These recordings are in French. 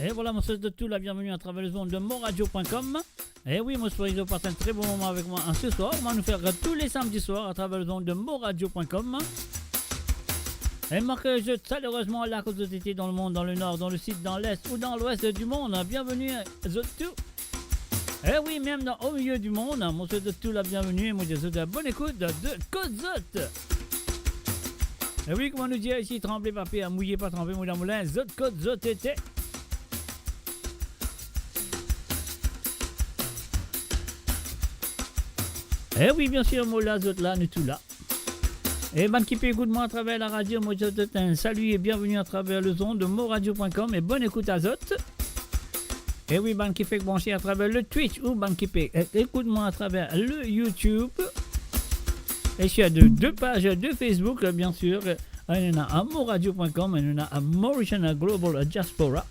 Et voilà, moi, c'est de tout la bienvenue à travers les ondes de monradio.com. Et oui, moi, soyez de passer un très bon moment avec moi ce soir. On va nous faire tous les samedis soirs à travers les ondes de monradio.com. Et marquez chaleureusement la cause de TT dans le monde, dans le nord, dans le sud, dans l'est ou dans l'ouest du monde. Bienvenue à tout. Et oui, même au milieu du monde, moi, c'est de tout la bienvenue. Et moi, je vous souhaite bonne écoute de Cozot. Et oui, comment nous dire ici, trembler papier, mouiller pas trembler, moulin moulin, Zot Cozot était. Eh oui, bien sûr, moi là, zot là, nous tout là. Et ban qui peut écouter moi à travers la radio, moi je te un salut et bienvenue à travers le son de moradio.com et bonne écoute à zot. Et oui, ban qui fait brancher à travers le Twitch ou ban qui peut écoute-moi à travers le YouTube. Et je suis à deux pages de Facebook, bien sûr. Il y en a à moradio.com et il y en a à Mauritian Global Diaspora.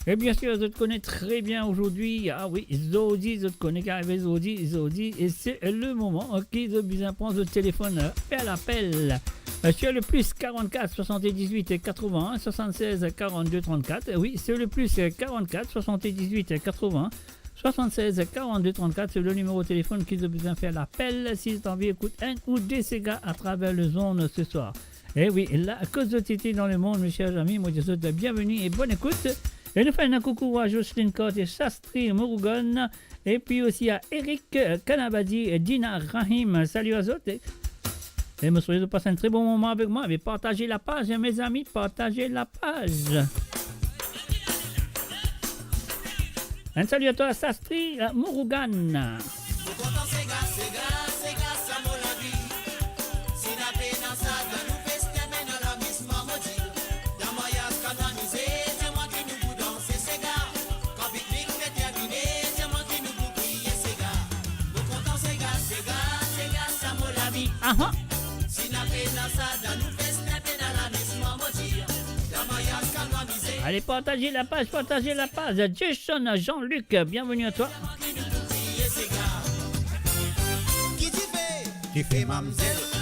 Et bien sûr, je te connais très bien aujourd'hui. Ah oui, Zodi, je te connais qu'arrivé Zodi. Et c'est le moment qui je besoin prendre le téléphone, faire l'appel. Tu as le plus 44 78 81 76 42 34. Oui, c'est le plus 44 78 81 76 42 34. C'est le numéro de téléphone qui je besoin faire l'appel. Si tu as envie, écoute un ou deux ségas à travers le zone ce soir. Et oui, la cause de TT dans le monde, mes chers amis, moi je vous souhaite bienvenue et bonne écoute. Et nous faisons un coucou à Jocelyne Cotte et Sastri Murugan. Et puis aussi à Eric Kanabadi et Dina Rahim. Salut à eux. Et me souhaitez de passer un très bon moment avec moi. Mais partagez la page, mes amis. Partagez la page. Un salut à toi, Sastri Murugan. Aha. Allez, partagez la page, Jason, Jean-Luc, bienvenue à toi. Qui fait mamzelle?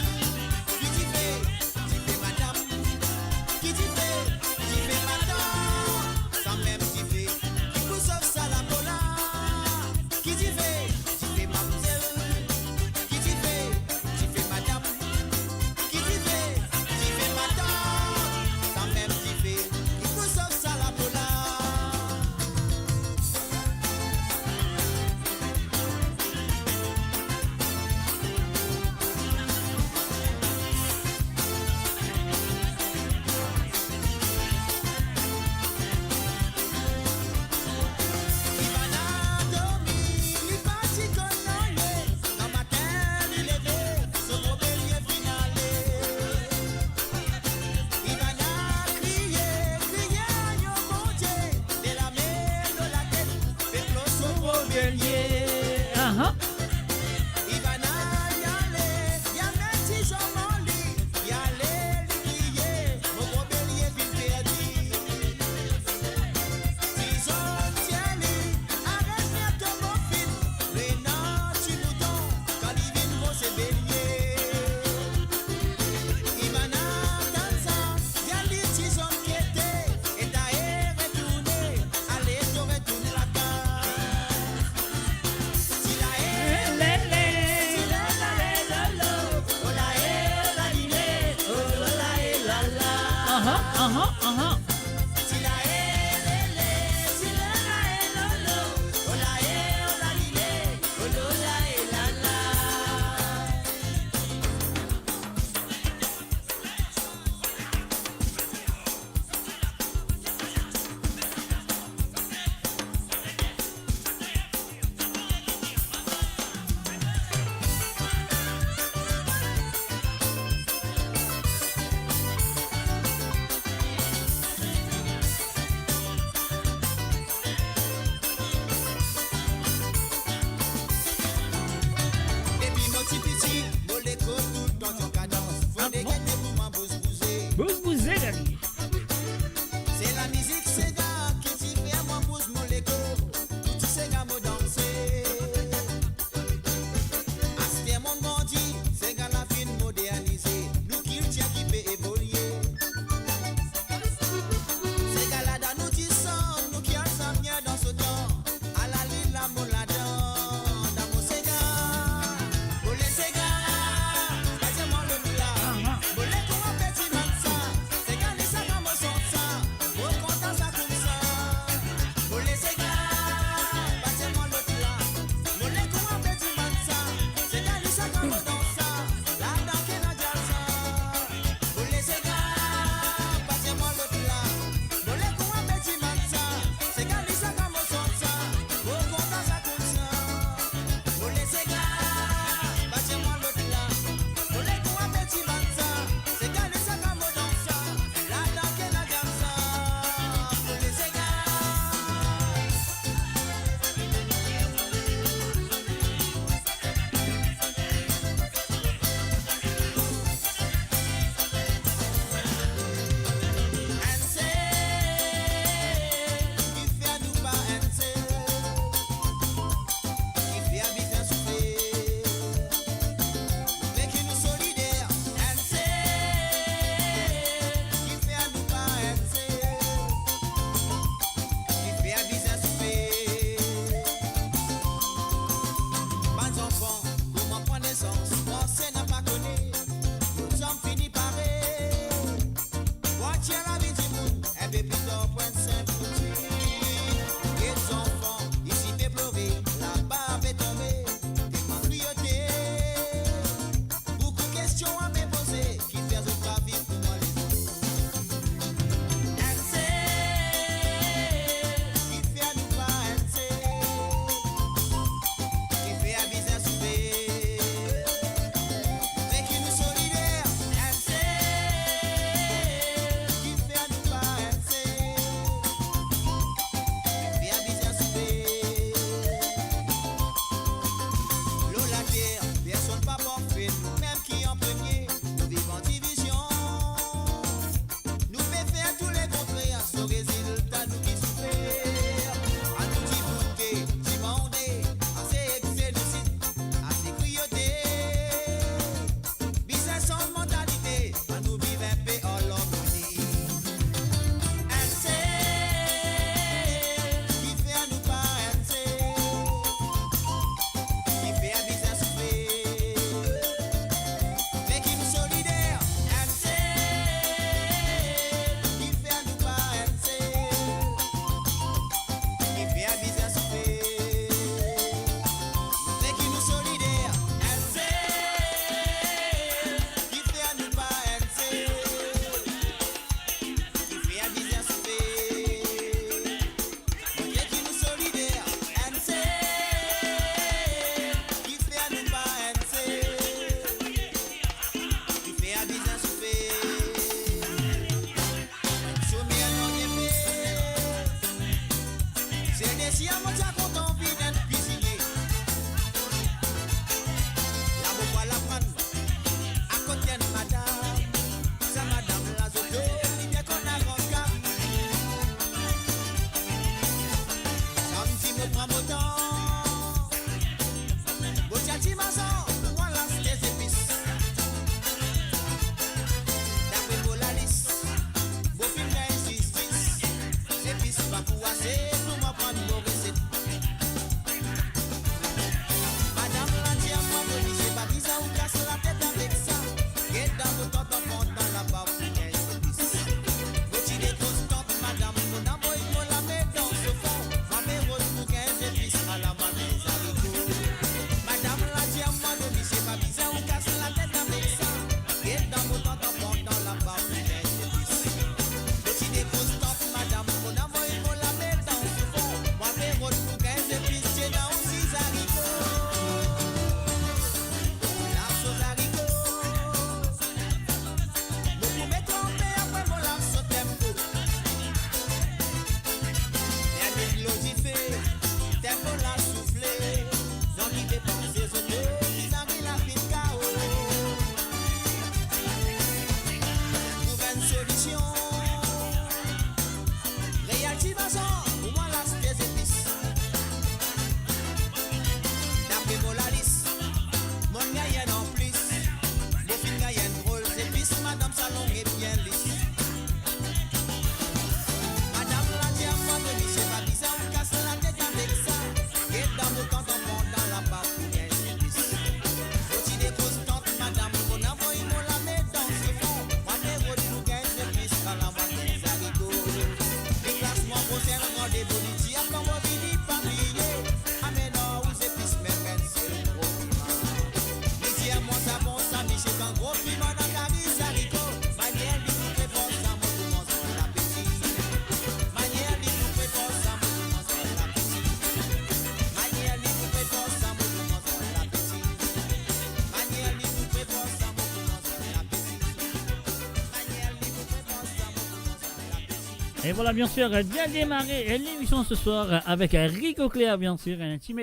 Et voilà, bien sûr, bien démarrer l'émission ce soir avec Rico Claire, bien sûr,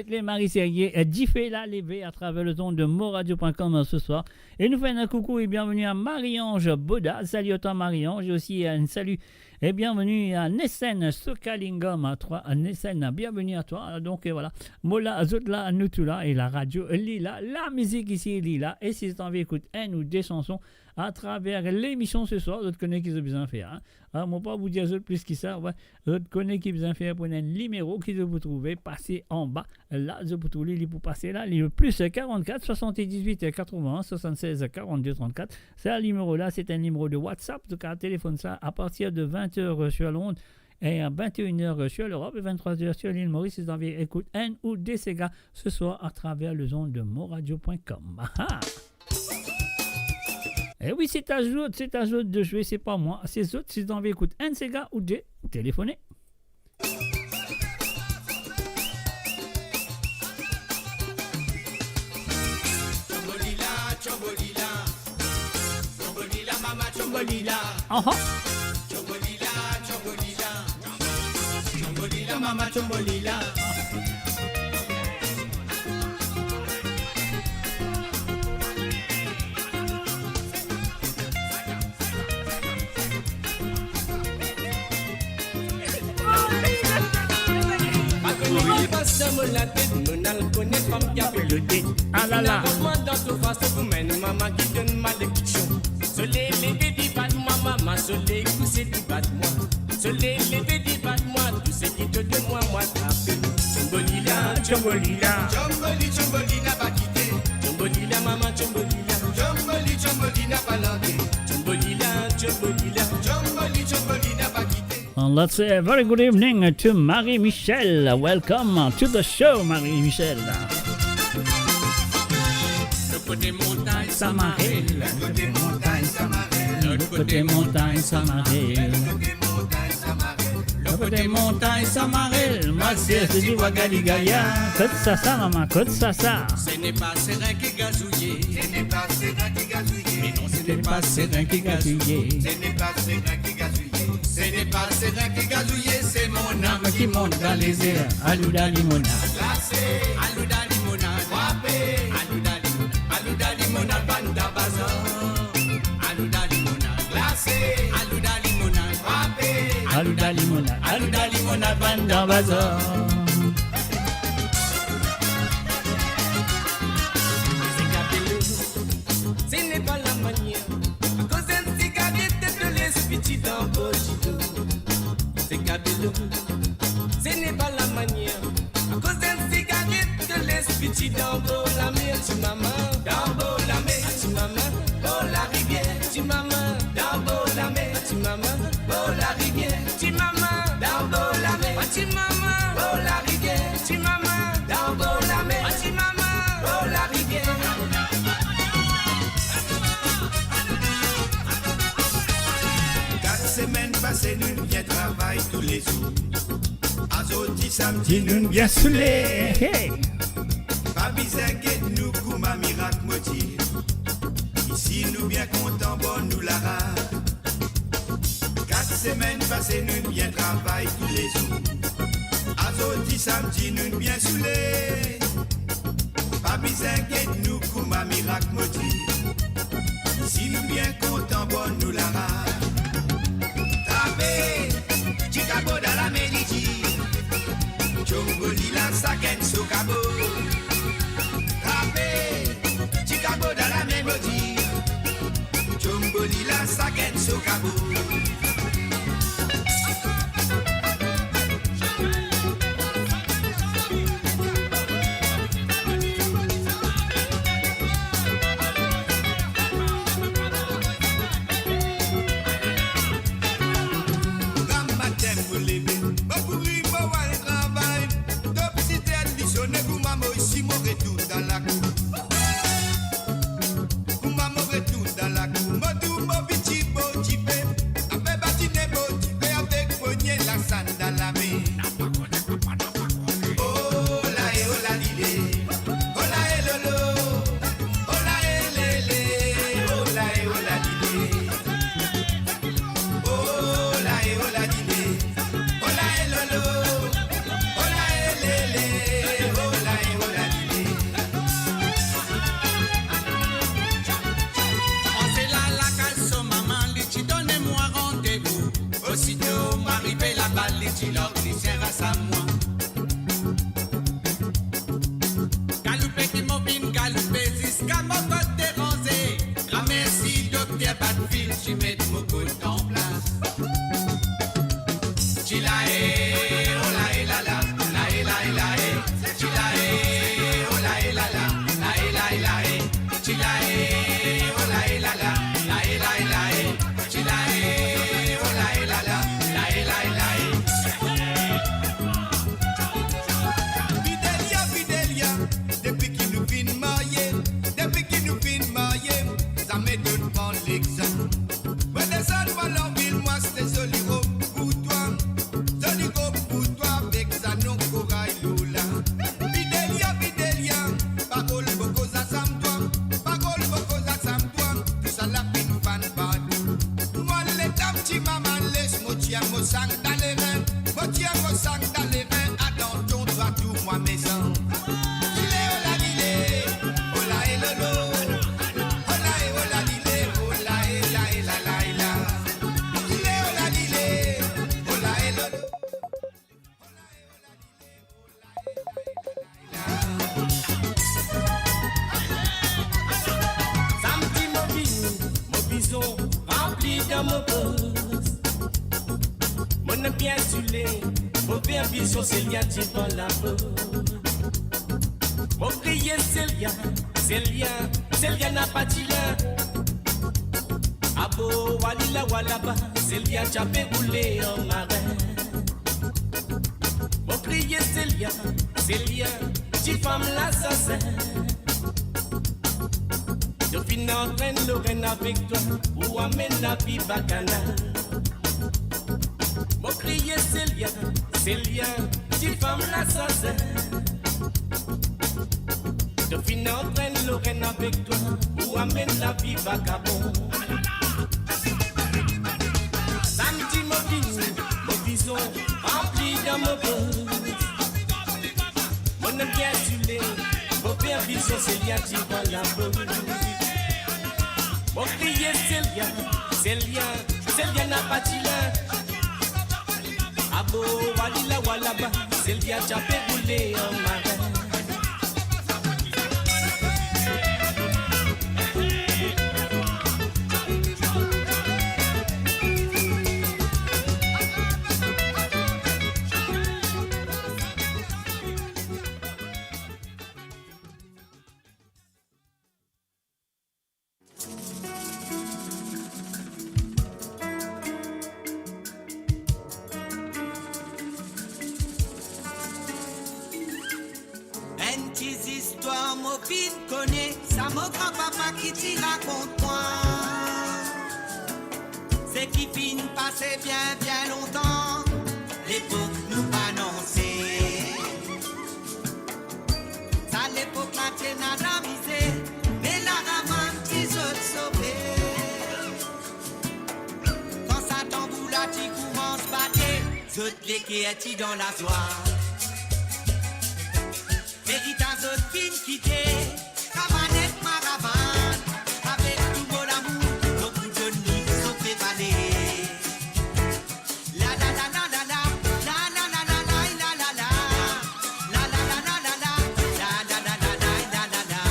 les Marie Serrier, Diffé la levée à travers le ton de moradio.com ce soir. Et nous faisons un coucou et bienvenue à Marie-Ange Boda. Salut à toi Marie-Ange, et aussi un salut et bienvenue à Nessen Sokalingam à toi, Nessen, bienvenue à toi. Donc voilà, Mola Zotla Nutula et la radio Lila, la musique ici Lila. Et si tu as envie d'écouter une ou des chansons à travers l'émission ce soir, je te connais qui ont besoin de faire. Hein. Moi, pas vous dire plus que ça. Ouais. Je te connais qui ont besoin de faire pour un numéro qui vous trouver, passer en bas. Là, je peux trouver pour passer là. Le plus 44 78 81 76 42 34. C'est un numéro là, c'est un numéro de WhatsApp. Donc, à téléphone ça à partir de 20h sur Londres. Et à 21h sur l'Europe et 23h sur l'île Maurice, si vous avez écouté un ou des Sega ce soir à travers le zone de moradio.com. Et oui, c'est à jour de jouer, c'est pas moi, c'est autres. Si vous avez écouté un Sega ou deux, téléphonez. Chombolila, chombolila, chombolila, mama chombolila. Chombolila, chombolila, chombolila, mama chombolila. Passe-moi la tête, mon alcool femme qui appelle le dé. Ah là là. Moi dans tout face, vous mène maman qui donne malédiction. Soleil levé dit bat moi, maman, soleil couché dit bat moi. Soleil levé dit bat moi, tout ce qui te donne moi, moi t'appelle. Chombolila, chombolila, chomboli, chomboli n'a pas quitté. Chombolila, maman, chombolila, chomboli, chomboli n'a pas landé. Chombolila, chombolila, chomboli, chomboli n'a pas quitté. And let's say a very good evening to Marie-Michel. Welcome to the show, Marie-Michel. Le côté montagne, Samarel. le côté montagne, Samarel. Le côté montagne, Samarel. Le côté montagne, Samarel. Ma sœur, c'est du Wagaligaya. Côte Sassa, maman, côte Sassa. Ce n'est pas serein qui gazouillé. Ce n'est pas serein qui gazouillé. Mais non, ce n'est Pas serein qui gazouillé. Ce n'est pas serein qui gazouillé. Ce n'est pas serein qui gazouillé, c'est mon âme Qui monte dans les airs, Alouda Limonade. glacée. Alouda limonade, frappée. Alouda limonade, banda bazar. Alouda limonade, glacée. Alouda limonade, frappée. Alouda Limonade. Alouda Limonade, Banda Bazar. Ce n'est pas la manière. À cause d'une cigarette de l'esprit dans Bojido. C'est Gabelou. Ce n'est pas la manière. À cause d'une cigarette de l'esprit dans la mer. Tu maman, dans la mer. Tu maman, dans la rivière. Tu maman, dans la mer. Tu maman, dans la rivière. Tu maman, dans la mer. Tu maman, dans la rivière. Tu maman, dans la mer. Tu maman, dans la rivière. 4 semaines passées, nous bien travail tous les jours. Azoti samedi, nous Bien soulé. Hey. pas bizarre que nous kouma miracle motif. Ici nous bien contents, bon nous la rare. 4 semaines passées, nous bien travail tous les jours. Azoti samedi, nous bien soulé. Pas bizarre que nous kouma miracle motif. Ici nous bien contents, bon nous la rare. Tapé, Chicago dans la Méditerranée. Chombolila, Saken, Sokabo. Tapé, Chicago dans la Méditerranée. Chombolila, Saken, Sokabo. Dans la cour, Modou, Mobichi, Bojipe, beaucoup de temps place. Chilae, oh la e la la, la e la e la e. Chilae, oh la e la la, la e la e la e. Chilae, oh la e la la, la e la e la e. Chilae, oh la e la la, la e la e la e. Fidelia, Fidelia, depuis qu'il nous fin mariés, depuis qu'il nous fin mariés, ça m'étonne pas l'examen. Mais descends pas leur ville, moi c'était Soligo pour toi, Soligo pour toi, avec ça non corail Lola. Fidelia, Fidelia, parole beaucoup ça sam toi, parole beaucoup ça sam toi, tout ça la fin fan bad. Moi les dames qui maman laisse, moi tiens mon sang dans les reins, moi tiens mon sang dans les reins, attends ton doigt tout moi maison. Rempli dans mon poste, mon aime bien sulé, mon père vision Célia devant la peau. Mon crier Célia, Célia, Célia n'a pas dit là. Abo walila walaba, Célia chapé roulé en marin. Mon crier Célia, Célia, petite femme l'assassin. Je finis en train de Lorraine avec toi pour amener la vie bacchanale. Mon crier Célia, Célia, petite femme l'assassin. Je finis en train de Lorraine avec toi pour amener la vie vagabond. Samedi mon bison rempli dans mon bus. Mon aime bien sulé, mon père bison Célia devant la peau. Mon crier Célia, Célia, Célia n'a pas dit là. Abo walila walaba, Célia chapé roulé en marin. Ça mon grand-papa qui t'y raconte moi. C'est qui fin passé bien longtemps. L'époque nous annonçait. Ça l'époque la tienne à la misère. Mais la ramane qui se sauvé. Quand ça tambour la t'y commence battre. Zot les qui est dans la joie. Mérite à zot fin quitter. Cabanette Maravane, avec tout mon amour, beaucoup de nuits sont prévalées. La la la la la la, la la la la la la la la, la la la la la la, la la la la la la la la,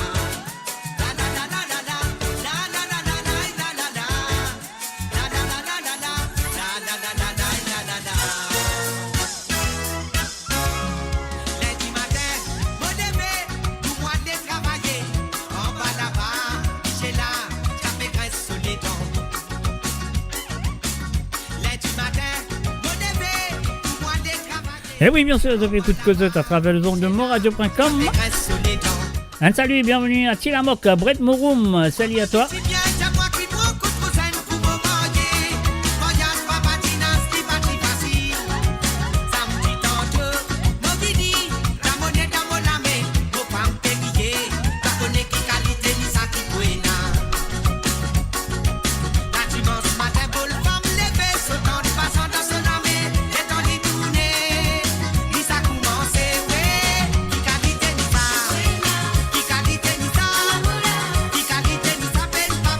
la la la la la la, la la la la la la la la, la la la la la la, la la la la la la. Lundi matin, mon bébé, tout moi de travailler. Et oui, bien sûr, vous écoutez Cosette à travers le zone de moradio.com. Un salut et bienvenue à Tilamok, Brett Mouroum. Salut à toi. Peine pas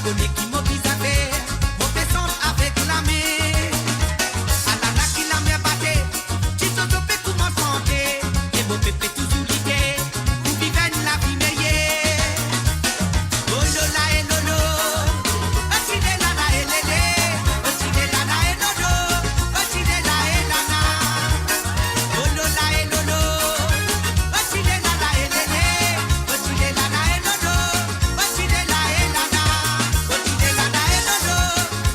connais qui m'a mis à faire, mon descend avec la mer. À la la qui la mer battait, qui s'en fait tout mon santé, et mon pépé toujours l'idée, pour vivre la vie meilleure. Oh lola et lolo, oh chile la la et lélé, oh chile la la et lolo, oh chile la et la la. Oh lola et lolo, oh chile la la et lélé, oh chile la la et lolo, oh chile la et la la. Oh chile la la et lolo,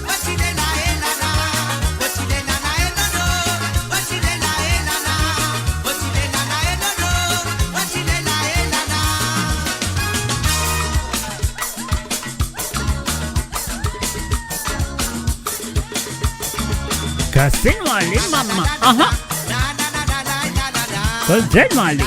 oh chile la et la la. Oh chile la la et lolo, oh chile la et la la. Oh chile la la et lolo, oh chile la et la la. Cassez-moi les mamans. Aha. Cassez-moi les.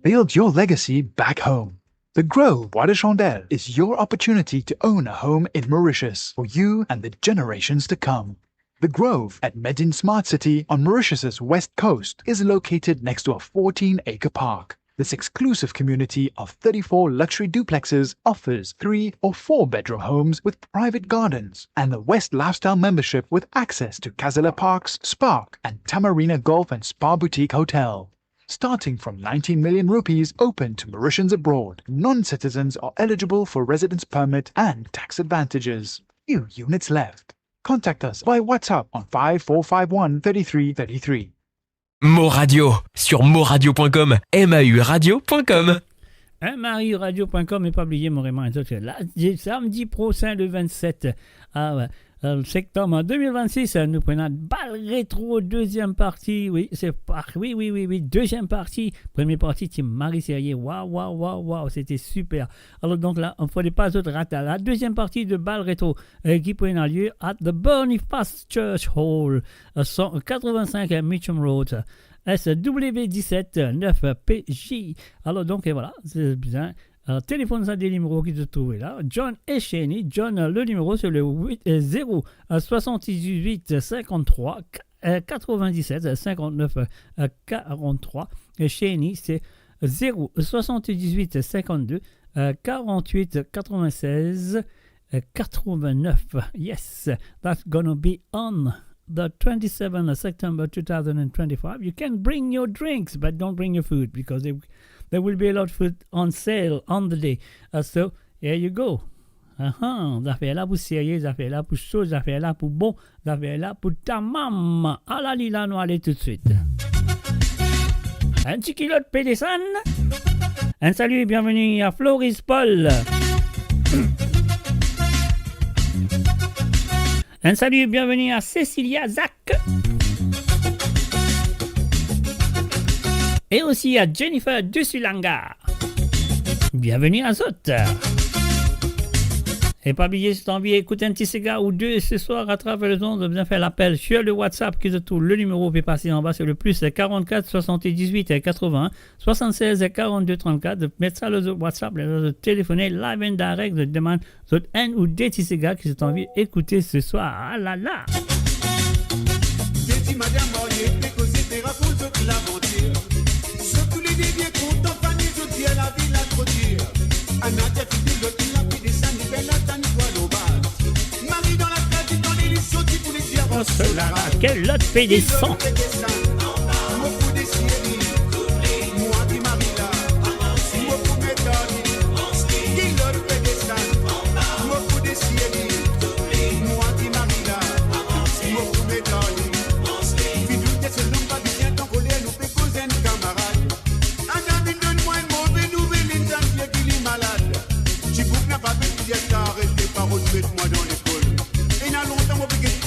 Build your legacy back home. The Grove Bois de Chandelle is your opportunity to own a home in Mauritius for you and the generations to come. The Grove at Medin Smart City on Mauritius's west coast is located next to a 14-acre park. This exclusive community of 34 luxury duplexes offers 3 or 4 bedroom homes with private gardens and the West Lifestyle membership with access to Casella Parks, Spark and Tamarina Golf and Spa Boutique Hotel. Starting from 19 million rupees open to Mauritians abroad, non-citizens are eligible for residence permit and tax advantages. Few units left. Contact us by WhatsApp on 5451 3333. Mo Radio sur moradio.com, mauradio.com. MAURadio.com et pas oublier mon Raymond là, samedi prochain le 27 septembre 2026 nous prenons balle rétro deuxième partie. Oui, c'est oui, deuxième partie. Première partie Team Marie Serrier. Waouh, c'était super. Alors donc là, on ne fallait pas autre rater la deuxième partie de balle rétro qui prend lieu à The Boniface Church Hall 185 Mitcham Road. SW17 9PJ. Alors donc et voilà, c'est bien. Téléphone ça des numéros qui se trouvent là. John et Cheney. John, le numéro c'est le 0 78 53 97 59 43. Et Cheney c'est 0 78 52 48 96 89. Yes, that's gonna be on the 27th of September 2025. You can bring your drinks, but don't bring your food because there will be a lot of food on sale on the day. So, here you go. Des affaires là pour sérieux, des affaires là pour chaud, des affaires là pour bon, des affaires là pour ta maman. À la lila, nous allons tout de suite. Un petit kilo de Pédessan. Un salut et bienvenue à Floris Paul. Un salut et bienvenue à Cécilia Zach. Et aussi à Jennifer Dusulanga. Bienvenue à Zot. Et pas oublier si tu as envie d'écouter un petit cigare ou deux ce soir à travers le ondes, de bien faire l'appel sur le WhatsApp qui se trouve. Le numéro peut passer en bas sur le plus 44 78 80 76 42 34. De mettre ça le WhatsApp, de téléphoner live and direct, de demander un ou des petits cigares qui sont envie d'écouter ce soir. Ah là là! Oh, cela, quel lot fait des sons!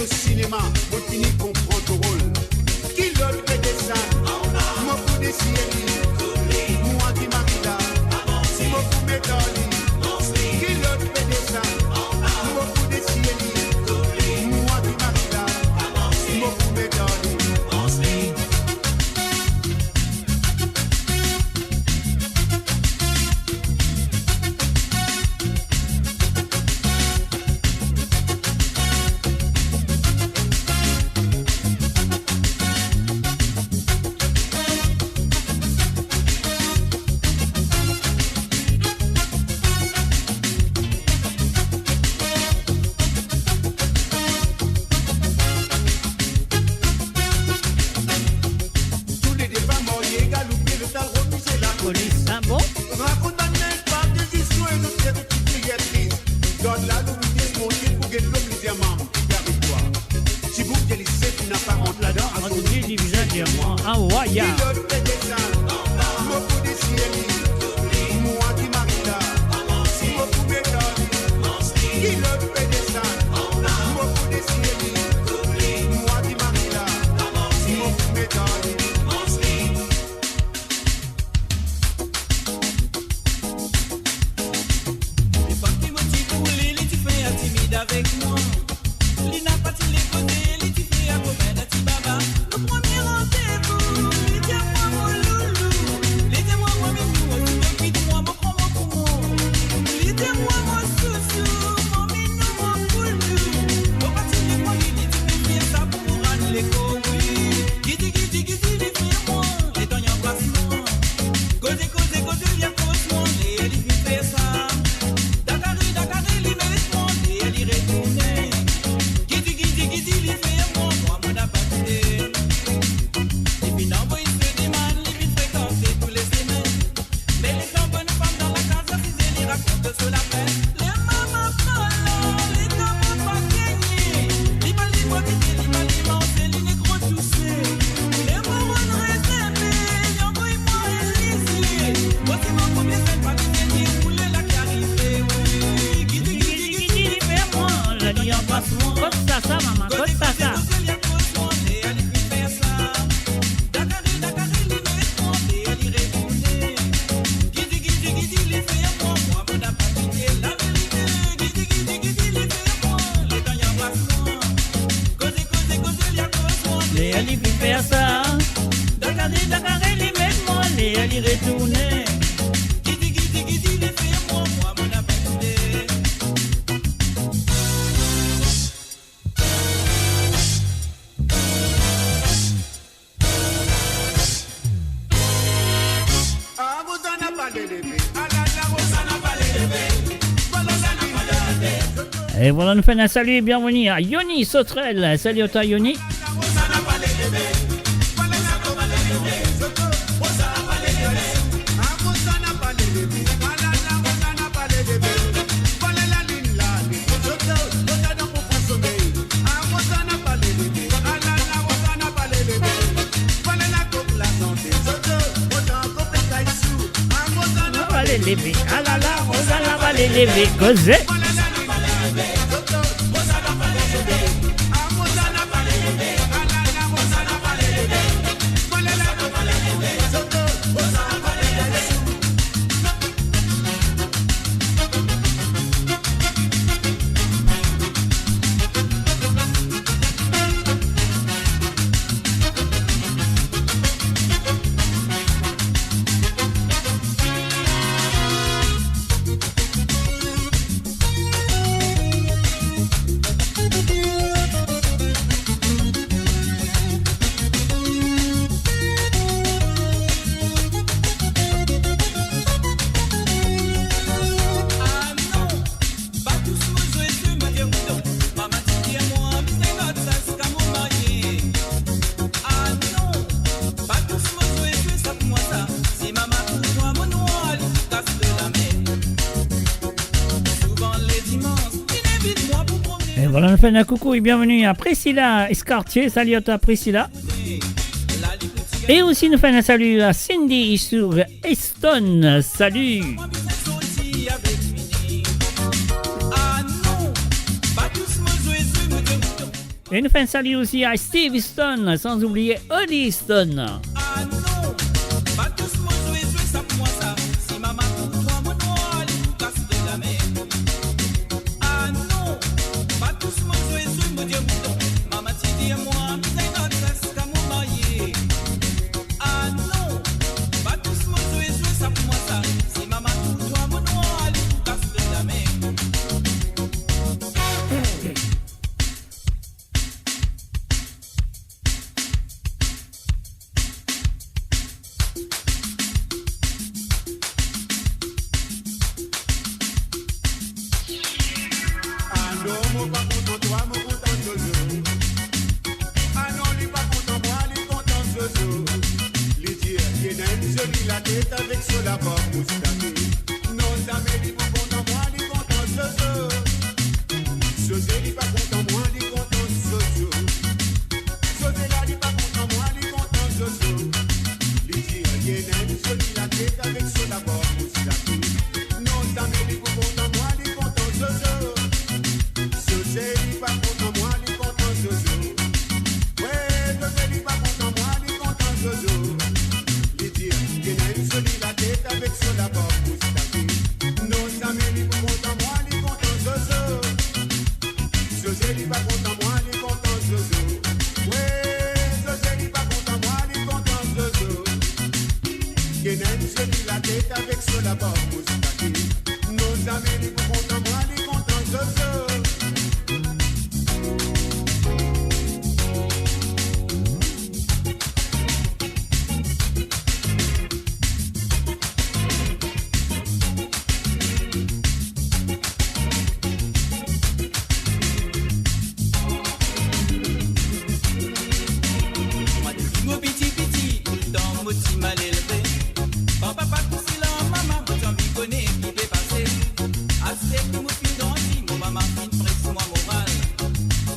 Cinéma, Matuji divisa diamant Awaya. Avec moi, il n'a pas les côtés, il t'y fait à combien de petits baba. Le premier rendez-vous, il dit à moi mon loulou, il dit à moi mon minou, il dit à moi mon grand mon poumon, il dit à moi mon soussou, mon minou, mon poulou. Au parti de moi, il dit tu fais ça pour rendre les couilles. Guidi, les frères moi, les dents y'en passe moi. Côté, viens cause moi, et il fait ça. Et voilà, nous faisons un salut et bienvenue à Yoni Sauterelle. Salut à toi, Yoni. Ah là là, on va les lever, causer. Voilà, on fait un coucou et bienvenue à Priscilla Escartier. Salut à toi, Priscilla. Et aussi, nous faisons un salut à Cindy sur Eston. Salut. Et nous faisons un salut aussi à Steve Stone, sans oublier Oli Stone. José, il pas content, moi, il content, Jojo. José, là, il pas content. d'abord musique. Nos amis, ils vont content, moi, ils contents, zozo. Mon petit petit, tout le temps, mon petit mal élevé. Papa, pas tout si là, maman, moi j'en m'y connais, qui peut passer. Assez que mon fils d'anti, mon maman, fin presse, moi moral.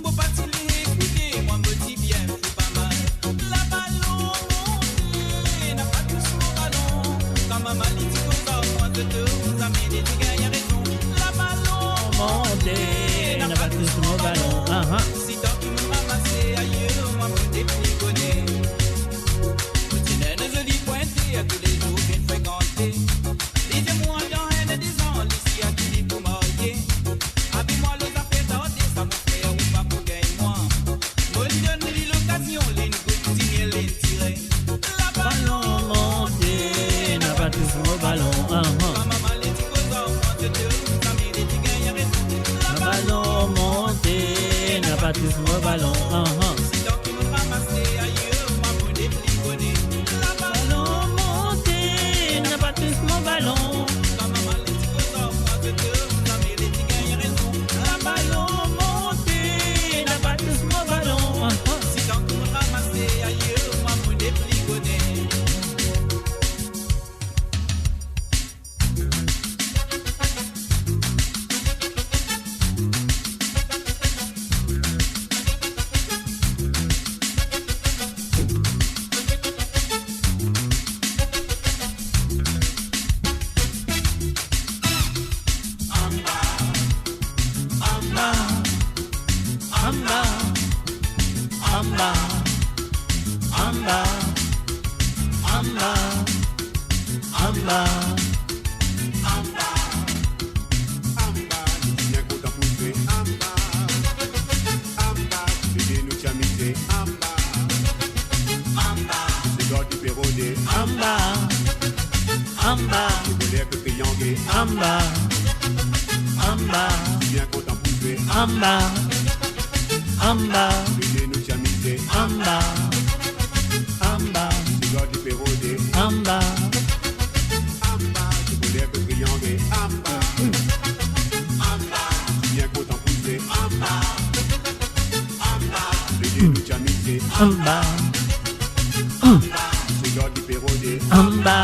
Mon parti l'écouter, moi me dis bien, c'est pas mal. La ballon montée, n'a pas tous mon ballon. Quand maman dit qu'on va, moi de deux, vous avez des dégâts, y'a raison. La ballon Montez, n'a pas tous mon ballon. si tant que me ramasser ailleurs, moi me dépligonner. Je dis pointer à tous les jours bien fréquenté. Lisez-moi dans un des ans, ici à qui dit pour marier. Habille-moi les affaires tardées, ça me fait ou pas pour gagner moi. Me donne l'occasion, les négocier, les tirer. La Ballon monté, n'a pas tous mon ballon. maman les petits cousins, moi je te vous amis, les petits gagnent raison. La Ballon monté, n'a pas tous mon ballon. si tant que me ramasser ailleurs, moi me dépligonner. Ballon monté, n'a pas tous mon ballon. Quand maman les petits cousins, moi je te vous amis, les petits gagnent raison. Ballon monté, n'a pas tous mon ballon. Si tant que me ramasser ailleurs, moi me dépligonner. Amba, amba, amba, amba, amba. Amba, bien content pour jouer. Amba, amba, bébé nous chamisé. Amba, amba, c'est l'heure du pérodé. Amba, amba, C'est l'air que triangle. amba, amba, Bien content pour jouer. amba, amba, Bébé nous chamisé. amba, amba, C'est l'heure du pérodé. amba. Amba, c'est l'air que triangle. Amba, amba, bien content pour jouer. Amba, amba, bébé nous chamisé. Amba, C'est l'heure du pérodé. amba.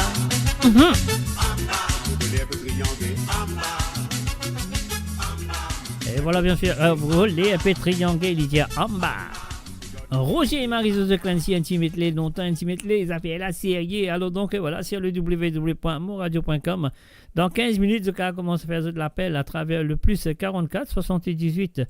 C'est l'air que triangle. Amba. Et voilà bien sûr, voler un peu triangle, il dit Amba. Roger et Marie-Jose de Clancy Intimately, longtemps Intimately, ils appellent la série. Alors donc voilà, sur le www.moradio.com. Dans 15 minutes, le cas commence à faire de l'appel à travers le plus 44 78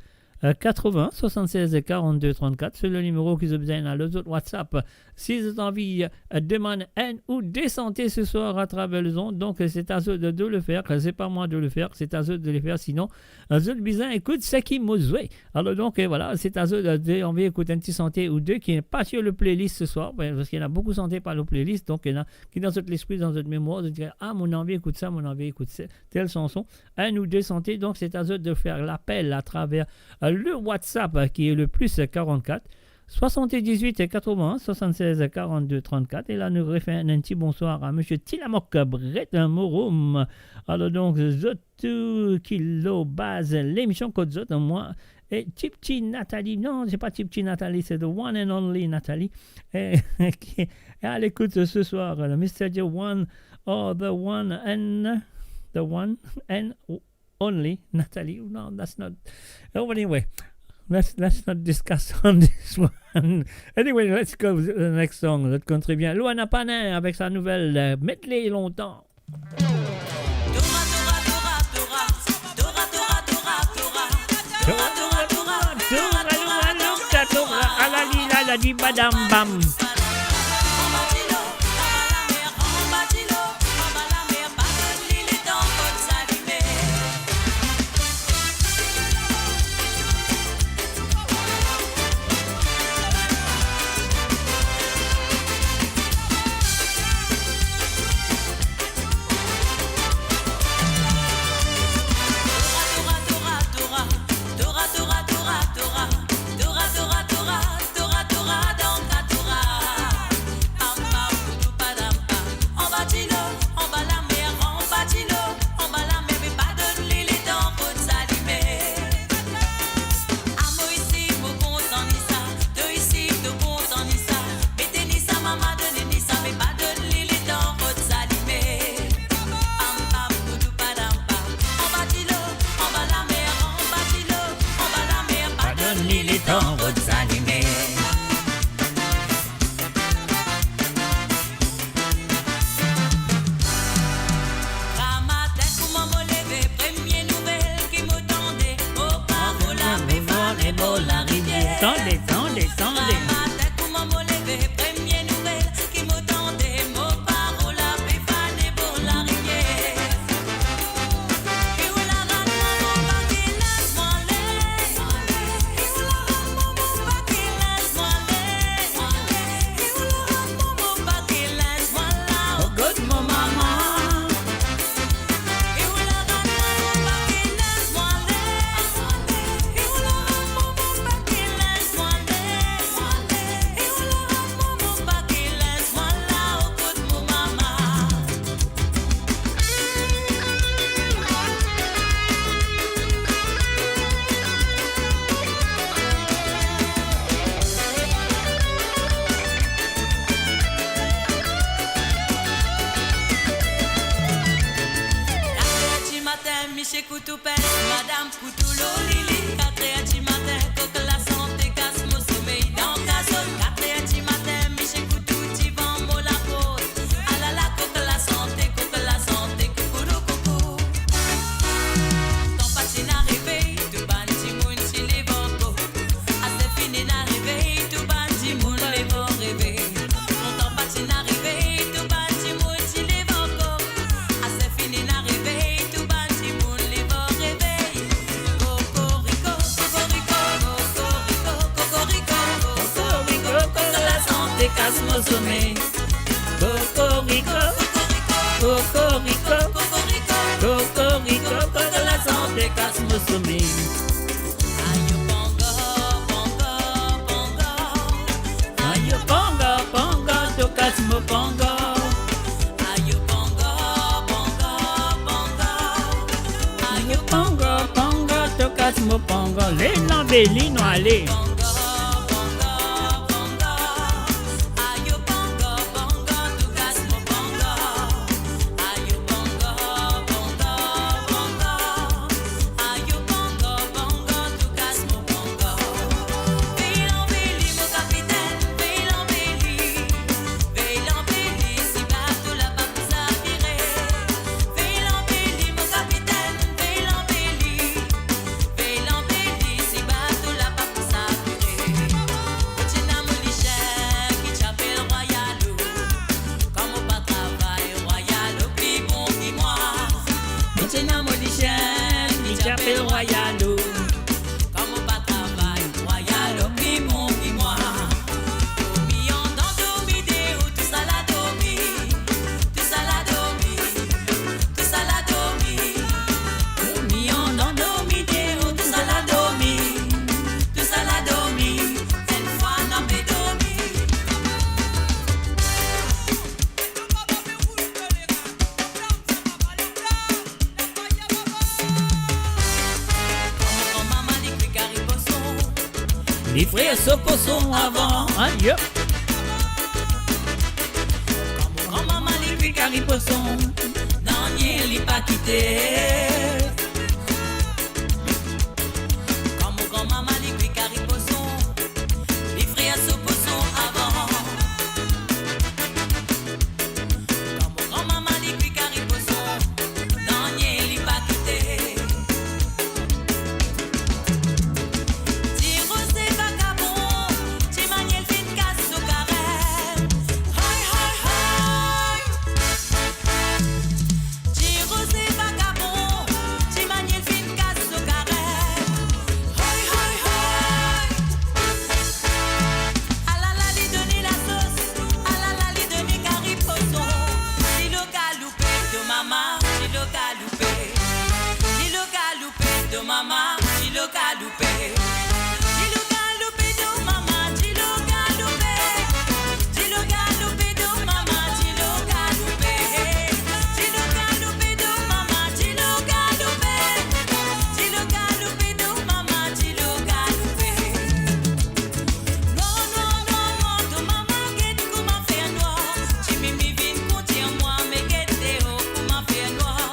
80 76 42 34. C'est le numéro qu'ils ont besoin dans les autres WhatsApp. Si vous avez envie de demander un ou des santé ce soir à travers le zone, donc c'est à eux de le faire. C'est pas moi de le faire, c'est à eux de le faire. Sinon, eux bizarre écoute ce qui m'a joué. Alors donc voilà, c'est à eux de envie écouter un petit santé ou deux qui n'est pas sur le playlist ce soir, parce qu'il y en a beaucoup santé par le playlist, donc il y en a qui dans votre esprit, dans votre mémoire, de dire ah mon envie écoute ça, mon envie écoute telle chanson, un ou deux santé. Donc c'est à eux de faire l'appel à travers le WhatsApp qui est le plus 44 78 et 80 76 42 34. Et là, nous refait un petit bonsoir à M. Tilamok Brett Morum. Alors donc, Zotu Kilo Base, l'émission Code Zot, moi, et Tipchi Nathalie. Non, c'est pas Tipchi Nathalie, c'est The One and Only Nathalie. Et à l'écoute ce soir, le Mr. J One, or The One and Only Nathalie. No, that's not. Oh, anyway. Let's not discuss on this one. Anyway, let's go to the next song. Notre country bien. Luana Panin avec sa nouvelle Medley longtemps. La di badam bam. Michel Coutoupin, Madame Coutoulou, Lili, 4h du matin, coque la santé, casse mon sommeil dans la zone. 4h du matin, Michel Coutou, Tivan, Mola pose. Ah là là, coque la santé, coucoulou, coucou. Ton patin a réveillé, tout bandi moun, tu les vents. Ah c'est fini, n'a réveillé, tout bandi moun, les vents réveillés. Ton patin a réveillé, tout bandi moun, tu les vents. Ah c'est fini, n'a réveillé, tout bandi moun, les vents réveillés. Cocorico, coque la santé, casse mon sommeil. Cocorico, coque la santé, casse mon sommeil. Ayo bongo, bongo, bongo. Ayo bongo, tu casse mon bongo. Ayo bongo, bongo, bongo. Ayo bongo, tu casse mon bongo. Les lambellis, nous allez. Bongo, bongo, bongo. Ayo bongo, bongo, tu casses mon bongo. Ayo bongo, bongo, bongo. Ayo bongo, bongo, tu casses mon bongo. Veille l'embellie, mon capitaine, veille l'embellie. Veille l'embellie, si bateau la pas pour s'avirer. Veille l'embellie, mon capitaine, veille l'embellie. Veille l'embellie, si bateau la pas pour s'avirer. Petit amour cher qui t'appelle royal, comme on pas travail royal, puis bon, puis moi. Petit amour du chien qui t'appelle Royalo. Comme on pas travail royal, puis bon, puis moi. Dormi en dans dormi déo, tout ça la dormi, tout ça la dormi, tout ça la dormi. Dormi en dans dormi déo, tout ça la dormi, tout ça la dormi. Une fois n'a pas dormi. Comme maman dit que Gary Bosson. Les frères se posent avant. Aïe. Comme maman dit que Gary Bosson. Non, n'y li pas quitté. Comme grand-maman dit que Gary Bosson. Les frères se posent avant. Comme grand-maman dit que Gary Bosson. Non, n'y li pas quitté. Ti rosé vagabond, ti maniel fin casse au carême. Hi, hi, hi. Ti rosé vagabond, ti maniel fin casse au carême. Hi, hi, hi. Ah la la, li donne la sauce. Ah la la, li donne Gary Bosson. Li le galoupé de maman, li le galoupé. Li le galoupé de maman, li le galoupé. Li le galoupé de maman, li le galoupé. Li le galoupé de maman, li le galoupé. Li le galoupé de maman, li le galoupé. Li le galoupé de maman, li le galoupé. Non, non, non, non, de maman guette comment faire noir. Jimmy vin contiens moi, mais guette oh comment faire noir.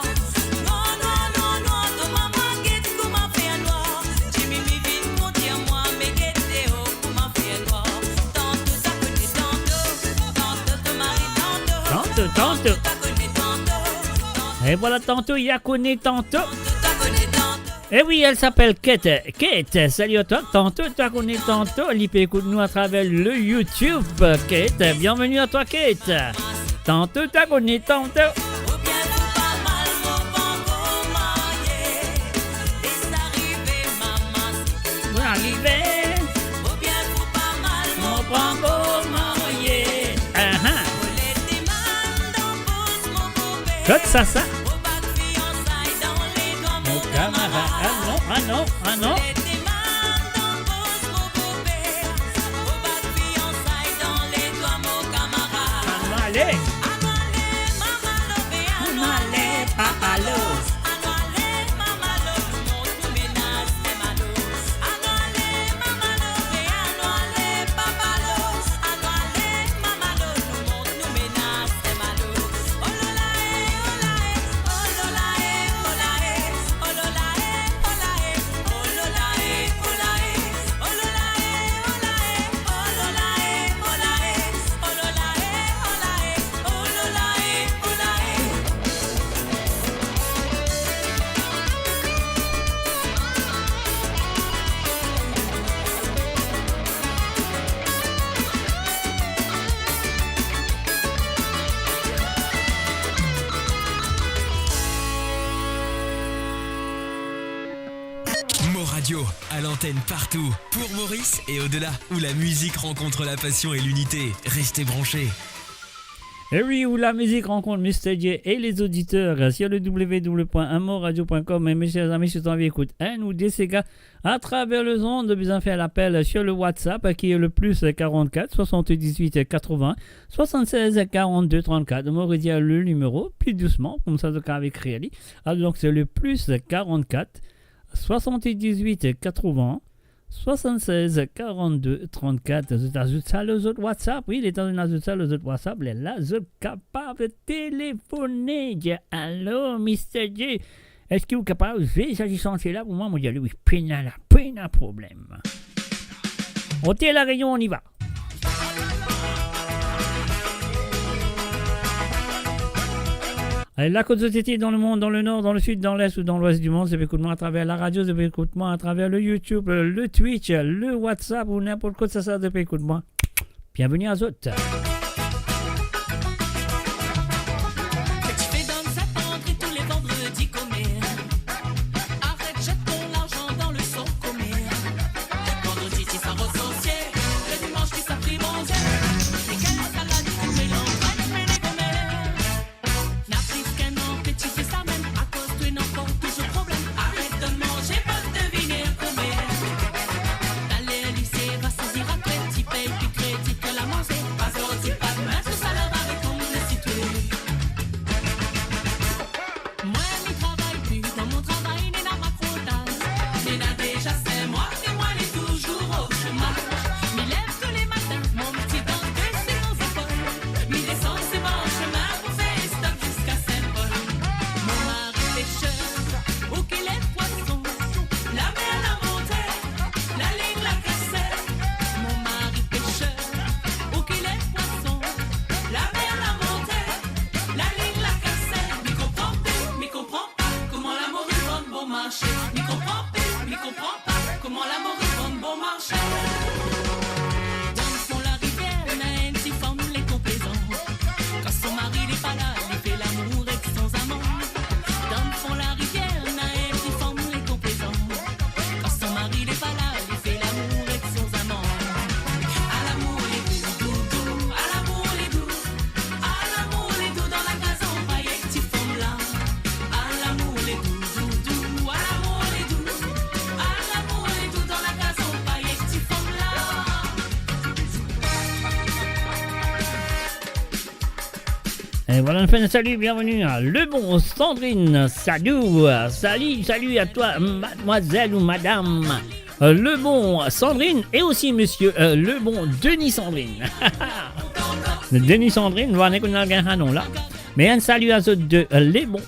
Non, non, non, non, de maman guette comment faire noir. Jimmy vin contiens moi, mais guette oh comment faire noir. Tantôt ça connaît tantôt de mari tantôt. Tantôt. Ça connaît tantôt. Et voilà, tantôt, il y a connu tantôt. Ça connaît tantôt. Eh oui, elle s'appelle Kate. Kate, salut à toi. Tantôt, tu as connu tantôt. L'IP écoute-nous à travers le YouTube. Kate, bienvenue à toi, Kate. Tantôt, tu as connu tantôt. Ou bien faut pas mal mon bongo marié. Et ça arrive maman. Vous arrivez, Ou bien faut pas mal mon mon bongo marié. les demandes pose mon poupée. Code ça. Au bac fiançailles dans les doigts Mon mon camarade. camarade. Ah non. Les demandes pose mon poupée. Au bac fiançailles dans les doigts mon camarade. Allez. Anoualé, maman lové, anoualé, papa lo. Anoualé, maman lo, tout monde nous menace, c'est malo. Anoualé, maman lové, anoualé, papa lo. Anoualé, maman lo, tout monde nous menace, c'est malo. Oh lola, oh lola, oh lola, oh lola, oh Radio, à l'antenne partout, pour Maurice et au-delà, où la musique rencontre la passion et l'unité. Restez branchés. Et oui, où la musique rencontre Mr. J et les auditeurs sur le www.amoradio.com. Et mes chers amis, si vous avez écouté un ou des CK à travers le ondes, besoin faire l'appel sur le WhatsApp qui est le plus 44 78 80 76 42 34. On va dire le numéro plus doucement, comme ça, avec Réali. Alors, donc, c'est le plus 44 78 80 76 42 34. Vous ajoutez ça les autres WhatsApp. Oui, les temps d'ajoute ça les autres WhatsApp. Les là, vous êtes capable de téléphoner. Allô, Mr. J. Est-ce que vous êtes capable de faire ça qui là pour moi? Moi, je dis oui, peine à problème. On tient la réunion, on y va. Allez, la côte société dans le monde, dans le nord, dans le sud, dans l'est ou dans l'ouest du monde, c'est écoute-moi à travers la radio, c'est écoute-moi à travers le YouTube, le Twitch, le WhatsApp ou n'importe quoi, ça c'est écoute-moi. Bienvenue à Zot. Et voilà, on fait un salut, bienvenue à Le Bon Sandrine, salut à toi, mademoiselle ou madame Le Bon Sandrine et aussi monsieur Le Bon Denis Sandrine. Denis Sandrine, voilà qu'on a un nom là. Mais un salut à ceux de Les Bons.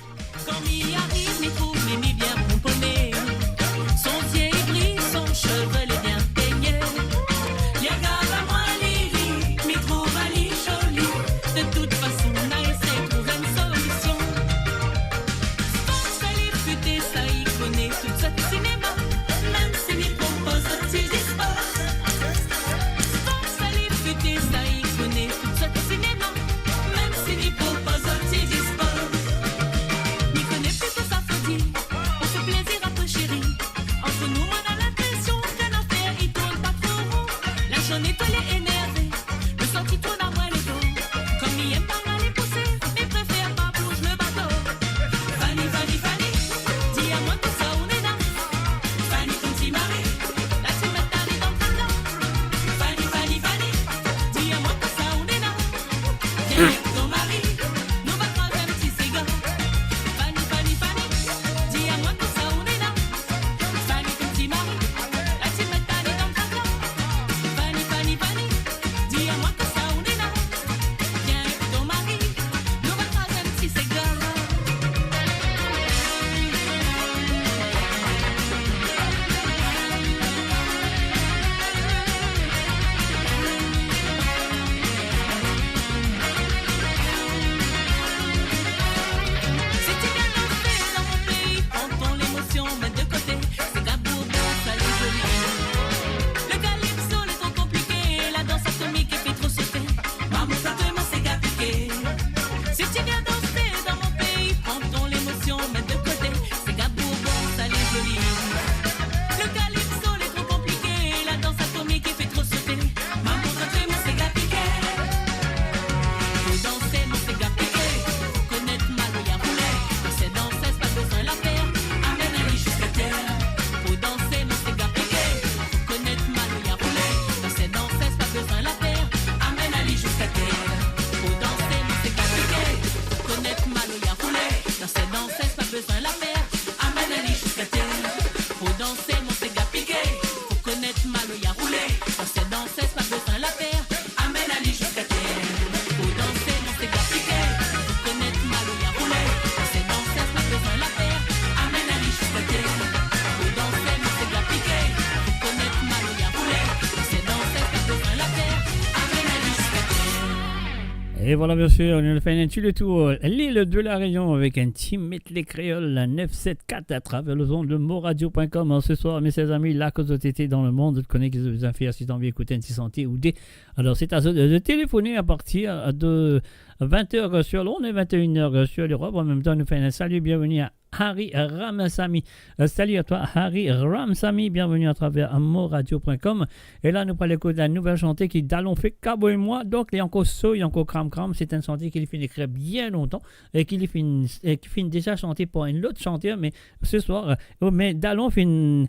Et voilà, bien sûr, on a fait un petit le tour. L'île de la Réunion avec un team Metley Créole 974 à travers le zone de moradio.com. Ce soir, mes chers amis, la cause de TT dans le monde, je connais que vous avez fait si t'as envie d'écouter un petit santé ou des. Alors, c'est à de téléphoner à partir de 20h sur l'onde et 21h sur l'Europe. En même temps, nous faisons un salut, bienvenue à Harry Ramsamy. Salut à toi, Harry Ramsamy. Bienvenue à travers moradio.com. Et là, nous parlons de la nouvelle chanteuse qui d'allons fait Cabo et moi. Donc, il y a encore ça, il y a encore Cram. C'est une chanteuse qui finit d'écrire bien longtemps et qui finit déjà chanter pour une autre chanteuse. Mais ce soir, mais d'allons finit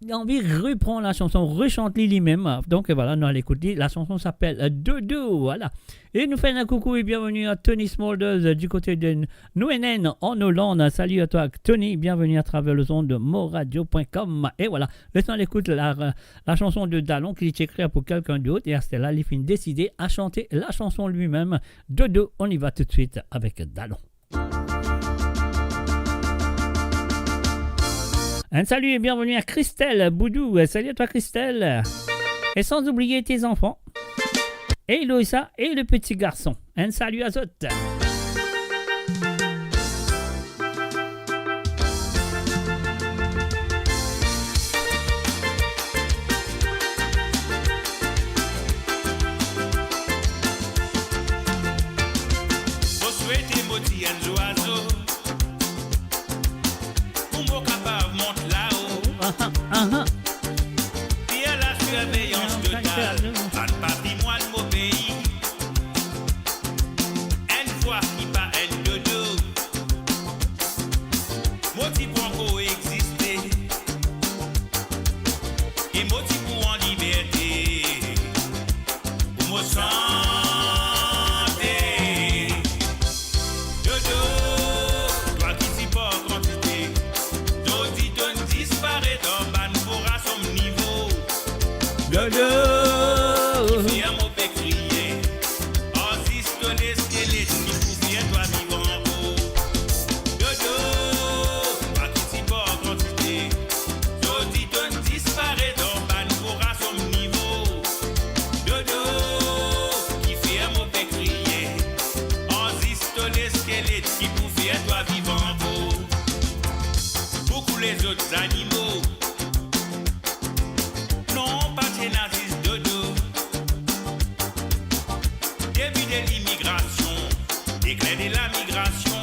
il a envie de reprendre la chanson, rechanter lui-même. Donc voilà, nous allons écouter. La chanson s'appelle Dodo. Voilà. Et nous faisons un coucou et bienvenue à Tony Smolders du côté de Nouenen en Hollande. Salut à toi, Tony. Bienvenue à travers le son de moradio.com. Et voilà, laissons l'écouter la chanson de Dallon qui est écrite pour quelqu'un d'autre. Et à ce là, il finit décidé à chanter la chanson lui-même. Dodo, on y va tout de suite avec Dallon. Un salut et bienvenue à Christelle Boudou. Salut à toi Christelle. Et sans oublier tes enfants. Et Loïsa et le petit garçon. Un salut à Zot. Et à la surveillance de tal, pas de patrimoine au pays. Une fois qui pas un dodo, motif pour encore exister. Et motif pour en liberté. Pour me santé. Dodo, toi qui t'y pas quantité. Dodi donne disparaît dans ban pour à son niveau. Dodo, qui fait un mot fait crier. En zistolé squelette qui pouvait toi vivre en haut. Dodo, toi qui t'y pas en quantité. Dodi donne disparaît dans ban pour à son niveau. Dodo, qui fait un mot fait crier. En zistolé squelette qui pouvait toi vivre en haut. Beaucoup les autres animaux n'ont pas de nazis dodo. Début de l'immigration, éclair de la migration.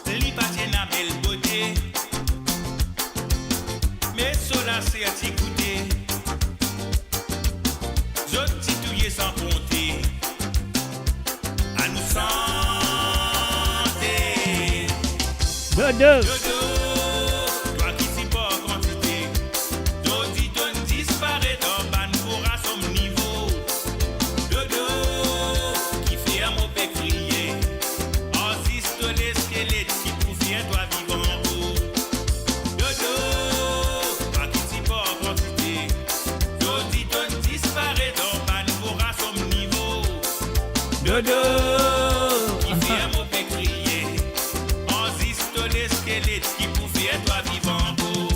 L'hypathie n'a belle beauté, mais cela c'est à t'écouter. Zot titouillé sans compter, à nous santé. Dodo. Dodo, toi qui t'y pas en quantité. Dodi donne disparaît dans ban pour à son niveau. Dodo, qui fait un mauvais crier. En zistolé squelette qui pouvait toi vivre en haut. Dodo, toi qui t'y pas en quantité. Dodi donne disparaît dans ban pour à son niveau. Dodo, qui fait un mauvais crier. En zistolé squelette qui pouvait toi vivre en haut.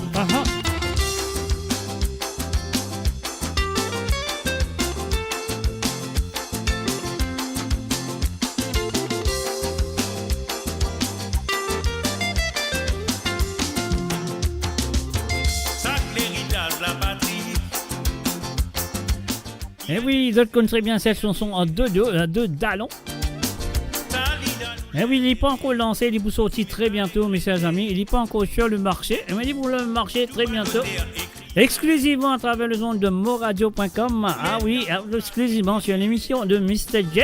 Sac l'héritage, la patrie. Et oui, vous connaissez bien cette chanson en Dodo, de Dallon. Et oui, il n'est pas encore lancé, il est sorti très bientôt, mes chers amis. Il n'est pas encore sur le marché, mais il est pour le marché très bientôt. Exclusivement à travers le zone de moradio.com. Ah oui, exclusivement sur l'émission de Mr. J.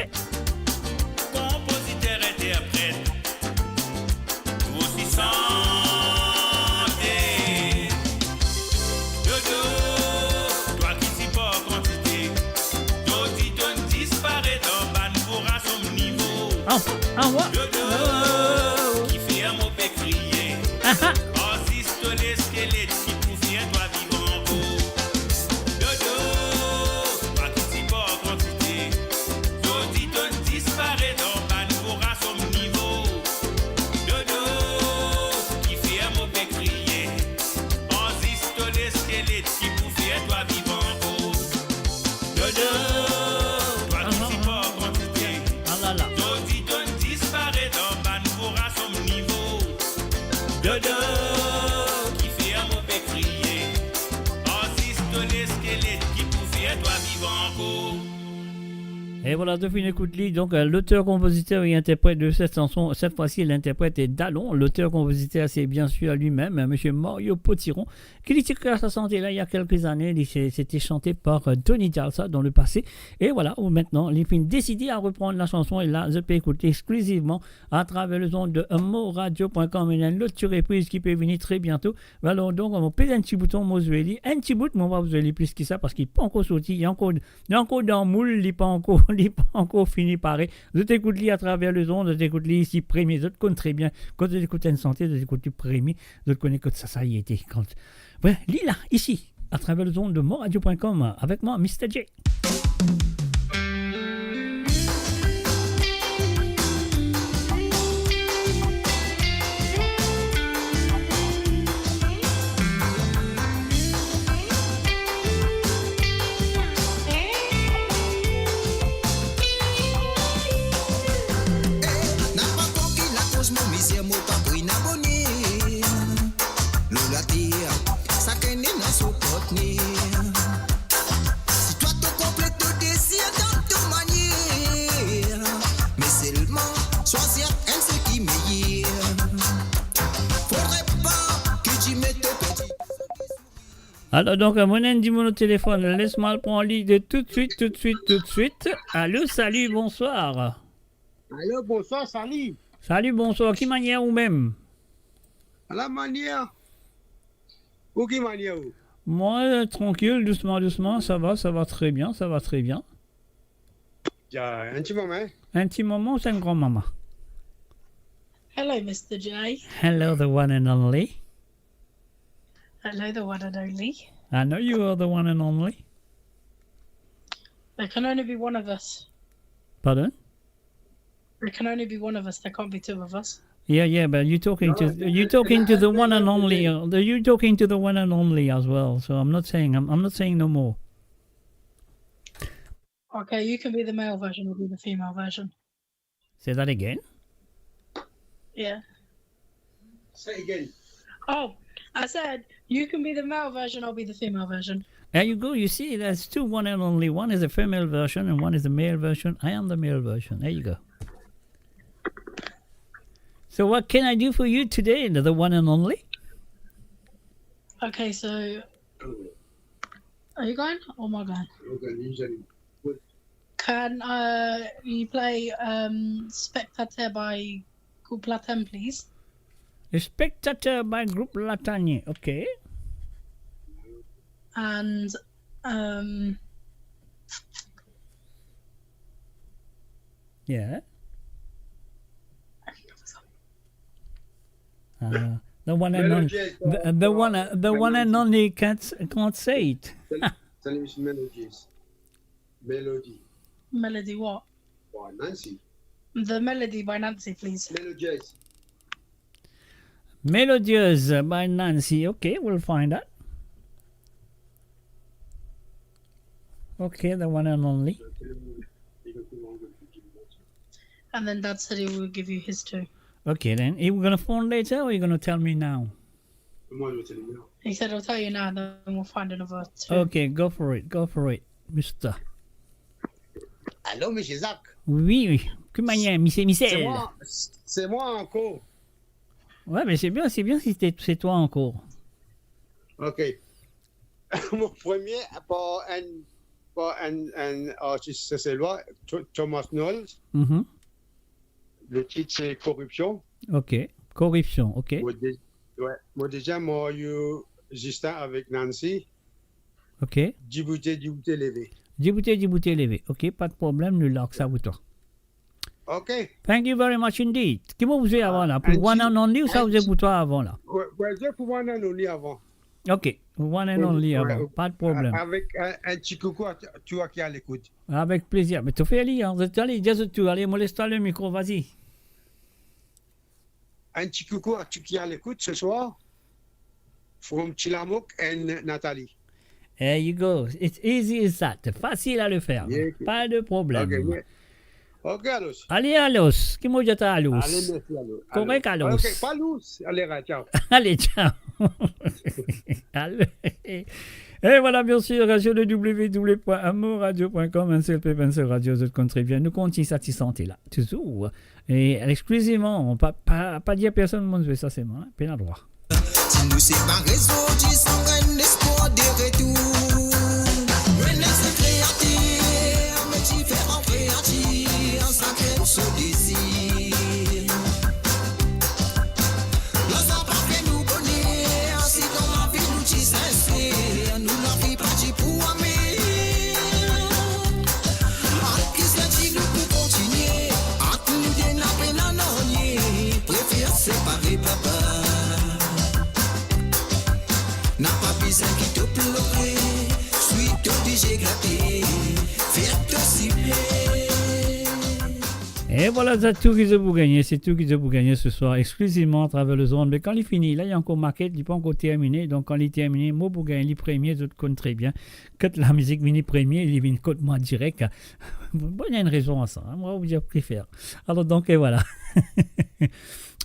Compositeur, interprète, aussi santé. Dodo, toi qui t'y pas en quantité. Dodi donne disparaît dans ban pour à son niveau. Ouais. Dodo, qui fait un mauvais crier. En zistolé squelette qui pouvait toi vivre en haut. Dodo, toi qui t'y pas en quantité. Dodi donne disparaît dans ban pour à son niveau. Dodo, qui fait un mauvais crier. En zistolé squelette qui pouvait toi vivre en haut. Dodo, toi vivant encore. Et voilà, depuis une écoute-lit, donc l'auteur, compositeur et interprète de cette chanson, cette fois-ci l'interprète est Dallon, l'auteur, compositeur c'est bien sûr lui-même, monsieur Mario Potiron, qui dit que sa santé là il y a quelques années, c'était chanté par Tony Jalsa dans le passé, et voilà, où maintenant, il a décidé à reprendre la chanson, et là, je peux écouter exclusivement à travers le son de moradio.com, et il y a une autre reprise qui peut venir très bientôt, alors donc, on va peser un petit bouton, un petit bout, mais on va vous aller plus que ça, parce qu'il n'est pas encore sorti, il est encore dans le moule, il n'est pas encore fini pareil. Je t'écoute à travers le son, je t'écoute ici premier, je te connais très bien. Quand je t'écoute une santé, je t'écoute du premier, je te connais que ça y était. Ouais, lis là, ici, à travers le son de moradio.com, avec moi, Mr. J. Alors donc, mon dit mon téléphone, laisse-moi le prendre en ligne tout de suite. Allô, salut, bonsoir. Allô, bonsoir, salut. Salut, bonsoir, qui manière ou même? À la manière. Ou qui manière ou? Moi, tranquille, doucement, ça va très bien. Il y a un petit moment. Un petit moment, c'est une grand-maman. Hello, Mr. J. Hello, the one and only. Hello, the one and only. I know you are the one and only. There can only be one of us. Pardon? There can only be one of us. There can't be two of us. Yeah, but you're talking to the one and only. You're talking to the one and only as well. So I'm not saying no more. Okay, you can be the male version. I'll be the female version. Say that again. Yeah. Say again. Oh, I said you can be the male version. I'll be the female version. There you go. You see, there's two one and only. One is the female version and one is the male version. I am the male version. There you go. So what can I do for you today, the one and only? Okay, so are you going? Oh my God. Can you play Spectateur by Groupe Latin, please? The Spectator by Groupe Latanier. Okay. And yeah. The one and only. The one and only can't say it. Melodies. Melody. Melody what? By Nancy. The Melody by Nancy, please. Melodies. Melodious by Nancy. Okay, we'll find that. Okay, the one and only. And then Dad said he will give you his too. Okay, then. Are you going to phone later or are you going to tell me now? He said, I'll tell you now, then we'll find another two. Okay, go for it, Mister. Allô, M. Jacques. Oui. Que manière, Michel. C'est moi encore. Ouais, mais c'est bien si c'est toi encore. Ok. Mon premier, par un artiste célèbre, Thomas Knowles. Mm-hmm. Le titre, c'est Corruption. Ok. Corruption, ok. Moi, déjà, moi, Justin avec Nancy. Ok. Djibouti levé. Djibouti levé. Ok, pas de problème, nous lock ça pour toi. Ok. Thank you very much indeed. Qui vous faisiez avant là? Pour one and only ou ça vous faisait pour toi avant là? Ouais, j'ai pour one and only avant. Ok, one and only avant, pas de problème. Avec un petit coucou à toi qui est à l'écoute. Avec plaisir. Mais tu fais aller, hein? Allez, dis tout. Allez, moleste-toi le micro, vas-y. Un petit coucou à toi qui est à l'écoute ce soir. From Chilamok and Nathalie. There you go. It's easy as that. C'est facile à le faire. Yeah. Pas de problème. Okay, ok, Alos. Allez, Alos. Qui m'a dit à Alos? Allez, merci, Alos. Correct, Alos. Ok, pas Alos. Allez, ciao. Allez, ciao. Allez. Et voilà, bien sûr, sur le www.amourradio.com, un seul pépin sur Radio de Country bien. Nous comptons satisfaire là, toujours. Et exclusivement, pas dire personne, mon Dieu, ça c'est moi, plein droit. Si nous séparons, aujourd'hui, sans un espoir de retour. Renaissance créative, mais différents créatifs, sans qu'elle se désire. Nos enfants fait nous bonheur, si comme la vie nous dit sincère, nous la vie partie pour aimer. Qui s'agit nous pour continuer, entre nous dénapper la nonier, préfère séparer papa. N'a pas besoin qui te pleurer, suis obligé gratter, faire te cibler. Et voilà, c'est tout qui vous gagner, c'est tout qui vous gagner ce soir, exclusivement à travers le zone. Mais quand il finit, là, il y a encore marqué, il n'est pas encore terminé. Donc, quand il est terminé, moi, pour gagner les premiers, je te connais très bien. Quand la musique finit premier, il vient contre moi direct. Bon, il y a une raison à ça. Hein. Moi, je préfère. Alors, donc, et voilà.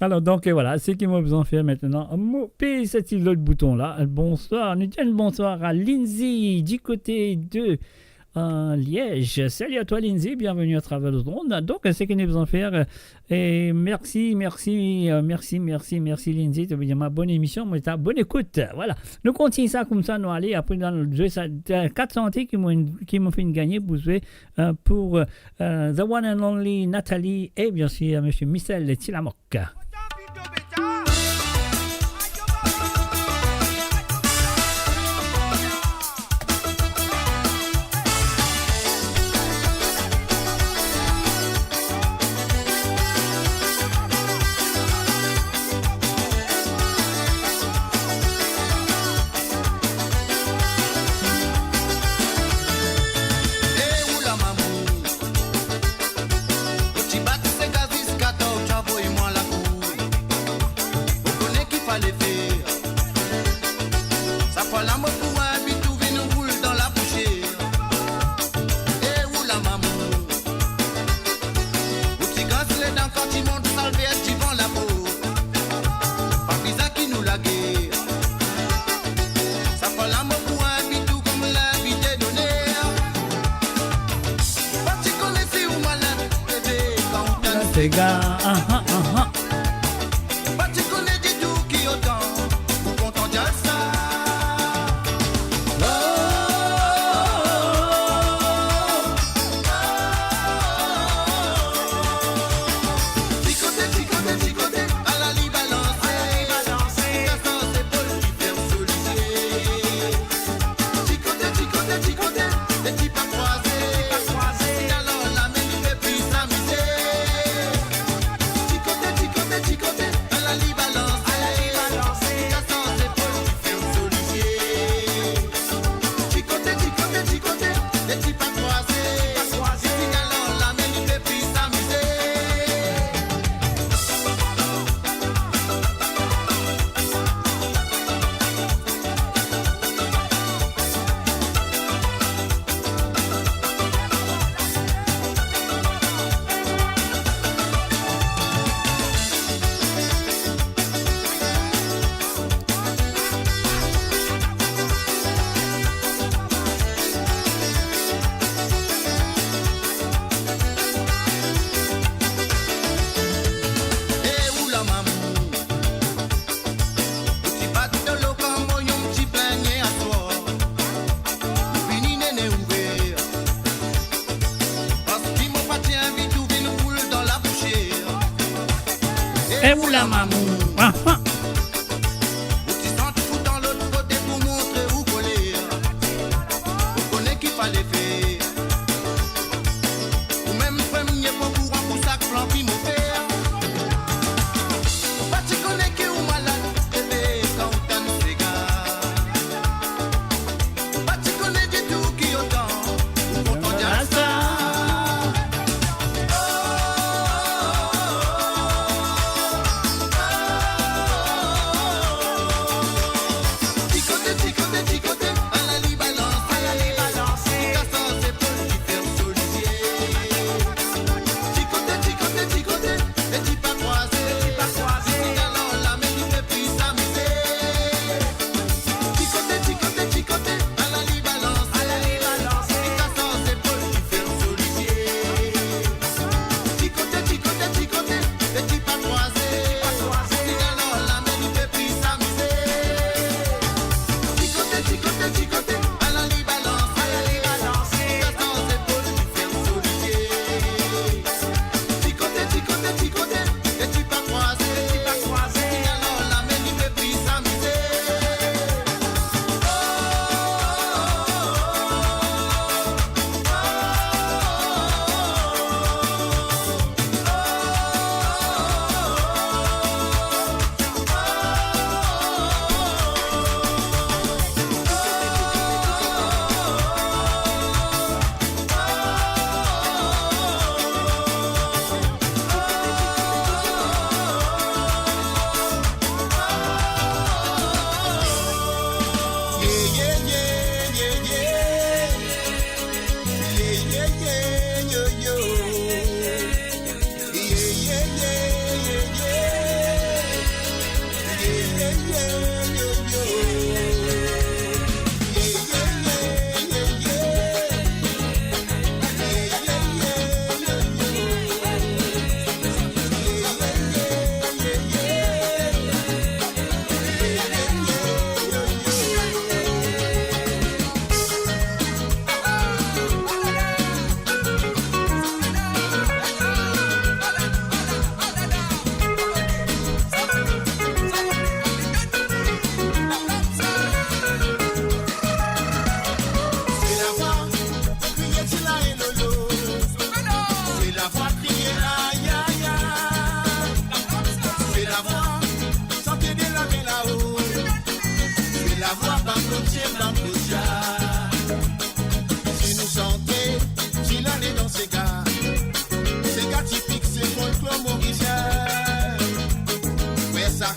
Alors, donc, et voilà, c'est ce qu'il m'a besoin de faire maintenant. Puis, cet l'autre bouton-là. Bonsoir. Nous disons bonsoir à Lindsay du côté de Liège. Salut à toi, Lindsay. Bienvenue à travers le monde. Donc, c'est ce qu'il nous besoin de faire. Et merci, Lindsay. Tu veux dire ma bonne émission, mais ta bonne écoute. Voilà. Nous continuons ça comme ça. Nous allons après dans le jeu. 4 santé qui m'ont fait gagner pour jouer pour The One and Only Nathalie et bien sûr M. Michel Tilamoc. Chicote,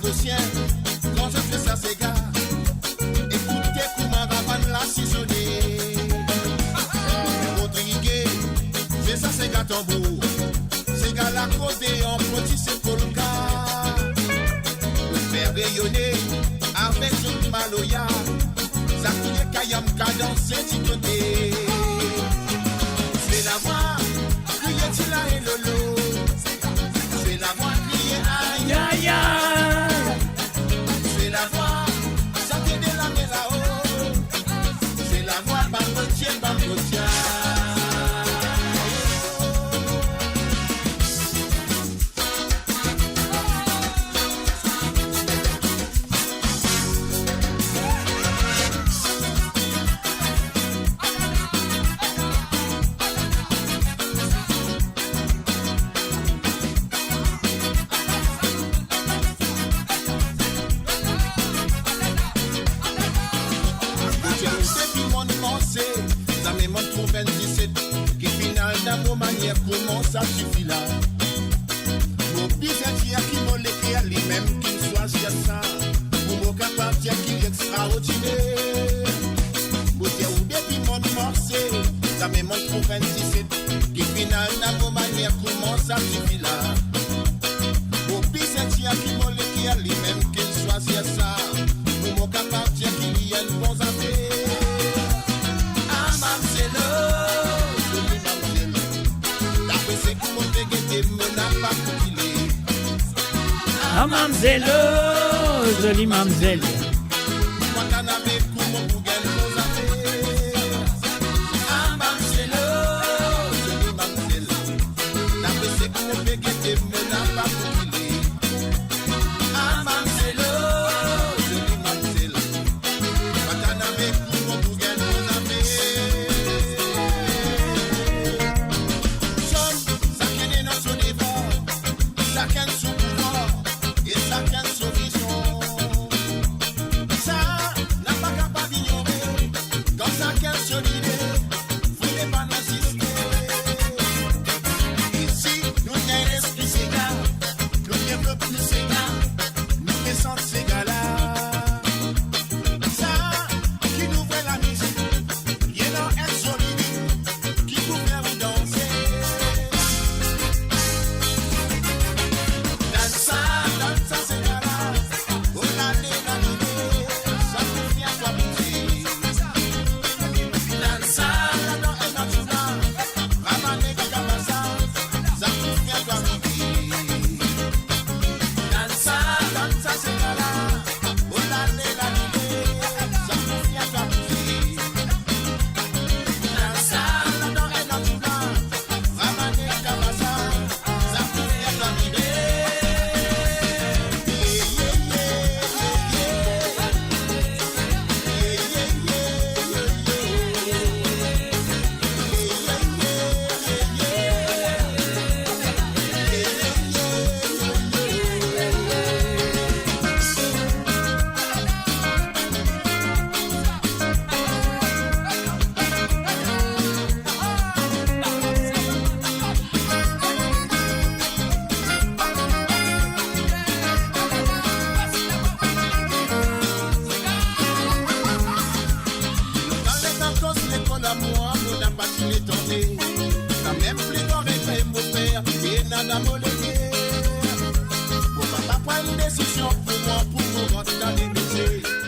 négociant. Quand je fais ça, c'est gars. Écoutez comment va la saisonner. Rodrigue, c'est ça, c'est gars tambour. C'est gars la côté en petit, c'est polka. Le faire rayonner avec son maloya. Ça couille kayam cadence, c'est côté. C'est la voix, crier Tila et Lolo. C'est la voix, crier aïe aïe aïe. C'est la voix, ça t'aide la main là-haut. C'est la voix, bangotier, bangotier. Comment ça suffit là? Mon bizarre qui m'a l'écrit à lui-même qui choisit ça. Pour mon capable qui est extraordinaire. Pour dire où depuis mon morceau, ça me montre pour 27. Qui final dans mon manière, comment ça suffit là? Mon bizarre qui m'a l'écrit à lui-même qui choisit ça. Pour mon capable qui y a une bonne affaire. Ah, mamzelo. Ah, mamzelle, jolie mamzelle.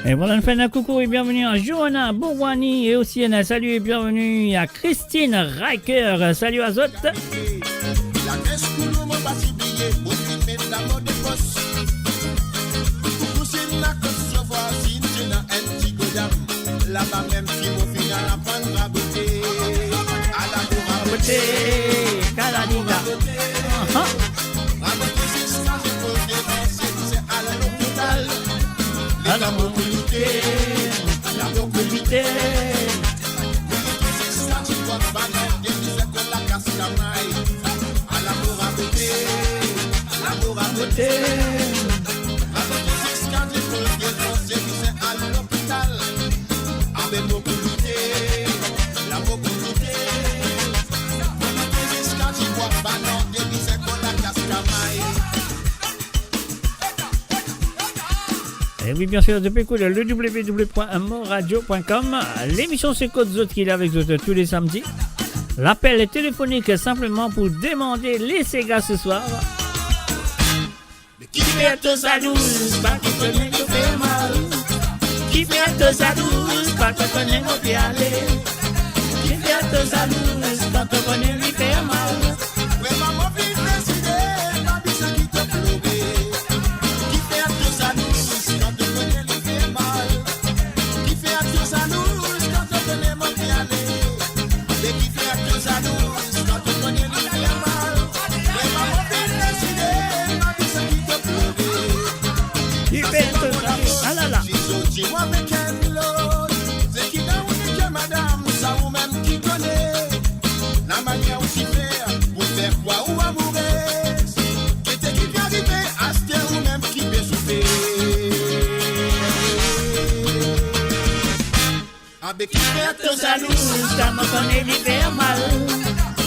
Et voilà, une fin d'un coucou et bienvenue à Johanna Bourwani et aussi un salut et bienvenue à Christine Riker. Salut à Zot. Là-bas même qui vont finir à prendre la beauté. À la beauté, Caladina. À la mobilité, la mobilité. L'amour à beauté. À l'hôpital. Avec beaucoup de la mobilité. Quand tu vois banan, des bisèques pour la cascamaille. oui, bien sûr, depuis le www.moradio.com. L'émission c'est Code Zot qui est avec vous tous les samedis. L'appel est téléphonique simplement pour demander les Sega ce soir. Qui fait tout ça douce, pas qu'on connaît qu'on fait mal. Qui fait tout ça douce, pas qu'on connaît qu'on fait aller. Qui fait tout ça douce, quand on connaît lui fait mal. Ouais, maman, vive décider, pas besoin qui te pleurer. Qui fait tout ça douce, quand on connaît lui fait mal. Qui fait tout ça douce, quand on connaît mon pied aller. Mais qui fait tout ça douce, quand on connaît lui fait mal. Ouais, maman, vive décider, pas besoin qui te pleurer. Qui fait tout ça douce, ah là là. Si moi avec un lot, c'est qui n'a ou que madame, ça ou même qui connaît la manière où s'y faire, pour faire quoi ou amoureuse, qui était qui peut arriver à ce ou même qui peut souffrir. Avec qui fait Tout ça douce, quand on connaît lui fait mal.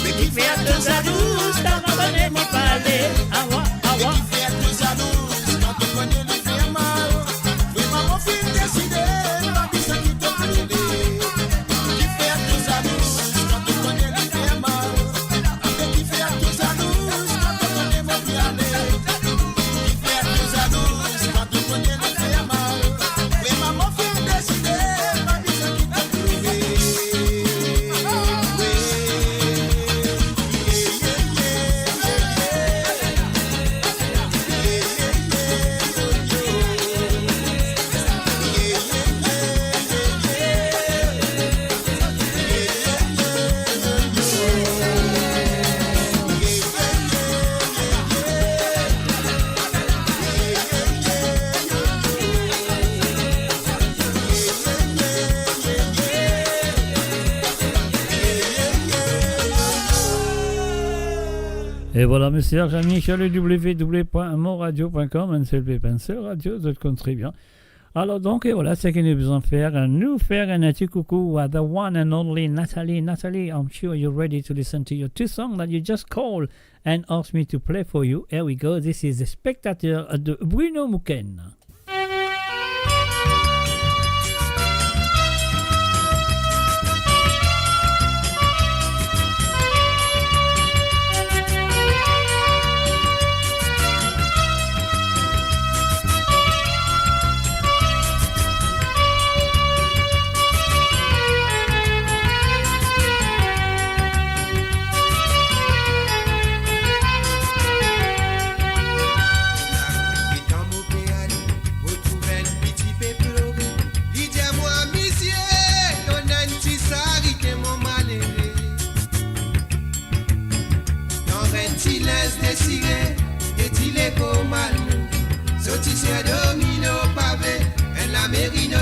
mais qui fait Tout ça douce, quand on connaît lui parler. Ah ouais, ah ouais. qui fait tout ça douce, quand on connaît lui faire mal. Oui, maman, fin décider, pas besoin qui te pleurer. Qui fait tout ça douce, quand on connaît lui faire mal. Avec qui fait tout ça douce, quand on connaît mon pied aller. Qui fait tout ça douce, quand on connaît lui faire mal. Oui, maman, fin décider, pas besoin qui te pleurer. Et voilà, mes chers amis, sur le www.moradio.com, NCLP Pencil Radio, vous êtes très bien. Alors donc, et voilà, ce que nous besoin faire, nous faire un petit coucou à the one and only Nathalie. Nathalie, I'm sure you're ready to listen to your two songs that you just called and asked me to play for you. Here we go, this is The Spectateur de Bruno Mouken.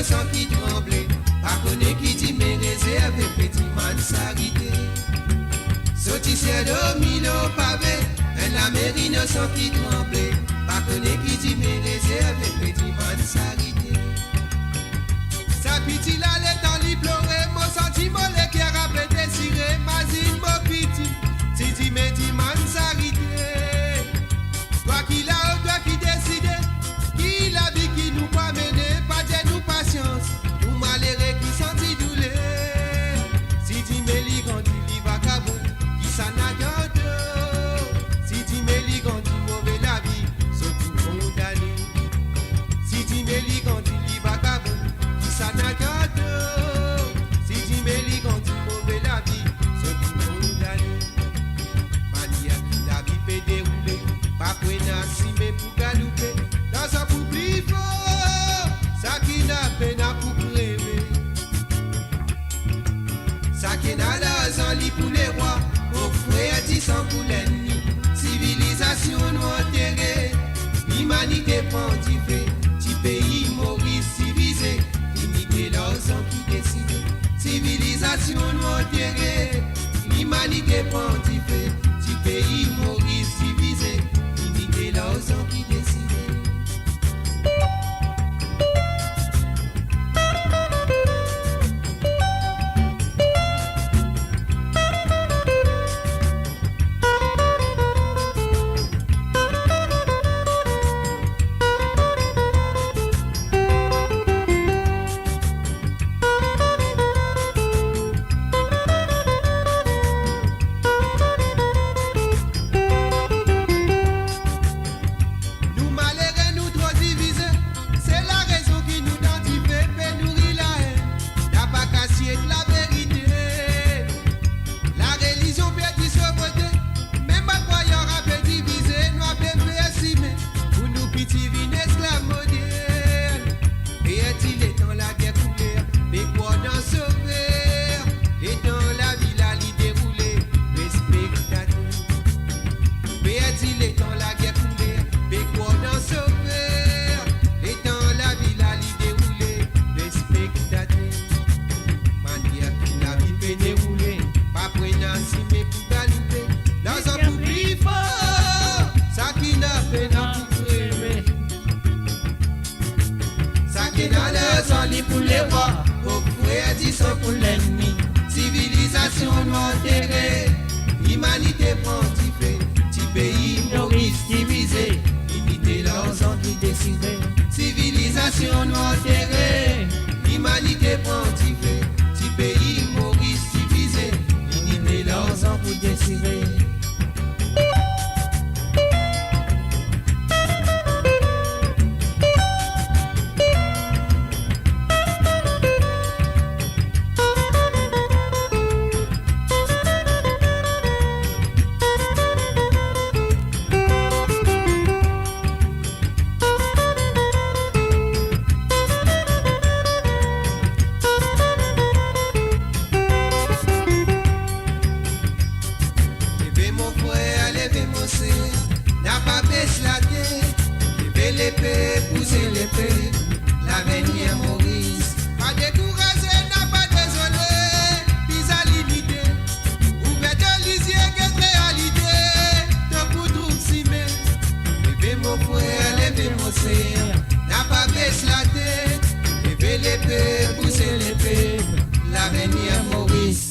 Sans qui tremblait, pas connaît qui dit mes réserves, petit man s'arrêter. Sautisseur domino pavé, un amérino sans qui tremblait, pas connaît qui dit mes réserves, petit man s'arrêter. Sa piti la l'étant li pleurer, mon sentiment le cœur a plein désiré, ma zine mon piti, si dit mes dit man s'arrêter. Toi qui l'a, toi qui décide, qui la vie qui nous va mener, pas de nous patience, nous malheureux qui sentit douleur. Si tu me lis quand tu lis vagabond, qui s'en a gardé. Si tu me lis quand tu mauvais la vie, surtout condamné. Si tu me lis quand tu lis vagabond, qui s'en a gardé. Si tu me lis quand tu mauvais la vie, surtout condamné. Mania qui la vie peut dérouler, pas qu'on a si mais pour galouper. Dans un coup plus fort, ça qui n'a peine à pour rêver. Ça qui n'a l'argent lit pour les rois, au frère dit sans pour l'ennemi. Civilisation nous enterrée, l'humanité pontifée, petit pays Maurice civilisé, limiter l'argent qui décide. Civilisation nous enterrée, l'humanité pontifée, petit pays Maurice civilisé, limiter l'argent qui décide. civilisation nous enterrée, l'humanité prend petit pays Maurice divisé, imiter leurs envies décidées. Civilisation nous enterrée, l'humanité prend petit pays Maurice divisé, imiter leurs envies décidées. L'avenir Maurice, pas découragé, n'a pas désolé, puis à limité, ouvert de lisier qu'est réalité, de coup trouve si mais, levez mon frère, levez mon sœur, n'a pas baissé la tête, levez l'épée, poussez l'épée, l'avenir Maurice.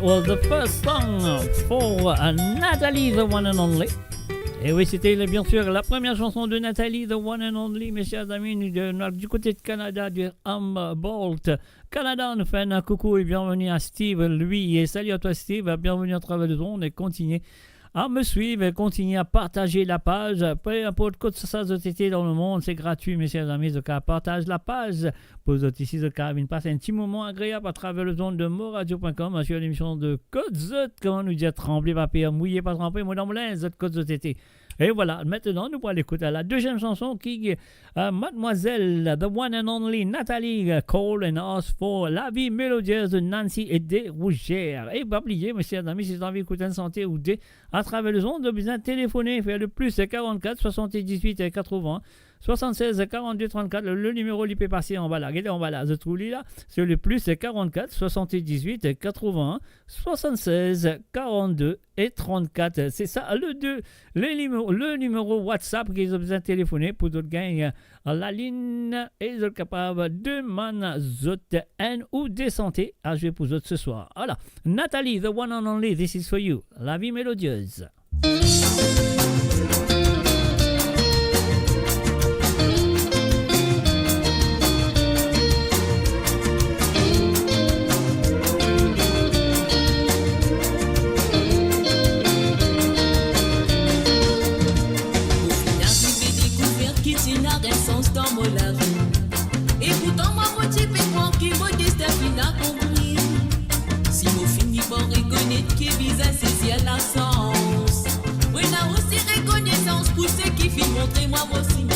Was the first song for Nathalie, the one and only. Et oui, c'était bien sûr la première chanson de Nathalie, the one and only, mes chers amis, du côté de Canada, du Humboldt. Canada, nous fait un coucou et bienvenue à Steve, lui. Et salut à toi, Steve, bienvenue à travers le monde et continuez à me suivre et continuez à partager la page. Peu importe quoi que ce soit dans le monde, c'est gratuit, mes chers amis. Donc, partage la page. Pour vous ici, de Carabine, passe un petit moment agréable à travers le zone de moradio.com sur l'émission de Côte Zot. Comment nous dire trembler, papier, mouiller, pas tremper, moi dans mon linge, Côte Zot été. Et voilà, maintenant, nous allons écouter la deuxième chanson qui est Mademoiselle, the one and only Nathalie Cole and Ask for La vie mélodieuse de Nancy et des Rougères. Et pas oublier, mes chers amis, si vous avez envie d'écouter une santé ou des à travers le zone, de besoin de téléphoner, faire le plus 44 78 80 76 42 34, le numéro l'IP passé en bas là, regardez en bas là, je trouve là, c'est le plus 44 78 81 76 42 et 34, c'est ça le numéro WhatsApp qu'ils ont besoin de téléphoner pour d'autres gagner la ligne et ils sont capables de man zot N ou des santé à jouer pour autres ce soir. Voilà, Nathalie, the one and only, this is for you, la vie mélodieuse. Et pourtant moi motivé pour qui me déstabilise à compris. Si vous finissez par reconnaître qui vise à saisir la sens. Oui, là aussi reconnaissance pour ceux qui filment, montrez-moi vos signes.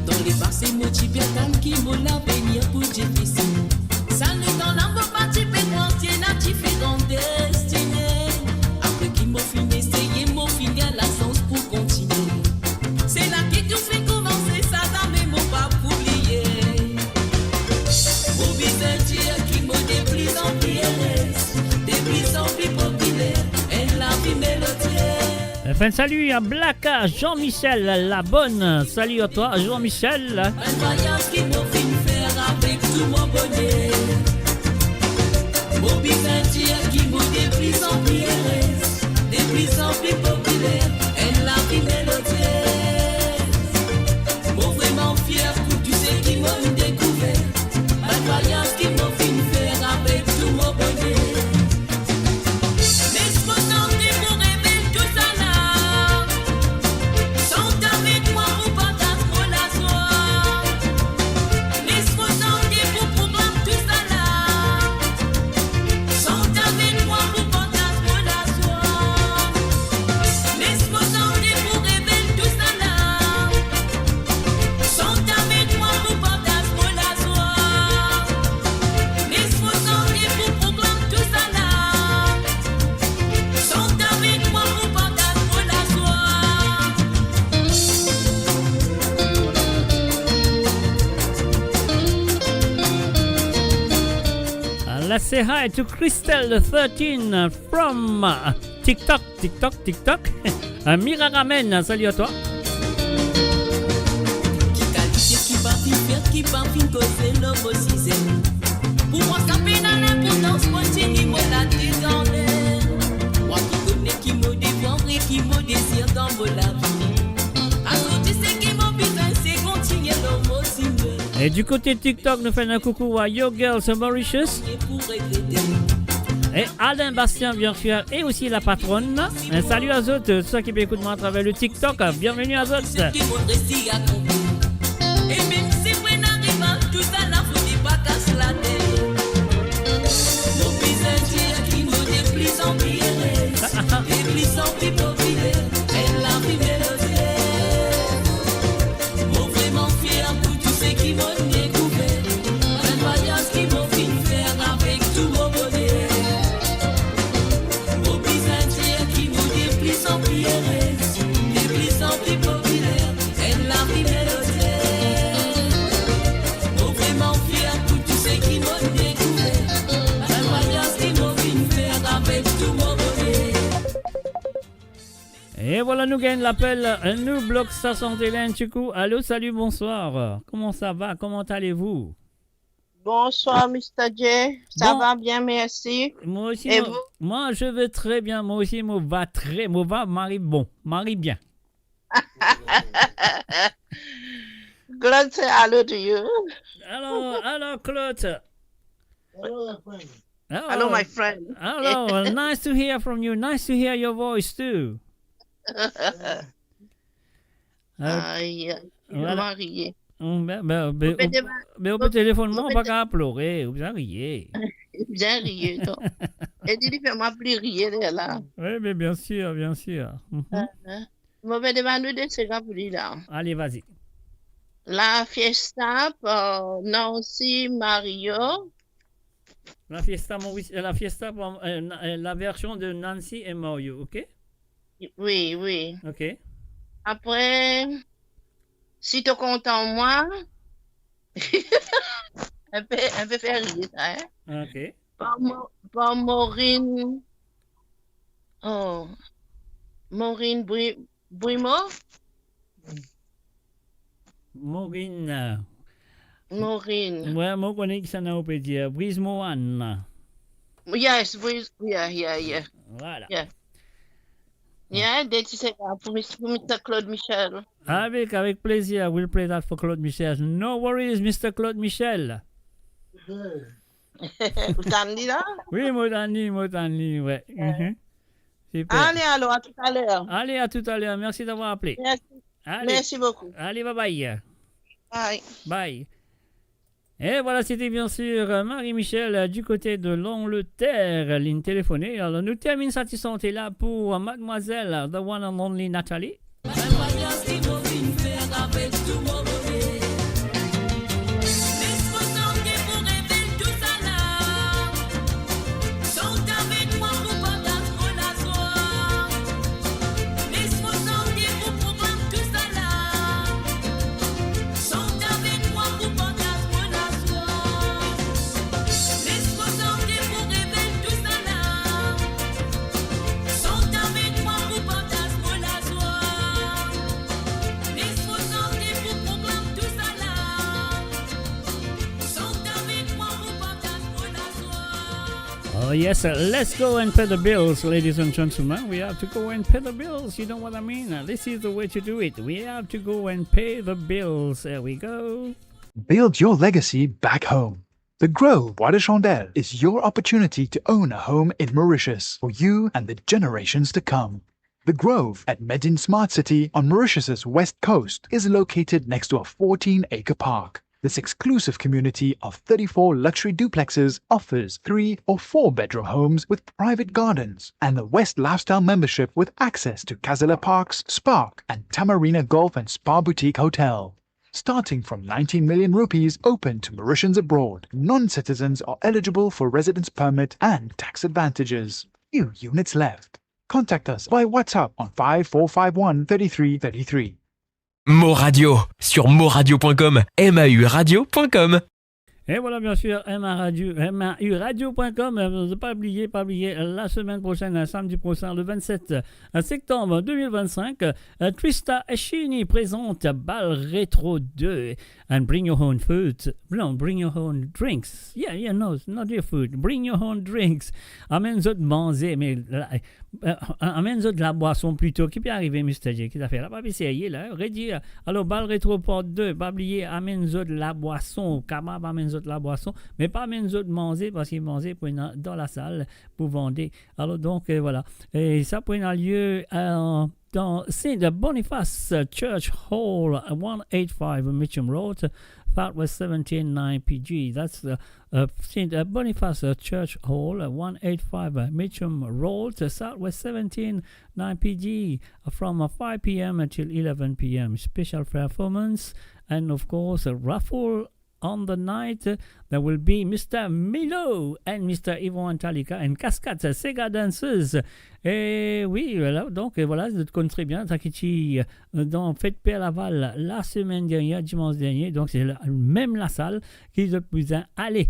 Dans les passés motivés tant qui m'ont l'avenir pour difficile. Ça n'est dans l'âme parti pétrant, c'est la différente destinée. Après qui m'ont filmé, essayez m'ont fini à la sens pour continuer. C'est là qui tout fait commencer, ça n'a même pas pour oublier. Mon visage qui me déplie en PRS, déplie en plus populaire, et la vie mélodieuse. Enfin, salut à Blacka, Jean-Michel, la bonne. Salut à toi, Jean-Michel. Un voyage qui m'a fait faire avec tout mon bonheur. Mon visage qui me déplie en PRS, déplie en plus populaire, et la vie mélodieuse. Fier pour tous ceux qui m'ont découvert. Un voyage qui m'a fait faire avec tout mon bonheur. Mais je peux tenter pour rêver tout ça. Let's say hi to Christelle13 from TikTok. Mira Ramen, salut à toi. Qui qualifié, qui pas fin faire, qui pas fin causer l'homme aussi. Pour moi, ça fait dans l'importance, continue moi la tête en l'air. Moi qui connais, qui me défend et qui me désire dans mon la vie. Alors tu sais qui m'a besoin, c'est continuer l'homme aussi. Et du côté TikTok, nous faisons un coucou à Yo Girls Mauritius. Et Alain Bastien, bien sûr, et aussi la patronne. Et salut à eux, tous ceux qui m'écoutent moi à travers le TikTok. Bienvenue à eux. Et même si vous n'arrivez pas, tout ça là, vous n'êtes pas casse la tête. Nos business qui nous déplient en pire, déplient en pire populaire. Elle a privé le ciel. Mon vraiment fier pour tous ceux qui m'ont découvert. Un voyage qui m'ont fait faire avec tout mon bonheur. Nos business qui nous déplient en pire, déplient en pire populaire. Elle a privé le ciel. Mon vraiment fier pour tous ceux qui m'ont découvert. Un voyage qui m'ont fait faire avec tout mon bonheur. Et voilà, nous gagnons l'appel. Nous bloque sa santé Lenchuku. Allô, salut, bonsoir. Comment ça va? Comment allez-vous? Bonsoir, Mr. J. Ça va bien, merci. Moi aussi, Et moi, je vais très bien. Moi aussi, moi va Marie bon. Marie bien. Claude, say hello to you. Hello, Claude. Hello, my friend. Hello, nice to hear from you. Nice to hear your voice too. Yeah. Voilà. Marié. Mais au téléphone, on ne peut pas pleurer. Vous riez. Bien rié, toi. Et tu fais ma plus rire là. Oui, mais bien sûr, bien sûr. Je vais demander de ce gars là. Allez, vas-y. La fiesta pour Nancy Mario. La fiesta pour la version de Nancy et Mario, ok? Oui, oui. Ok. Après, si tu es content, moi, un peu faire rire, hein? Ok. Pour Maureen. Oh. Maureen Bouimo? Maureen. Maureen. Ouais, moi, je connais que ça n'a pas dire. Brise Mohan. Yes, yeah. Voilà. Yeah, that's it for Mr. Claude Michel. Avec plaisir. We'll play that for Claude Michel. No worries, Mr. Claude Michel. Vous t'en dites là? Oui, moi t'en dis, ouais. Super. Allez, alors, à tout à l'heure. Allez, à tout à l'heure. Merci d'avoir appelé. Merci. Allez. Merci beaucoup. Allez, bye. Bye. Bye. Et voilà, c'était bien sûr Marie-Michel du côté de l'Angleterre, ligne téléphonée. Alors, nous terminons cette santé là pour mademoiselle, the one and only Nathalie. Oh yes, let's go and pay the bills, ladies and gentlemen. We have to go and pay the bills, you know what I mean? This is the way to do it. We have to go and pay the bills. There we go. Build your legacy back home. The Grove Bois de Chandelle is your opportunity to own a home in Mauritius for you and the generations to come. The Grove at Medin Smart City on Mauritius's west coast is located next to a 14-acre park. This exclusive community of 34 luxury duplexes offers 3 or 4 bedroom homes with private gardens and the West Lifestyle membership with access to Kazala Parks, Spark and Tamarina Golf and Spa Boutique Hotel. Starting from 19 million rupees open to Mauritians abroad, non-citizens are eligible for residence permit and tax advantages. Few units left. Contact us by WhatsApp on 5451 3333. Mo Radio sur moradio.com, MAU radio.com. Et voilà, bien sûr, MAUradio.com. Ne pas oublier, la semaine prochaine, samedi prochain, le 27 septembre 2025, Trista Eschini présente Bal Retro 2. And bring your own food. No, bring your own drinks. Yeah, no, not your food. Bring your own drinks. Amène-en de manger, mais amène-en de la boisson plutôt. Qui peut arriver, Mr. J? Qui t'a fait là? Pas essayer, là. Redire. Alors, Bal Retro Port 2, pas oublier, amène-en de la boisson. Kabab, amène-en de la boisson, mais pas amène-en de manger, parce qu'ils mangent dans la salle pour vendre. Alors, donc, voilà. Et ça peut avoir lieu dans St. Boniface Church Hall, 185 Mitcham Road, Southwest 179 PG. That's St. Boniface Church Hall, 185 Mitcham Road, Southwest 179 PG, from 5 p.m. until 11 p.m. Special performance, and of course, a raffle. On the night, there will be Mr. Milo and Mr. Yvon Antalika and Cascade Sega Dancers. Et oui, voilà, donc voilà, je te connais très bien, Takichi, dans Fête Père Laval la semaine dernière, dimanche dernier, donc c'est même la salle qui est plus aller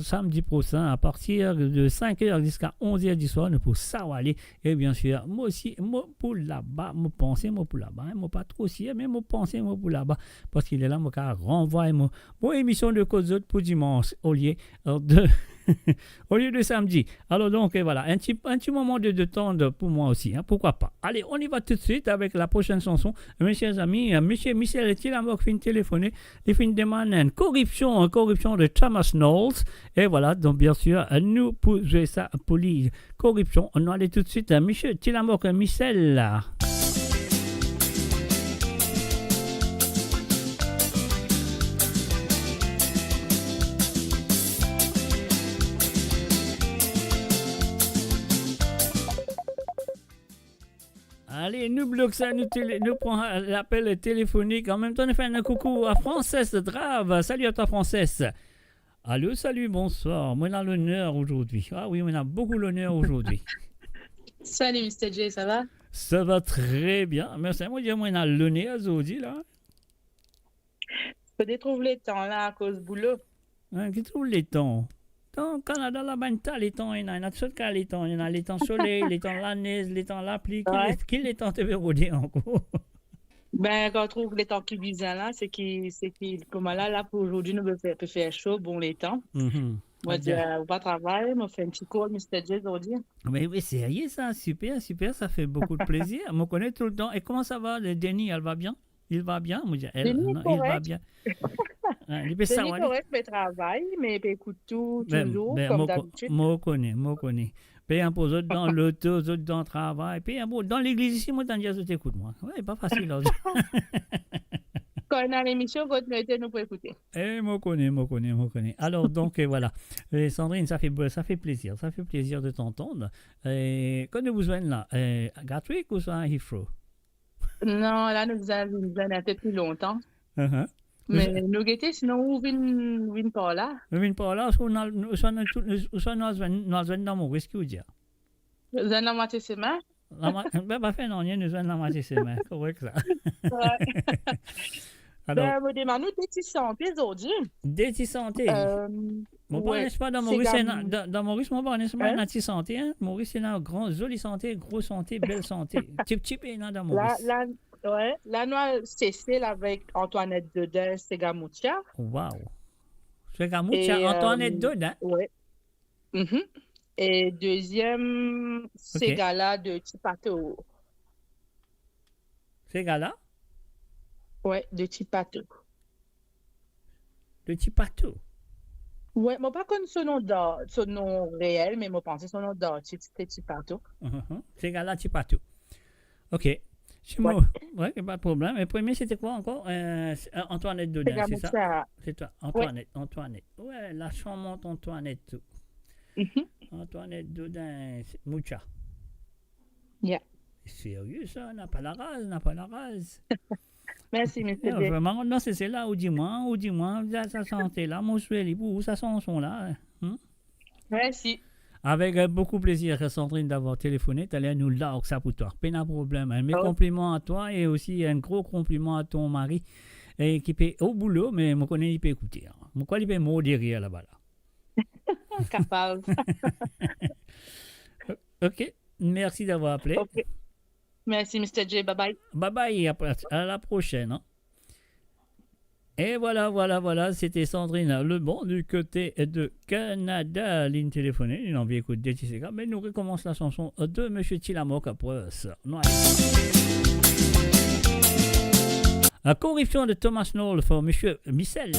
samedi prochain à partir de 5h jusqu'à 11h du soir pour ça aller. Et bien sûr, moi aussi, moi pour là-bas, moi penser, moi pour là-bas, moi pas trop aussi, mais moi penser, moi pour là-bas, parce qu'il est là, moi car renvoie moi pour émission de cause autres pour dimanche au lieu de au lieu de samedi. Alors donc voilà, un petit moment de temps pour moi aussi, hein, pourquoi pas. Allez, on y va tout de suite avec la prochaine chanson. Mes chers amis, monsieur Michel Tilamok fin téléphoner, il fin demander une corruption de Thomas Knowles. Et voilà, donc bien sûr, nous pour jouer ça pour les corruptions, on va aller tout de suite à monsieur Tilamok Michel. Allez, nous bloquons ça, nous prenons l'appel téléphonique. En même temps, nous faisons un coucou à Frances Drave. Salut à toi, Frances. Allô, salut, bonsoir. Moi, on a l'honneur aujourd'hui. Ah oui, on a beaucoup l'honneur aujourd'hui. Salut, Mr. J, ça va? Ça va très bien. Merci. Moi, on a l'honneur aujourd'hui, là. Tu peux trouver les temps, là, à cause du boulot. Hein, qui trouve les temps? Au Canada, là-bas, les temps, il y en a tout cas les temps. Il y en a les temps soleil, les temps la neige, les temps la pluie. Qui les temps te verrouiller encore? Ben, quand on trouve les temps qui visent là, c'est comme là, pour aujourd'hui, nous peut faire chaud, bon, les temps. Moi, je on va travailler, on fait un petit cours, Mr. J, aujourd'hui. Mais oui, c'est rien, ça. Super, ça fait beaucoup de plaisir. On connaît tout le temps. Et comment ça va, Denis, elle va bien? Il va bien? Moi, il va bien. C'est correct, mais travail, mais écoute tout, toujours, comme d'habitude. Moi, connais. Puis un peu d'autres dans l'auto, d'autres dans le travail. Puis dans l'église ici, moi, je t'écoute, moi. Ouais, pas facile. Quand on a l'émission, votre note, nous pouvons écouter. Moi, connais. Alors, donc, voilà. Et Sandrine, ça fait plaisir. Ça fait plaisir de t'entendre. Quand nous vous joignez là, Gatwick ou ça, Heathrow? Non, là, nous avons un peu plus longtemps. Mais nous guettons, sinon, on vient pas là. Nous venons pas là, nous sommes dans Maurice, qui vous dit? Nous sommes dans moitié semaine. Pas fait, non, nous sommes dans moitié semaine. Correct, ça. Alors, nous demandons des petites santé aujourd'hui. Des petites santé? Mon père n'est pas dans Maurice, mon père n'est pas dans petite santé. Hein? Maurice, c'est dans jolie santé, grosse santé, belle santé. Type est dans Maurice. La noix Cécile avec Antoinette Dedin, c'est Gamoutia. Wow. C'est Gamoutia, Antoinette Dedin? Oui. Et deuxième, c'est Gala de Tipato. C'est Gala? Oui, de Tipato. De Tipato? Oui, je ne sais pas son nom réel, mais je pense que son nom d'artiste, c'était Tipato. C'est Gala Tipato. OK. Oui, pas de problème. Le premier, c'était quoi encore? Antoinette Dedin, c'est ça? C'est toi, Antoinette. Ouais, la charmante Antoinette. Antoinette Dedin, Moucha. Yeah. Sérieux, ça? N'a pas la rase. Merci, monsieur. Vraiment, non, c'est là, ou dis-moi, ça santé là, mon souhait, où ça sont là. Merci. Avec beaucoup plaisir, Sandrine, d'avoir téléphoné. Tu allais nous là, ça pour toi. Pas de problème. Mes compliments à toi et aussi un gros compliment à ton mari qui est au boulot, mais je connais, il peut écouter. Pourquoi il peut modérer là-bas là? Capable. Ok, merci d'avoir appelé. Ok. Merci, Mr. J. Bye bye. Bye bye, à la prochaine. Hein. Et voilà, c'était Sandrine Lebon du côté de Canada, ligne téléphonée. Il a envie d'écouter DTCK, mais nous recommence la chanson de M. Tilamok après ça. La corruption de Thomas Knoll pour M. Michel.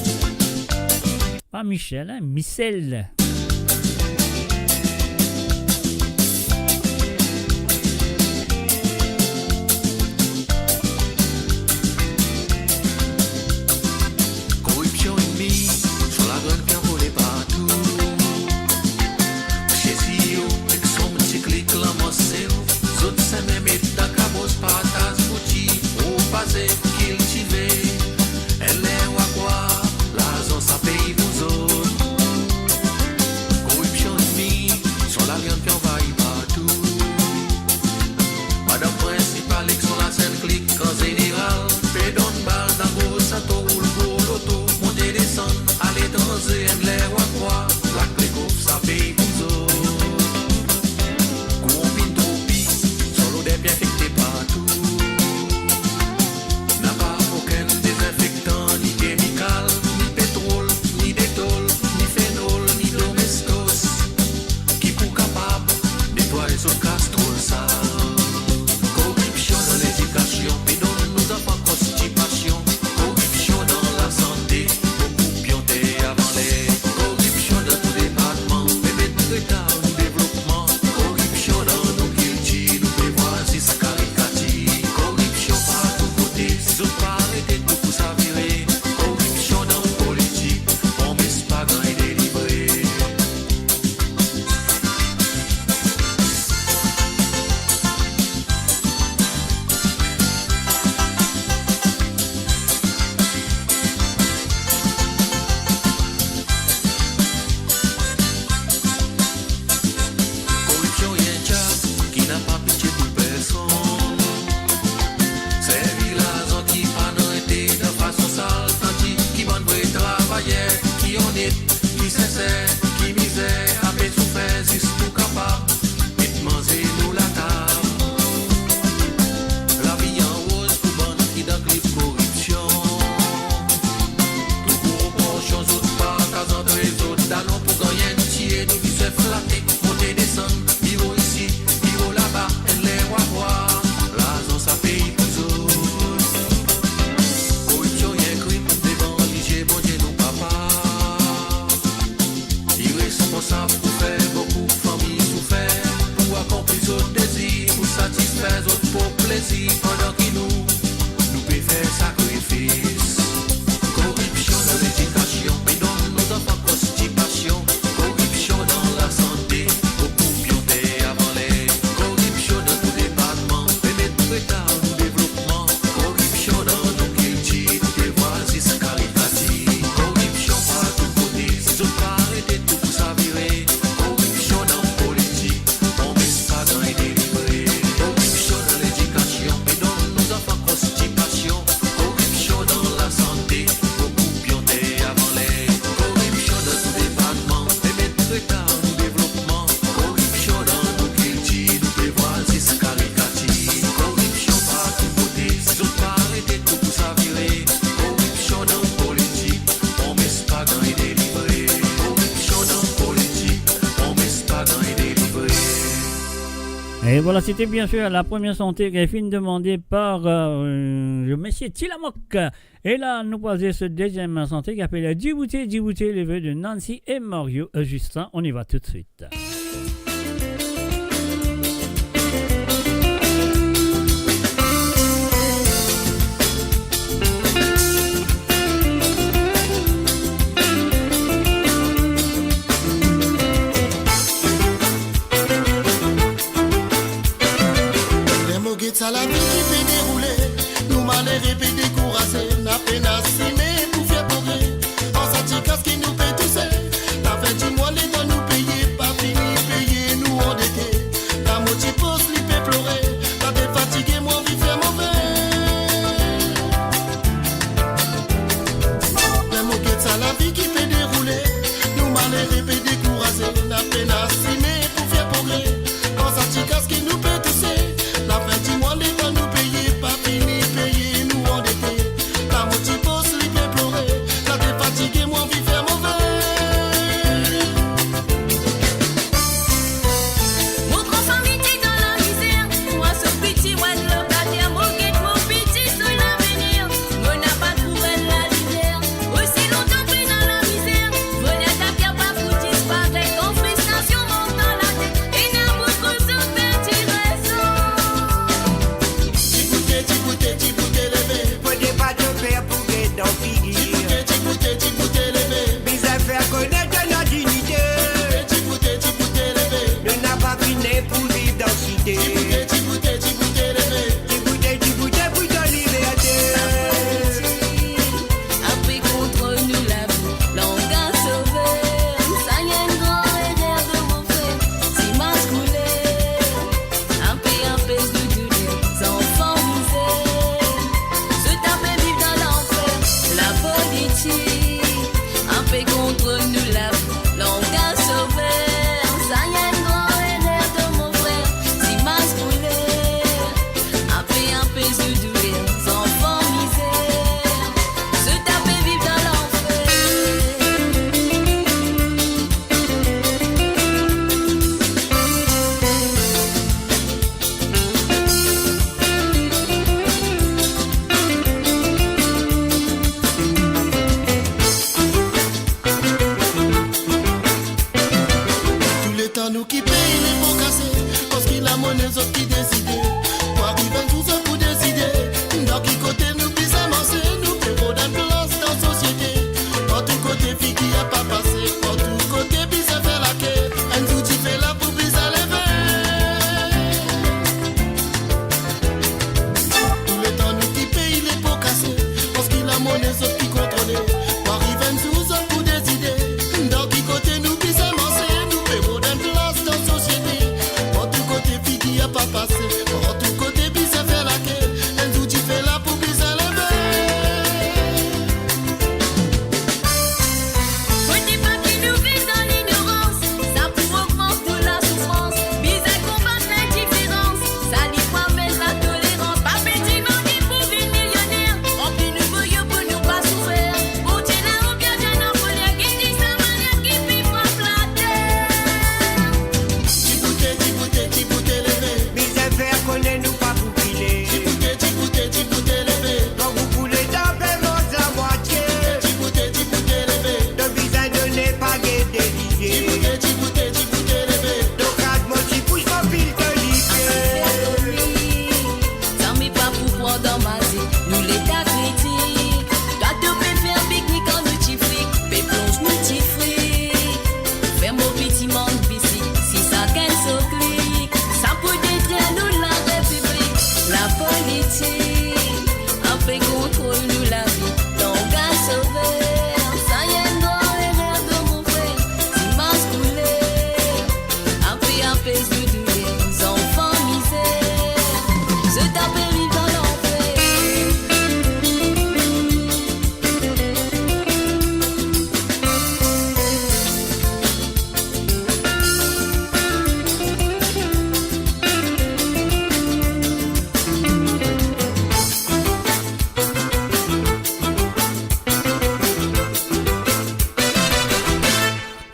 Pas Michel, hein, Michel. Et voilà, c'était bien sûr la première santé qui est fine demandée par le monsieur Tilamok. Et là, nous posons ce deuxième santé qui s'appelle Djibouti, les vœux de Nancy et Mario Justin. On y va tout de suite. Ça la vie qui fait dérouler, nous malais répéter découragés, n'a peine à ciné pour faire progrès. En satique qui nous paye tout seul, la fin du mois les doigts nous payer, pas fini payer nous endettés. La moitié pose lui fait pleurer, la tête fatiguée moi vie fait mauvais. Les moquettes ça la vie qui fait Haïti, a fait contrôle nous la vie, donc à sauver. Ça y est, dans les rêves de mon frère, si masculé, après apaise nous tous les enfants misères, se taper vivre dans l'enfer.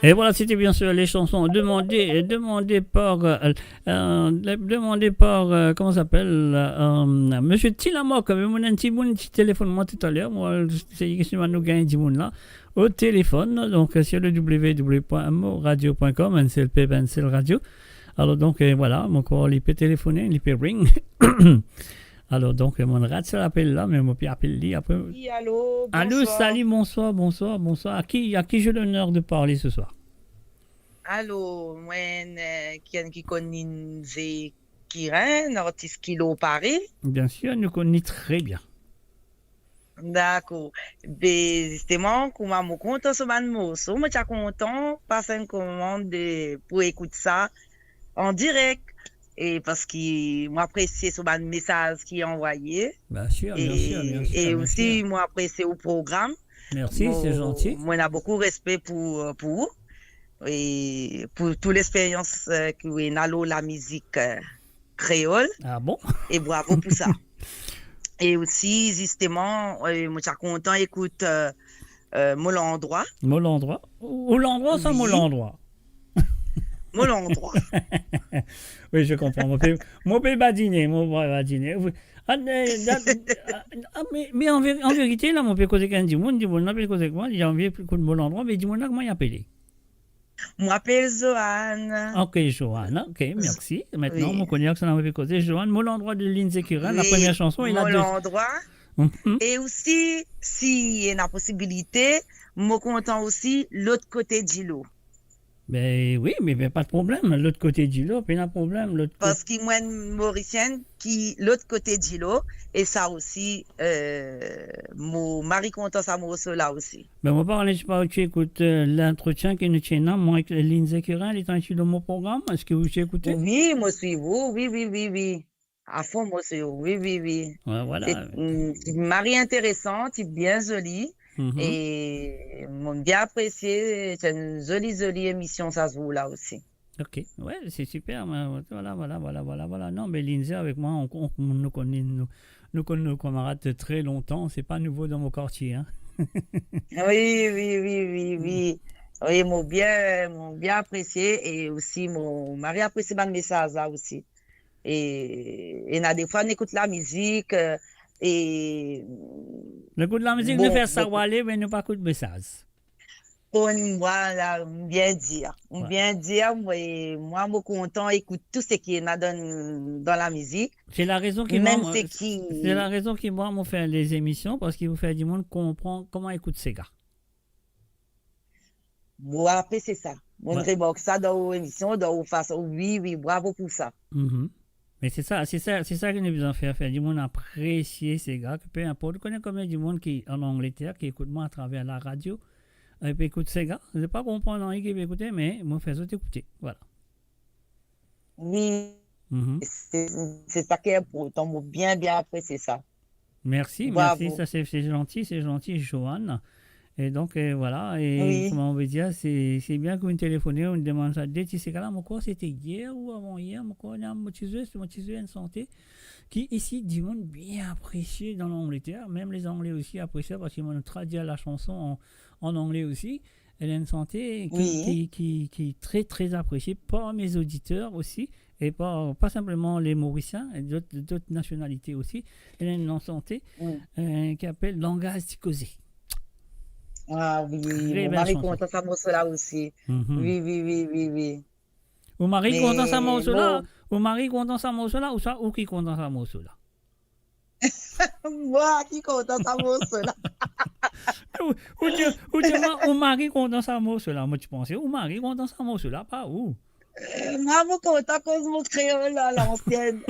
Et voilà, c'était bien sûr les chansons demandées par comment ça s'appelle, Monsieur Tilamok. Mais mon petit moun qui téléphone moi tout à l'heure, moi c'est qui nous gagne du monde là au téléphone, donc sur le www.moradio.com, NCLP NCL Radio. Alors donc voilà, mon corps il peut téléphoner, il peut ring. Alors donc mon rat se l'appelle là, mais mon peut appeler après. Oui, allô, bonsoir. Allô, salut, bonsoir. À qui j'ai l'honneur de parler ce soir? Allô, moi, qui connaît Nze Kiren, artiste Kilo Paris. Bien sûr, nous connaissons très bien. D'accord. Ben, justement, comme je suis content ce morceau, je suis content passer une commande pour écouter ça en direct. Et parce que moi apprécie ce message qui est envoyé. Bien sûr. Et aussi, moi apprécie au programme. Merci, c'est gentil. Moi, j'ai beaucoup de respect pour vous. Et pour toute l'expérience que vous avez la musique créole. Ah bon? Et bravo pour ça. Et aussi, justement, moi, je suis content d'écouter Molandroit. Molandroit? Ou l'endroit sans Molandroit? Molandroit. Oui, je comprends. Mon père badiner. Mais en vérité, là, mon père cause qu'un du monde n'a pas cause moi, j'ai envie de Molandroit, mais du monde comment il appelé? Moi, m'appelle Joanne. Ok, Joanne. Ok, merci. Maintenant, on connaît que ça n'a pas causé. Joanne, Molandroit de Lindsay Curran, la première chanson, il a deux. Molandroit. Et aussi, s'il y a la possibilité, je suis content aussi l'autre côté d'îlot. Ben oui, mais pas de problème. L'autre côté d'îlot, pas de problème. Parce que moi, Mauricienne, qui l'autre côté d'îlot, et ça aussi, mon mari content ça morceau là aussi. Ben moi, tu écoutes l'entretien que nous tenons, moi, avec Lindsay Curran, il est dans mon programme. Est-ce que vous écoutez? Oui, moi, suis vous. Oui. À fond, moi, suis vous. Oui. Ouais, voilà. C'est une mari intéressante, bien jolie. Et m'ont bien apprécié, c'est une jolie émission, ça se voit là aussi. Ok, ouais, c'est super. Voilà. Non, mais Lindsay, avec moi, nous connaît nos camarades très longtemps. C'est pas nouveau dans mon quartier. Hein. Oui. Oui, m'ont bien apprécié et aussi mon mari apprécie mon message là aussi. Et des fois, on écoute la musique. Et le coup de la musique nous fait savoir, mais nous pas coup de message. Voilà, bien dire. Moi, je suis content d'écouter tout ce qui est dans la musique. C'est la raison qui moi m'a fait les émissions, parce qu'il vous fait du monde comprend comment écouter ces gars. Bon, après, c'est ça. Mon remarque ça dans l'émission, dans façon. Oui, bravo pour ça. Mais c'est ça que nous avons besoin de faire du monde apprécier ces gars, que peu importe, je connais combien du monde qui en Angleterre, qui écoute moi à travers la radio, et puis écoute ces gars, je ne sais pas comprendre qui peut écouter, mais moi je fais écouter, voilà. Oui, c'est ça qui est important, moi bien apprécié ça. Merci, ça c'est gentil, Joanne. Et donc, voilà, comment on veut dire, c'est bien que vous téléphonez, on demande ça. Dès que c'est là, mon corps, c'était hier ou avant-hier, mon corps, mon tissu une santé, qui ici, du monde bien apprécié dans l'Angleterre, même les Anglais aussi apprécient, parce qu'ils m'ont traduit la chanson en anglais aussi. Elle a une santé qui est très, très appréciée par mes auditeurs aussi, et pas simplement les Mauriciens, et d'autres nationalités aussi. Elle a une santé qui appelle langage ticosé. Ah oui, mon mari content ça morceau là aussi. Oui. Mon mari content ça morceau là, ou qui content ça morceau là? Moi qui content ça morceau là. Ou mari content ça morceau là, moi tu pensais, ou mari content ça morceau là, pas où? Moi content cause mon créole là, l'ancienne.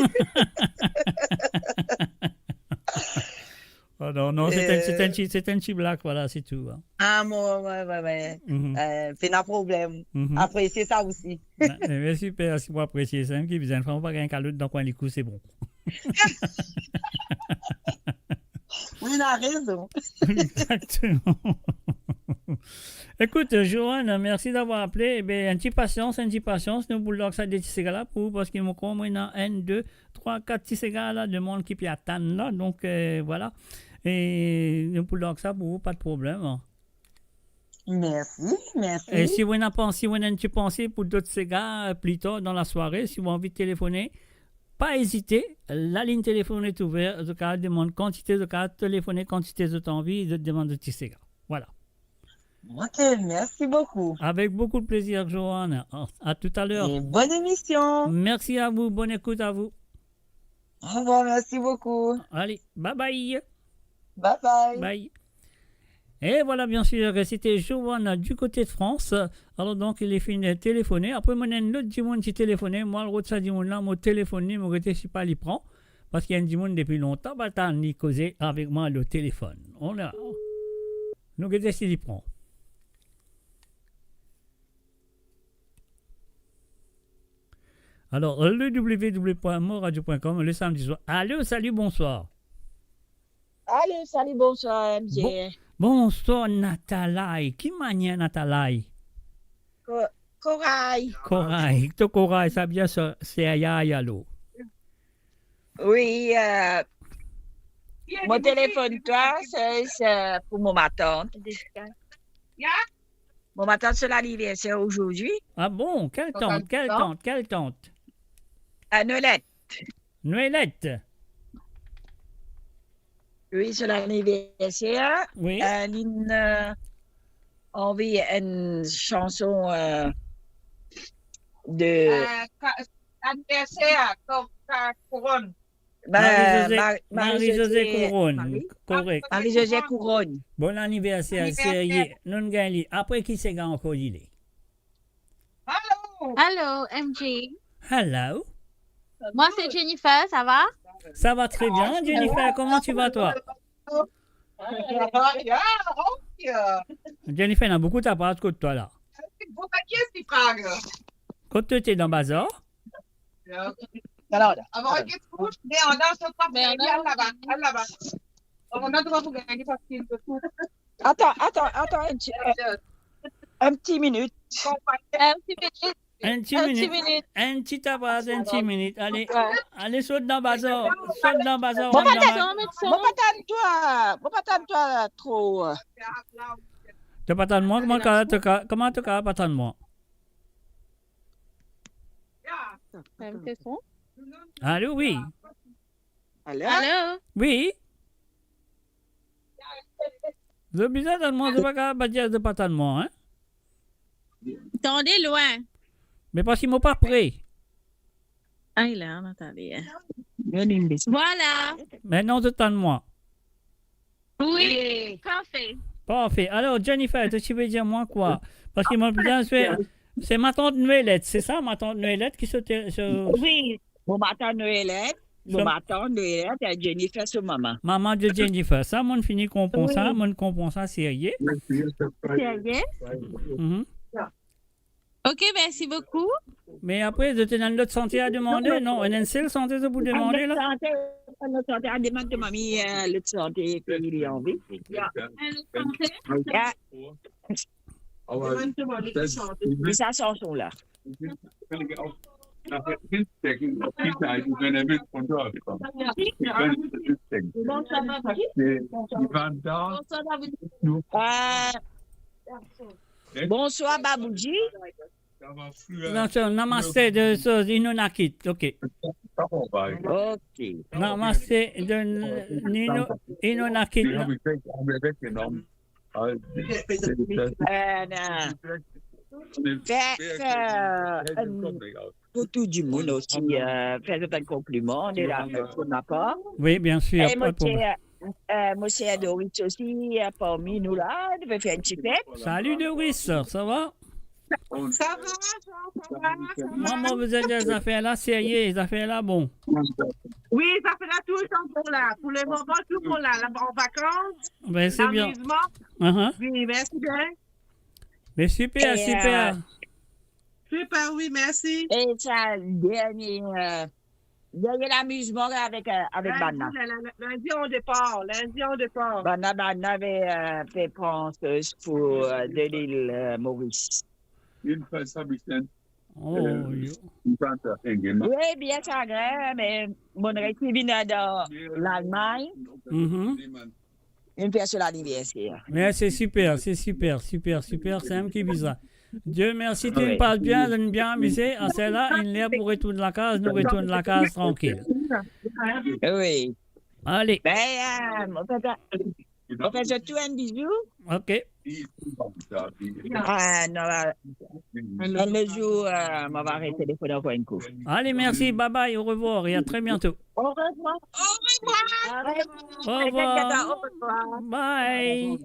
Non, c'est un petit black, voilà, c'est tout. Hein. Ah, moi, ouais. C'est un problème. Apprécier ça aussi. Mais super, si vous appréciez ça, qui vous informe pas qu'un calotte dans le coin du cou, c'est bon. Oui, il a raison. Exactement. Écoute, Joanne, merci d'avoir appelé. Eh bien, un petit patience. Nous voulons que ça des petits là pour parce qu'il me comme il y a 1, 2, 3, 4 petits là de monde qui peut attendre là. Donc voilà. Et nous voulons que ça pour vous, pas de problème. Merci. Et si vous avez un petit pensée pour d'autres cigares plus tard dans la soirée, si vous avez envie de téléphoner, pas hésiter. La ligne téléphone est ouverte. De cas demande quantité de cas téléphoner, quantité de envie de demande de petits cigares. Voilà. Ok, merci beaucoup. Avec beaucoup de plaisir, Joanne. À tout à l'heure. Et bonne émission. Merci à vous. Bonne écoute à vous. Au revoir, merci beaucoup. Allez, bye bye. Bye bye. Bye. Et voilà, bien sûr, c'était Joanne du côté de France. Alors donc, il est fini de téléphoner. Après, moi, il y a un autre Dimon qui téléphonait. Moi, le retour de Dimon là, mon téléphone, je ne sais pas, il prend. Parce qu'il y a un Dimon depuis longtemps, il causé avec moi le téléphone. On a. Nous, je sais il prend. Alors, le www.moradio.com, le samedi soir. Allô, salut, bonsoir. Allô, salut, bonsoir, MJ. Bonsoir, Nathalie. Qui manière Nathalie? Corail. Corail. Toi, Corail, ça bien, c'est Ayalo. Oui, mon téléphone, toi, c'est pour mon tante. Mon tante, c'est l'anniversaire aujourd'hui. Ah bon? Quelle tante? Noëlette. Noëlette? Oui, c'est l'anniversaire. Oui. On vit une chanson de... Anniversaire, couronne. Marie-Josée Couronne. Correct. Marie-Josée Couronne. Bon anniversaire, sérieux. Non gagne. Après, qui c'est encore il est? Allô, MJ. Hello. Moi, c'est Jennifer, ça va? Ça va très bien, Jennifer. Comment tu vas, toi? Jennifer, il y a beaucoup d'appareils de toi, là. Quand tu étais dans le bazar? Attends, un petit minute. Un petit tabac, un petit minute. Allez, saute dans le bazar. Saute dans le bazar. Bon, pas t'attendre trop. Tu pas t'attendre moi? Comment tu pas t'attendre moi? Allô, oui. Allô? Oui. C'est bizarre de moi, je ne sais pas dire de pas t'attendre moi, hein? Attendez loin. Mais parce qu'ils ne m'ont pas prêt. Ah, il est là, attendez. Voilà. Maintenant, tu t'attends moi. Oui, parfait. Parfait. Alors, Jennifer, tu veux dire moi quoi? Parce qu'ils m'ont bien fait. C'est ma tante Noëlette, c'est ça, ma tante Noëlette qui se... Oui, ma tante Noëlette. Ma tante Noëlette et Jennifer, c'est maman. Maman de Jennifer. Ça, mon fini comprend ça. Mon comprend ça, sérieux. Sérieux? Ok, merci beaucoup. Mais après, vous êtes dans l'autre santé à demander? Non, on a une seule santé de vous demander, là? L'autre santé à demander de mamie, l'autre santé qu'il est en vie. C'est sa chanson, là. Bonsoir, Babouji. Namaste de Inonakit. OK. Namaste de Inonakit. Pour tout du monde aussi, faire un compliment, on est là pour ma part. Oui, bien sûr. Monsieur Doris aussi, parmi nous là, on devait faire une petite fête. Salut Doris, ça va? Ça va, Maman, vous êtes des affaires là, sérieux, des affaires là, bon. Oui, ça fait là tout le temps pour là. Pour le moment, tout pour là. Là, en vacances, Ben, c'est bien. l'amusement. Oui, merci bien. Mais super, Et, super. Super, oui, merci. Et ça, dernier l'amusement avec Banna. Lundi, on départ. Banna avait fait prendre pour de l'île Maurice. Il fait ça, Michel. Oh, Oui, bien ça, mais mon récit vient dans l'Allemagne. Une personne l'anniversaire. Mais c'est super. C'est un petit bizarre. Dieu merci, tu me parles bien, donne bien amusé. En celle-là, il est pour retourner la case, nous retournons la case tranquille. Oui. Allez. Ben, on fait surtout un bisou. Ok. Le jour, on va arrêter de faire encore une coup. Allez, merci, bye bye, au revoir et à très bientôt. Au revoir. Au revoir. Bye.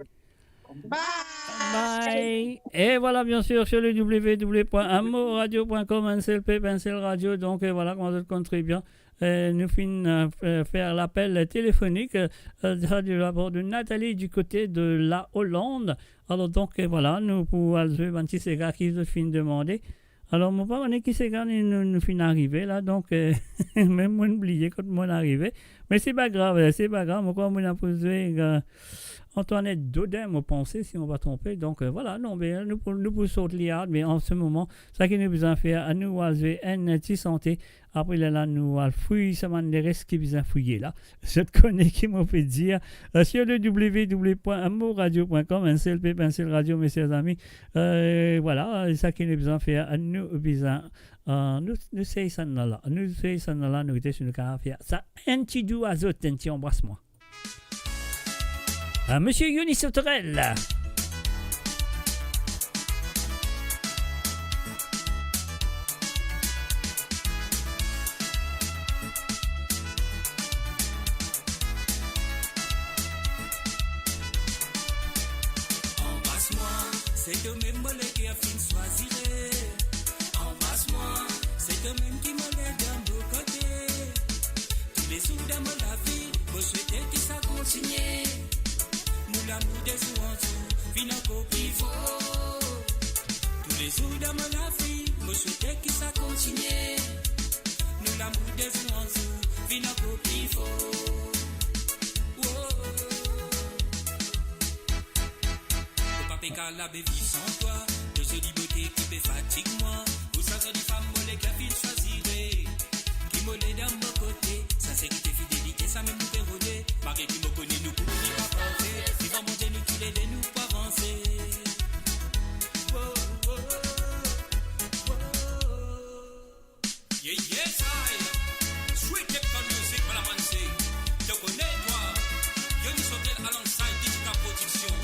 Bye. Et voilà, bien sûr, sur le www.amoradio.com, NCLP, Pencil Radio. Donc, voilà, comment ça compte très bien. Nous finissons faire l'appel téléphonique de la part de Nathalie du côté de la Hollande. Alors, donc, voilà, nous pouvons jouer 26 ségards qui nous finissent demander. Alors, mon père, on est qui ségards nous finissent arriver là. Donc, même moi, oublié quand moi arrivé. Mais c'est pas grave, c'est pas grave. Moi, on a posé. Antoinette Dodin, m'a pensé, si on va tromper. Donc voilà, non, mais nous pour sauter liard, mais en ce moment, ça qui nous besoin faire, à nous avoir une petite santé. Après là, nous allons fouiller, ça m'a des restes qui besoin fouiller là. Je te connais qui m'a fait dire sur le www.amouradio.com, NCLP, Pencil Radio, mes chers amis. Voilà, ça qui nous besoin faire, à nous besoin. Nous c'est ça là, nous étions sur le caractère. Ça, un petit doux à zot, un petit embrasse-moi. Monsieur Yonis Sauterelle. Embrasse-moi, c'est toi-même qui a fini choisir. Embrasse-moi, c'est toi-même qui me lève d'un beau côté. Tous les jours de ma vie, vous souhaitez que ça continue. Nous l'amour des jours en dessous, fin encore plus fort. Tous les jours de ma vie, vous souhaitez que ça continue. Nous l'amour des jours en dessous, fin encore plus fort. La vie sans toi, de jolie beauté qui me fatigue moi. Ou ça soit du femme mollet qui a fil choisirait. Qui mollet dans mon côté, sincérité, fidélité, ça même nous fait rôder. Marie qui me connaît, nous pour nous pas penser. Qui va monter, nous tous les deux, nous pas avancer. Yeah, yes, I. Sweet Captain Music, voilà, man, c'est. Te connais, toi. Yonis Sauterelle alongside Digital Production.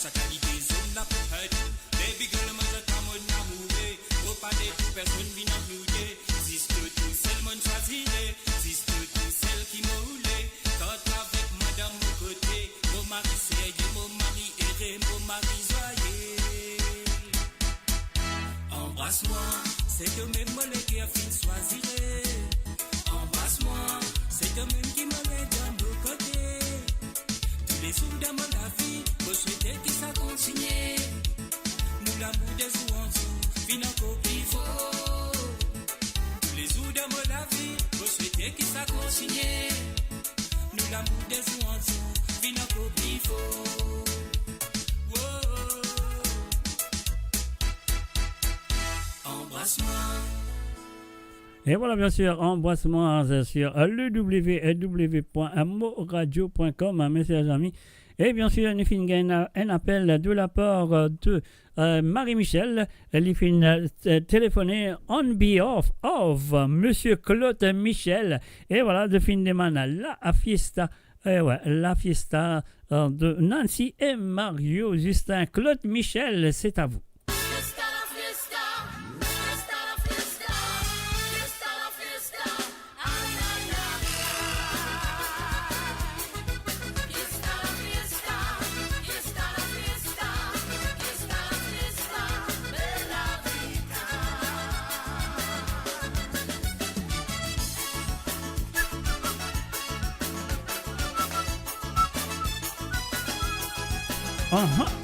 Sa qualité zone la peut-être. Baby girl, moi je t'aime m'amourer. Faut pas des personnes qui n'ont plus d'idée. Ziste tout seul, mon choisirait. Ziste tout seul qui m'a roulé. Quand avec madame mon côté. Mon mari sérieux, mon mari erré, mon mari joyeux. Embrasse-moi, c'est toi-même moi qui a fini choisirait. Embrasse-moi, c'est toi-même qui m'a lève d'un beau côté. Tous les jours de mon vie, vous souhaitez que ça continue. Nous l'amour des jours en dessous, fin encore plus fort. Tous les jours de mon vie, vous souhaitez que ça continue. Nous l'amour des jours en dessous, fin encore plus fort. Embrasse-moi. Et voilà, bien sûr, embrasse-moi sur le www.amoradio.com, mes chers amis. Et bien sûr, nous finissons un appel de la part de Marie-Michel. Elle finit téléphoner on behalf of Monsieur Claude Michel. Et voilà, de fin de mana la fiesta. La fiesta de Nancy et Mario Justin. Claude Michel, c'est à vous. Uh-huh.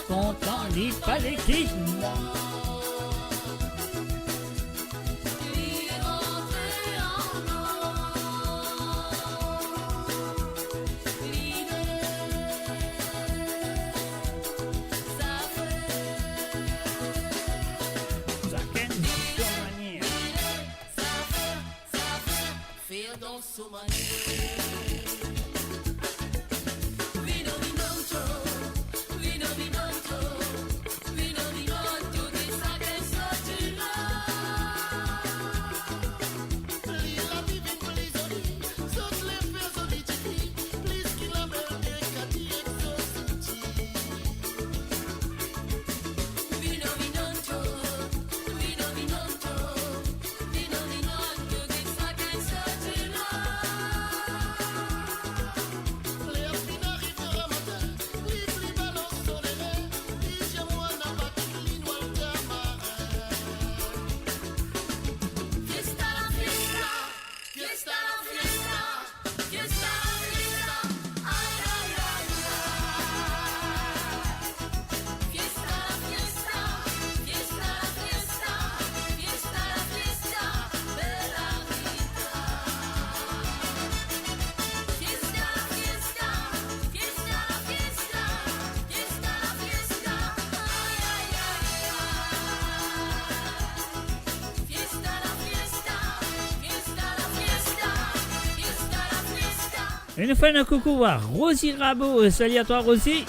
Content, il fallait qu'il Une fois un coucou à Rosie Rabot. Salut à toi Rosie.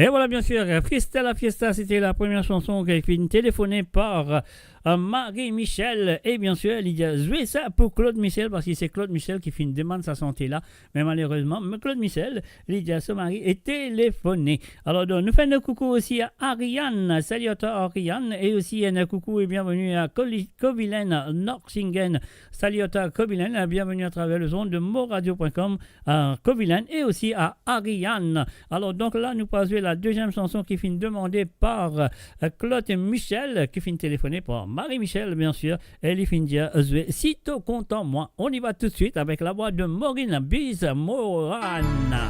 Et voilà, bien sûr, Fiesta la Fiesta, c'était la première chanson qui a été téléphonée par Marie-Michel. Et bien sûr, il y a joué ça pour Claude Michel, parce que c'est Claude Michel qui fait une demande de sa santé là. Mais malheureusement, Claude Michel, Lydia, son mari, est téléphoné. Alors, donc, nous faisons un coucou aussi à Ariane. Salut à toi, Ariane. Et aussi un coucou et bienvenue à Covilen Norsingen. Salut à toi, Covilen. Bienvenue à travers le zone de moradio.com à Covilen et aussi à Ariane. Alors, donc là, nous passons la deuxième chanson qui finit demandée par Claude Michel, qui finit téléphoner par Marie-Michel, bien sûr. Elle finit dire sitôt content, moi. On y va tout de suite avec la voix de Maureen Biz-Morana.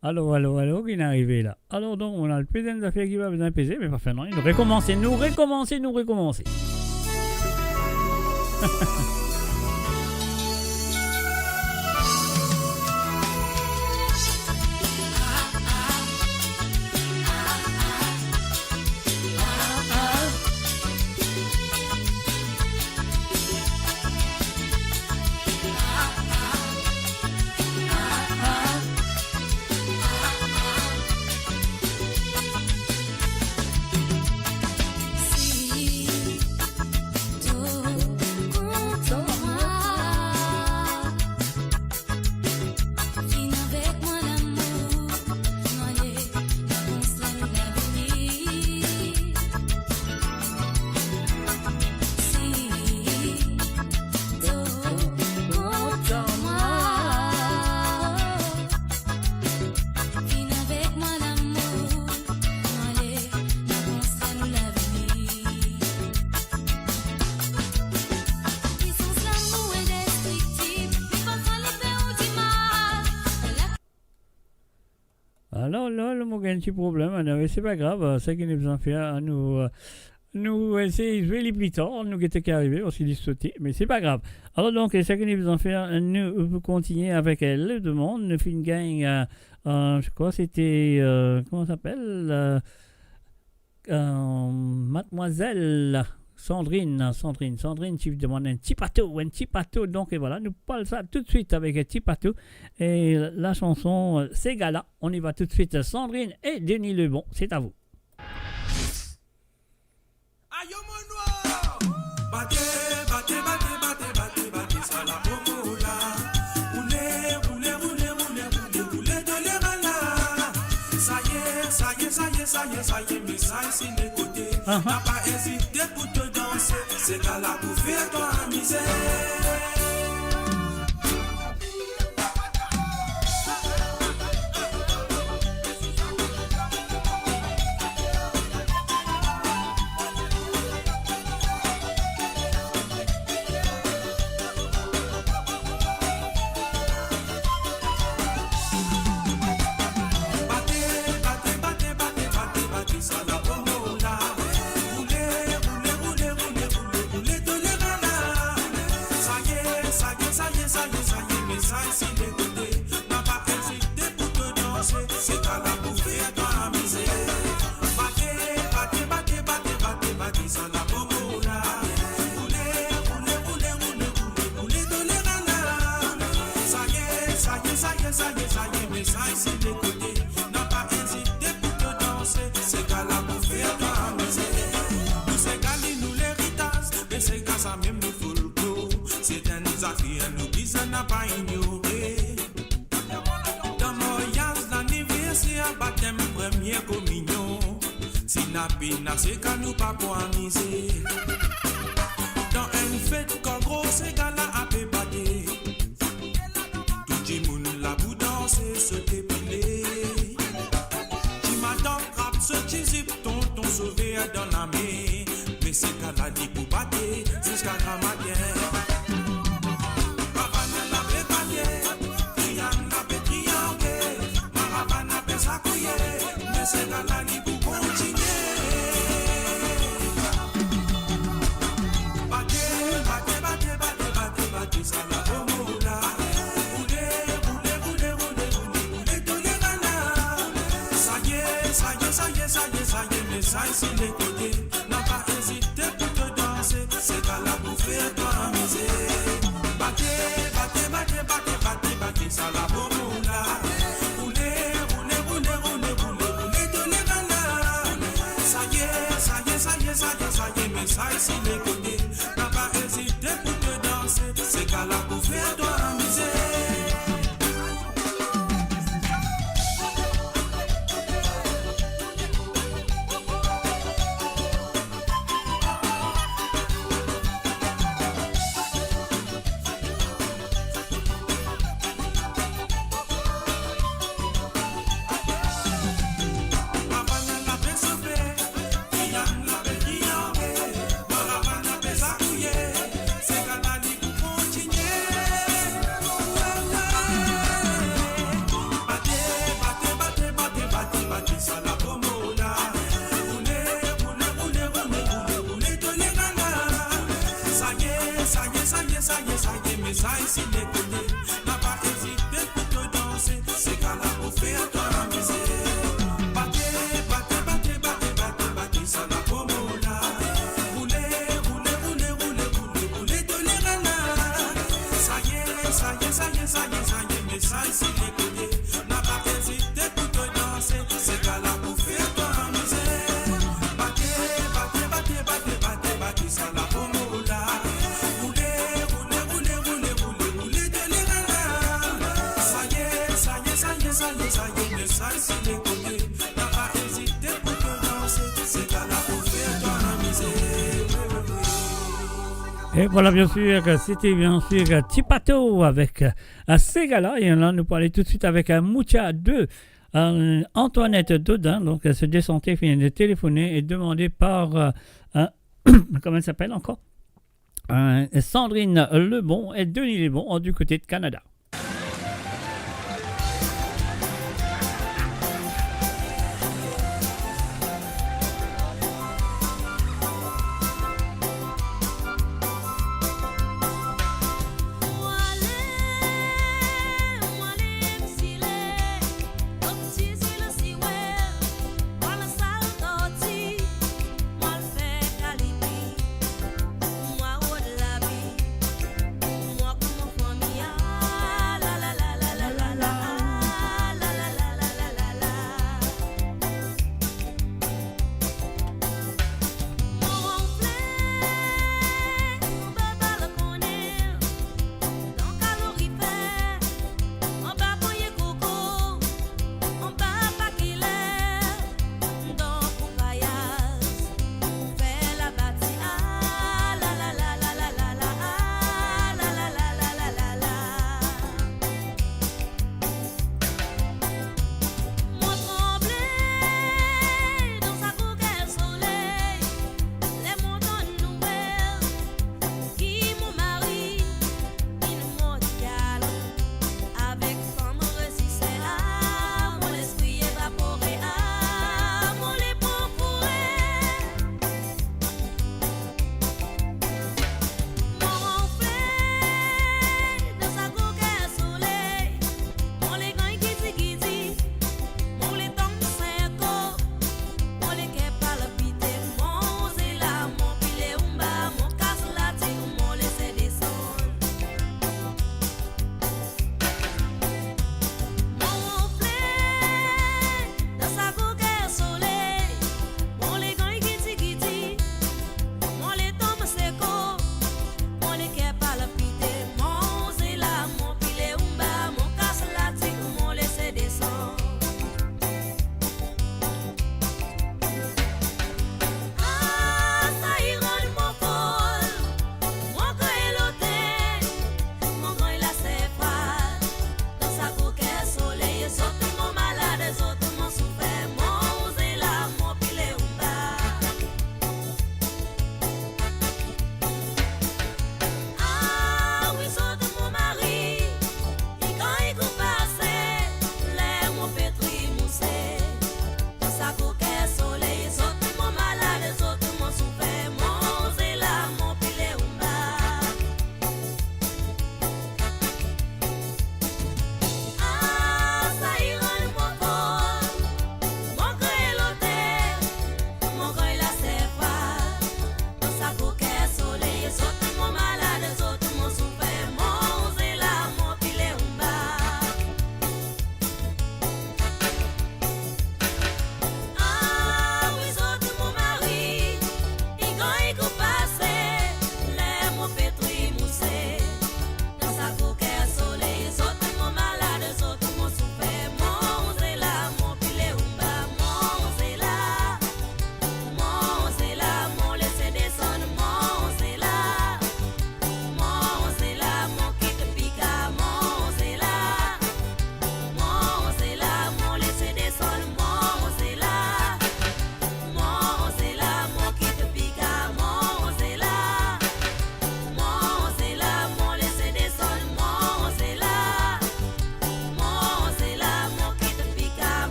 Allô, qui est arrivé là. Alors donc, on a le président d'affaires qui va bien peser, mais parfait, non, nous recommencer. Alors là, le mot a un petit problème, mais c'est pas grave, c'est qu'il nous besoin de faire, nous essayer de jouer les plus tard, nous qui était arrivé, on s'est dit sauter, mais c'est pas grave. Alors donc, c'est qu'il nous besoin de faire, nous continuer avec elle, demande, nous fait une gang, je crois c'était, comment ça s'appelle, Mademoiselle Sandrine, tu demandes un petit pato, donc et voilà, nous parlons ça tout de suite avec un petit pato, et la chanson, c'est Gala, on y va tout de suite, Sandrine et Denis Lebon, c'est à vous. Ça y est, mais ça ici les côtés. N'a pas hésité pour te danser. C'est qu'à la pour faire toi amuser. C'est grâce à même nous faut le coup. n'a pas ignoré. Dans Moyaz, l'anniversaire, baptême, première communion. Si n'a pas, c'est qu'à nous pas pour amuser. Dans une fête, quand gros, c'est gala à pépader. Tout le monde la bout danser, se dépiler. Qui m'attend, rap, ce chizip, tonton sauvé dans la main. Mais c'est qu'à la dit pour battre, jusqu'à Gramadien. C'est la lani pour continuer. Battez, ça la pomola. Roulez, tolérana. Ça y est, mais ça ici les côtés. N'a pas hésité pour te danser. C'est qu'à la bouffer, toi amuser. Battez, ça la pomola. Mais ça ici les côtés, n'a pas hésité pour te danser. C'est qu'à la bouffer, toi amuser. Mais ça ici les côtés, n'a pas hésité pour te danser. C'est qu'à la bouffer, toi amuser. Battez, ça la pomola. Roulez, tolérana. Ça y est, mais ça ici les côtés, n'a pas hésité pour te danser. C'est qu'à la bouffer, toi amuser. Battez, ça la pomola. Ça ici les côtés, n'a pas hésité pour te danser. C'est qu'à la bouffer, toi amuser. Et voilà, bien sûr, c'était bien sûr Tipato avec Segala. Et là, nous parlons tout de suite avec Moucha 2. Antoinette Dodin, donc elle se descendait, vient de téléphoner et demandée par, comment elle s'appelle encore, Sandrine Lebon et Denis Lebon du côté de Canada. Moi,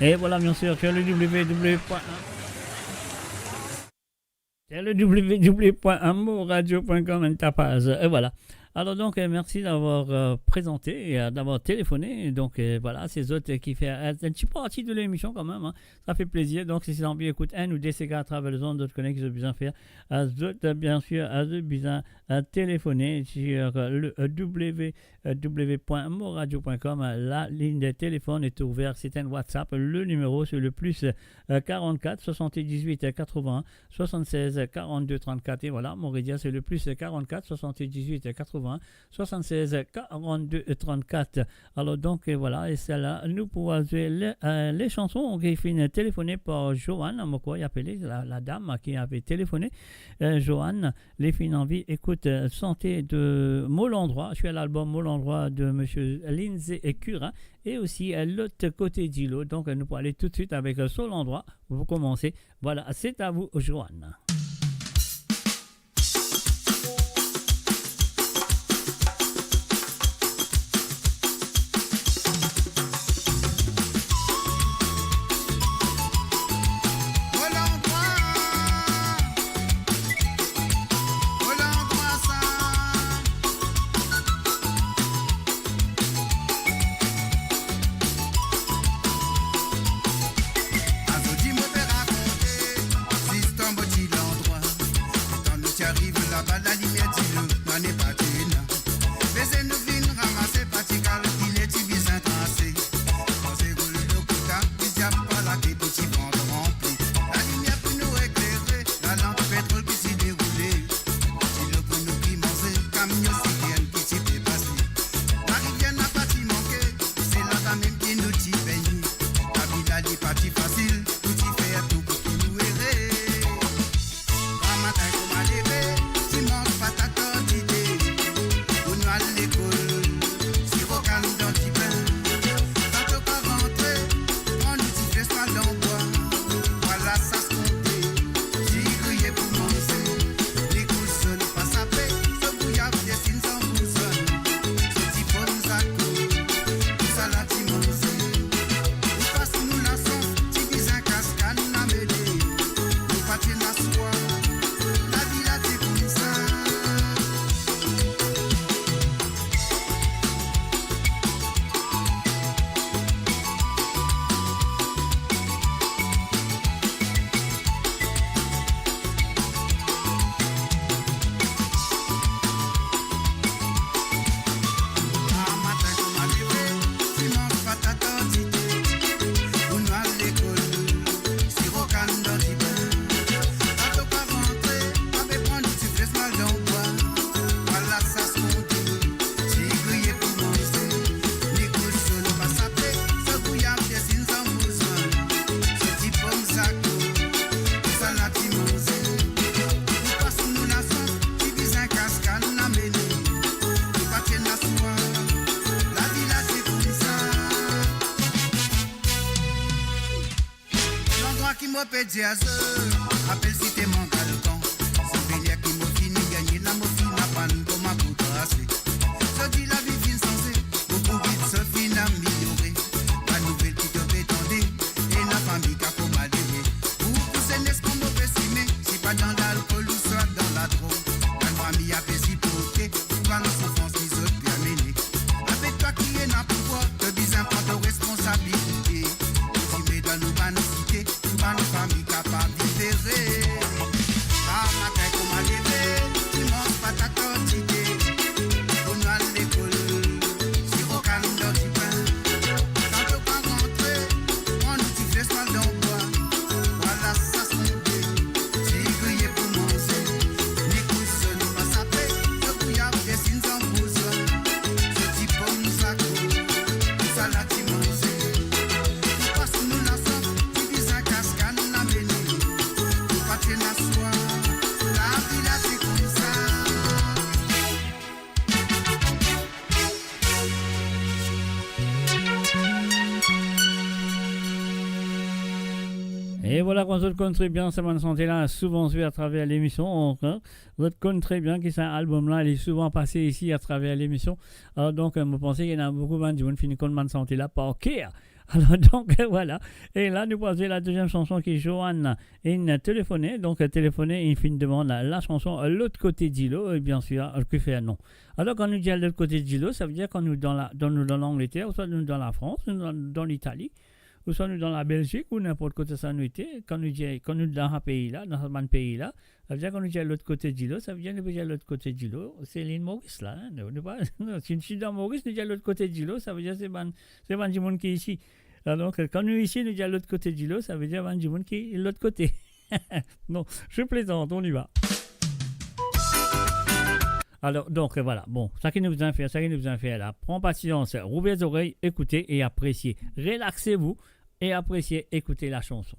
Et voilà, bien sûr, sur le www.amoradio.com et voilà. Alors donc, merci d'avoir présenté et d'avoir téléphoné. Donc voilà, c'est autres qui fait un petit partie de l'émission quand même. Hein. Ça fait plaisir. Donc si c'est envie, écoute, un ou des CK à travers les ondes, d'autres connaissent qui ont besoin de faire. D'autres, bien sûr, besoin téléphoner sur le www.moradio.com. La ligne de téléphone est ouverte. C'est un WhatsApp. Le numéro, c'est le plus 44 78 81 76 42 34. Et voilà, Mouridia, c'est le plus 44 78 80 76 42 34. Alors donc voilà, et c'est là nous pouvons jouer les chansons qui finissent téléphonées par Joanne, moi il appelé la dame qui avait téléphoné. Joanne, les filles en vie, écoute, santé de Molandroit. Je suis à l'album Molandroit de monsieur Lindsay et Curin et aussi à l'autre côté d'îlot. Donc nous pouvons aller tout de suite avec Solandroit. Vous commencez. Voilà, c'est à vous, Joanne. Appelle si t'es mon galcan. Souvenir qui m'a fini gagner la morphine à panne comme ma coupe assez. Je dis la vie fin sensée, beaucoup vite se fin améliorée. La nouvelle qui te fait tendre, et la famille qui a comme adhéré. Ou pousser n'est-ce qu'on me fait simer, si pas dans l'alcool ou soit dans la drogue. La famille a fait si porter, pas la souffrance qui se terminer. Avec toi qui est n'a pouvoir, te besoin prendre de responsabilité. Si mais dans nous va nous citer, nous va nous famille capable de libérer. Ah, ma tête comme à lever, tu manges pas ta quantité. On va à l'école, si au calme dans du pain. Quand tu vas rentrer, on nous dit fais mal dans bois. Voilà, ça se monte. Si grillé pour manger, ni couche, nous va saper. Le bouillard des signes en besoin. Ce type comme ça, ça l'a dit manger. Nous passons nous la somme, tu dis un cascade, nous la menons. Nous partons la soie, la vie là c'est comme ça. Et voilà, quand vous connaissez très bien, cette bonne santé-là, souvent vu à travers l'émission. Vous connaissez très bien que cet album-là, il est souvent passé ici à travers l'émission. Alors donc, vous pensez qu'il y en a beaucoup de gens qui finissent comme bonne santé-là par cœur. Alors donc voilà. Et là nous passons la deuxième chanson qui est Joanne. Il téléphonait, donc téléphoner, il fait une demande la chanson L'autre côté d'îlot, et bien sûr, que fait un nom. Alors quand nous dit L'autre côté d'îlot, ça veut dire quand nous dans l'Angleterre, ou soit nous dans la France, ou dans l'Italie, ou soit nous dans la Belgique, ou n'importe quoi ça nous était, quand nous dans un pays là, dans un pays là, ça veut dire qu'on nous dit à l'autre côté d'îlot, ça veut dire nous dit à l'autre côté d'îlot, c'est l'île Maurice là. Si je suis dans Maurice, nous dit à l'autre côté d'îlot, ça veut dire c'est ban du monde qui est ici. Alors, donc, quand nous ici, nous dit à l'autre côté d'îlot, ça veut dire ban du monde qui est de l'autre côté. Non, je plaisante, on y va. Alors, donc, voilà. Bon, ça qui nous a fait là. Prends patience, rouvrez les oreilles, écoutez et appréciez. Relaxez-vous et appréciez, écoutez la chanson.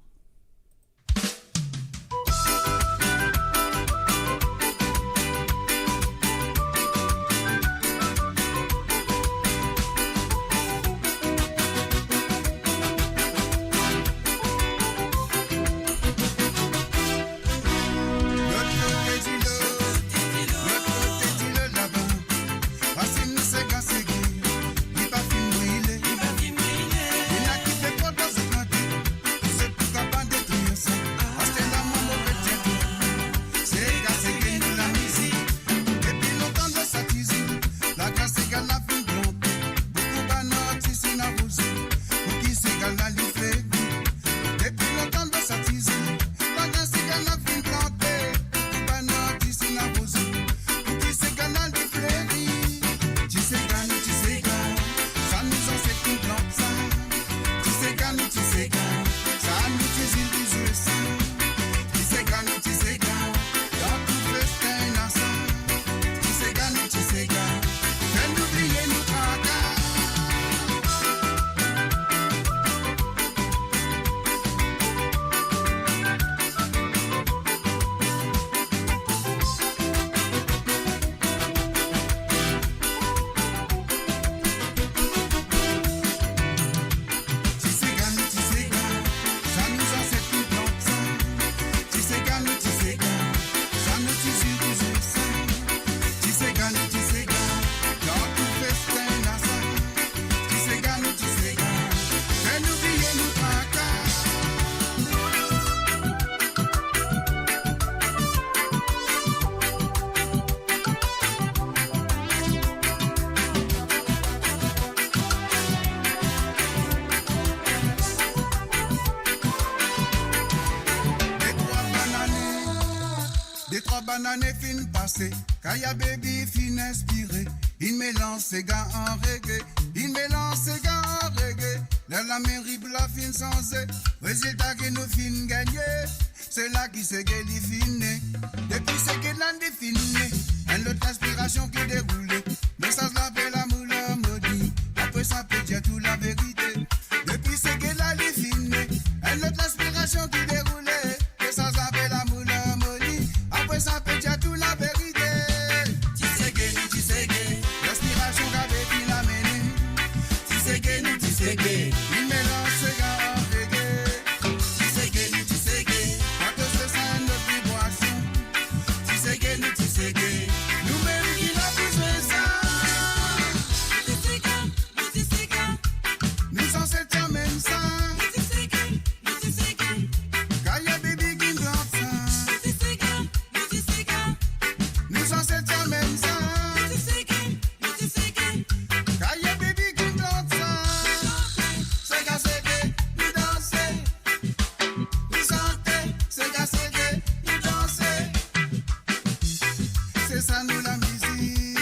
Banane fin passé, Kaya baby fin inspiré. Il mélange ses gars en reggae, il mélange ses gars en reggae. La mairie la fin sans résultat que nous fin gagné. C'est là qui se guérit fini. Depuis ce que l'on définit, une autre inspiration qui déroule. Mais ça se l'appelle la moule maudit. Après ça peut dire toute la vérité. Depuis ce que l'on définit, une autre inspiration qui déroule. Mais ça s'appelle la moule maudit. Après ça peut dire toute la vérité. Tu sais que l'inspiration qu'avait pris la mêlée. Tu sais que il mélange ses gars en reggae. Tu sais que quand on se sent notre vibration. Tu sais que nous-mêmes qui l'a besoin ça. Nous sommes cette même ça. Kaya baby qui nous ça. Nous sommes cette même ça. Kaya baby qui nous ça. C'est que nous danser. Nous chanter. C'est que nous danser. C'est ça nous la musique.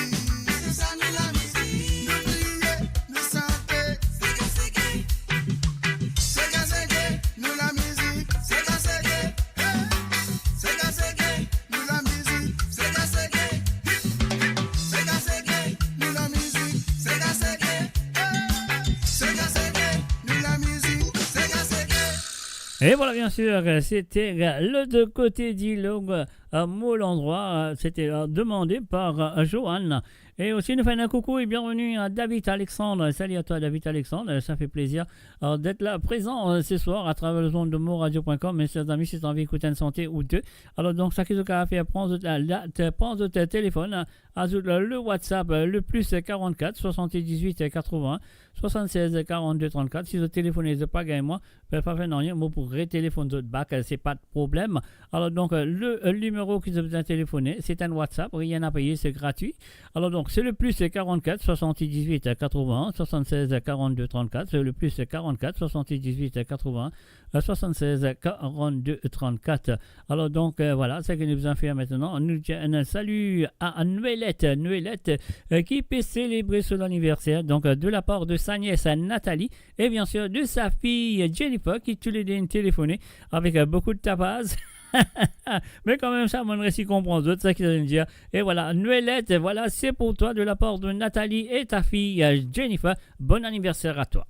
C'est ça nous la musique. Nous prier, nous chanter. C'est que nous la musique. C'est que nous la musique. C'est que nous la musique. C'est nous la musique. Et voilà, bien sûr, c'était le de côté d'îlot Mots-l'endroit. C'était demandé par Joanne. Et aussi, nous faisons un coucou et bienvenue à David Alexandre. Salut à toi, David Alexandre. Ça fait plaisir d'être là, présent ce soir à travers le zone de motradio.com. Mes chers amis, si tu as envie d'écouter une santé ou deux. Alors, donc, ça qui se fait, prends ton téléphone, ajoute le WhatsApp, le plus 44 78 80 76 42 34. Si vous téléphonez, je pas gagné moi, pas faire rien, moi pour retéléphoner d'autres bacs, c'est pas de problème. Alors, donc, le numéro qui vous a téléphoné, c'est un WhatsApp, rien à payer, c'est gratuit. Alors, donc, c'est le plus 44 78 80 76 42 34. C'est le plus 44 78 80 76 42 34. Alors, donc, voilà, c'est ce que nous avons fait maintenant. Nous disons un salut à Noëlette, qui peut célébrer son anniversaire. Donc, de la part de sa nièce Nathalie et bien sûr de sa fille Jennifer, qui tous les deux téléphoné avec beaucoup de tapas. Mais quand même, ça, mon récit comprend d'autres, ça qu'ils allaient dire. Et voilà, Noëlette, voilà, c'est pour toi de la part de Nathalie et ta fille Jennifer. Bon anniversaire à toi.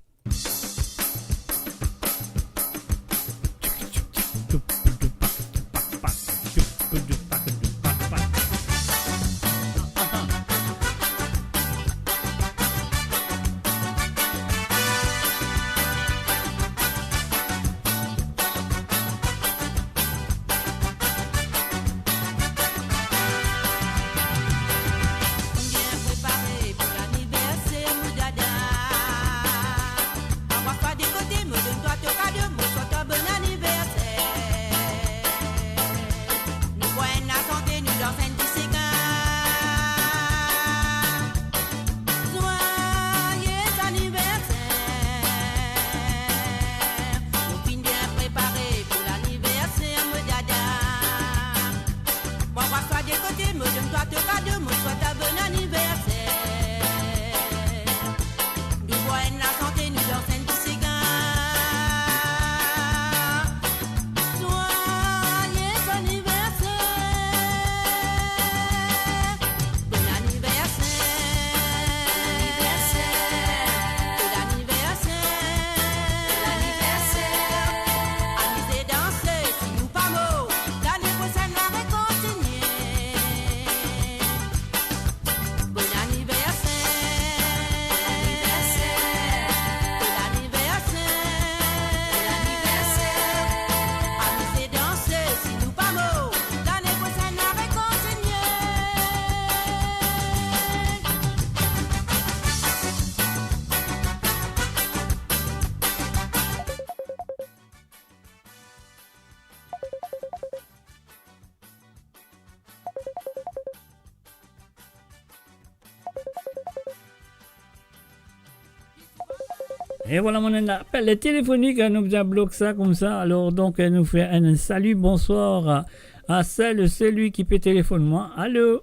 Et voilà mon appel téléphonique, nous a bloqué ça comme ça. Alors donc, elle nous fait un salut, bonsoir à celui qui peut téléphoner moi. Allô?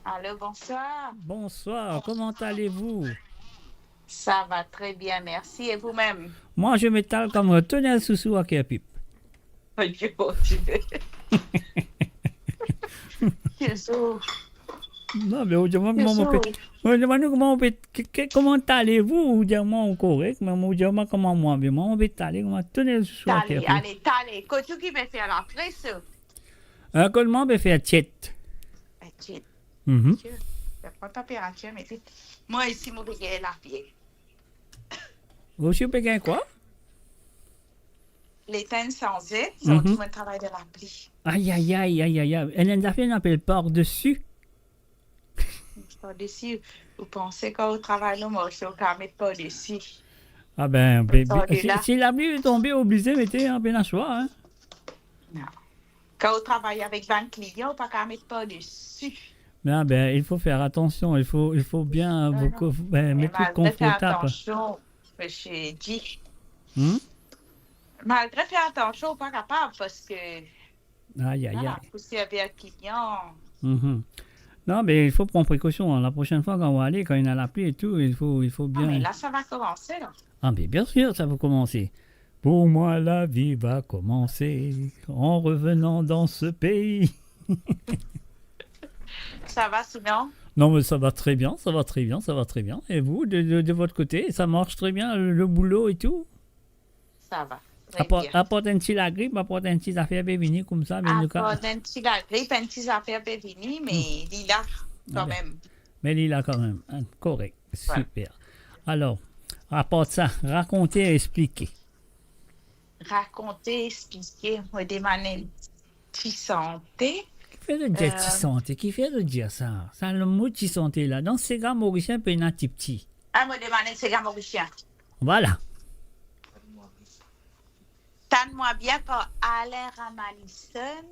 Allô, bonsoir. Bonsoir, comment allez-vous? Ça va très bien, merci. Et vous-même? Moi, je m'étale comme tenez sous à pipe. Oh Dieu, tu veux. Non, mais on demande comment allez-vous, comment correct, mais on demande comment moi, mais moi on peut aller comment tenir ce soir. Allez, qu'est-ce qui va faire la presse? Comment on peut faire tchèt? Tchèt. Pas température, mais moi ici, mon béguin est la pied. Vous aussi, béguin quoi? L'éteindre sans aide, c'est tout mon travail de la pluie. Aïe. Elle a fait un appel par-dessus. Par-dessus, vous pensez qu'au travail, moi, je ne vais mettre par-dessus. Ah ben, si la pluie est tombée, obligé de mettre un peu choix, hein? Non. Quand on travaille avec 20 clients, on ne peut pas mettre par-dessus. Non, ben, il faut faire attention, il faut bien mettre confortable. Attention, monsieur dit. Malgré faire attention, pas capable parce que. Aïe. Faut servir un client. Non, mais il faut prendre précaution. La prochaine fois, quand on va aller, quand il y a la pluie et tout, il faut bien. Ah, mais là, ça va commencer, là. Ah, mais bien sûr, ça va commencer. Pour moi, la vie va commencer en revenant dans ce pays. Ça va sinon? Non, mais ça va très bien. Et vous, de votre côté, ça marche très bien, le boulot et tout? Ça va. très bien. Apporte un petit la grippe, apporte un petit affaire bévini comme ça. Mais Apporte un petit la grippe, un petit affaire bévini, mais il est là quand même. Mais il est là quand même. Hein, correct. Voilà. Super. Alors, apporte ça. Raconter et expliquer. Raconter, expliquer, me demander qui santé. Qui fait de dire santé? Qui fait de dire ça? Ça, le mot qui santé là. Dans ces gars mauriciens, peut y en petit. Ah, me demander c'est gars mauricien. Voilà. Tanne-moi bien par Alain Ramanison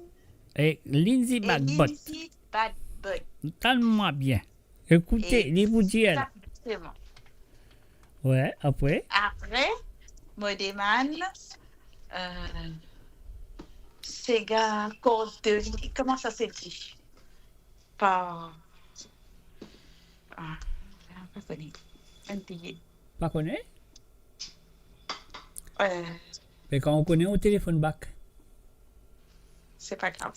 Et Lindsay et Badbot. Lindsay Badbot. Calme-moi bien. Écoutez, les vous dire là. Exactement. Ouais, après. Après, me demande c'est gars cause de comment ça se dit? Par pas connu. Un billet. Pas connaît? Mais quand on connaît au téléphone back. C'est pas grave.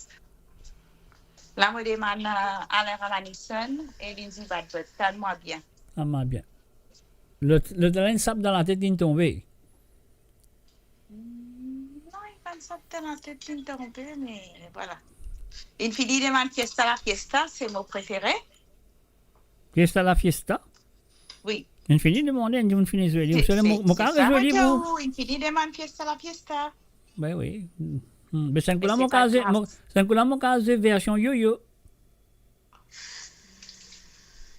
Là, me demande Alain Ramanison et Lindsay Badbot. Tanne-moi bien. Ah, m'a bien. Le train sape dans la tête d'une tombée. Non, il va me sortir dans la tête d'une tombée, mais voilà. Une fille demande Fiesta la Fiesta, c'est mon préféré. Fiesta la fiesta? Oui. Une fille demande une fille jolie. Vous savez, mon cas ça, joli, vous? une fille demande Fiesta la Fiesta. Ben oui. Mais c'est un coup là, mon cas, version yo-yo.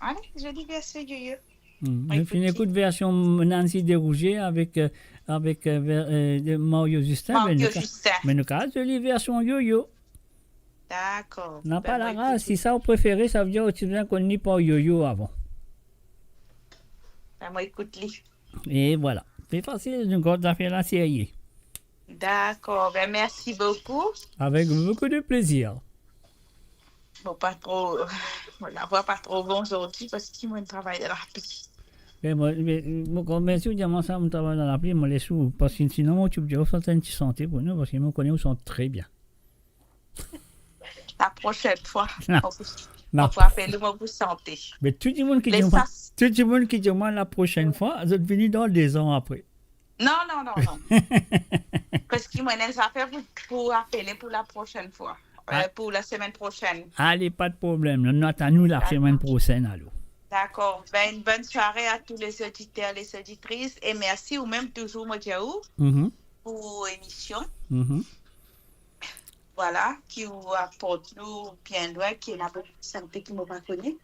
Allez, je dis version yo-yo. Une fille écoute version Nancy Desrougier avec Mario Justin. Mario Justin. Mais le cas, joli version yo-yo. D'accord. N'a pas la race. Si ça vous préférez, ça veut dire aussi bien qu'on n'y pas yo-yo avant. Ben, moi, écoute-les. Et voilà. C'est facile, une grosse affaire là, c'est D'accord. Ben, merci beaucoup. Avec beaucoup de plaisir. Bon, pas trop. La voix pas trop bon aujourd'hui parce qu'il m'a travaillé dans la pluie. Mais bien sûr, diamant ça, mon travail dans la pluie, me laisse où? Parce que sinon, moi, tu peux dire, ça, c'est une petite santé pour nous, parce qu'ils me connaissent, ils sont très bien. La prochaine fois, Non. on peut appeler moi pour santé. Mais tout le monde qui dit moi la prochaine fois, vous êtes venu dans 2 ans après. Non. Parce qu'il m'a dit ça fait pour appeler pour la prochaine fois. Pour la semaine prochaine. Allez, pas de problème. Nous attendons la semaine prochaine, allô. D'accord. Ben, une bonne soirée à tous les auditeurs, les auditrices. Et merci ou même toujours, Modiaou, pour l'émission. Voilà, qui vous apporte nous bien loin, qui est la bonne santé qui ne m'a pas connu.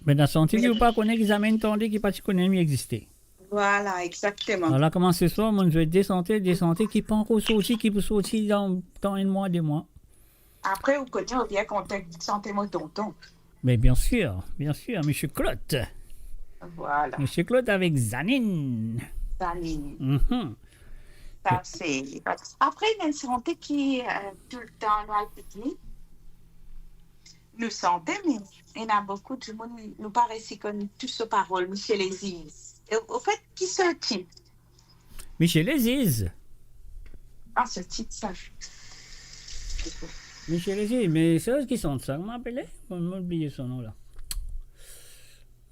Mais la santé qui ne pas connaît, qu'ils amènent tendez, qui ne pas connaît, mais exister. Voilà, exactement. Alors, comment ce soir, moi, je vais des santé qui pas encore sorti, qui peut sortir dans 1 mois, 2 mois. Après, vous connaissez, on vient contact santé, mon tonton. Mais bien sûr, M. Claude. Voilà. M. Claude avec Zanine. Zanine. Ça, c'est... Après, il y a une santé qui est tout le temps dans le pique-nique. Nous santé, mais il y a beaucoup de monde, nous paraît si connaît tous ces paroles, Michel Aziz. Et au fait, qui ce type? Michel Aziz. Ah, ce type, ça. Michel Aziz, mais c'est eux qui sont ça, comment appelez? On m'a oublié son nom là.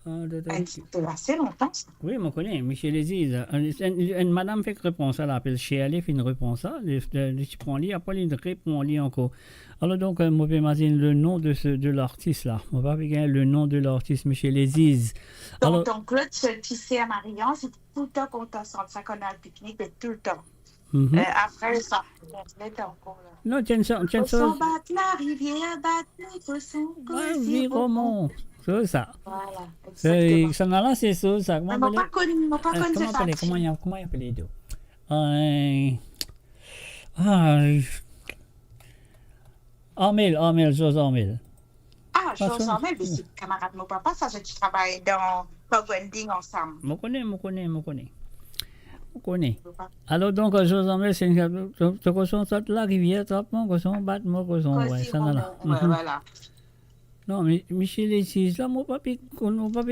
C'est assez longtemps, ça. Oui, on connaît, Michel Aziz. Une madame fait réponse, elle appelle chez elle, fait une réponse, je prends lit, après il répond lit encore. Alors donc, moi je m'imagine le nom de l'artiste là. On va regarder le nom de l'artiste, Michel Aziz. Donc, Claude, tu sais, à Marion, c'est tout le temps qu'on t'entend ça, qu'on a le pique-nique, tout le temps. Après ça, on est encore là. Non, tiens ça. Faut battre la rivière, battre les poissons, oui, Roman. C'est ça. Voilà. C'est ça là, c'est ça. Mais moi pas connu cette partie. Comment il appelle les deux? José Armel. Ah, José Armel, mais c'est camarade de mon papa, ça, je travaille dans Pogwending ensemble. Je connais. Alors donc, José Armel, c'est une question de la rivière, mon question, battre mon question. Ouais, ça là. Voilà. Non, mais Michel Aziz, là, mon papi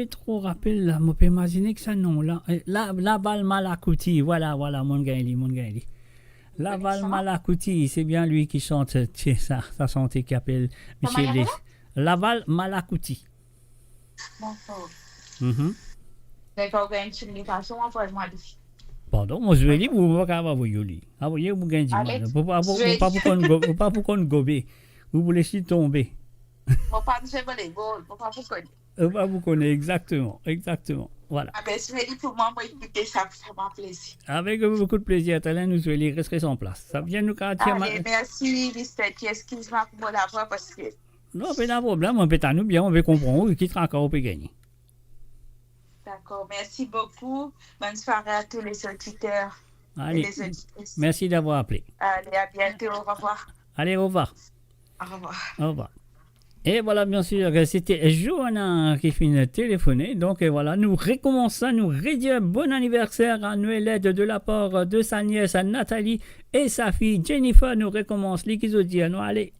trop rappelle, là, je peux imaginer que ça non, là. Laval Malakouti, voilà, mon gars. Laval Malakouti, c'est bien lui qui chante, sa santé qui appelle Michel Aziz. Laval Malakouti. D'accord. D'accord, une invitation, envoie-moi dessus. Pardon, moi je vais dire, vous pas avoir Yoli. Ah, vous voyez, vous gagnez du Allez, mal. Pas pour qu'on gobe. Vous voulez laisser tomber. Mon pas de volleyball, mon pas pourquoi. Pas vous connaître exactement. Voilà. Ah ben, je vais dire pour moi écouter ça m'a plaisir. Avec beaucoup de plaisir, Talin, nous allons rester en place. Ça vient nous quartier. Allez, merci, Lisette. Excuse-moi pour moi d'abord parce que. Non, pas de problème. On peut nous bien, on peut comprendre qui sera encore, on peut gagner. D'accord, merci beaucoup. Bonne soirée à tous les auditeurs. Allez, merci d'avoir appelé. Allez, à bientôt. Au revoir. Allez, au revoir. Au revoir. Au revoir. Et voilà, bien sûr, c'était Johanna qui finit de téléphoner. Donc voilà, nous recommençons, nous redisons bon anniversaire à Noëlette de la part de sa nièce Nathalie et sa fille Jennifer. Nous recommençons l'épisode. Nous allez,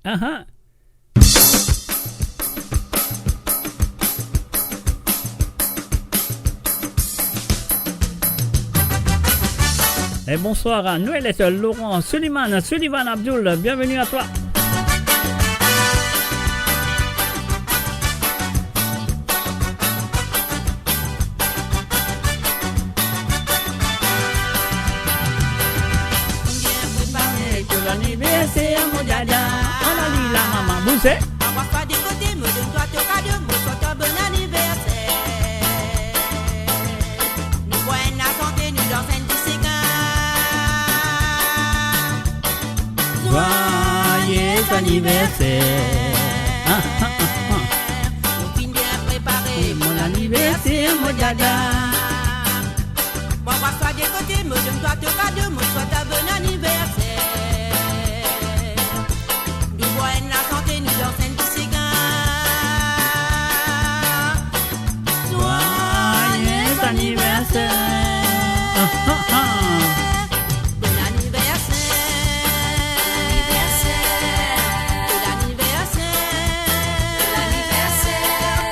Et bonsoir à Noëlette, Laurent, Sullivan Abdul, bienvenue à toi. L'anniversaire, mon dada, on a dit la maman, vous savez? On va pas des côtés, me donne-toi ton cadeau, me souhaite un bon anniversaire. Nous voyons la santé, nous dansons un petit Joyeux anniversaire. Nous finissons bien préparé, mon anniversaire, mon dada. On va pas des côtés, me donne-toi ton cadeau, me souhaite un bon anniversaire. Joyeux anniversaire. Bon anniversaire. Bon anniversaire.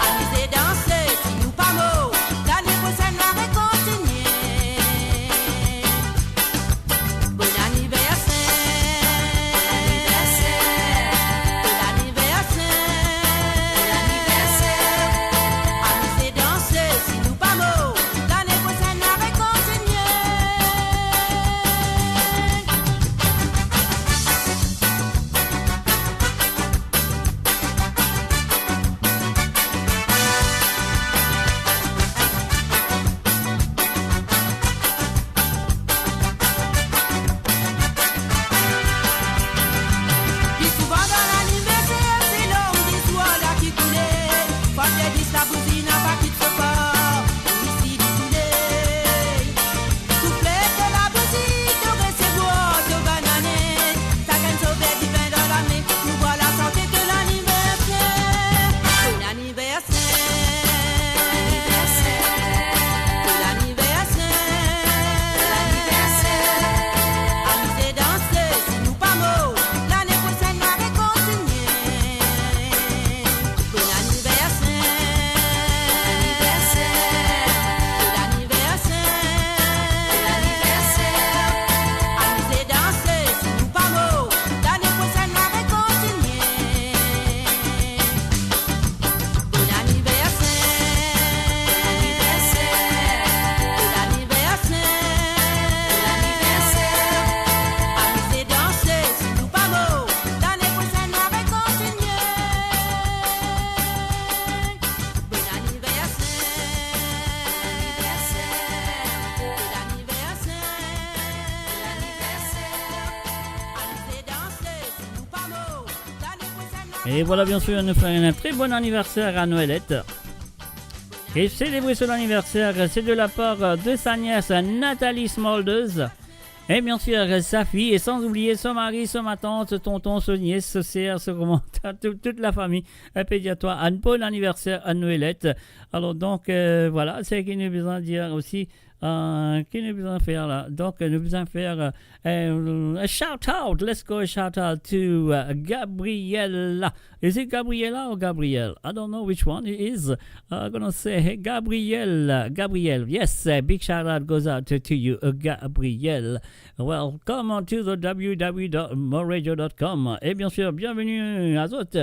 Amusez, dansez, si nous pas mots. L'année prochaine, on va continuer. Bon anniversaire. Bon anniversaire. Amusez, dansez, si nous pas mots. L'année prochaine, on va continuer. Puis souvent dans l'anniversaire, c'est l'homme d'histoire là qui coulait. Quand elle dit la bousine n'a pas quitté ce corps, ici du poulet. Soufflet de la bousine, de recevoir de bananer. Ta gagne sauver du pain dans la main, nous voilà santé de l'anniversaire. Bon anniversaire. Bon anniversaire. Amusez, dansez, si nous pas mots. L'année prochaine, on va continuer. Bon anniversaire. Bon anniversaire. Amusez, dansez, si nous pas mots. L'année prochaine, on va continuer. Bon anniversaire. Amusez, dansez, si nous pas mots. L'année prochaine, on va continuer. Bon Et voilà, bien sûr, nous faisons un très bon anniversaire à Noëlette. Et célébrer son anniversaire, c'est de la part de sa nièce Nathalie Smolders. Et bien sûr, sa fille, et sans oublier son mari, ma tante, son tonton, son nièce, son sœur, son commentaire, toute la famille. Et puis, dis-toi, un bon anniversaire à Noëlette. Alors, donc, voilà, c'est ce qu'il nous a besoin de dire aussi. Qu'il nous a besoin de faire là. Donc, nous besoin de faire a shout out. Let's go a shout out to Gabriella. Is it Gabriella or Gabriel? I don't know which one it is. I'm going to say Gabrielle. Gabrielle. Yes, big shout out goes out to you, Gabrielle. Well, come on to the www.moradio.com. Et bien sûr, bienvenue à tous.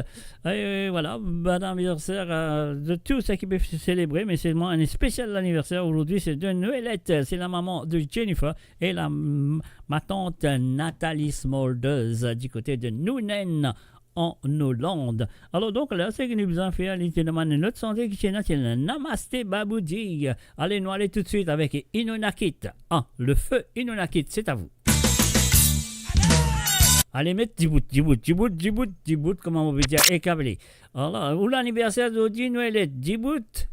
Et voilà, bon anniversaire de tous ceux qui peuvent célébrer, mais c'est moi un spécial anniversaire aujourd'hui, c'est de Noël. Colette, c'est la maman de Jennifer, et ma tante Nathalie Smolders du côté de Nounen en Hollande. Alors donc là, c'est que nous avons fait, il te demande notre santé qui est le Namaste Babouji. Allez, nous allons tout de suite avec Inunakit. Ah, le feu Inunakit, c'est à vous. Allez, mettez Djibout, comment on veut dire, et câblé. Alors, où l'anniversaire d'Odine, elle est Djibout.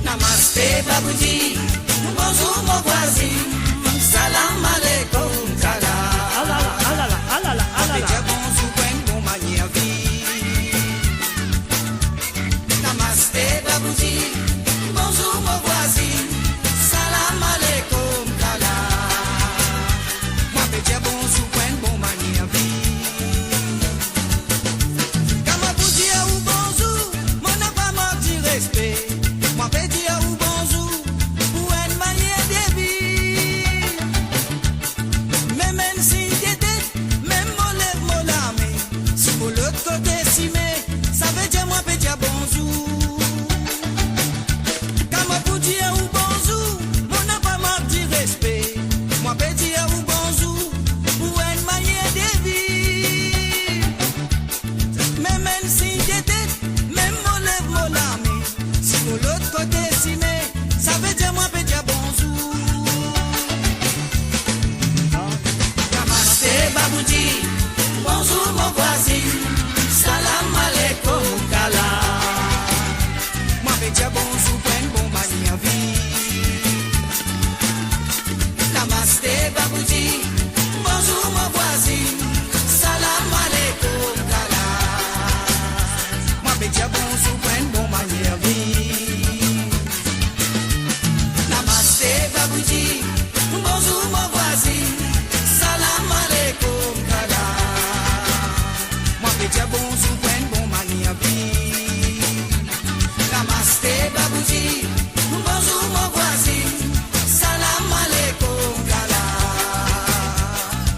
Namaste Babouji, bonjour mon voisin, salam alaikum kala. Alala, bonjour bon manière vie. Namaste Babouji, bonjour mon voisin, salam alaikum kala. Moi peux dire bonjour bon manière vie. Kama pour dire ou bonjour, mon n'a pas manque de respect. Moi peux dire ou bonjour pour une manière de vie. Mais même si j'étais, même mon lève mon lame, si pour l'autre côté si mais, ça veut dire moi peux dire bonjour. Quand moi pour dire ou bonjour, mon n'a pas manque de respect. Moi peux dire ou bonjour pour une manière de vie. Mais même si j'étais, même mon lève mon lame, si pour l'autre côté si mais, ça veut dire moi peux dire bonjour. Namaste Babouji, bonjour mon voisin, salam alaikum kala. Moi peux dire bonjour pour une bonne manière vie. Namaste Babouji, bonjour mon voisin, salam alaikum kala. Moi peux dire bonjour pour une bonne manière vie. Namaste Babouji, bonjour mon voisin, salam alaikum kala. Moi peux dire bonjour pour une bonne manière vie. Namaste Babouji, bonjour mon voisin, salam alaikum kala.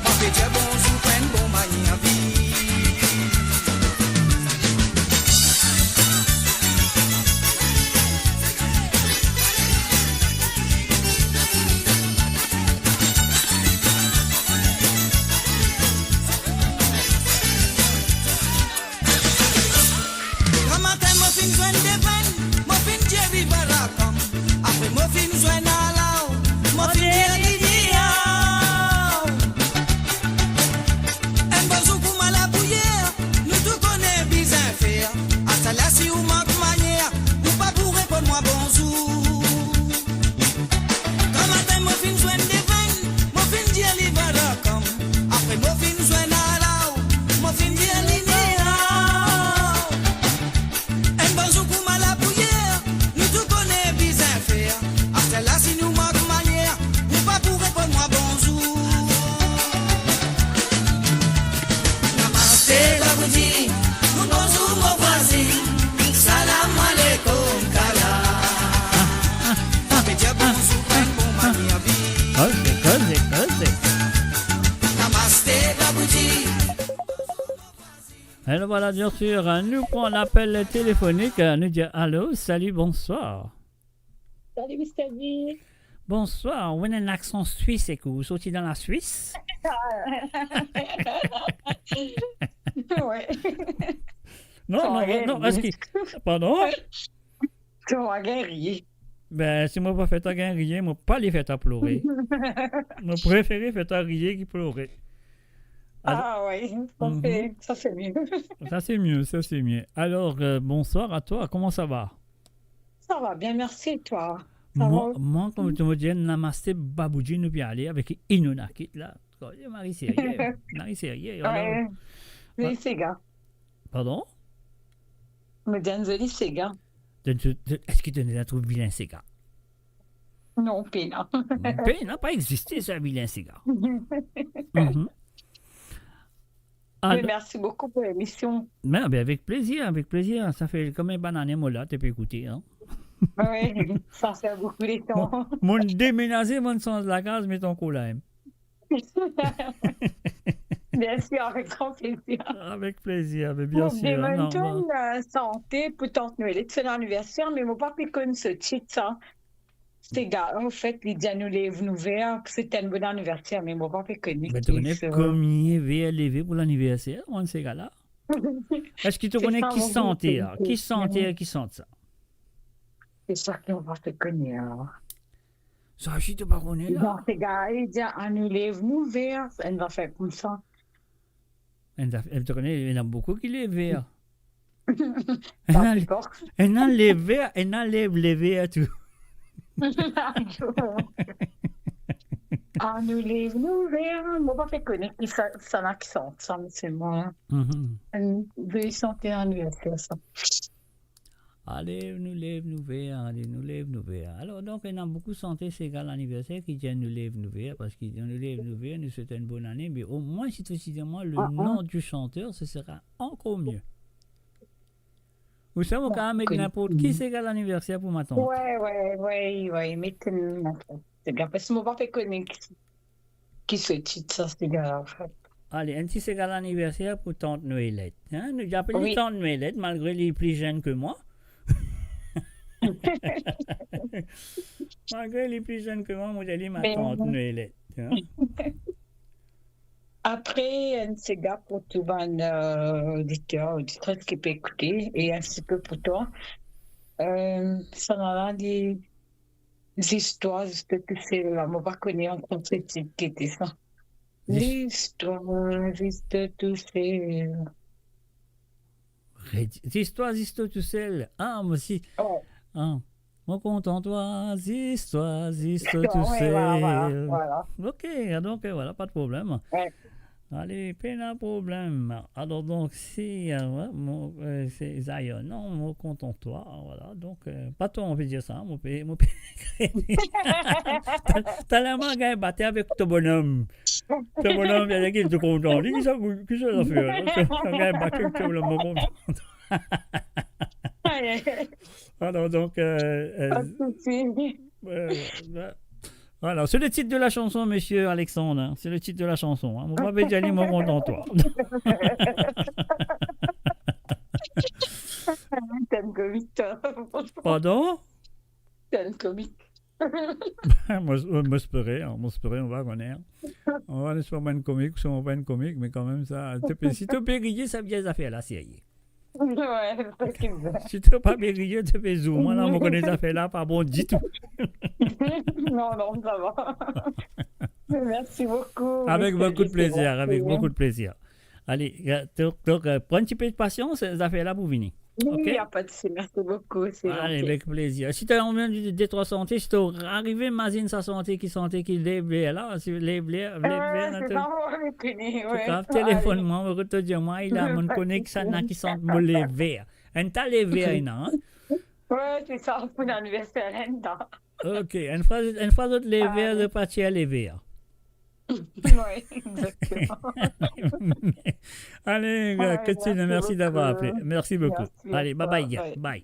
Moi peux dire bonjour pour une bonne manière vie. Quand matin, mon fin joint des veines, mon fin Jerry Baracam. Après, mon fin joint à l'eau, mon fin Jerry un bonjour pour ma la bouillère, nous tout connaît bien faire. À ça là, si vous manque manière, ou pas pour répondre moi bonjour. Quand matin, mon fin joint des veines, mon fin Jerry Baracam. Après, mon fin joint à l'eau, mon fin Jerry un bonjour pour ma la bouillère, nous tout connaît bien faire. À celle-là, si nous manque manière, ou pas pour répondre moi bonjour. Namaste Babouji, bonjour mon voisin, salam alaikum kala. On peut dire bonjour pour une bonne manière vie. Namaste Babouji. Alors voilà, bien sûr, nous prenons l'appel téléphonique, nous disons allô, salut, bonsoir. Salut, Mr. V. Bonsoir, on a un accent suisse et que vous sortez dans la Suisse. Ouais. Non, est-ce que... Pardon? Tu m'as guéri. Ben, si moi pas fait à rire, moi pas les fait à pleurer. Moi préféré fait à rire qui pleurer. Ah oui, ça c'est mieux. Ça c'est mieux. Alors, bonsoir à toi, comment ça va? Ça va bien, merci toi. Moi, comme tu me dis, Namaste Babouji, nous bien aller avec Inunakit là. Marie sérieux. Marie sérieux. Oui, c'est gars. Pardon? Mais Denzeli, c'est gars. Est-ce que tu as trouvé vilain ces gars? Non, Pina. Pina n'a pas existé, ça, vilain ces gars. Oui, merci beaucoup pour l'émission. Mais avec plaisir, avec plaisir. Ça fait comme un banane moi là, tu peux écouter. Hein? Oui, ça fait beaucoup de temps. Mon déménager, mon sens de la case, mais ton coup là. Bien sûr, avec grand plaisir. Avec plaisir, mais bien sûr. Je demande santé pour tante Noël. C'est l'anniversaire, mais mon papa connaît ce titre, ça. C'est gars, en fait, il dit à nous les verts, c'était un bon anniversaire, mais mon papa connaît. Mais tu connais combien verres levé pour l'anniversaire, on ces gars-là? Est-ce que tu connais qui sentait, qui sent ça? C'est ça qu'on va te connaître. Ça, je ne pas connais là. Dans ces gars, il dit à nous les verts, elle va faire comme ça. Elle te connaît, il y en a beaucoup qui les verts. Elle enlève les verres, tout. Ah, nous les verts, moi, pas fait connaître qui ça n'a qui sont, ça, c'est moi. Ils sentir anniversaire, ça. Allez, nous lève nous verts. Alors, donc, il y a beaucoup santé, ces gars l'anniversaire qui disent nous lève nous verts, parce qu'ils disent nous lève nous verts, nous souhaitons une bonne année, mais au moins, si tu dis moi le nom du chanteur, ce sera encore mieux. Vous savez, on peut mettre n'importe qui, ces gars l'anniversaire pour ma tante. Ouais, mettez c'est gars, parce que mon papa connaît qui se titre ça, ces gars, en fait. Allez, un petit c'est gars l'anniversaire pour tante Noëlette. Hein? Nous appelons tante Noëlette, malgré les plus jeunes que moi. Malgré les plus jeunes que moi j'ai dit ma tante Noëlette. Hein? Après, un petit gars pour tout un auditrice qui peut écouter, et un petit peu pour toi. Ça en a des histoires, que c'est là, moi pas connais encore ce type qui était ça. L'histoire, juste tout c'est. L'histoire, juste tout seul. Ah, moi aussi. Oh. Ah. Mon content, toi, histoire, tout seul. Voilà. Ok, donc voilà, pas de problème. Ouais. Allez, pas de problème. Alors, donc, si c'est Zion, non, mon content-toi, voilà. Donc, pas toi, on peut dire ça, mon père. T'as la main à battre avec ton bonhomme. Ton bonhomme, il y a qui est content. Dis, qui ça l'a fait? T'as gars battu avec ton bonhomme, mon content. Alors, donc, voilà, c'est le titre de la chanson, monsieur Alexandre. Hein. C'est le titre de la chanson. Hein. Mon papa déjà dit mon content toi. T'es un comique. Pardon? T'es un comique. Moi, j'espérais, on va connaître. On va aller sur un comique, sur un comique, mais quand même, ça. Si tu peux griller, ça vient affaire là, série. Ouais, c'est ce qu'il veut. Si tu n'as pas grillé, tu peux zoomer. Moi, là, on connaît ça fait là, pas bon du tout. Non, ça va. Merci beaucoup. Avec beaucoup de plaisir, Allez, donc prends un petit peu de patience, ces affaires-là pour venir. Oui, il n'y a pas de souci, merci beaucoup. Allez, avec plaisir. Si tu as envie de trois santé, si tu arrives, imagine sa santé qui lève là, si lève c'est pas moi qui connais, ouais. Téléphone-moi, on va te dire, moi, il a mon connexion qui sent me lever. Un tas lever, non? Ouais, c'est ça, pour l'anniversaire, ok, une fois d'autre lever, de partir lever. Oui, exactement. Allez, Christine, merci d'avoir appelé. Merci beaucoup. Allez, bye.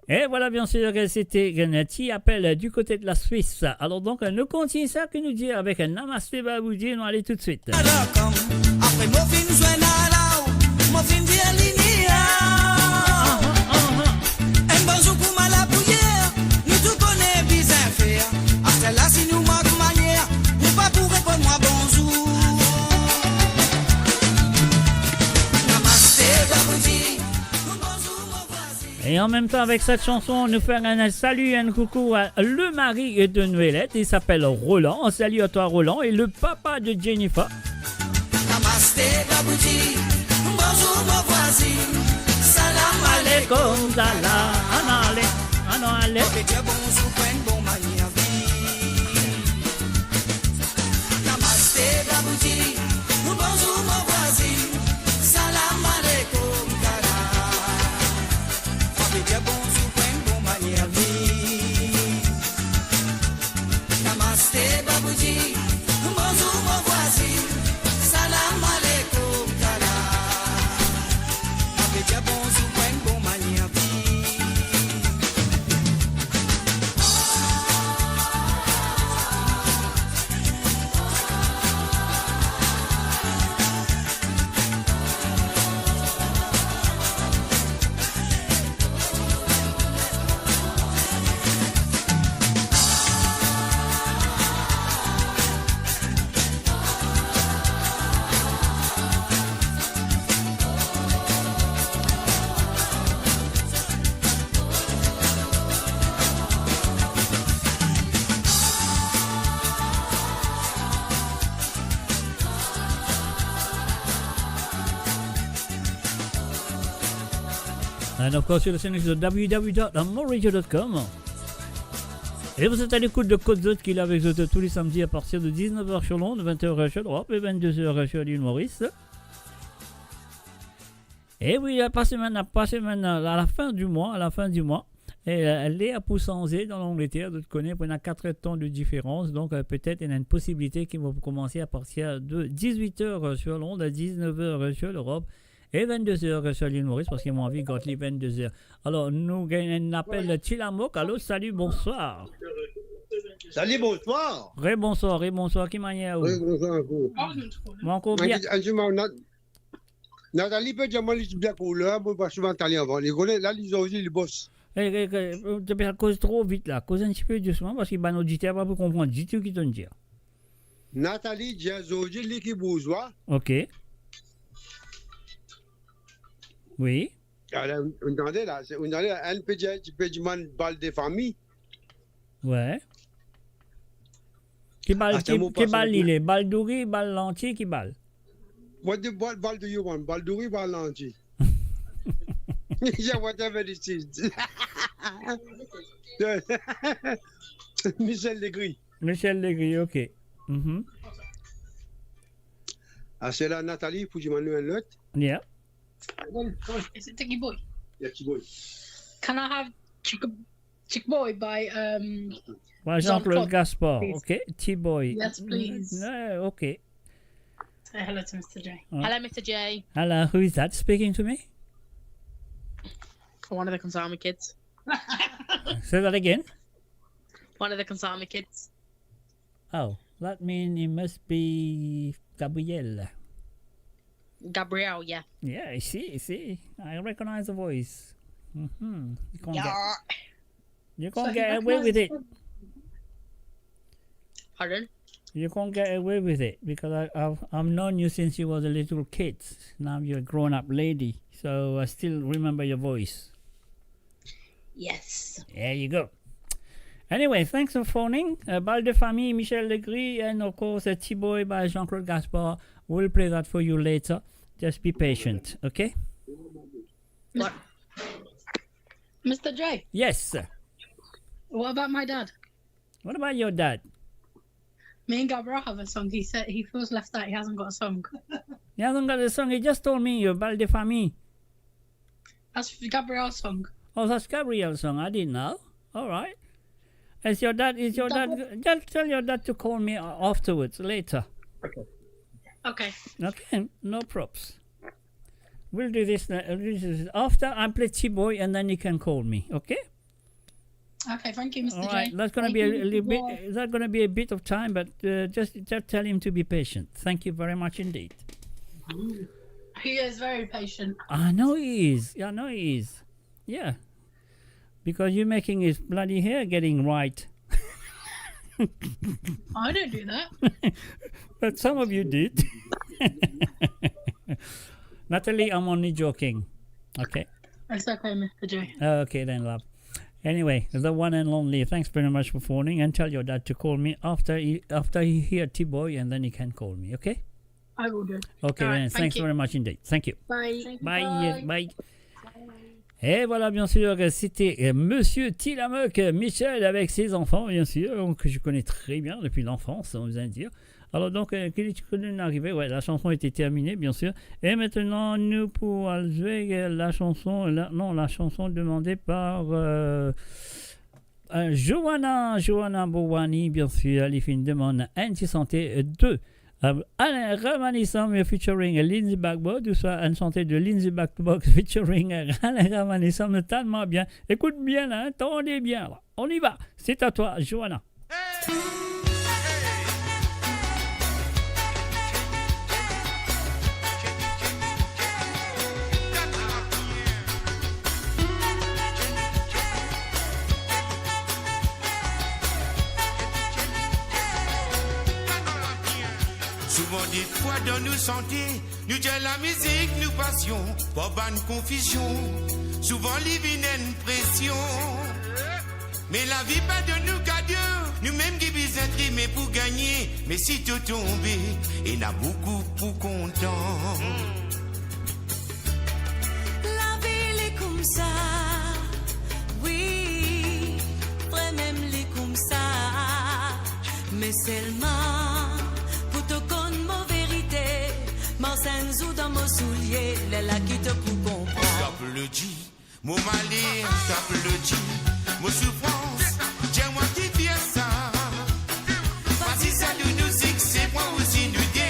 Et voilà, bien sûr, c'était un petit appel du côté de la Suisse. Alors donc, nous continuons ça que nous dit avec un Namasté Baboudi. Nous allons tout de suite. Après, mon fin joint là, mon fin bien linéa. Un bonjour pour ma la bouillère, nous tout connaît bien faire. Après là, si nous manque manière, ou pas pour répondre moi bonjour. Namasté Baboudi. Et en même temps, avec cette chanson, nous faisons un salut et un coucou à le mari de Noëlette. Il s'appelle Roland. Salut à toi, Roland. Et le papa de Jennifer. Namasté Baboudi. Bonjour, mon voisin. Salam alaikum. Anale. Bonjour, bon manière. Namasté Baboudi. Bonjour, mon voisin. Salam alaikum. Namaste Babuji, bonjour mon voisin, salam alaikum kala. Avec bonjour, bon manière. And of course, you're listening to www.moradio.com. Et vous êtes à l'écoute de Côte d'Azur qui est là avec vous tous les samedis à partir de 19h sur Londres, 20h sur l'Europe et 22h sur l'île Maurice. Et oui, passé maintenant à la fin du mois, et Léa Poussanzé dans l'Angleterre, tu connais, on a 4 temps de différence, donc peut-être il y a une possibilité qu'ils vont commencer à partir de 18h sur Londres, 19h sur l'Europe et 22h sur l'île Maurice parce qu'ils m'ont envie de les 22h. Alors, nous gagnons un appel Tilamok. Allô, salut, bonsoir. Salut, bonsoir. Bonsoir, qui manière où? Mon combien? Nathalie peut dire moi les bien couleur, moi pas souvent aller avant. Les collègues là ils ont aussi les boss. Tu peux cause trop vite là, cause un petit peu doucement parce qu'il va nous dire pas pour comprendre du tout qui t'en dire. Nathalie dit aujourd'hui l'équipe bourgeois. OK. Oui. Alors on entendait là, un petit man balle des familles. Ouais. Qui balle il est balle douri, balle lentille qui balle. What ball do you want? Balduri, Balanchi? Yeah, whatever it is. Michel Legris, OK. Ah, c'est là Nathalie, pour que je l'autre. Yeah. Is it Ticky Boy? Yeah, Ticky Boy. Can I have Chick Boy by Jean-Claude Gaspard, OK? T-Boy. Yes, please. OK. Say hello to Mr. J. Oh. Hello, Mr. J. Hello, who is that speaking to me? One of the Consami kids. Say that again. One of the Consami kids. Oh, that means it must be Gabrielle. Gabrielle, yeah. Yeah, I see. I recognize the voice. You can't get away with it. Pardon? You can't get away with it because I've known you since you was a little kid. Now you're a grown-up lady, so I still remember your voice. Yes. There you go. Anyway, thanks for phoning. Bal de Famille, Michel Legris, and of course T-Boy by Jean-Claude Gaspard. We'll play that for you later. Just be patient, okay? What? Mr. J? Yes. What about my dad? What about your dad? Me and Gabriel have a song. He said he feels left out. He hasn't got a song. He hasn't got a song. He just told me you're Bal de Famille. That's Gabriel's song. Oh, that's Gabriel's song. I didn't know. All right. Is your dad? Just tell your dad to call me afterwards, later. Okay. Okay. No props. We'll do this after I play T-Boy, and then you can call me. Okay. Okay, thank you, Mr. All right, J. that's going to be a little bit. Is that going to be a bit of time? But just tell him to be patient. Thank you very much indeed. He is very patient. I know he is. Yeah, because you're making his bloody hair getting right. I don't do that. But some of you did. Natalie, I'm only joking. Okay. It's okay, Mr. J. Okay then, love. Anyway, the one and only, thanks very much for phoning, and tell your dad to call me after he hear T-Boy, and then he can call me, okay? I will do. Okay, All then, right, thanks very much indeed. Thank you. Bye. Bye. Et voilà, bien sûr, c'était Monsieur Tilamok, Michel, avec ses enfants, bien sûr, que je connais très bien depuis l'enfance, on vient de dire. Alors donc, qu'il est arrivé, ouais, la chanson était terminée, bien sûr. Et maintenant, nous pourrons jouer la chanson demandée par Johanna Bouwani, bien sûr. Elle fait une demande anti-santé de Alain Ramanissam featuring Lindsay Backbord, ou soit une santé de Lindsay Backbord featuring Alain Ramanissam, tellement bien. Écoute bien, là, attendez bien, là. On y va, c'est à toi, Johanna. Souvent des fois dans nos santé, nous disons la musique, nous passion, pas bonne confusion. Souvent living une pression. Mais la vie pas de nous qu'à Dieu, nous-mêmes qui besoin trimer pour gagner. Mais si tout tombé, il y en a beaucoup pour content. La ville est comme comme ça. Oui, vrai même les comme ça. Mais seulement pour te connaître ma vérité. Mon sensu dans mon soulier, les la quitte pour comprendre. Tape le dit, mon malin, tape le dit, mon souffrance, dis-moi qui vient ça. Pas si ça nous dit que c'est moi aussi nous gué.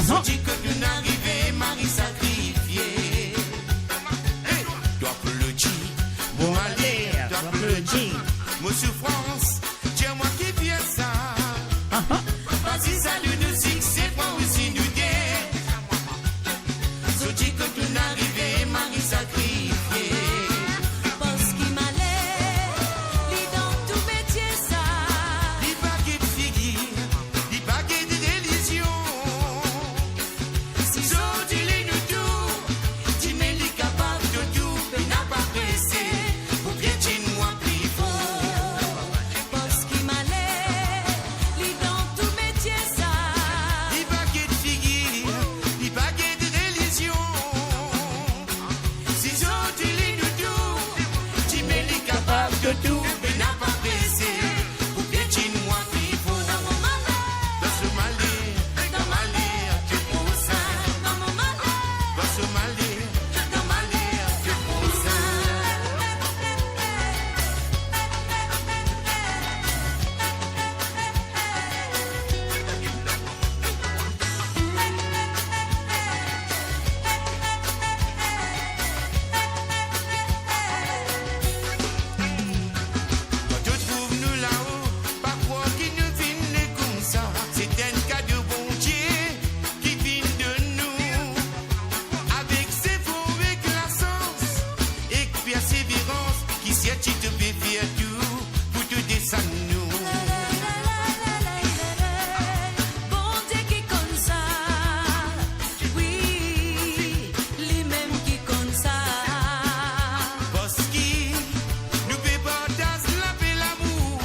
On dit que nous n'arrivons, Marie sacrifiée. Hey, tape le dit, mon malin, tape le dit, mon souffrance, dis-moi qui vient ça. Pas si ça nous dit que c'est moi aussi nous gué. So dit que tu n'arrivais, Marie sacrifiée. Parce qu'il m'allait, lui dans tout métier ça. Li baguette de figure, li baguette de religion. Si so tu les nous tout, tu m'es li capable de tout, mais n'a pas pressé pour piétiner moi plus fort. Parce qu'il m'allait, lui dans tout métier ça. Li baguette de figure, li baguette de religion. Si so tu les nous tout, tu m'es li capable de tout, mais n'a pas pressé pour piétiner moi plus fort. Dans ce malheur, tu pour ça. Dans ce malheur, tu pour ça. Quand tu trouves nous là-haut, pas croire qu'il nous vienne comme ça. C'est un cadeau bon Dieu qui vient de nous. Avec ses faux et glaçons et persévérance, qui sait tu te peux faire tout pour te descendre nous. Bon Dieu qui comme ça. Oui, lui-même qui comme ça. Parce qu'il nous fait partager la paix, l'amour.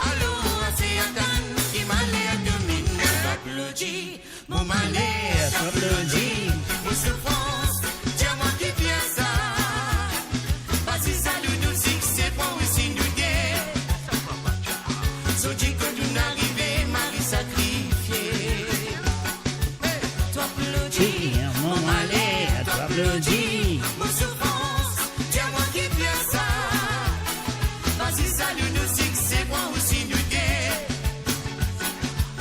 Alors, c'est un temps qui m'a l'air de mine. T'applaudis, mon malheur, t'applaudis, mon souffrance, dis-moi qui vient ça. Pas si ça nous dit que c'est pas aussi nous guère. So dit que tu n'arrivais, Marie sacrifiée. T'applaudis, mon malheur, t'applaudis. Mon souffrance, dis-moi qui vient ça. Pas si ça nous dit que c'est moi aussi nous guère.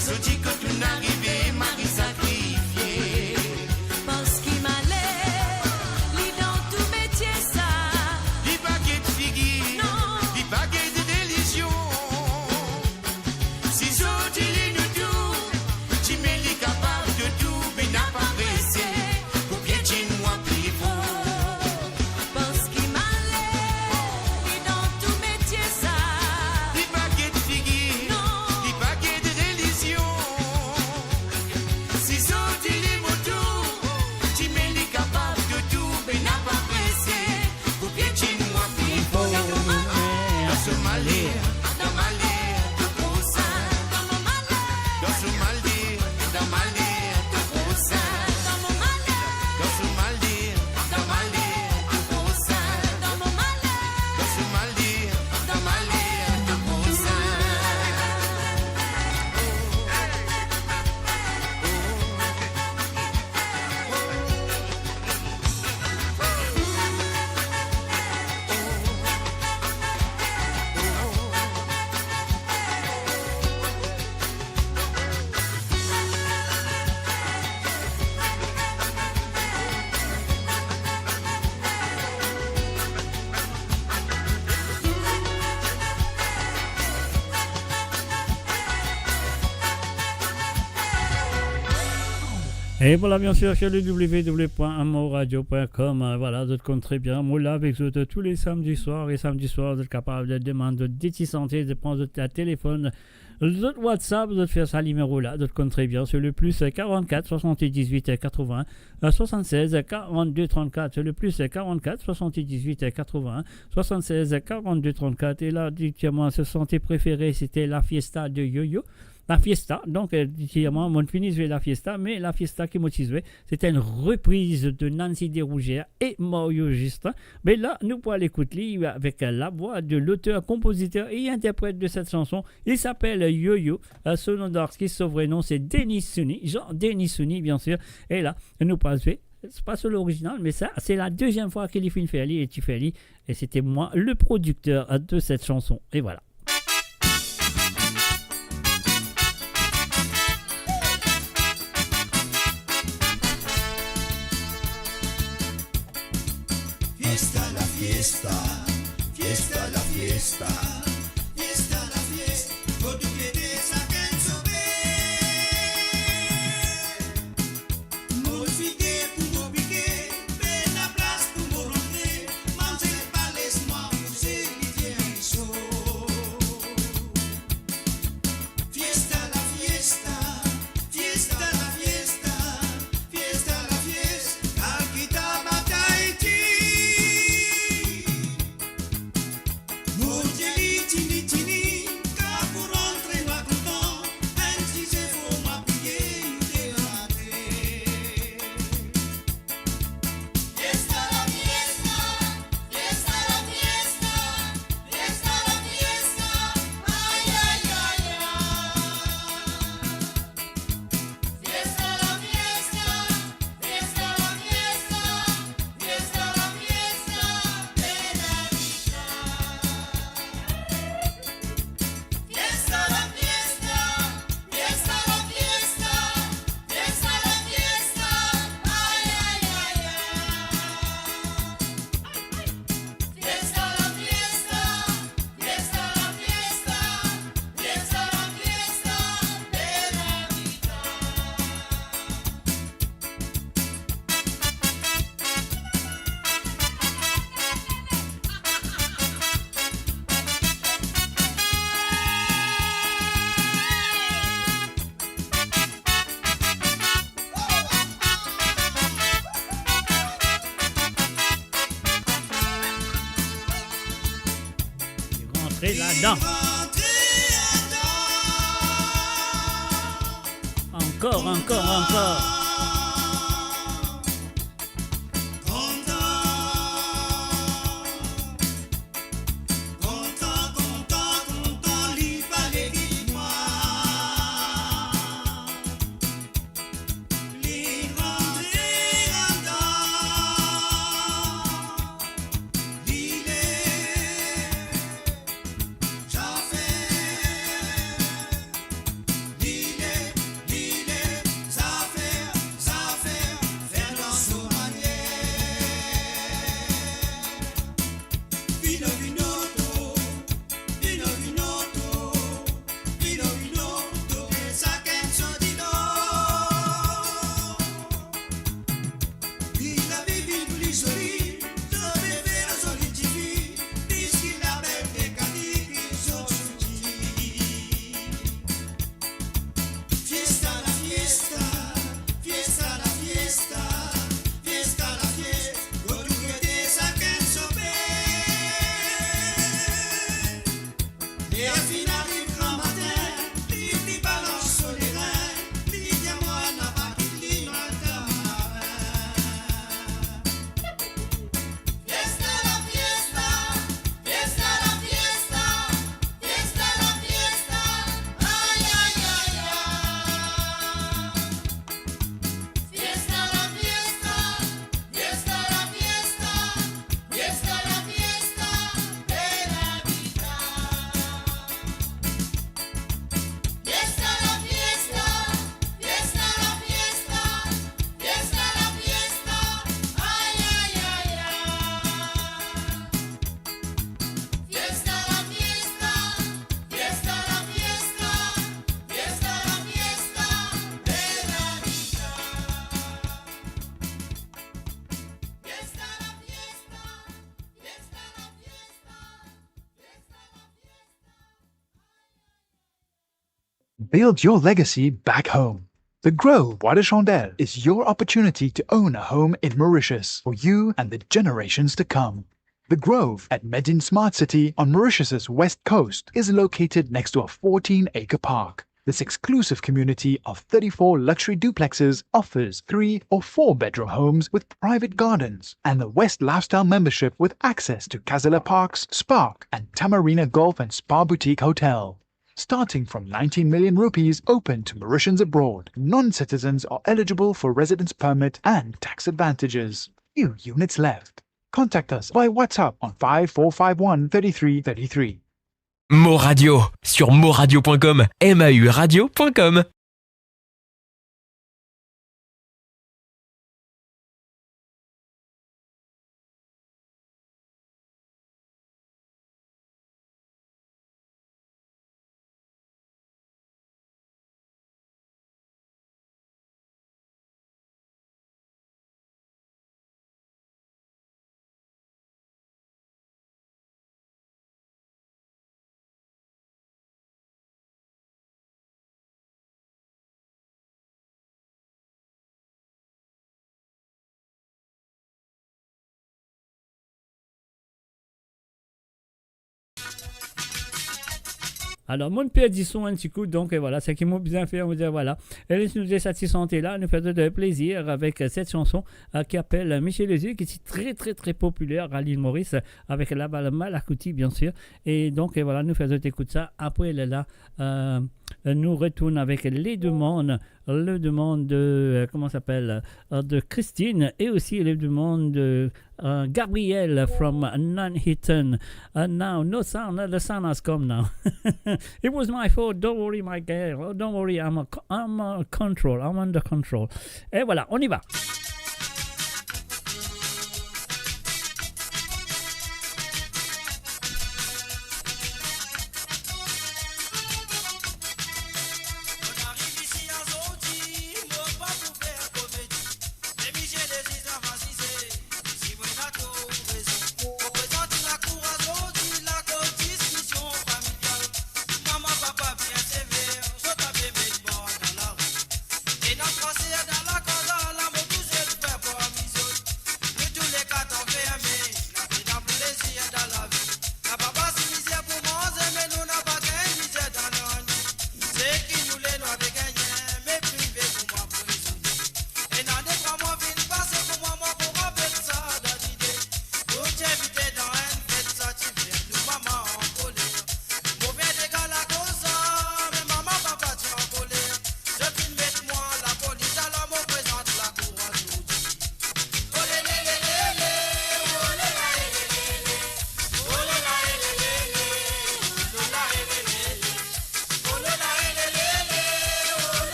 So dit que tu n'arrivais, Marie sacrifiée. parce qu'il m'allait, lui dans tout métier ça. Li baguette de figure, li baguette de religion. Si so tu les nous tout, tu m'es li capable de tout, mais n'a pas pressé pour piétiner moi plus fort. Parce qu'il m'allait, lui dans tout métier ça. Li baguette de figure, li baguette de religion. Si so tu les nous tout, tu m'es li capable de tout, mais n'a pas pressé pour piétiner moi plus fort. Dans ce malheur, de pour ça. Dans ce malheur, de pour ça. Dans ce malheur, de pour ça. Dans ce malheur, de pour ça. Et voilà, bien sûr, sur le www.amoradio.com, voilà, vous compte très bien. Moi, là, avec vous tous les samedis soirs. Et samedi soir, vous êtes capable de demander de santé, de prendre votre téléphone, votre WhatsApp, de faire ça numéro là, de compte très bien. C'est le plus 44 78 80 76 42 34. C'est le plus 44 78 80 76 42 34. Et là, dites-moi, ce santé préféré, c'était la fiesta de Yo-Yo. la fiesta. Donc, effectivement, on finit la fiesta, mais la fiesta qui motive, c'était une reprise de Nancy Desrougères et Mario Justin. Mais là, nous pourrons l'écouter avec la voix de l'auteur, compositeur et interprète de cette chanson. Il s'appelle Yo-Yo. Son nom d'artiste, son vrai nom, c'est Denis Souni. Denis Souni, bien sûr. Et là, nous pourrons jouer. C'est pas sur l'original, mais ça, c'est la deuxième fois qu'il fait une Ferli et Tifeli. Et c'était moi, le producteur de cette chanson. Et voilà. Fiesta la fiesta, fiesta la fiesta, fiesta la fiesta, faut tout aider ça qu'elle sauver. Modifier pour m'obliger, faire la place pour me rentrer, manger pas laisse-moi pousser l'idée un chaud. Fiesta la fiesta, fiesta la fiesta, fiesta la fiesta, Alquita Bataiti. Là-dedans. Encore. Build your legacy back home. The Grove Bois de Chandelle is your opportunity to own a home in Mauritius for you and the generations to come. The Grove at Medin Smart City on Mauritius's west coast is located next to a 14-acre park. This exclusive community of 34 luxury duplexes offers 3 or 4 bedroom homes with private gardens and the West Lifestyle membership with access to Casella Parks, Spark and Tamarina Golf and Spa Boutique Hotel. Starting from 19 million rupees open to Mauritians abroad, non-citizens are eligible for residence permit and tax advantages. Few units left. Contact us by WhatsApp on 5451 3333. Mo Radio sur moradio.com, mauradio.com. Alors, mon père dit son un petit coup, donc voilà, c'est qui m'a bien fait, on va dire voilà. Elle nous est satisfaite là, nous fait de plaisir avec cette chanson qui appelle Michel Lézy, qui est très très très populaire à l'île Maurice, avec la balle Malakouti bien sûr. Et donc voilà, nous faisons écouter ça. Après elle est là, nous retournons avec les demandes, le demande de, comment s'appelle, de Christine et aussi les demandes de Gabriel from Nuneaton. Now, no sound, the sound has come now. It was my fault, don't worry my girl, don't worry, I'm under control. Et voilà, on y va.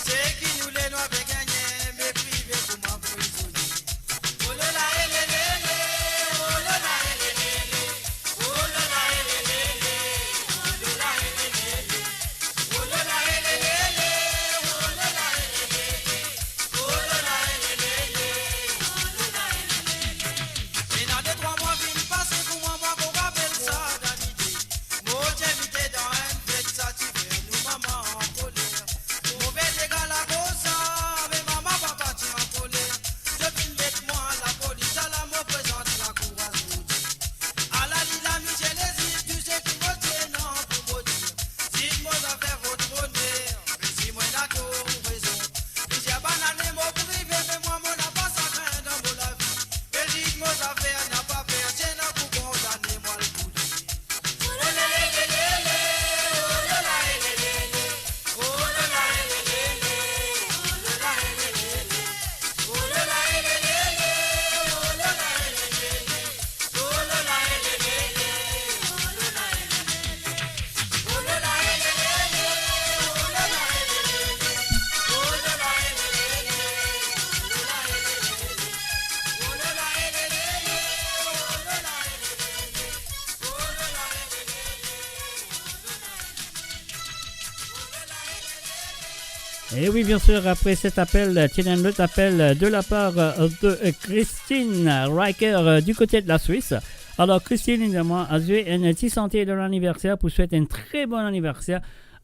C'est qui Et oui, bien sûr, après cet appel, tiens un autre appel de la part de Christine Riker du côté de la Suisse. Alors, Christine, évidemment, a joué une petite santé de l'anniversaire pour souhaiter un très bon anniversaire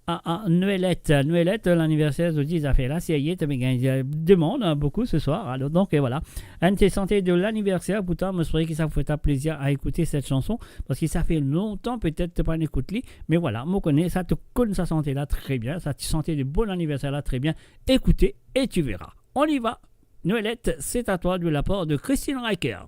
à Noëlette. Noëlette, l'anniversaire, je dis, ça fait là, c'est y est, mais il y a deux mondes, beaucoup ce soir. Alors, donc, voilà. Une petite santé de l'anniversaire. Pourtant, je souhaite que ça vous fait plaisir à écouter cette chanson parce que ça fait longtemps, peut-être, pas écouter. Mais voilà, moi, connais, ça te connaît sa santé là très bien. Ça te santé de bon anniversaire là très bien. Écoutez et tu verras. On y va. Noëlette, c'est à toi de la part de Christine Riker.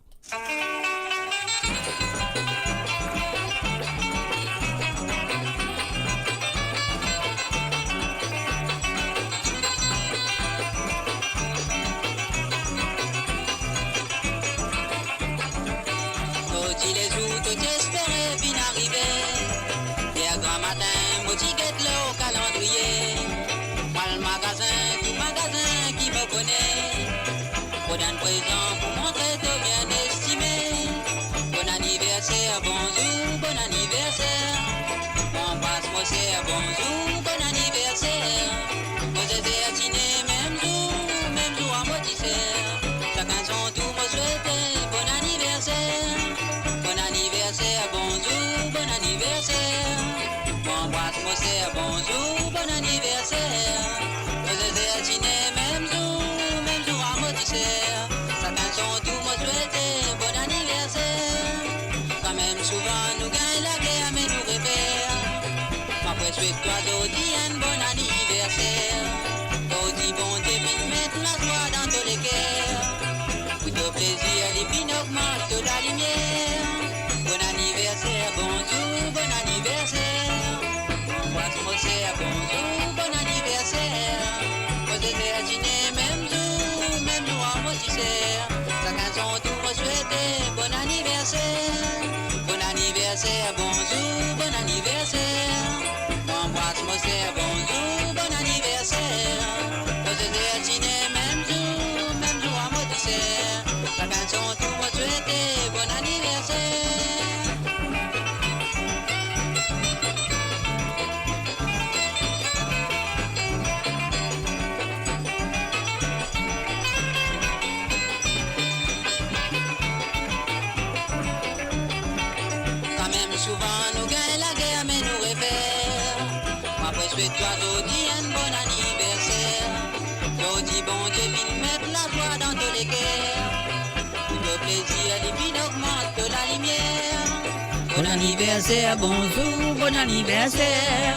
Bon anniversaire, bonjour, bon anniversaire.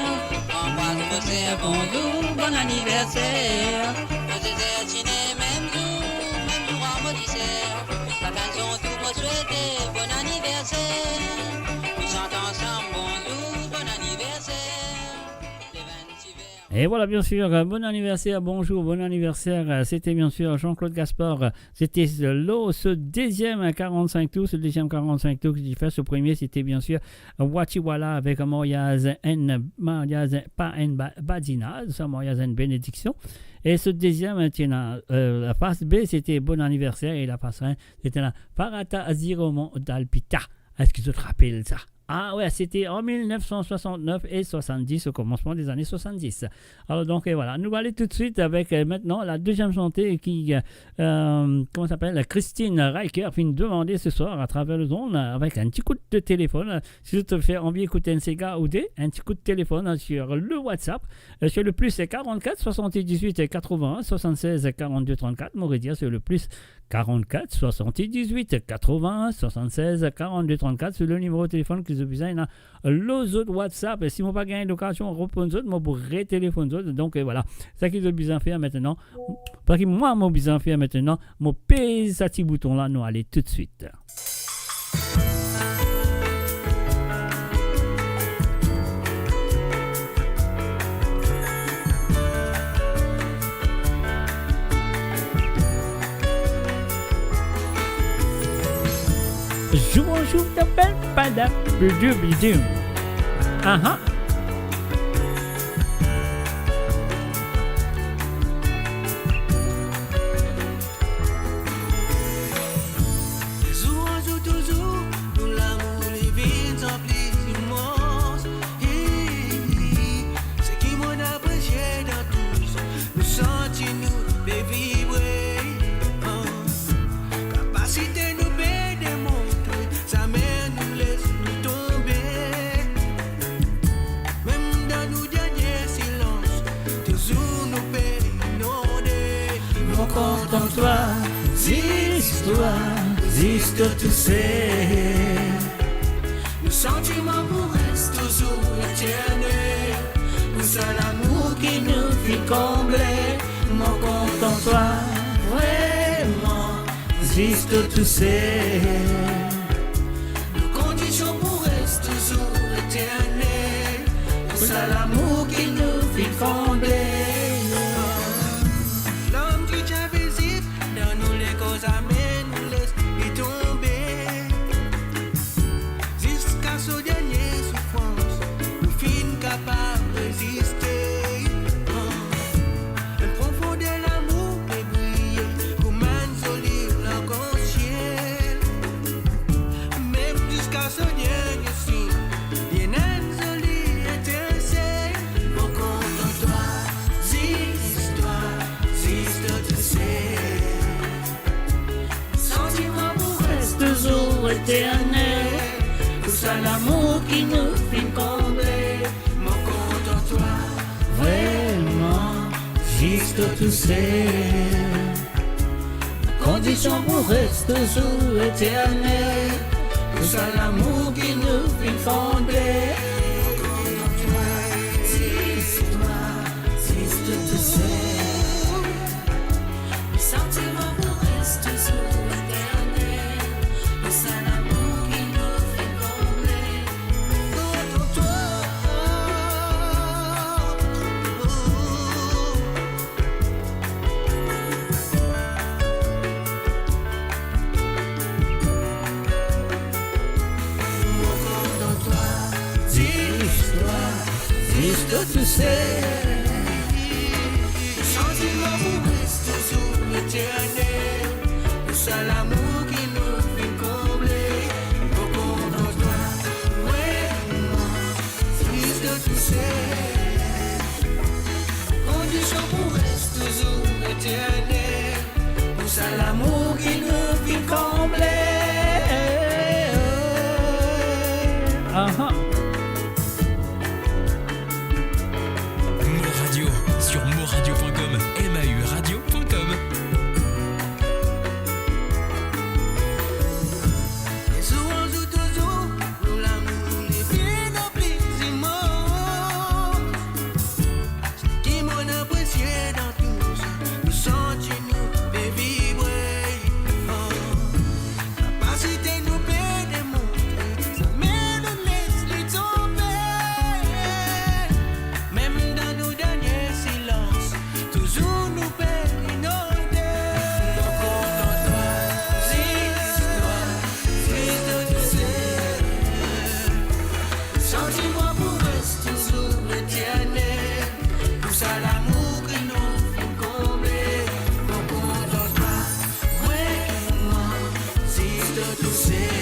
Embrasse-moi, bonjour, bon anniversaire. Vous êtes même jour à mon dessert. La cantion tout me souhaiter bon anniversaire. Nous chantons ensemble, bonjour, bon anniversaire. Et voilà, bien sûr, bon anniversaire, bonjour, bon anniversaire. C'était bien sûr Jean-Claude Gaspard. C'était ce deuxième 45 tours, ce deuxième 45 tours que j'ai fait. Ce premier, c'était bien sûr Wachiwala avec Moyaz pas en badinage, Moyaz en bénédiction. Et ce deuxième, la face B, c'était bon anniversaire. Et la face 1, c'était la Parata Aziromo d'Alpita. Est-ce que tu te rappelles ça? Ah ouais, c'était en 1969 et 70, au commencement des années 70. Alors donc voilà, nous allons aller tout de suite avec maintenant la deuxième chantée qui, comment s'appelle, Christine Riker, vient demander ce soir à travers le zone avec un petit coup de téléphone. Si tu te fais envie d'écouter un Sega ou un petit coup de téléphone sur le WhatsApp, sur le plus 44 78 81 76 42 34, Mauridia sur le plus 44 78 81 76 42 34 sur le numéro de téléphone que vous besoin dans les autres WhatsApp. Et si vous n'avez pas gagné l'occasion de reprendre les autres, moi pour retéléphoner. Donc voilà, c'est ce qu'ils ont besoin de faire maintenant. Parce que moi, j'ai besoin de faire maintenant, je pèse ce petit bouton là, nous allons tout de suite. Joue de belle pada, bidou. Aha. Nous compte en toi, existe, tu sais. Le sentiment pour reste toujours éternel. Pour ça l'amour qui nous fit combler. Mon compte en toi, vraiment, existe, tu sais. Nos conditions pour reste toujours éternel. Pour ça l'amour qui nous fit combler. L'homme qui t'a visite dans nous les causes amène, nous laisse y tomber. Jusqu'à ce dernier souffrance, nous finissons capables de résister. Le profond de l'amour est brillé, comme un solide l'arc-en-ciel. Même jusqu'à ce dernier signe, il y a un solide étincelle. Mon compte en toi, existe, tu sais. Sentiment pour reste toujours éternel. Tout ça l'amour qui nous fit combler. Mon compte en toi, Vraiment, juste, tu sais. Condition pour reste toujours éternel. tout ça l'amour qui nous fit combler. Existe, tu sais. Les sentiments pour reste toujours éternel. Le seul amour qui nous fait combler. Existe, tu sais. Le sentiment pour reste toujours éternel. Le seul amour qui nous fait combler. Au compte en toi, existe, tu sais. Condition pour reste toujours éternel. Le seul amour qui nous fait combler. Ah-ha. Radio sur moradio.com, mauradio.com. Et souvent ou toujours, nous l'amour les bien plaisiment. Ce qui m'en apprécié dans tout ça, nous sentis nous et vibrer. Capacité nous peut démontrer, ça mène laisse les tomber. Même dans nos derniers silences, toujours nous peut inonder. Nos comptes en toi, existe, tu sais. Sentiment pour reste toujours éternel. Tout ça l'amour qui nous fait combler. Nos comptes en toi, vraiment, existe, tu sais.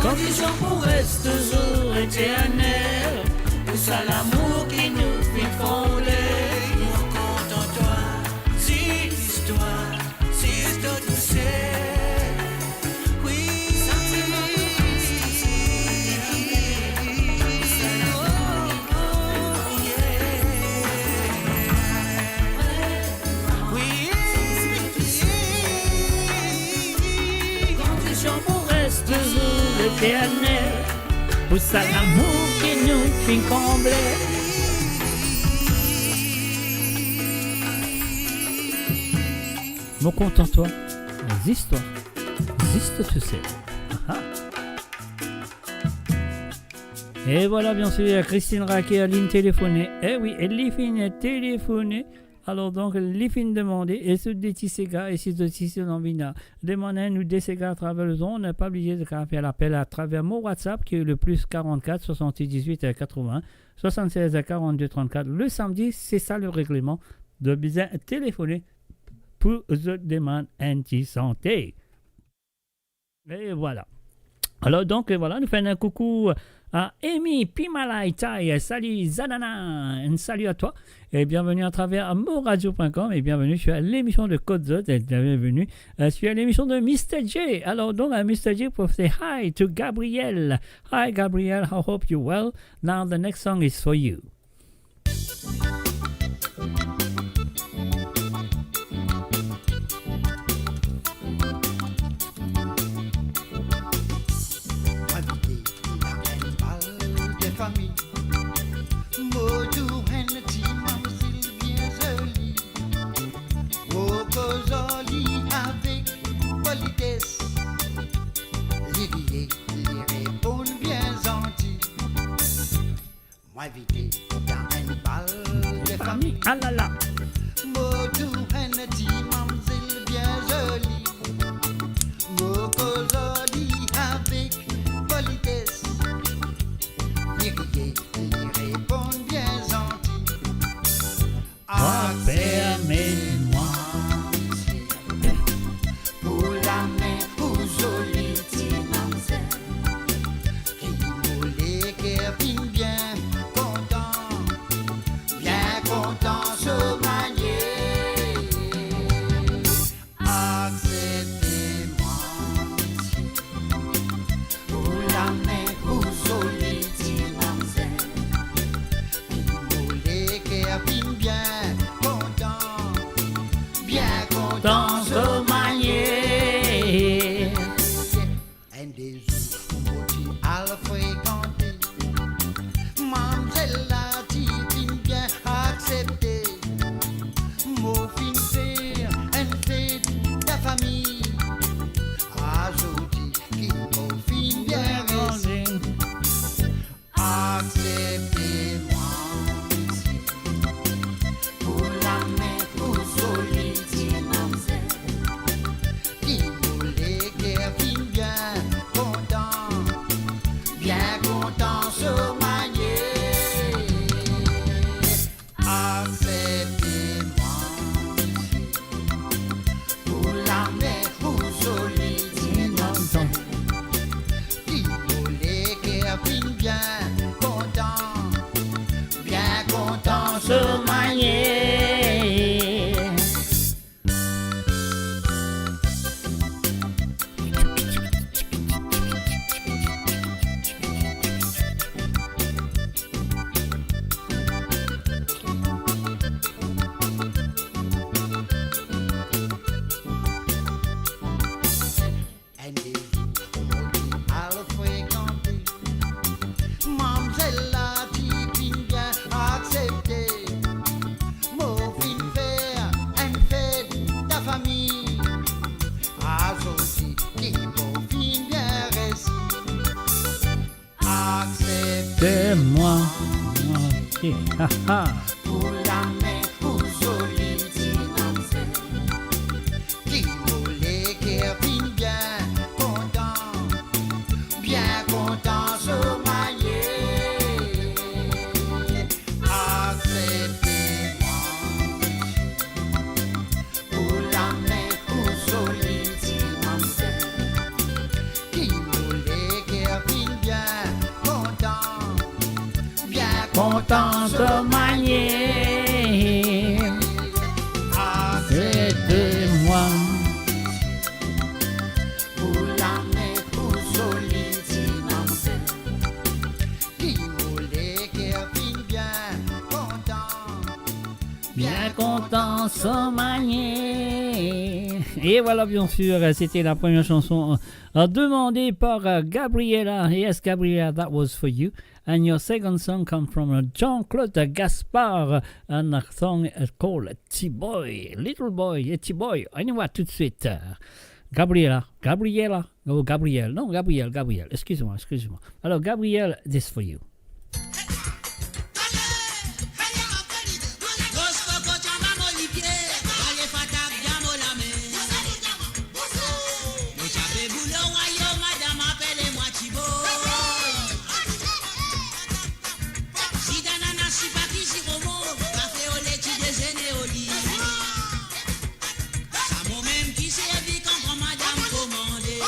Condition pour reste toujours éternel. Tout ça l'amour qui nous fait combler. Mon compte en toi, existe, tu sais. Oui, Condition pour reste toujours éternel. Pour ça l'amour qui nous fait combler. Mon compte en toi, les histoires, existe, tu sais. Ah. Et voilà, bien sûr, Christine Raquet a ligne téléphonée. Eh oui, elle finit téléphoner. Alors donc, les fins demandées, et ce détissega, et si de tisser l'envina, demandez nous décéga à travers le zone, n'a pas oublié de faire l'appel à travers mon WhatsApp, qui est le plus 44 78 80 76 42 34. Le samedi, c'est ça le règlement, de bien téléphoner pour the demande anti-santé. Et voilà. Alors donc, voilà, nous faisons un coucou à Amy Pimalaitai. Salut Zadana, un salut à toi et bienvenue à travers moradio.com et bienvenue sur l'émission de Code Z et bienvenue sur l'émission de Mr. J. Alors donc Mr. J pour say hi to Gabriel. Hi Gabriel, I hope you're well. Now the next song is for you. Ah là là. Modou Hennety, mamzelle bien jolie. Moko jolie avec politesse. L'irier, il répond bien gentil. Ah, permets-moi. Pour la main, pour jolie petite mamzelle. Qui moulait, Kevin bien content. Bien content, se manier. Acceptez-moi. Pour la main, pour jolie petite mamzelle. Qui moulait, Kevin bien content. Bien content, se manier. And des jours où à le fréquenter. Mamzelle la divine bien acceptée. Mon fin faire un fait de famille. Ajouté qui mon fin bien resté. Acceptez-moi. Pour la main, pour solide, mamzelle. Qui nous les Kevin bien content. Bien content se manier. Acceptez-moi. Pour la mer, pour solide, mamzelle. Qui nous les Kevin bien content. Bien content se manier. And des jours à le fréquenter. Mamzelle la divine bien acceptée. Mon fin faire un fait de famille. Ajouté qui mon fin bien resté. Acceptez-moi. Ok. Ah, ah. Pour la main, pour solide, mamzelle. Qui voulait Kevin bien content. Bien content se manier. Acceptez-moi. Pour la main, pour solide, mamzelle. Qui voulait Kevin bien content. Bien content se manier. Acceptez-moi. Pour la main, pour solide, mamzelle. Qui voulait Kevin bien content. Bien content sans manier. Et voilà, bien sûr, c'était la première chanson demandée par Gabriela. Yes, Gabriela, that was for you. And your second song comes from Jean-Claude Gaspard. And the song is called T-Boy, Little Boy, T-Boy. On y va tout de suite. Gabriela, oh Gabriel, non, Gabriel, excuse-moi. Alors, Gabriel, this for you. Madame commandée.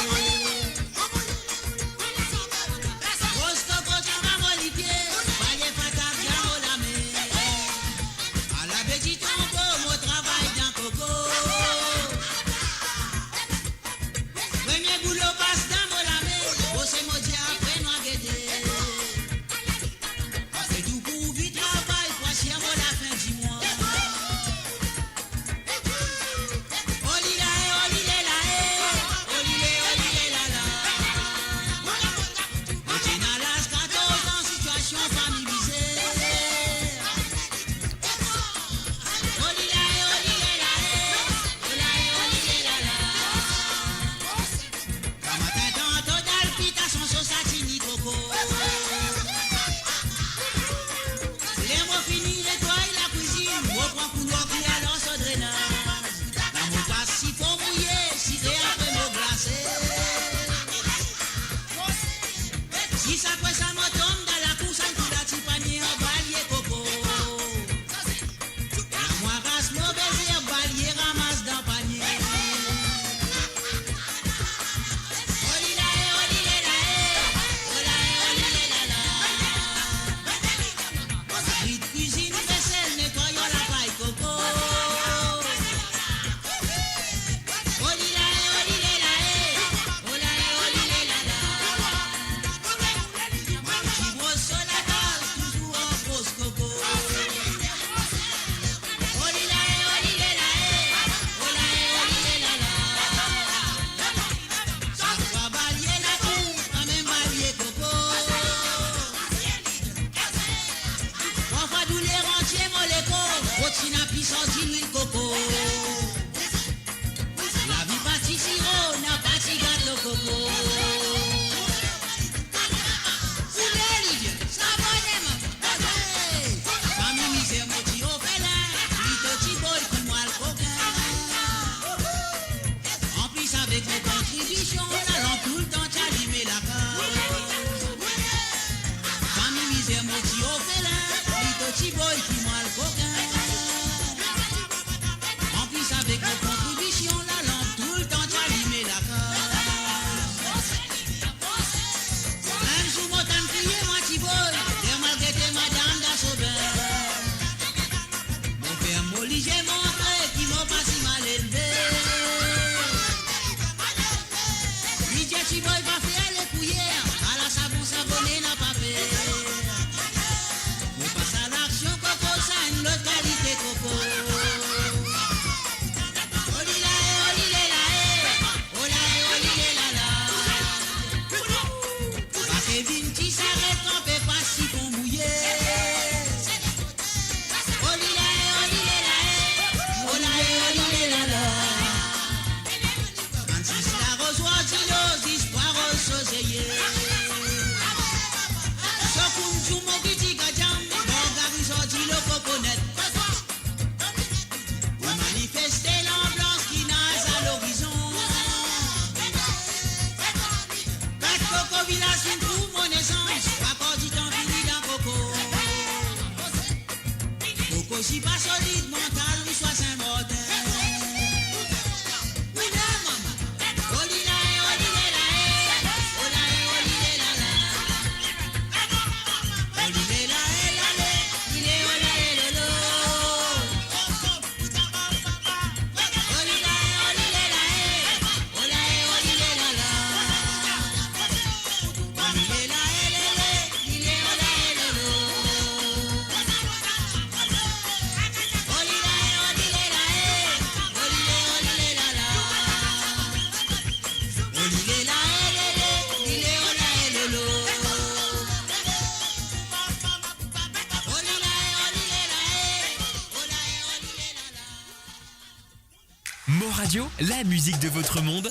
Mo Radio, la musique de votre monde,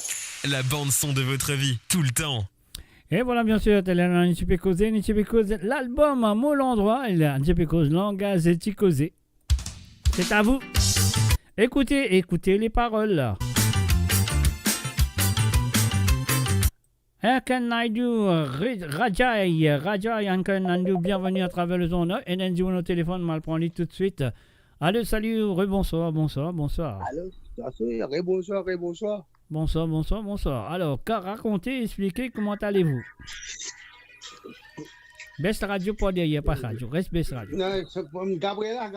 la bande son de votre vie, tout le temps. Et voilà, bien sûr, l'album à Mo l'endroit, il a langage et ticosé. C'est à vous. Écoutez les paroles. Rajai, bienvenue à travers le zone. Et Nandy, au téléphone, mal prendre tout de suite. Allô, salut, bonsoir. Allô, bonsoir. Alors, racontez, expliquez comment allez-vous. Best Radio, pas derrière, pas radio. Reste Best Radio. Non, Gabriela,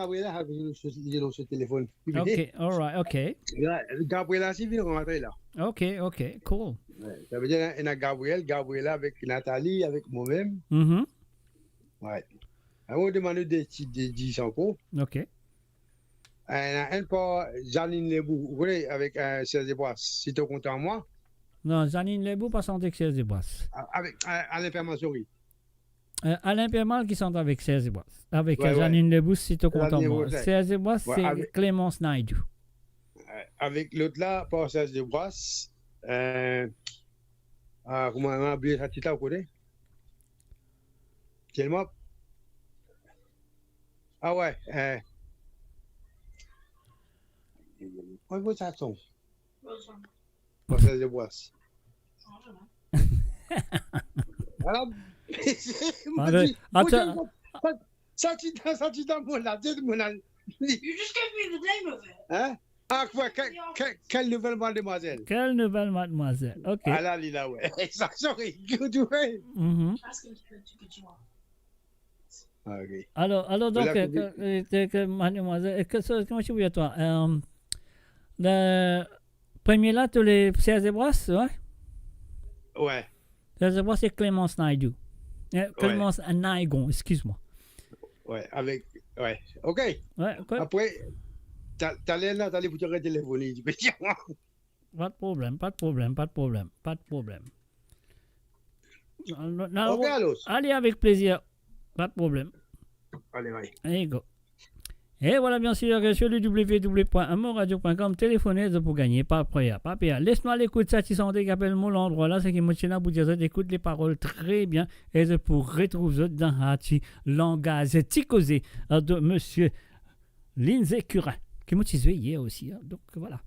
il est dans ce téléphone. Ok, alright, ok. Gabriela, c'est bien rentré là. Ok, cool. Ouais, ça veut dire qu'il y a Gabriela avec Nathalie, avec moi-même. Ouais. On demande des 10 encore. Ok. Il y a un peu Janine Lebou, vous voyez, avec Serge Desbois, si tu es content moi. Non, Janine Lebou, pas sans avec Serge Desbois. Avec Alain Permansori. Alain Permal qui sont avec Serge Desbois. Avec Janine Lebou, si tu es content moi. Serge Desbois, c'est avec Clémence Naidou. Avec l'autre là, pas Serge Desbois. Comment on a oublié ça, tu t'as connais? Tellement. Ah ouais. Comment ça sonne? Pas Serge Desbois. Alors, attends. Ça tu t'en mon là, c'est mon là. Jusqu'à the name of it. Hein? Ah quoi, quelle nouvelle mademoiselle? Quelle nouvelle mademoiselle? Ok. Ah là, Lila, ouais. Ça sorry, good way. Ok. Alors donc, mademoiselle, comment tu veux toi? Le premier là, tu les Serge Desbois, ouais? Ouais. Serge Desbois, c'est Clémence Naidou. Clémence Naïgon, excuse-moi. Ouais, avec. Ouais, ok. Ouais, okay. Après, t'allais là, t'allais pour te téléphoner. Tu peux dire moi. Pas de problème. Ok, alors. Allez, avec plaisir. Pas de problème. Allez, ouais. Allez, go. Et voilà, bien sûr, sur le www.amoradio.com, téléphonez pour gagner, pas prière. Laisse-moi l'écoute satisfaisante qui appelle mon endroit là, c'est qui me tient à vous dire, écoute les paroles très bien, et je pour retrouver dans Hachi, langage ticosé de monsieur Lindsay Curin, qui m'a tisé hier aussi, donc voilà.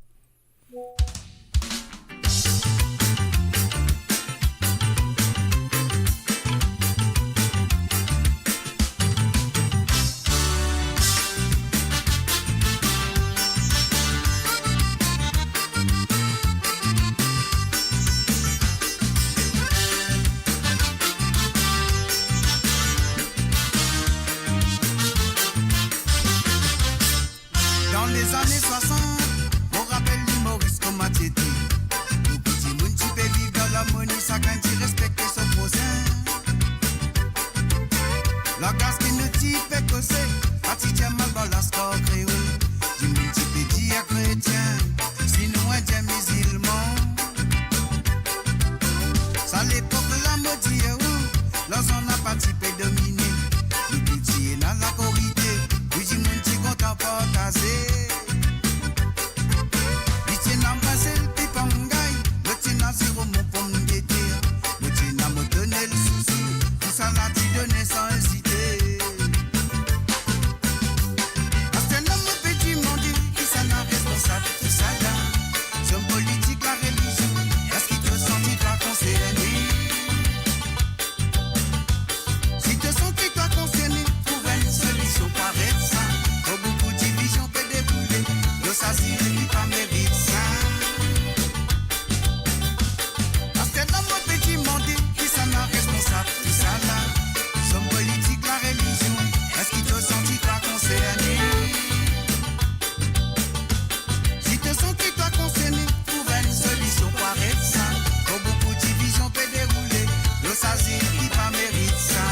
Dans les années 60, on rappelle l'humoriste comme Matiété. Nous petits moun qui peut vivre dans l'harmonie, ça quand il respecte son voisin. La casse qui nous dit fait causer, Atidia mal dans la score créole. Du moun qui peut dire chrétien, sinon indien musulman. Ça l'époque la maudit où, l'on n'a pas typé dominé. Nous petits dans la corrida, oui du moun qui compte en partager. Sans hésiter. Parce que l'homme peut demander qui s'en a responsable de ça là. Son politique, la religion, est-ce qu'il te sentit toi concerné? Si te sentis toi concerné, trouve une solution pareille ça. Quand beaucoup de divisions peut débouler, le s'assire qui pas mérite ça. Parce que l'homme peut demander qui s'en a responsable de ça là. Politique, la religion, est-ce qu'il te sentit toi concerné? Si te sentis toi concerné, trouve une solution pareille ça. Quand beaucoup de divisions peut dérouler, le s'agit qui pas mérite ça.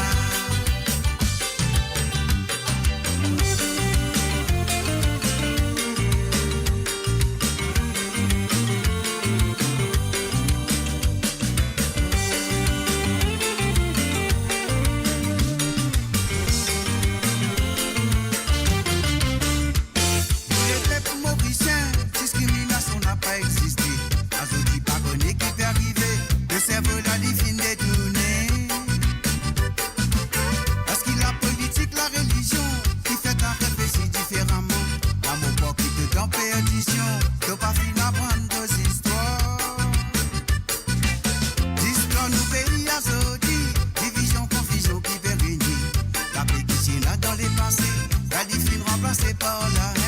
n'a pas existé. Azodi pas connu qui peut arriver. Le cerveau là, il finit de tourner. Est-ce qu'il la politique, la religion qui fait un réfléchir différemment? L'amour pas qui te dans perdition. T'as pas fini d'apprendre nos histoires. L'histoire nous pays Azodi. Division, confusion qui peut régner. La paix qui tient là dans les passés. La diffine remplacée par la haine.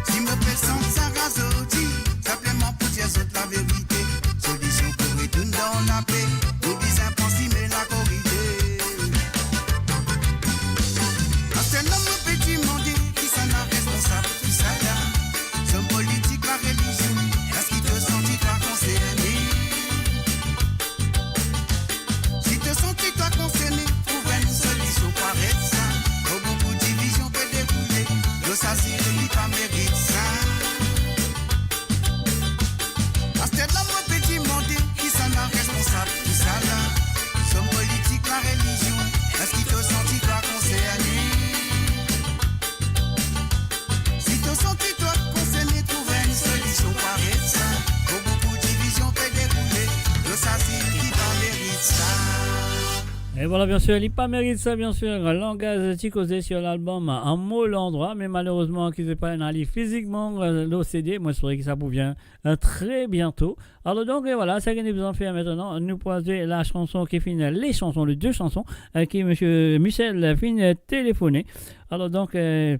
Si me présente Sarah Zodi, simplement pour dire toute la vérité. Solution pour retourner dans la paix. Nous disons penser mais la corriger. C'est l'homme petit monde qui s'en a responsable tout ça là. Son politique, la religion, est-ce qu'il te sentit toi concerné? Si te sentis toi concerné, trouve une solution pareille ça. Beaucoup de divisions peut dérouler, le s'assire qui pas mérite ça. C'est l'homme petit monde qui s'en a responsable tout ça là. Son politique, la religion, est-ce qu'il te sentit toi concerné? Si te sentis toi concerné, trouve une solution pareille ça. Beaucoup de divisions peut dérouler, le s'assire qui pas mérite ça. Et voilà, bien sûr, il pas mérite ça, bien sûr. Langage causé sur l'album en mot l'endroit, mais malheureusement, qu'ils n'aient pas un ali physiquement l'OCD. Moi, je saurais que ça vous vient très bientôt. Alors, donc, et voilà, ça que nous allons faire maintenant. Nous poser la chanson qui finit, les chansons, les deux chansons, qui M. Michel finit téléphoner. Alors, donc, the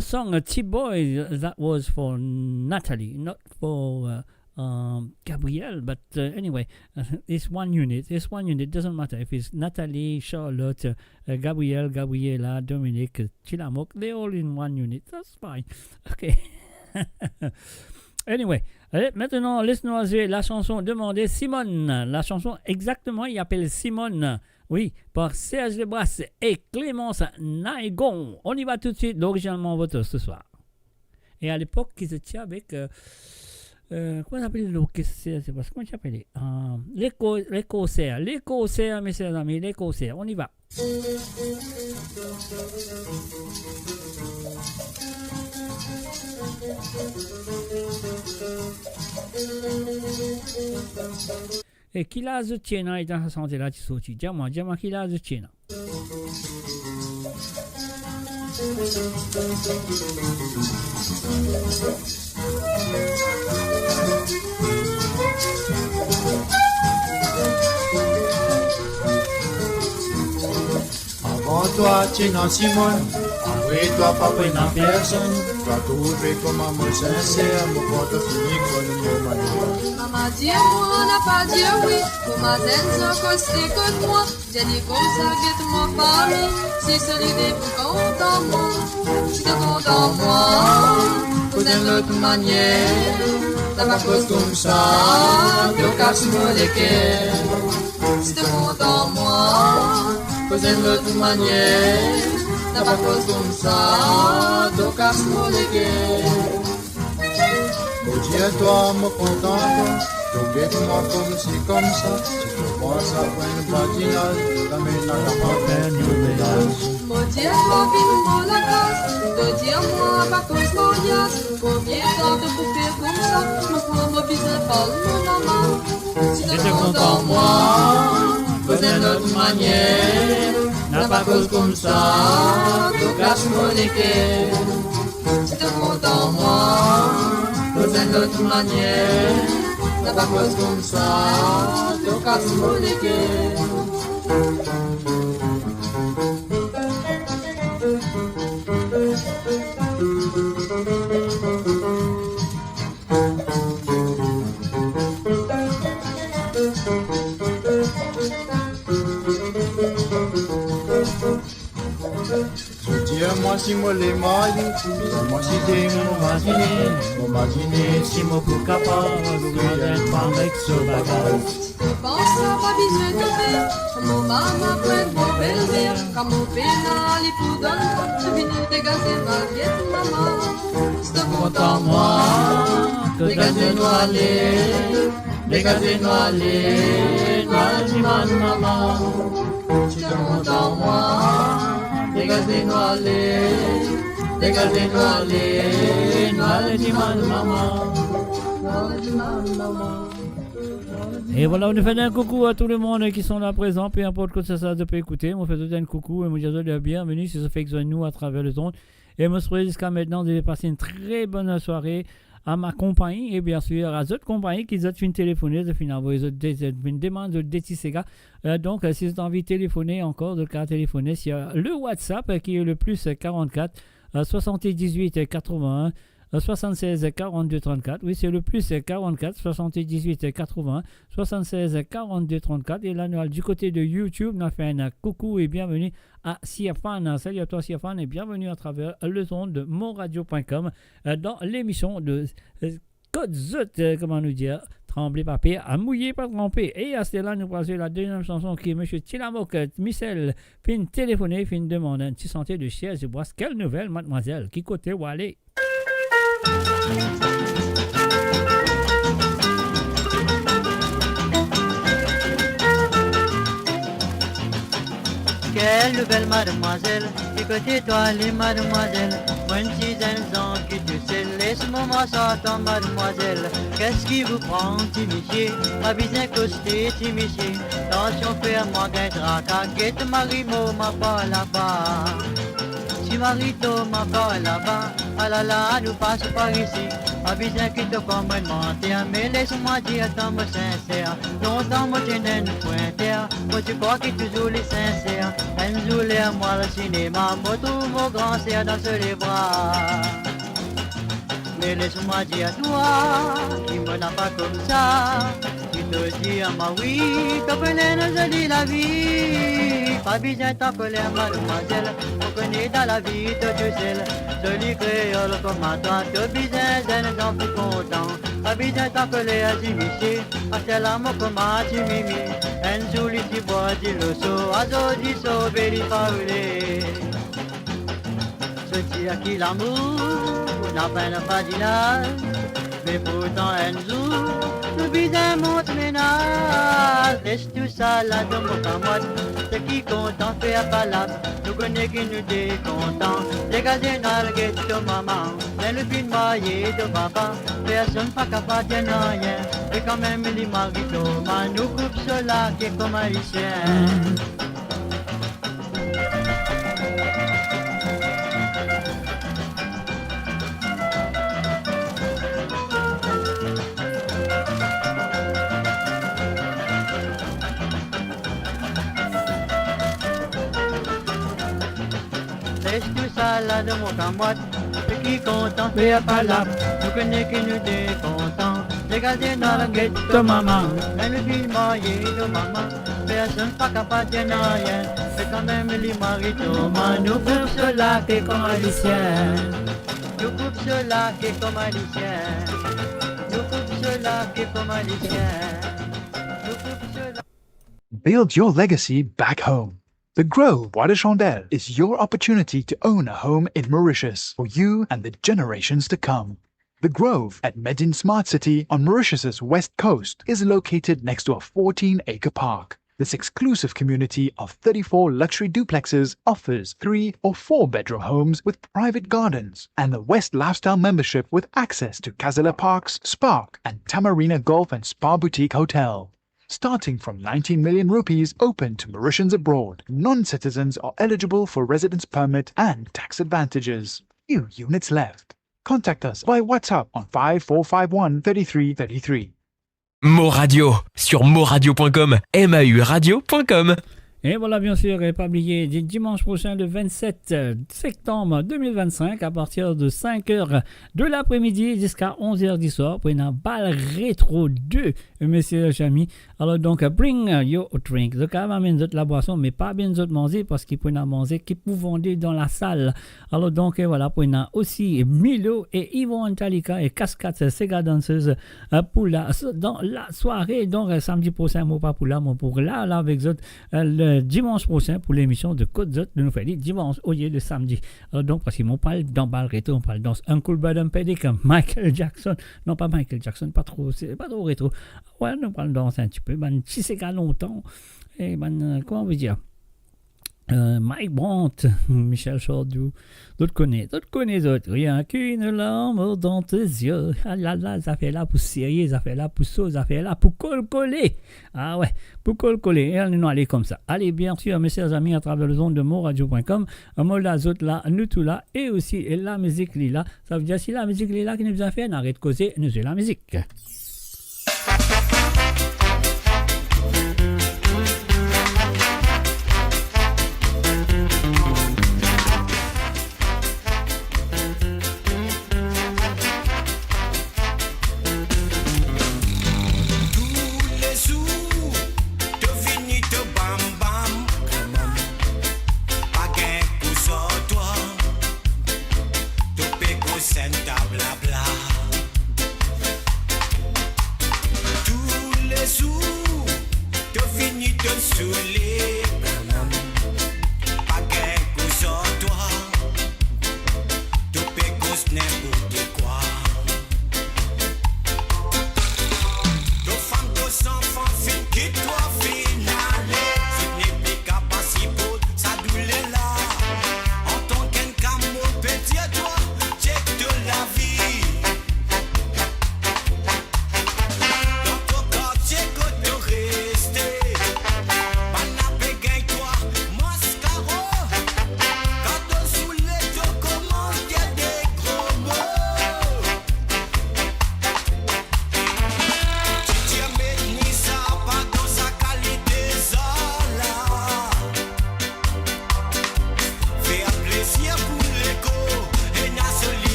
song T-Boy, that was for Natalie, not for Gabrielle, but anyway, it's one unit. It's one unit. Doesn't matter if it's Natalie, Charlotte, Gabrielle, Gabriela, Dominique, Chilamok. They're all in one unit. That's fine. Okay. Anyway, allez, maintenant, laisse-nous jouer la chanson demandée Simone. La chanson, exactement, il appelle Simone. Oui, par Serge Lebras et Clémence Naegon. On y va tout de suite, l'originalement votre ce soir. Et à l'époque, ils étaient avec... comment on appelle l'orchestre? C'est parce qu'on s'appelait l'écossaire. L'écossaire, mes chers amis, l'écossaire. On y va. Et qui l'a de tiena et dans sa santé là, tu sautes. Dis-moi qui l'a de tiena. Avant toi, Tina Simone, après toi, papa n'a personne. Toi, trouver comme un mot sincère, mon porte fini comme une manière. Maman dit moi, n'a pas dit oui, pour ma zen, c'est que moi. J'ai dit comme ça, guette-moi famille, si celui des plus contents moi. Si t'es content moi, pour d'une autre manière, t'as pas cause comme ça, t'es casse-moi les cœurs. Si t'es content moi, pour d'une autre manière, t'as pas cause comme ça, t'es casse-moi les cœurs. Oh Dieu, toi, me contente, t'oublie-moi comme si comme ça. Si tu penses à une badinage, la mène à la montagne du village. Mon Dieu, toi, vite-moi la grâce, de dire moi, pas cause coriace. Combien de temps de faire comme ça, me prends mon visage par mon maman. Si t'es content, moi, cause d'une autre manière, n'a pas cause comme ça, t'es cache-moi les cœurs. Si t'es content, moi, d'une autre manière, n'a pas cause comme ça, t'es casse-moi les cœurs. Dis-moi si moi les mailles, dis-moi si t'es mon imaginé, si moi pour capable d'être avec ce bagage. Pense à pas besoin de faire, mon maman prend mon belle-mère, quand mon pénal est pour donner, je finis de gazer ma vieille maman. Si t'es content moi, dégagez-nous aller, noie du maman. Si t'es content moi, dégagez-nous aller, les gars étoilés, noir les dimanches maman, noir les dimanches maman. Et voilà, on fait un coucou à tout le monde qui sont là présents, peu importe que ça peut écouter. On fait tout un coucou et on dit bienvenue si ça fait que nous à travers le temps. Et je me souhaite jusqu'à maintenant de passer une très bonne soirée à ma compagnie et bien sûr à d'autres compagnies qui ont fait téléphoner, de finir une demande de Détisséga. Donc, si vous avez envie de téléphoner encore, de cas téléphoner sur le WhatsApp qui est le plus 44 78 81 76 42 34. Oui, c'est le plus 44 78 81 76 42 34. Et là, nous, du côté de YouTube, nous avons fait un coucou et bienvenue à Siafan. Salut à toi, Siafan, et bienvenue à travers le son de monradio.com dans l'émission de Code Zut, comment nous dire, trembler pas paix, à mouiller pas tremper. Et à cela, nous passons la deuxième chanson qui est M. Tilamok Michel, fin téléphoner, fin demander un petit santé de chaise et bois. Quelle nouvelle, mademoiselle, qui côté où aller? Quelle nouvelle mademoiselle, écoutez-toi les mademoiselles, 26 ans que tu sais, laisse-moi s'entendre mademoiselle, qu'est-ce qui vous prend, Timiché, pas besoin costé, Timiché, attention faire-moi gain tracas, guette Marimo m'a pas là-bas, si Marito m'a pas là-bas, ah là là, nous passe par ici, pas besoin que tu comprennes mentir, mais laisse-moi dire ton mot sincère, longtemps moi je n'ai point terre, moi tu crois que tu joues les sincères, un jour à moi le cinéma, moi trouve mon grand cerf dans les bras. Mais laisse-moi dire à toi, qui me n'a pas comme ça, tu te dis à moi oui, comprenez nous dit la vie, pas besoin t'en colère mademoiselle, on connaît dans la vie de Dieu seul, celui créole comme à toi, tu besoin d'un enfant plus content, pas besoin t'en colère du Miché, à tel amour comme à du Mimi, un jour tu bois du loso, à zo du so, béli parler, ce qui a qui l'amour, n'a pas d'âge, mais pourtant un jour, nous besoin montre ménage. Laisse tout ça là dans mon camotte, ce qui content fait à palabre, nous connaissons qui nous décontent. Dégagez dans le ghetto maman, mais le film maillé de papa, personne pas capable de rien, et quand même les maritos, nous coupe cela qui est comme un lycéen. Laisse tout ça là de mon camotte, ce qui content fait à palabre, nous connaissons qui nous décontent. Regardez dans la guette de maman, même le film maillé de maman, personne pas capable de rien, c'est quand même les maritos, nous coupe cela qui est comme un lycéen, nous coupe cela qui est comme un lycéen, nous coupe cela qui est comme un lycéen, nous coupe cela. Build your legacy back home. The Grove Bois de Chandelle is your opportunity to own a home in Mauritius for you and the generations to come. The Grove at Medin Smart City on Mauritius's west coast is located next to a 14-acre park. This exclusive community of 34 luxury duplexes offers 3 or 4 bedroom homes with private gardens and the West Lifestyle membership with access to Kazala Parks, Spark and Tamarina Golf and Spa Boutique Hotel. Starting from 19 million rupees open to Mauritians abroad, non-citizens are eligible for residence permit and tax advantages. Few units left. Contact us by WhatsApp on 5451 3333. Mo Radio sur moradio.com, mauradio.com. Et voilà, bien sûr, et pas oublier, dimanche prochain, le 27 septembre 2025, à partir de 5h de l'après-midi jusqu'à 11h du soir, pour une balle rétro 2, messieurs et amis. Alors donc, bring your drink. Donc, amène la boisson, mais pas bien d'autres manger, parce qu'ils peuvent manger, qu'ils peuvent vendre dans la salle. Alors donc, voilà, pour une aussi Milo et Yvon Antalika et Cascade Sega Danseuse pour dans la soirée. Donc, samedi prochain, moi pas pour là, moi pour là avec eux, le dimanche prochain pour l'émission de Côte Zot de nous faire dimanche au lieu de samedi. Alors donc, parce qu'on parle dans Bal Rétro, on parle dans Uncle Badam Pedic, Michael Jackson. Non, pas Michael Jackson, pas trop, c'est pas trop rétro. Ouais, on parle dans un petit peu, si c'est qu'à longtemps, et comment on veut dire? Mike Brandt, Michel Sardou, d'autres connaissent, rien qu'une larme dans tes yeux. Ah là là, ça fait là pour serrer, ça fait là pour ça, ça fait là pour coller. Ah ouais, pour coller. Et on est allé comme ça. Allez, bien sûr, mes chers amis, à travers le zone de moradio.com, moi là, autres là, nous tout là, et aussi la musique là. Ça veut dire si la musique là qui nous a fait, on arrête de causer, nous c'est la musique.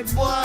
red boy.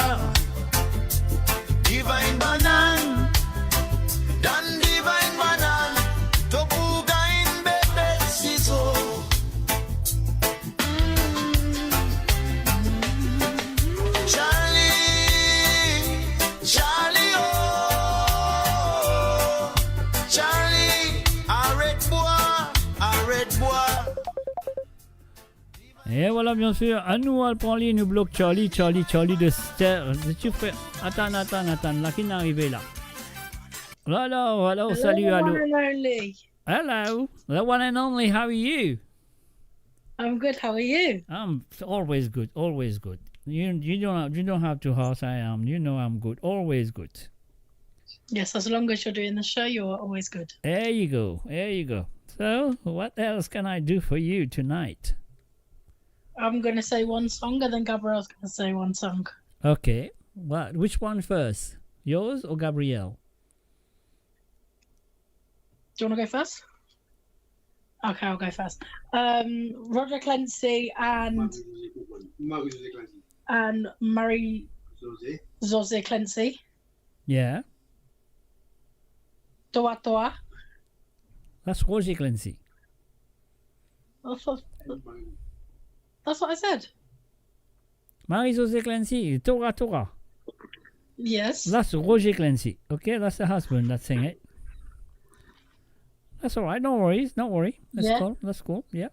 Et voilà, bien sûr, à nous, on prend ligne, nous bloque Charlie de Ster. Tu fais. Attends, là, qui est arrivé là? Hello, salut, hello. Hello, the one and only, how are you? I'm good, how are you? I'm always good. You don't have to ask, I am. You know I'm good, always good. Yes, as long as you're doing the show, you're always good. There you go. So, what else can I do for you tonight? I'm going to say one song and then Gabrielle's going to say one song. Okay. Which one first? Yours or Gabrielle? Do you want to go first? Okay, I'll go first. Roger Clancy and Marie Jose Clancy. Yeah. Toa Toa. That's Roger Clancy. That's what I said. Marie Jose Clancy, Toa. Yes. That's Roger Clancy. Okay, that's the husband that's saying it. That's all right. No worries. Don't worry. That's cool. Yeah.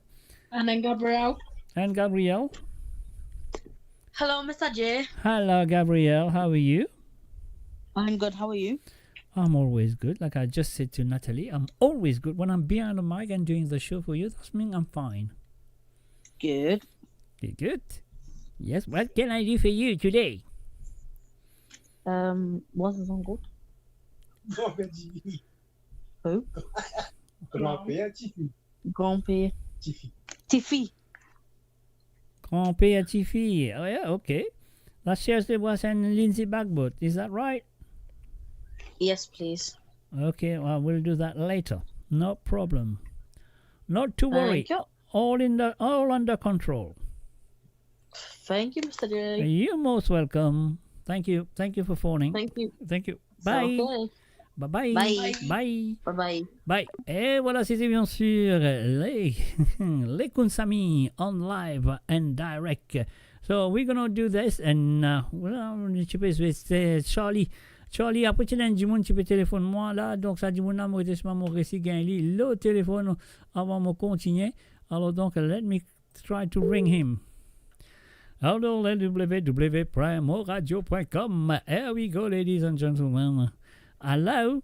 And then Gabrielle. Hello, Mr. J. Hello, Gabrielle. How are you? I'm good. How are you? I'm always good. Like I just said to Natalie, I'm always good. When I'm behind the mic and doing the show for you, that means I'm fine. Good. Good. Yes. What can I do for you today? What's the song called? Who? Grand-père Tiffy. Grand-père Tiffy. Oh yeah, okay. That's Chelsea was and Lindsay Bagbot. Is that right? Yes, please. Okay, well, we'll do that later. No problem. Not to worry. Thank you. All under control. Thank you, Mr. J. You're most welcome. Thank you for phoning. Thank you. Bye. Okay. Bye. Bye. Bye. Et voilà, c'était bien sûr les Kunsami on live and direct. So we're gonna do this and tu peux c'est Charlie, après tu as un monde qui peut téléphone moi là, donc ça dit mon nom moi mon récit gain le téléphone avant de continuer. Alors donc let me try to ring him. Alors www.primoradio.com. Here we go, ladies and gentlemen. Hello.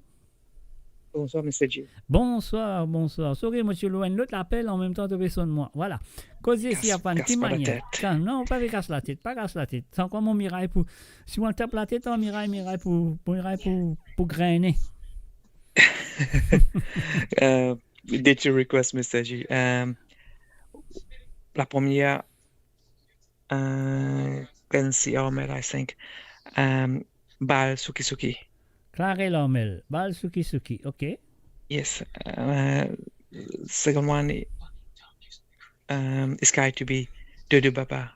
Bonsoir, Mr. J. Bonsoir. Sorry, monsieur Louen, l'autre l'appelle en même temps de personne moi. Voilà. Causez s'il y a pas une petite manière. Non, pas avec casse la tête. C'est encore mon mirail pour. Si on tape la tête, un mirail pour grainer. Did you request, Mr. J? La première, Clancy Armel, I think. Bal Suki. Clare Lormel, Bal Suki, okay. Yes. Second one is going to be Dodo Baba.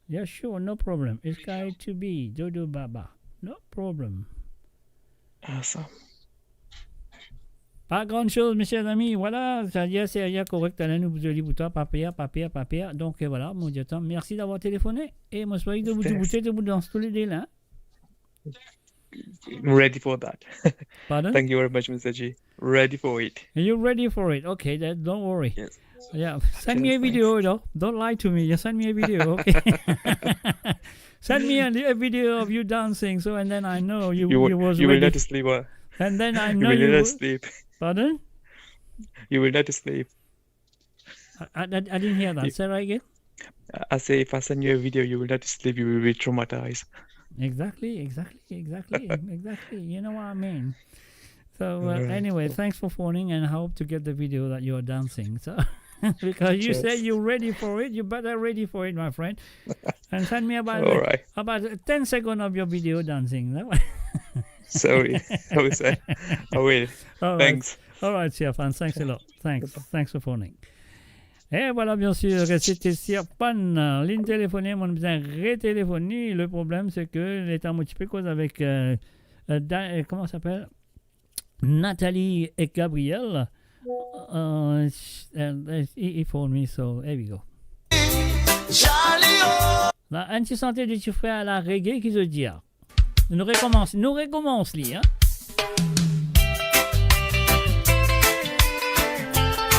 Yeah, sure, no problem. It's going to be Dodo Baba. No problem. Awesome. Pas grand chose, mes chers amis. Voilà, c'est correct. Allez, nous vous allez pour toi, papier. Donc voilà, mon Dieu, merci d'avoir téléphoné. Et moi, soyez de vous bouter de vous dans tous les délais. Ready for that. Pardon? Thank you very much, Mr. G. Ready for it. You're ready for it? Okay, then don't worry. Yes. Yeah, send me a video, though. Don't lie to me. Just send me a video, okay? Send me a video of you dancing, so and then I know you was you ready. Will not sleep. And then I know you will not sleep. Pardon? You will not sleep. I didn't hear that. Say that again. I say if I send you a video, you will not sleep. You will be traumatized. Exactly. You know what I mean. So anyway, thanks for phoning, and I hope to get the video that you're dancing. So because you said you're ready for it, you better ready for it, my friend. And send me about 10 seconds of your video dancing. Sorry, I will. Thanks. All right, Sirpan. Thanks a lot. Thanks for phoning. Et voilà, bien sûr, c'était Sirpan. Ligne téléphonée, on a besoin de retéléphoner. Le problème, c'est que les temps motivés cause avec, comment ça s'appelle? Nathalie et Gabriel. He phoned me, so here we go. La anti-santé du petit frère à la reggae qui se dit. Nous recommence, li, hein?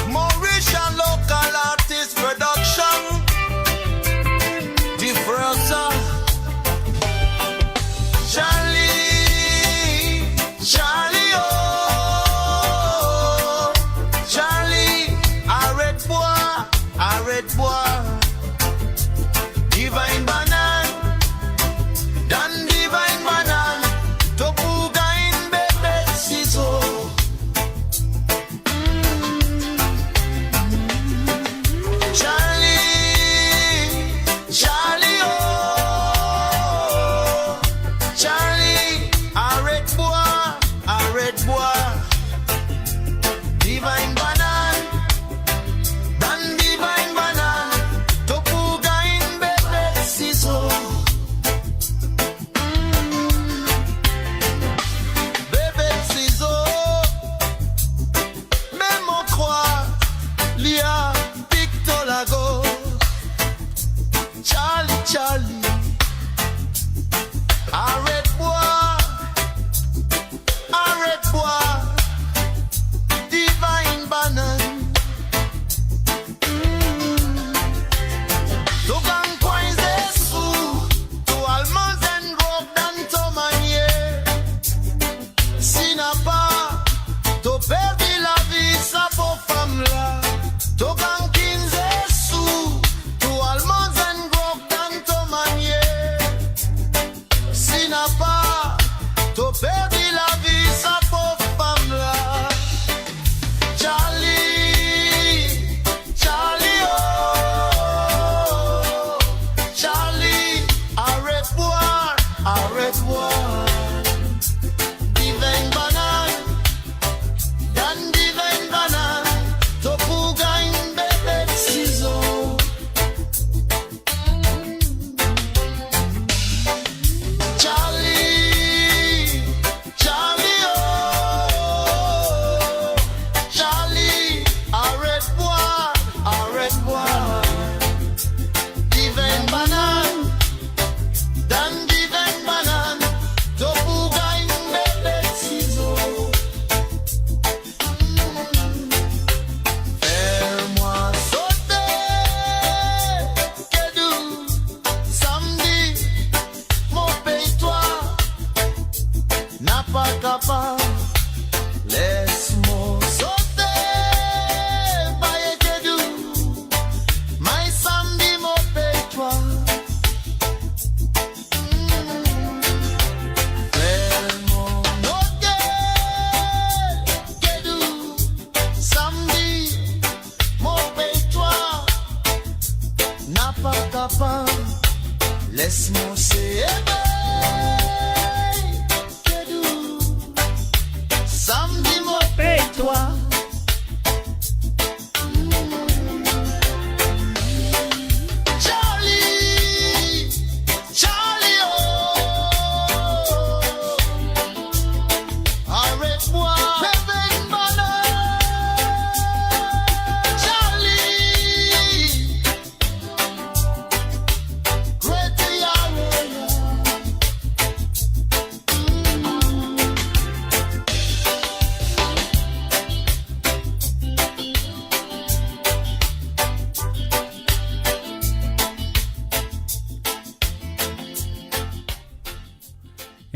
Mauritian local artist production.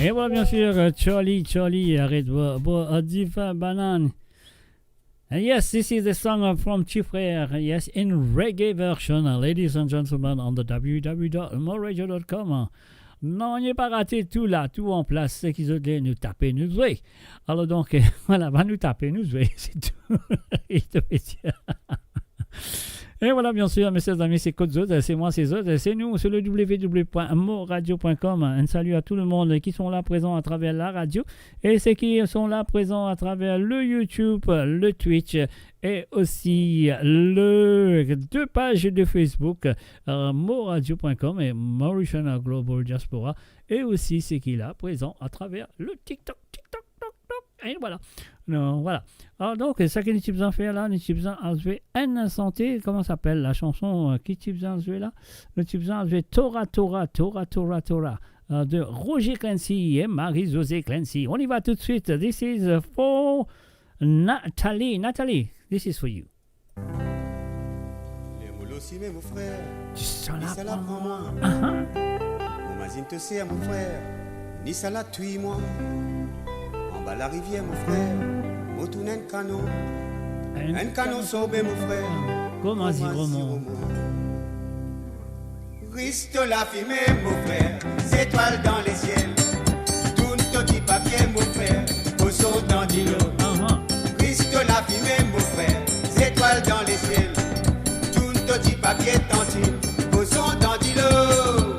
Et voilà, bien sûr, Charlie, arrête, Diva Banane. And yes, this is the song from Chief Frère, yes, in reggae version, ladies and gentlemen, on the www.moradio.com. Non, on n'est pas raté tout là, tout en place, c'est qu'ils ont dit nous taper, nous jouer. Alors donc, voilà, va nous taper, nous jouer, c'est tout. Et voilà, bien sûr, mes chers amis, c'est Côte-Zod, c'est moi, c'est Zod, c'est nous, c'est le www.moradio.com. Un salut à tout le monde qui sont là présents à travers la radio et ceux qui sont là présents à travers le YouTube, le Twitch et aussi les 2 pages de Facebook, moradio.com et Mauritian Global Diaspora, et aussi ceux qui sont là présents à travers le TikTok. Et voilà. Non, voilà. Alors donc, ça que nous avons fait là, nous avons joué N Santé, comment s'appelle la chanson qui nous avons joué là? Nous avons joué Tora de Roger Clancy et Marie-Josée Clancy. On y va tout de suite. This is for Nathalie. Nathalie, this is for you. Les moules aussi, mais mon frère. Tu sens la prends-moi. Mon mazine te sert, mon frère. Ni ça la tue, moi. Bas la rivière, mon frère, on tourne un canon sauvé, mon frère. Comment dire, Riste la fumée, mon frère, étoiles dans les ciels. Tourne petit papier, mon frère, au son dans l'îlot. Riste la fumée, mon frère, étoiles dans les ciels. Tourne petit papier, tantine, au son dans l'îlot.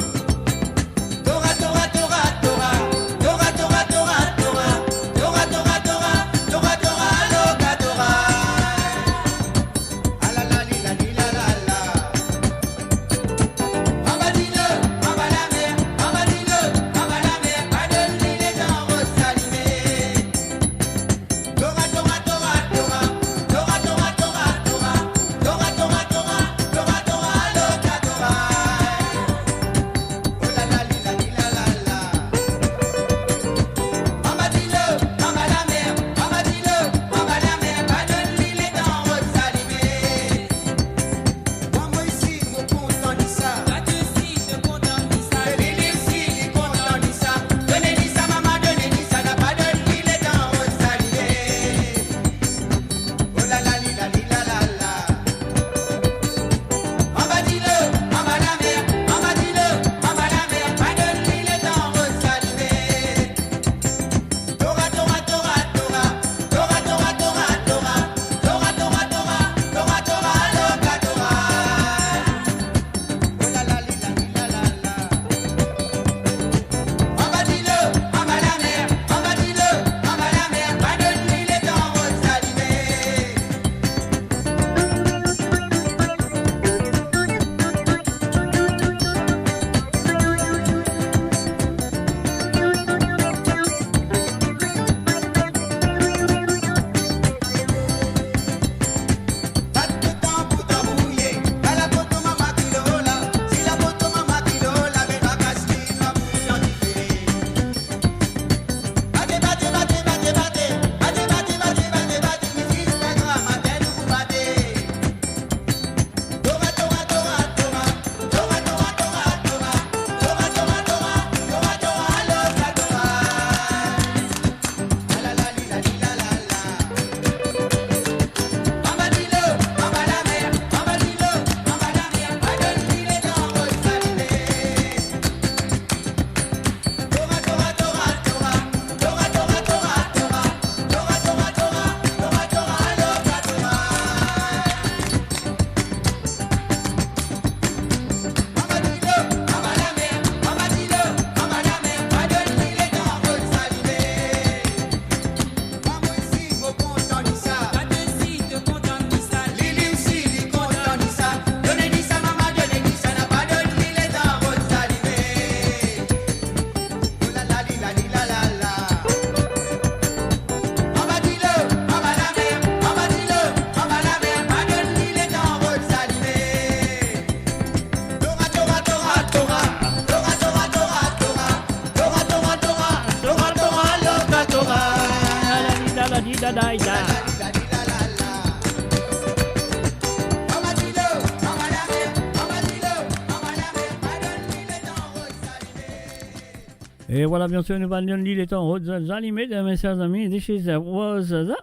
Et voilà, bien sûr, nous allons lire les temps animés, mes chers amis. That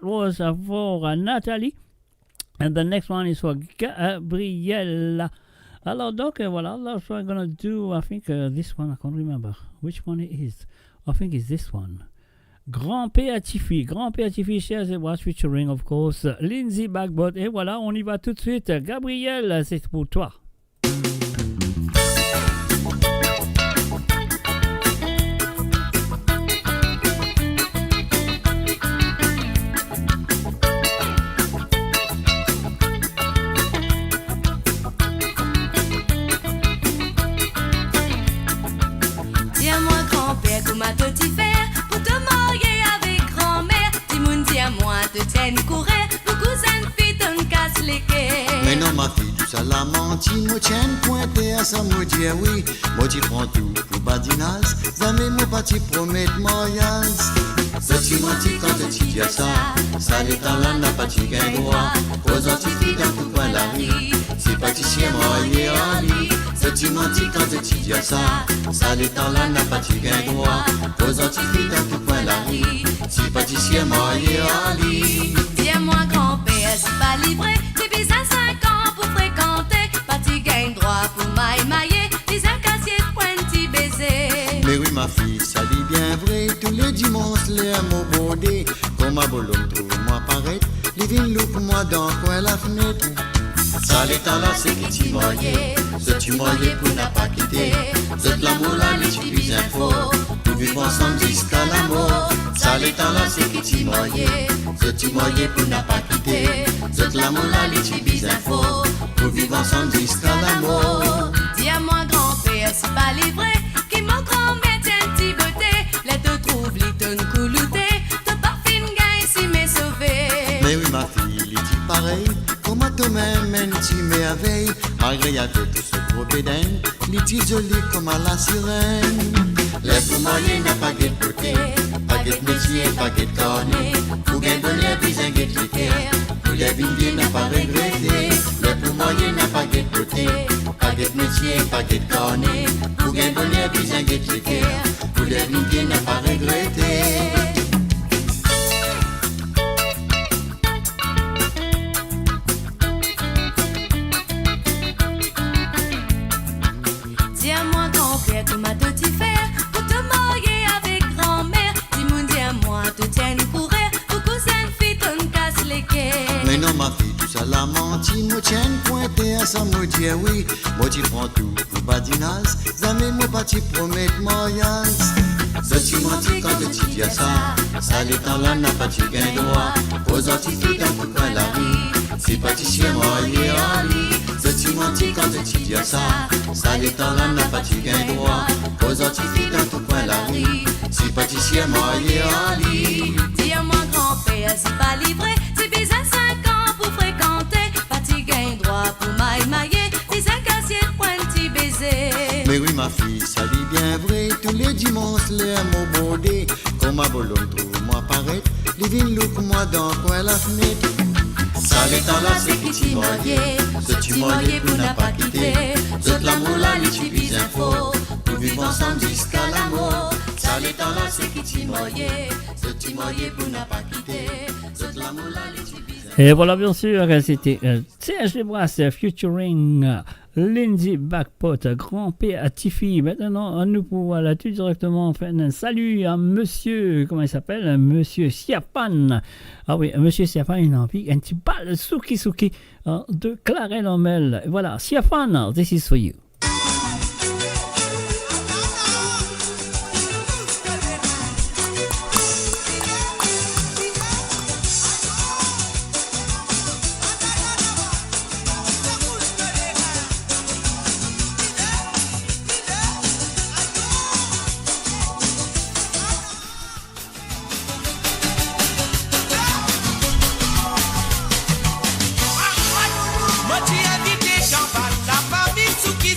was for Nathalie. And the next one is for Gabriella. Alors, donc, voilà, that's what I'm going to do. I think this one, I can't remember which one it is. I think it's this one. Grand P à Tiffy. Grand P à Tiffy, shares it was featuring, of course, Lindsay Bagbot. Et voilà, on y va tout de suite. Gabrielle, c'est pour toi. Dis-moi grand-père, comment te-tu faire pour te marier avec grand-mère? Dis-moi, dis-moi, te tienne courir, le cousin fit un casse les quais. Mais non ma fille, tout ça la menti, moi tiens pointé à ça, moi dis oui. Moi tu prends tout pour badinage, jamais moi pas tu promettre mariage. Ce tu menti quand tu dis ça, ça l'état là n'a pas tu gain droit. Aux antifies dans tout coin la rue, c'est pas tu chien marié à lui. Ce tu menti quand tu dis ça l'état là n'a pas tu gain droit. Aux antifies dans tout coin la rue, c'est pas tu chien marié à lui. Dis-moi grand-père, c'est pas livré, j'ai besoin 5 ans pour fréquenter. Pas tu gagnes droit pour mailler, les incassiers de pointy baiser. Mais oui ma fille, ça dit bien vrai, tous les dimanches les mots bordés. Comme ma bolome trouve-moi paraître, les vignes loup moi dans le coin la fenêtre. Ça l'état là c'est qui tu moyais, ce tu moyais pour n'a pas quitté. Ce l'amour là les plus infos, pour vivre ensemble jusqu'à la mort. Ça l'état là c'est qui tu moyais, ce tu moyais pour n'a pas quitté. Ce l'amour là les plus infos, pour vivre ensemble jusqu'à la mort. Dis-moi grand-père, c'est pas livré, qui mon grand-mère tient petit beauté. Les te trouve, les te coulouté, te pas fin gain si m'est sauvé. Mais oui ma fille, il dit pareil, comment toi-même tu m'éveilles. Malgré y'a tout ce gros bédin, il dit joli comme à la sirène. Les pour moyens n'a pas guette côté, pas guette métier, pas guette cornet. Pour gagner bonheur, puis un guette l'équerre, pour les vignes n'a pas regretté. Les pour moyens n'a pas guette côté, pas guette métier, pas guette cornet. Pour gagner bonheur, puis un guette l'équerre, pour les vignes n'a pas regretté. Dis-moi grand-père, comment te-tu faire pour te marier avec grand-mère? Dis-moi, dis-moi, te tiens courir, pour cousin fit un casse les quais. Mais non ma fille, tout ça la menti, moi tiens pointé à ça, moi dis oui. Moi tu prends tout pour badinage, jamais moi pas tu promettre mariage. Ce tu menti quand tu dis ça l'état là n'a pas tu gain droit. Aux antifies dans tout coin la rue, c'est pas tu chien marié à lui. Ce tu menti quand tu dis ça l'état là n'a pas tu gain droit. Aux antifies dans tout coin la rue, c'est pas tu chien marié à lui. Dis-moi grand-père, c'est pas livré, c'est besoin 5 ans pour fréquenter. Pas tu gagnes droit pour mailler, les incassiers de pointy baiser. Mais oui ma fille, ça dit bien vrai, tous les dimanches les mots bordés. Comme ma bolome trouve-moi paraître, les vignes loup moi dans le coin la fenêtre. Ça l'état là c'est qui tu moyais, ce tu moyais pour n'a pas quitté. Ce l'amour là les plus infos, pour vivre ensemble jusqu'à la mort. Ça l'état là c'est qui tu moyais, ce tu moyais pour n'a pas quitté. Ce l'amour là les plus. Et voilà, bien sûr, c'était Serge Desbrasses featuring Lindsay Bagbot, Grand P à Tiffy. Maintenant, nous pouvons là tout directement faire un salut à monsieur, comment il s'appelle? Monsieur Siapan. Ah oui, monsieur Siapan, il a envie un petit bal Suki Suki de Clarel Homel. Voilà, Siapan, this is for you. Moi tu invité champagne, la famille Suki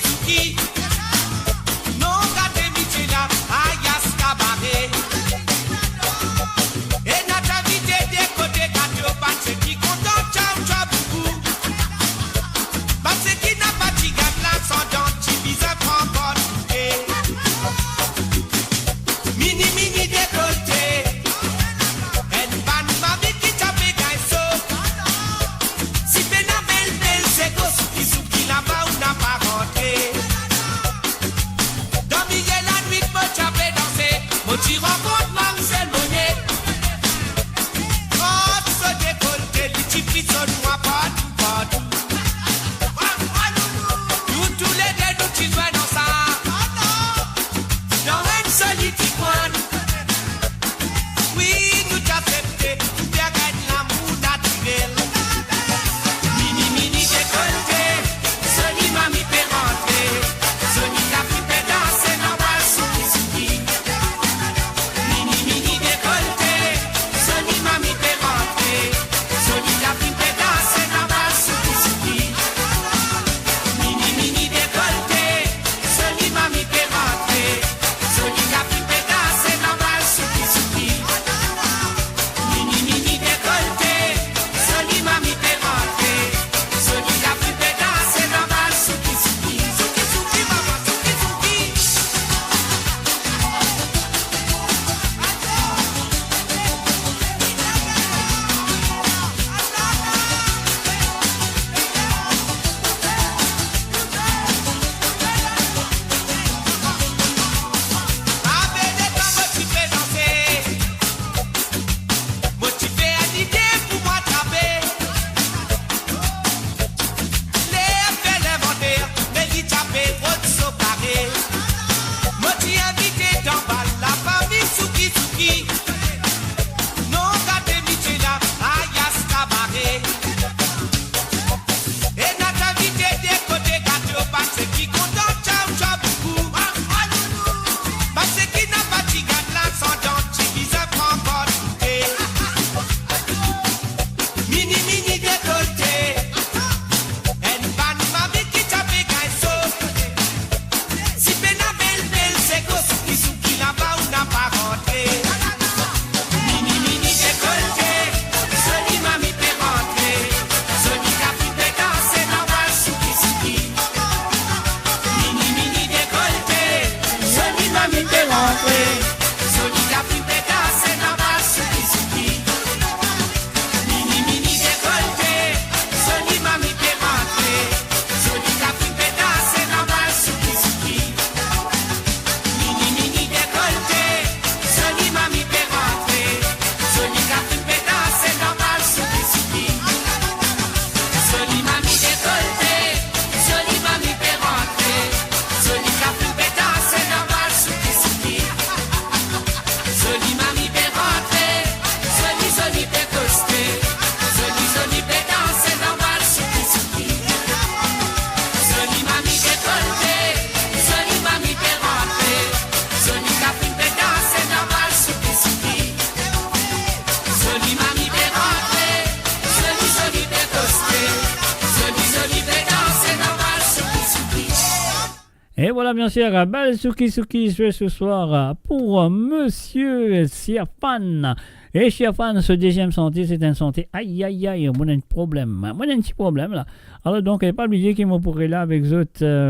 Et voilà, bien sûr, belle Suki jouée ce soir pour Monsieur Siafan. Et Siafan, ce deuxième santé, c'est un santé. Aïe, aïe, aïe, on a un problème. Moi, un petit problème là. Alors, donc, il n'est pas oublié qu'ils m'ont pourri là avec eux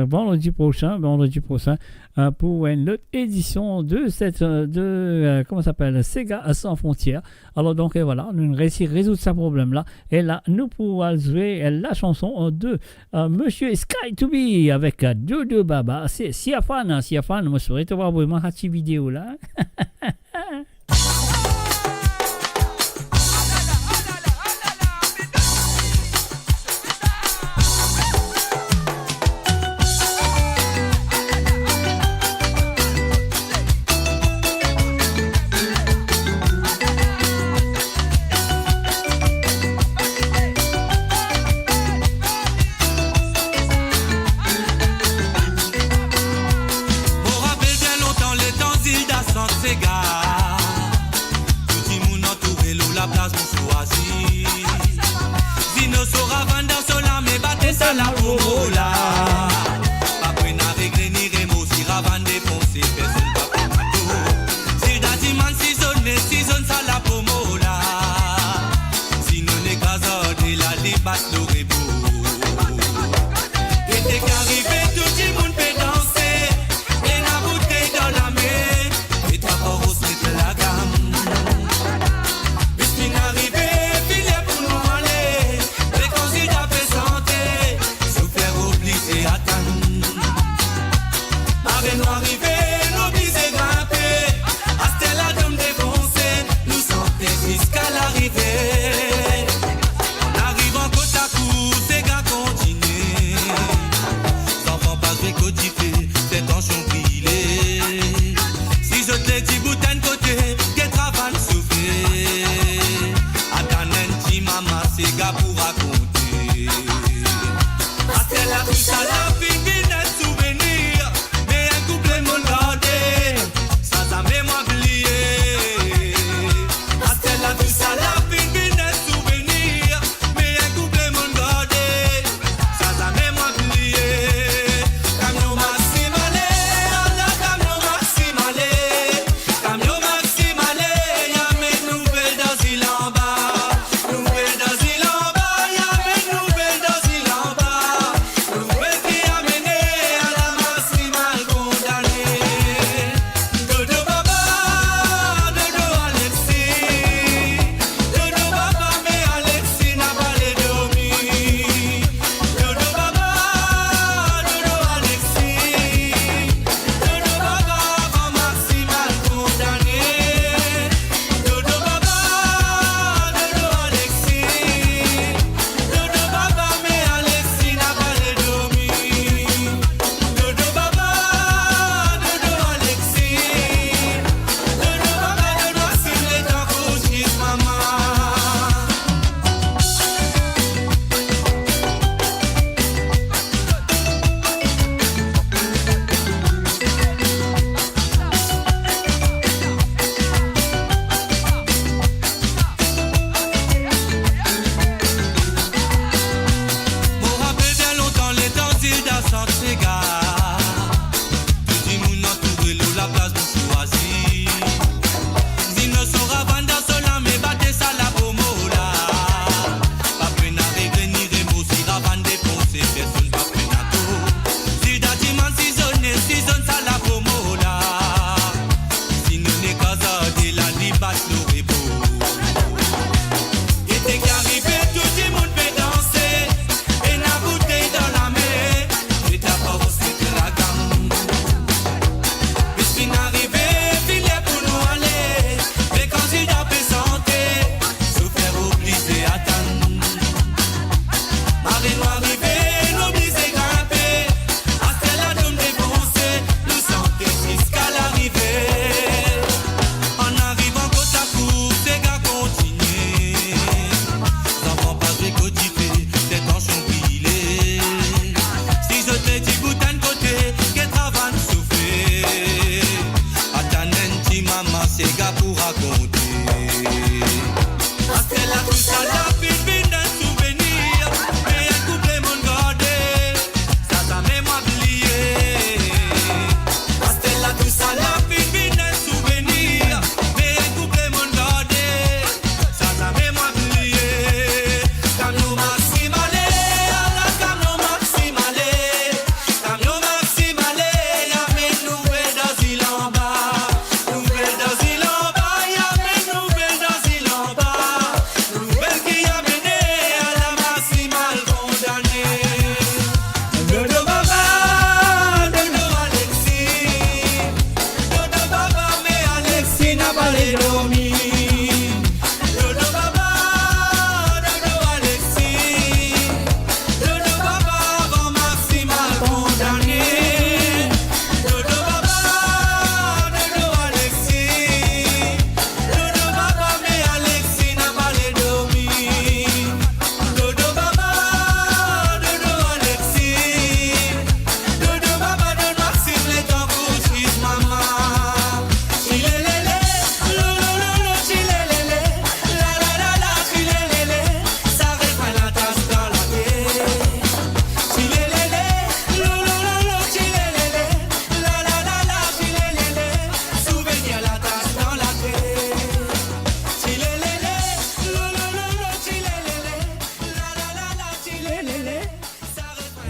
vendredi prochain pour une autre édition de cette. Comment ça s'appelle Sega sans frontières. Alors, donc, voilà, on a réussi à résoudre ce problème là. Et là, nous pourrons jouer la chanson de Monsieur Sky to Be avec Dodo Baba. C'est Siafan, moi, je souhaite voir vraiment cette vidéo là. On arrive en côte à côte.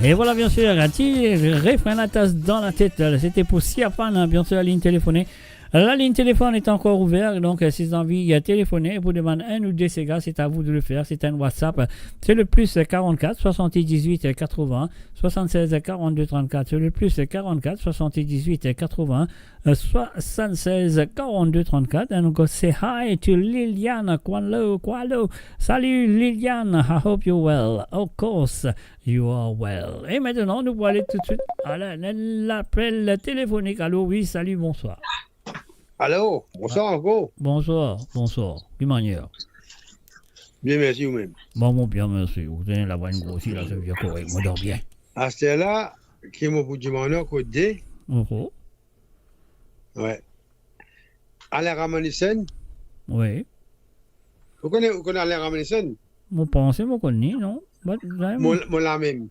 Et voilà, bien sûr, un petit refrain la tasse dans la tête. C'était pour Siafan, bien sûr, la ligne téléphonée. La ligne téléphone est encore ouverte, donc si vous avez envie de téléphoner pour demander un ou deux Sega, c'est à vous de le faire. C'est un WhatsApp. C'est le plus 44 78 80 76 42 34. C'est le plus 44 78 80 76 42 34. And go say hi to Liliane Kwalo. Salut Liliane, I hope you're well. Of course, you are well. Et maintenant, nous allons aller tout de suite à l'appel téléphonique. Allô, oui, salut, bonsoir. Allô, bonsoir encore. Bonsoir. Quelle manière? Bien, merci vous-même. Bon, bien, merci. Vous tenez la voix une grosse, là, ça veut dire correct. Moi, dors bien. À ce là, qui m'a dit mon code D. Ouais. Alain Ramanissen. Oui. Vous connaissez Alain Ramanissen? Moi, pensez, moi, connais, non? Moi, la même.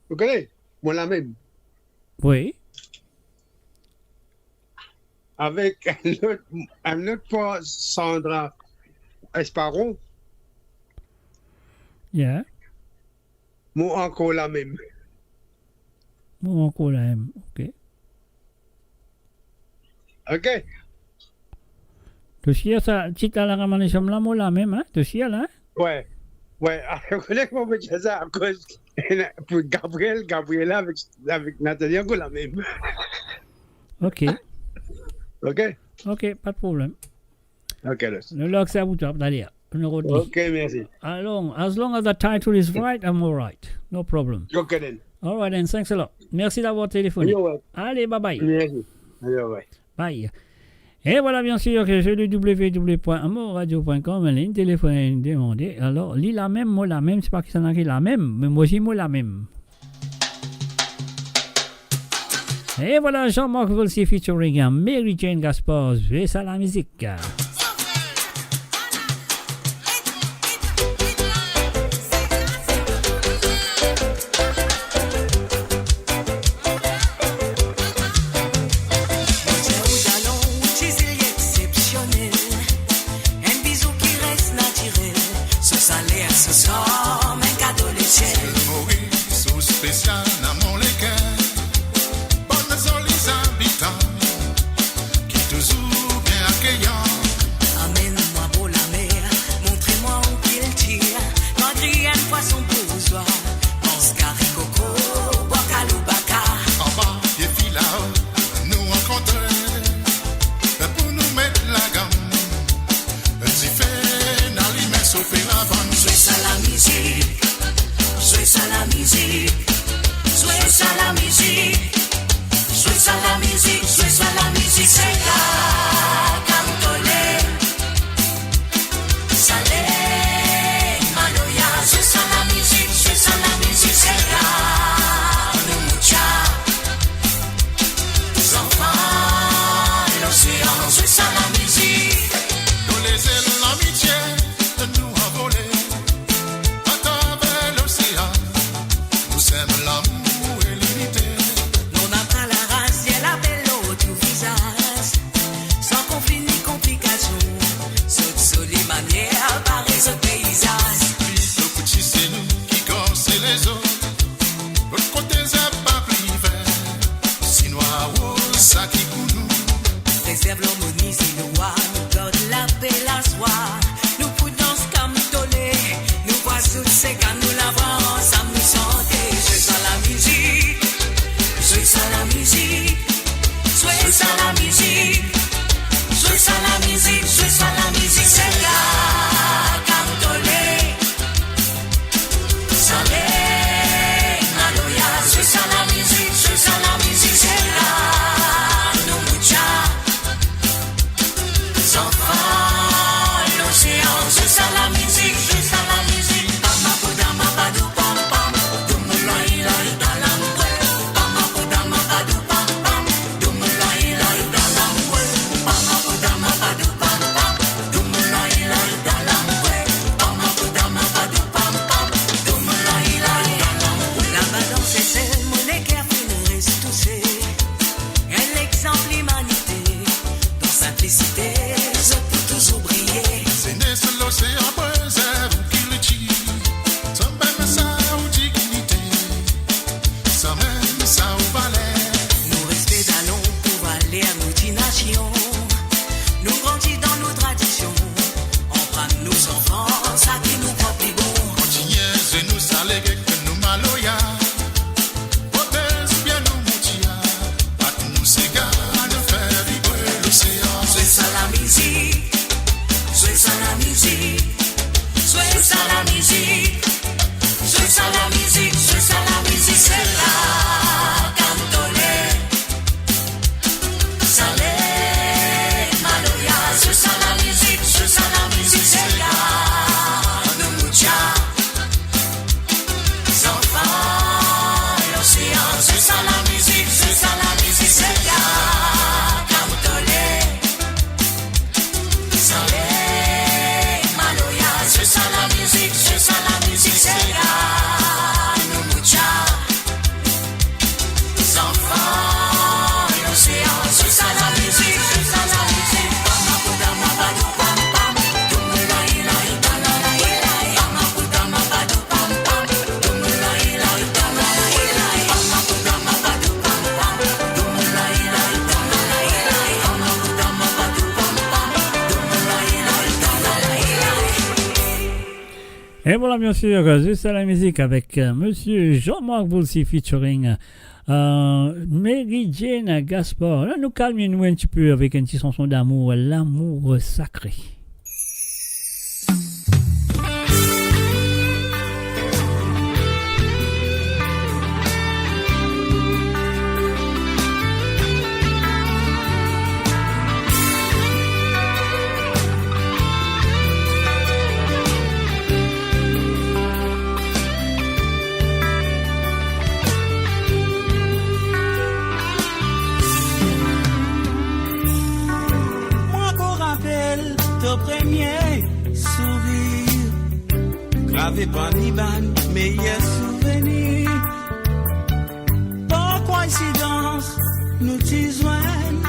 Vous connaissez? Moi, la même. Oui. Avec un autre pas, Sandra Esparon. Yeah. Moi encore la même. Ok. Ok. Tu sais, ça, si tu as la ramanisation là, moi la même, hein? Tu sais, là? Ouais. Je connais comment on fait ça à cause pour Gabriela avec Nathalie encore la même. Ok. Ok, pas de problème. Ok, le log, c'est à vous, d'aller. Ok, merci. Alors, as long as the title is right, I'm all right. No problem. Ok, then. All right, then. Thanks a lot. Merci d'avoir téléphoné. Allez, bye-bye. Merci. Allez, bye. Et voilà, bien sûr, que j'ai le www.amoradio.com, ligne téléphone demandée. Alors, lis la même, moi la même, c'est pas que ça n'a la même, mais moi j'ai moi la même. Et voilà, Jean-Marc Volsi featuring Mary Jane Gaspard, c'est ça la musique. Bonne les habitants qui toujours bien accueillants. c'est ça la musique, c'est là, nous muchas. Enfants, l'océan, c'est ça la musique, c'est ça la musique. Pama pudama badu pam pam, dumula ila ila la ila. Pama pudama badu pam pam, dumula ila ila la ila. Pama pudama badu pam pam, dumula ila ila la ila. Pama pudama badu pam pam, dumula ila ila la ila. Et voilà, bien sûr, juste à la musique avec monsieur Jean-Marc Boulsi featuring Mary Jane Gaspard. Là, nous calmons un petit peu avec une petite chanson d'amour, l'amour sacré. Gravé par Liban, meilleur souvenir. Par coïncidence, nous t'y joignent.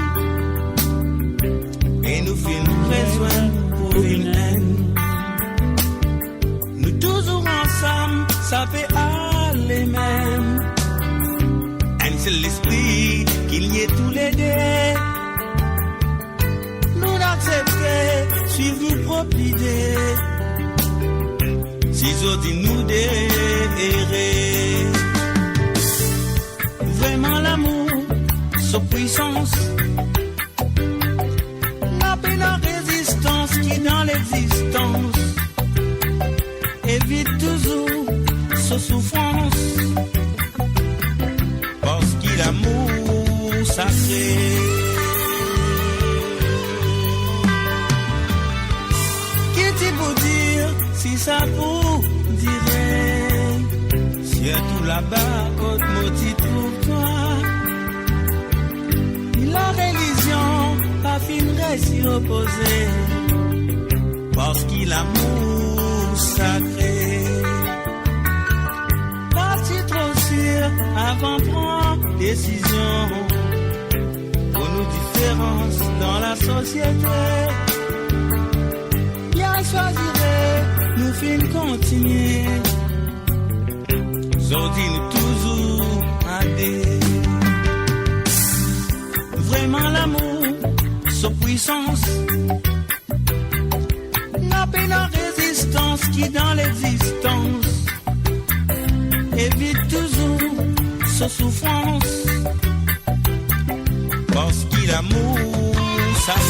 Et nous faisons besoin pour une haine. Nous toujours ensemble, ça peut aller même. Un seul esprit, qu'il y ait tous les deux. Nous l'accepter, suivre nos propres idées. Si aujourd'hui nous d'errer, vraiment l'amour, sa puissance, la paix, la résistance qui dans l'existence, évite toujours sa souffrance, parce qu'il l'amour sacré. Qui t'y pour dire si ça vous dirait, surtout là-bas, côte maudite pour toi. La religion pas finirait s'y opposer, parce qu'il l'amour sacré. Parti trop sûr avant prendre décision, pour nos différences dans la société. Bien choisirait, nous fin continuer. Zodi nous toujours adé. Vraiment l'amour, sa puissance, la paix, la résistance qui dans l'existence, évite toujours sa souffrance, parce qu'il l'amour sacré.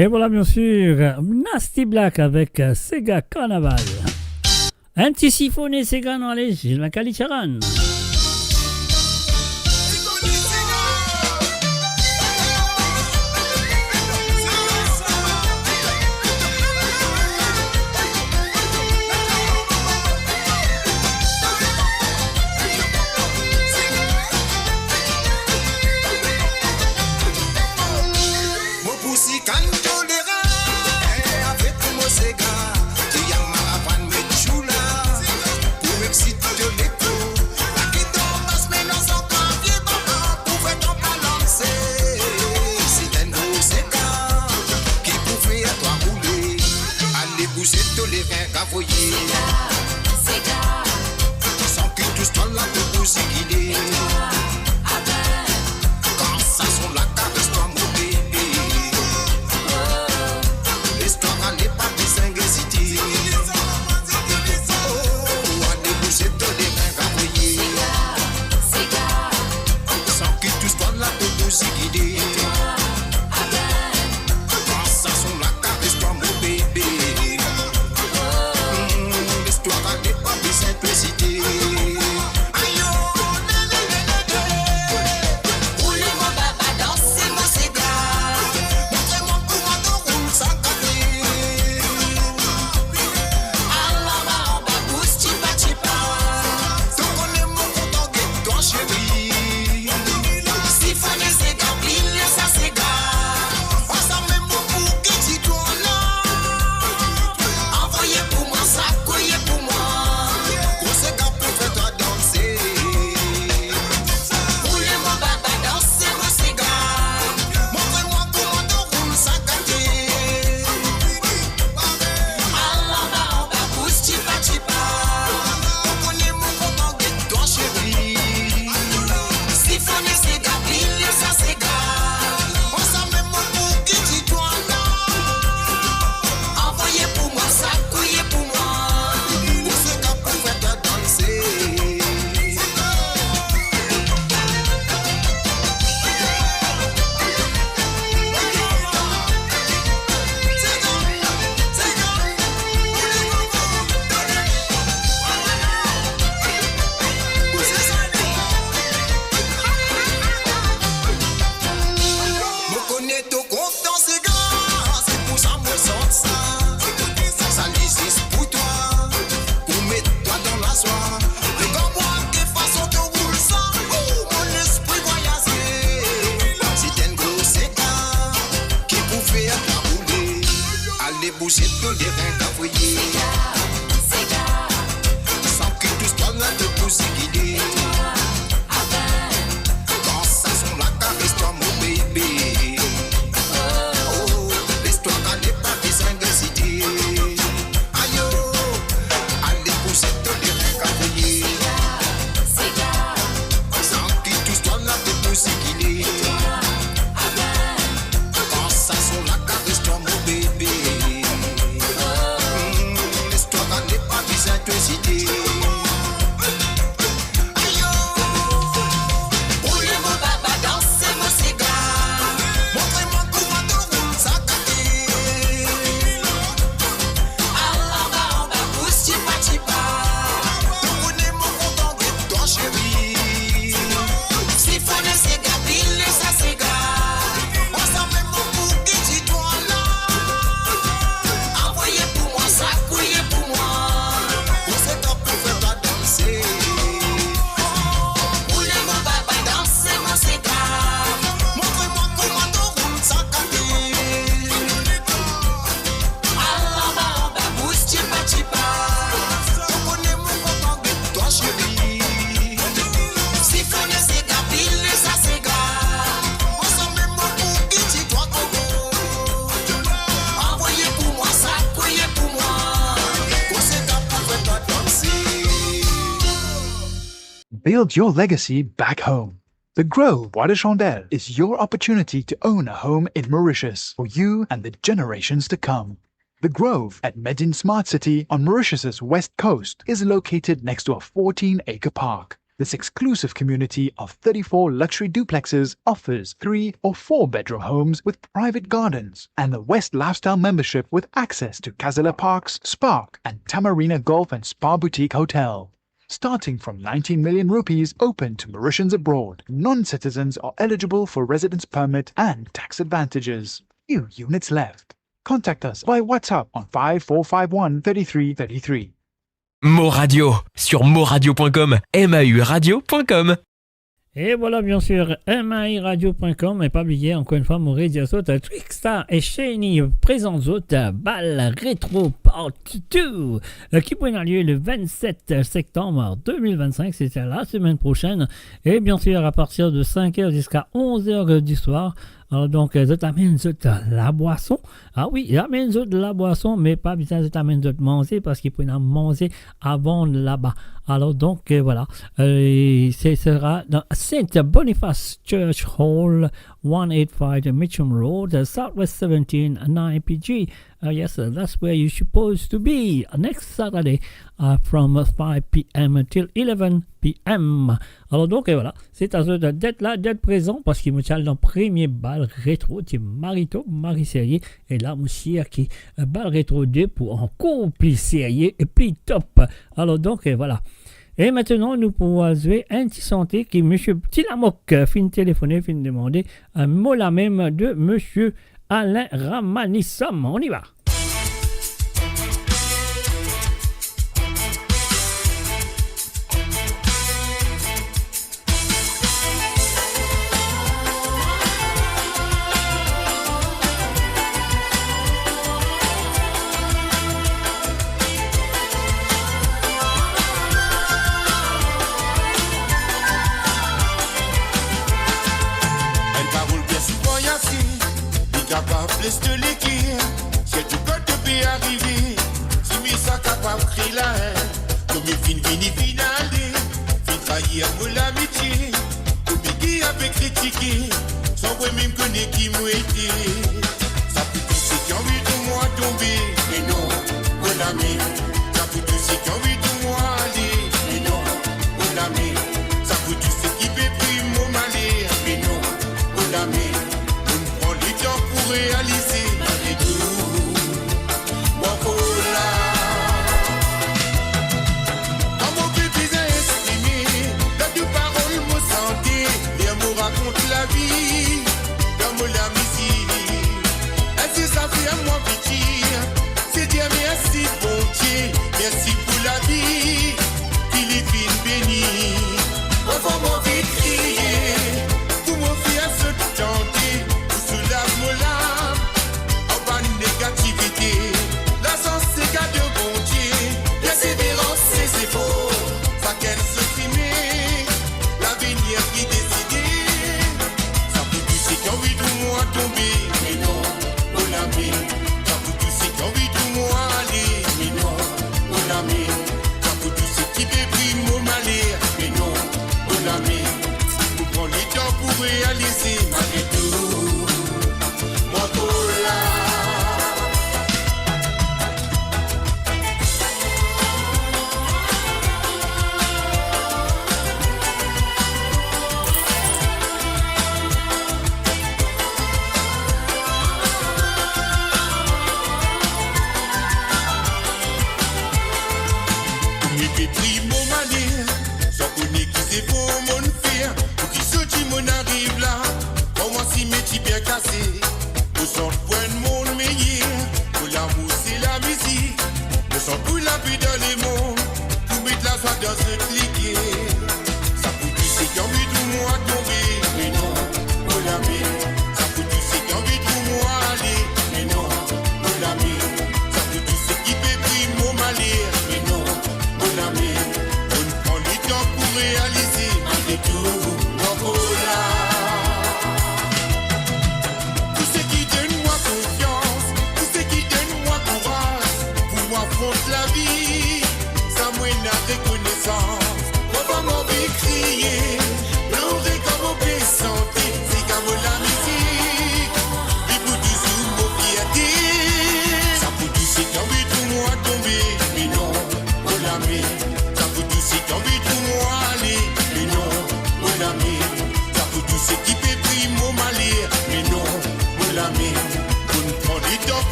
Et voilà, bien sûr, Nasty Black avec Sega Carnaval. Un petit siphonné Sega dans les Gilles Macalicharan. Sans que tout soit là de vous guider. Quand ça sont la caresse-toi mon bébé. L'histoire n'est pas de singularité. Oh, allez bouger tous les reins ravoyés. Sans que tout soit là de vous guider. Quand ça sont la caresse-toi mon bébé. Simplicité. Roulez-moi baba, dansez mon cigare. Montrez-moi comment on roule sans café. Alors va en bas, bouge, tipa tipa. Donc on est mon content de toi chérie. Siphonner c'est gabine, ça c'est gare. On s'en met mon bouquet, dis-toi là. Envoyez pour moi ça, couillez pour moi. Bouger tous les reins cavoyés. Sans que tout soit là de vous guider. Quand ça sont la caresse-toi mon bébé. Oh, l'histoire n'est pas besoin de citer. Aïe oh, allez bouger tous les reins cavoyés. Sans que tout soit là de vous guider. Quand ça sont la caresse-toi mon bébé. Simplicité. Roulez-moi baba, dansez mon cigare. Montrez-moi comment on roule sans café. Alors va en bas, bouge, tipa tipa. Donc on est mon content de toi chérie. Siphonner c'est gabine, ça c'est gare. On s'en met mon bouquet, dis-toi là. Envoyez pour moi ça, couillez pour moi. Build your legacy back home. The Grove Bois de Chandelle is your opportunity to own a home in Mauritius for you and the generations to come. The Grove at Medin Smart City on Mauritius's west coast is located next to a 14-acre park. This exclusive community of 34 luxury duplexes offers 3 or 4 bedroom homes with private gardens and the West Lifestyle membership with access to Casella Parks, Spark and Tamarina Golf and Spa Boutique Hotel. Starting from 19 million rupees open to Mauritians abroad, non-citizens are eligible for residence permit and tax advantages. Few units left. Contact us by WhatsApp on 5451 3333. Mo Radio sur moradio.com, mauradio.com. Et voilà, bien sûr, mairadio.com. Et pas oublier, encore une fois, Maurice Diasot, Trickstar et Shani présentent autres Bal Rétro Part 2 qui pourrait avoir lieu le 27 septembre 2025, c'est la semaine prochaine. Et bien sûr, à partir de 5h jusqu'à 11h du soir. Alors donc, je t'amène la boisson. Ah oui, j'amène la boisson, mais pas besoin de t'amener de manger parce qu'il faut manger avant là-bas. Alors donc, voilà. Ce sera dans St. Boniface Church Hall, 185 Mitcham Road, Southwest 17, 9PG. Yes, that's where you're supposed to be next Saturday from 5 p.m. till 11 p.m. Alors donc, voilà, c'est à eux d'être là, d'être présent parce qu'il me tient dans le premier bal rétro de Marito, Marie Sérieux. Et là, monsieur qui bal rétro 2 pour encore plus sérieux et plus top. Alors donc, voilà. Et maintenant, nous pouvons jouer un petit santé qui M. Tilamoc fin téléphoner, fin demander un mot la même de M. Alain Ramanissom. On y va. De l'équire, c'est tout quand tu peux arriver. Si mes sacs capables de créer la haine, comme il finit finale, fin trahir pour l'amitié, comme il qui avait critiqué, sans vrai même connaître qui m'a été. Ça peut tous ceux qui ont envie de moi tomber, mais non, on l'a mis. Ça peut tous ceux qui ont envie de moi aller, mais non, on l'a mis. Ça peut tous ceux qui veulent pris mon malheur, mais non, on l'a mis. Réaliser malgré tout mon cola. Dans mon bébé exprimé, dans deux paroles me santé, et me raconte la vie, comme la musique. Ainsi ça fait à moi petit, c'est dire merci bon Dieu, merci pour la vie, Philippine bénie. Enfant mon vie crier, tout mon fait à se tenter, tout se lave mon lave. Négativité, la sens c'est qu'à de bon Dieu, persévérance c'est faux, ça qu'elle se trimer, l'avenir qui décide, ça peut tous ceux qui ont envie de moi tomber, mais non, on l'a mis, ça peut tous ceux qui ont envie de moi aller, mais non, on l'a mis, ça peut tous ceux qui dépriment mon malheur, mais non, on l'a mis, pour prendre les temps pour réaliser, malgré tout, mon cola.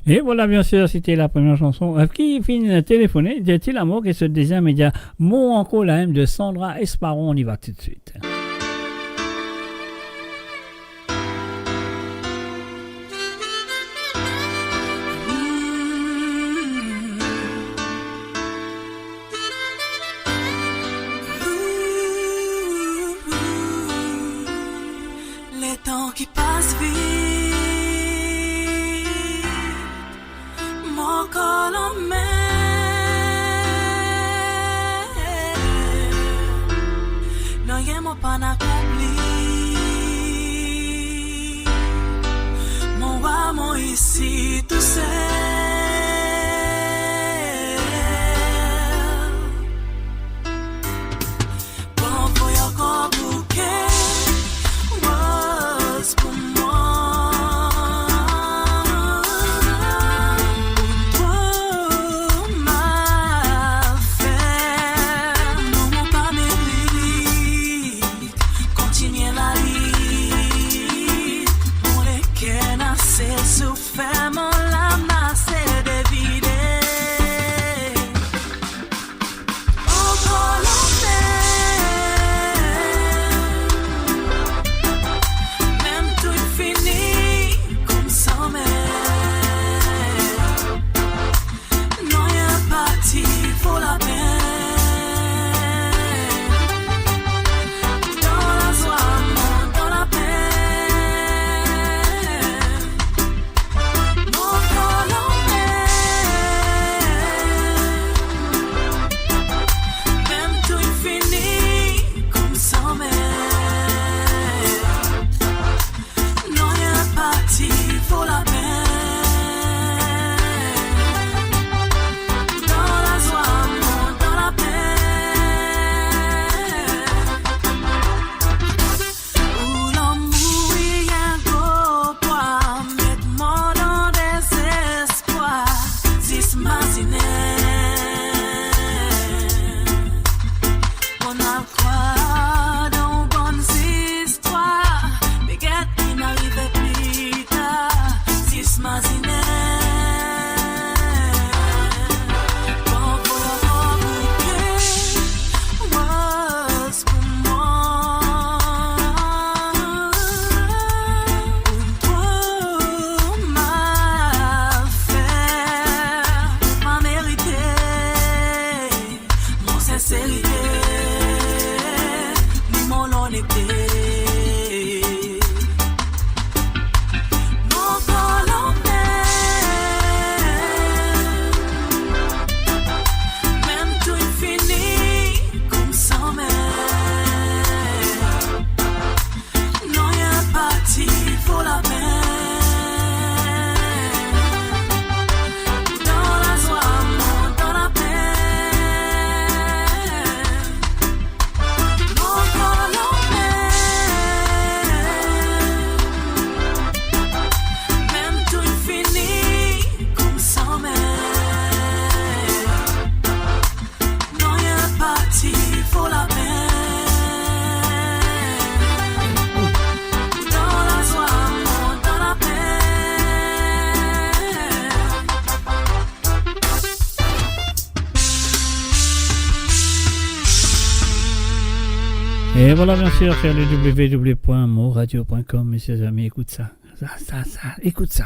Et voilà, bien sûr, c'était la première chanson qui finit téléphoner. Dit-il l'amour et ce deuxième média mot encore la M de Sandra Esparon. On y va tout de suite. Les temps qui passent vite. Mon corps en mer, non y'a mon pas accompli. Mon roi, mon ici tout seul. Bon voyage encore bouquet, was pour moi. Et voilà, bien sûr, sur le www.moradio.com, mes chers amis, écoute ça. Écoute ça.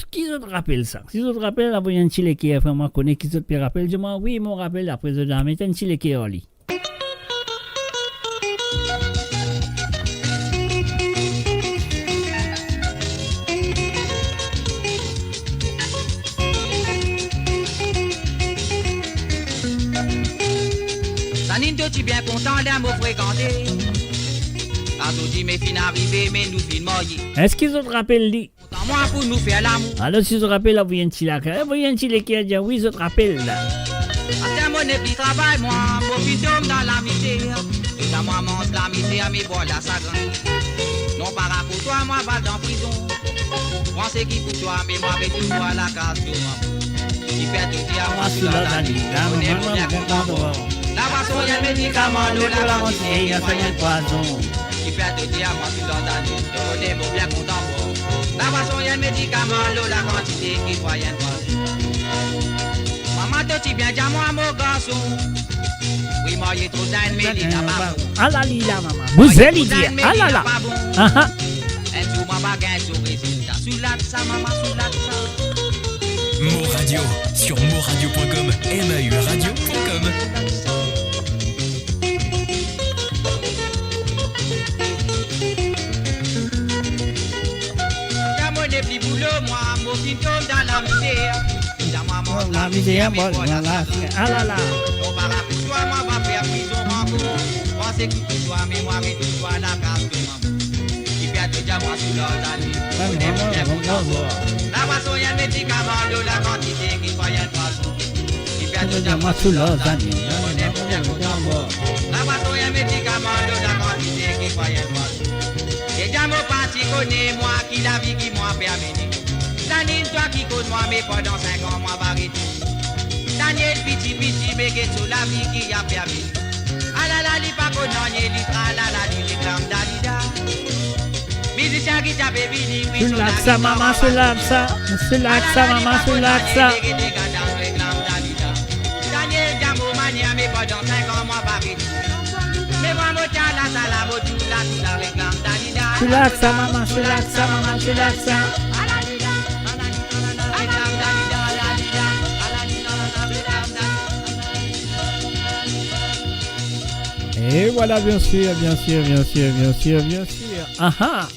Qui te rappelle ça? Si tu te rappelles, la voyante Chile qui est vraiment connu, qui te rappelle, dis-moi, oui, mon rappel, après, je vais mettre un Chile qui est en lit. Tu bien content d'un mot fréquenté. Quand on dit mes filles arrivées, mais nous filles moyées. Est-ce qu'ils te rappellent lui? Moi pour nous faire l'amour. Alors si tu te rappelles, la voyante Chile qui a dit oui, je te rappelle. Après mon épi travail, moi, profitons dans la misère. Tout à moi mange la misère, mais bon la sagrin. Non para pour toi, moi va dans prison. Moi c'est qui pour toi, mais moi avec tout à la case de moi. Qui fait tout dire, moi sur la ligne. On est bien content. La boisson, il y a le médicament, l'eau, la ventille, il y a le poison. Qui fait tout dire, moi, je suis dans la nuit. On est bien content. La boisson y'a un médicament, l'eau la quantité qui voyait pas. Maman te dit bien, dis-moi mon garçon. Oui, moi j'ai trop d'un médicament. Ah là là, maman. Vous allez dire. Ah là là. Ah ah. Un jour, ma baguette sur résultat. Sous la ça, maman, sous la ça. Mo Radio sur moradio.com, mauradio.com. Des petits boulots, moi, mon petit homme dans la misère. La misère, bon, voilà. Ah là là. On va rappeler toi, moi, va faire prison encore. Pensez que tout soit mémoire et tout soit la casse de maman. Qui perd déjà moi sous leurs années. La boisson, y'a un médicament, l'eau, la quantité qui voyait pas. Qui perd déjà moi sous leurs années. La boisson, y'a un médicament, l'eau, la quantité qui voyait pas. Et déjà mon parti connaît moi qui la vie qui m'a permis. Daniel toi qui connais moi mais pendant 5 ans moi barré. Daniel petit béguet sur la vie qui a permis. Ah la la li pas connaît li tra la la li réclame dalida. Musicien qui t'a béni oui sur la ça maman sur la ça maman sur la ça. Daniel Jamo mania mais pendant 5 ans moi barré. Mais moi mo ta la sala mo tout la réclame dalida. Tu l'as ça maman, tu l'as ça maman, tu l'as ça. Et voilà, bien sûr. Ah ah.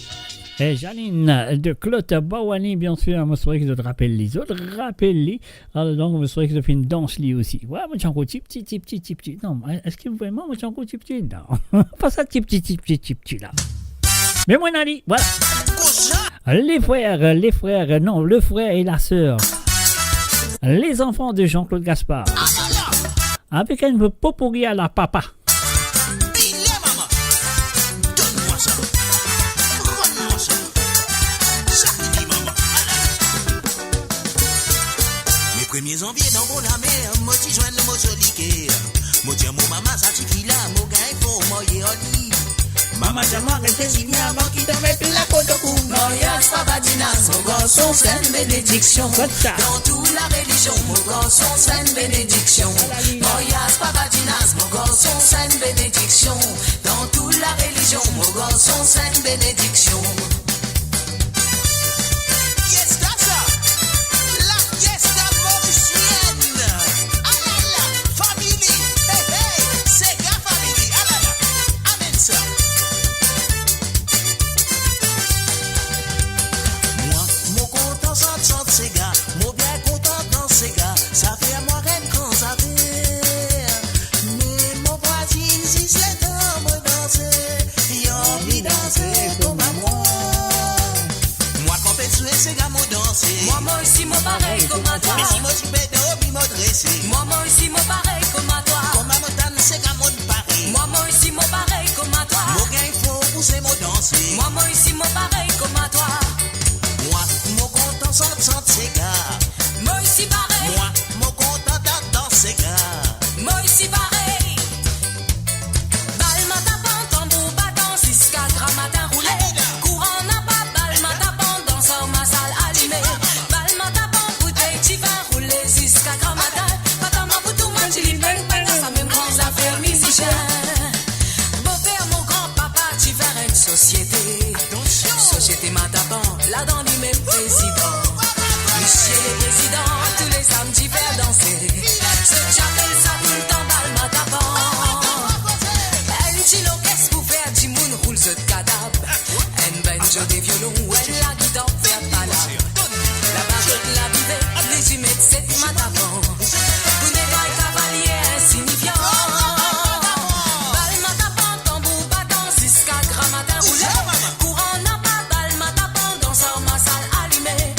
Et Janine de Claude Bawani, bien sûr, je souhaite que je te rappelle les autres, rappelle-les. Alors donc, je souhaite que je fais une danse lui aussi. Ouais, moi, j'ai encore petit. Non, est-ce que vraiment, moi, j'ai encore petit? Non, pas ça, petit là. Mais mon ami, voilà. Le frère et la sœur. Les enfants de Jean-Claude Gaspard. Avec une popourri à la papa. Mes premiers enviés dans mon mer, moi t'y joins le mot joliqué. Moi tiens mon maman, ça t'y là, mon gars, il faut moi y oli. Maman, j'aimerais rester signé avant qu'il te mette la côte au cou. Mariage, Pavadinas, mon garçon, c'est une bénédiction. Dans toute la religion, mon garçon, c'est une bénédiction. Mariage, Pavadinas, mon garçon, c'est une bénédiction. Dans toute la religion, mon garçon, c'est une bénédiction. Yes, that's ça. La fiesta mauricienne. Ah là là, famille. Hey, hey, c'est gars famille. Ah là là, amen ça. Ces gars, moi bien content dans ces gars, ça fait à moi reine quand ça fait. Mais mon voisine, si c'est un moi danser, il a envie danser comme à moi. Moi quand je suis ces gars, moi danser. Moi aussi, moi pareil comme à toi. Mais si moi je suis bédo, puis moi dresser. Moi aussi, moi pareil comme à toi. Comme à montagne, c'est gars, moi pareil. Moi aussi, moi pareil comme à toi. Moi gain, il faut pousser, moi danser. Moi aussi, moi pareil comme à toi. Sans ces gars. Moi aussi pareil. Moi, mon content dans ces gars. Moi aussi pareil. Balma tapant, tambour battant, 6 4 matin roulé. Courant n'a pas, balma tapant, danseur ma salle allumée. Balma tapant, bouteille qui va rouler, 6 4 matin. Patama boutou, man, chili, bang, bang, ça même grands affaires musiciens. Beau-père, mon grand-papa, tu vas une société. Société ma tapant, là dans lui même président. Monsieur le président, tous les samedis faire danser. Ce chapelle ça tout le temps, balle ma tapant. Un chilo, qu'est-ce qu'on fait? Du monde roule ce cadavre. Un banjo, des violons, ouais, la guitare faire palabre. La baguette, la buvette, les humettes, c'est ma tapant. Vous n'êtes pas un cavalier insignifiant. Balle ma tapant, tambour battant, 6 4 matin roulé. Courant n'a pas, balle ma tapant, danseur ma salle allumée.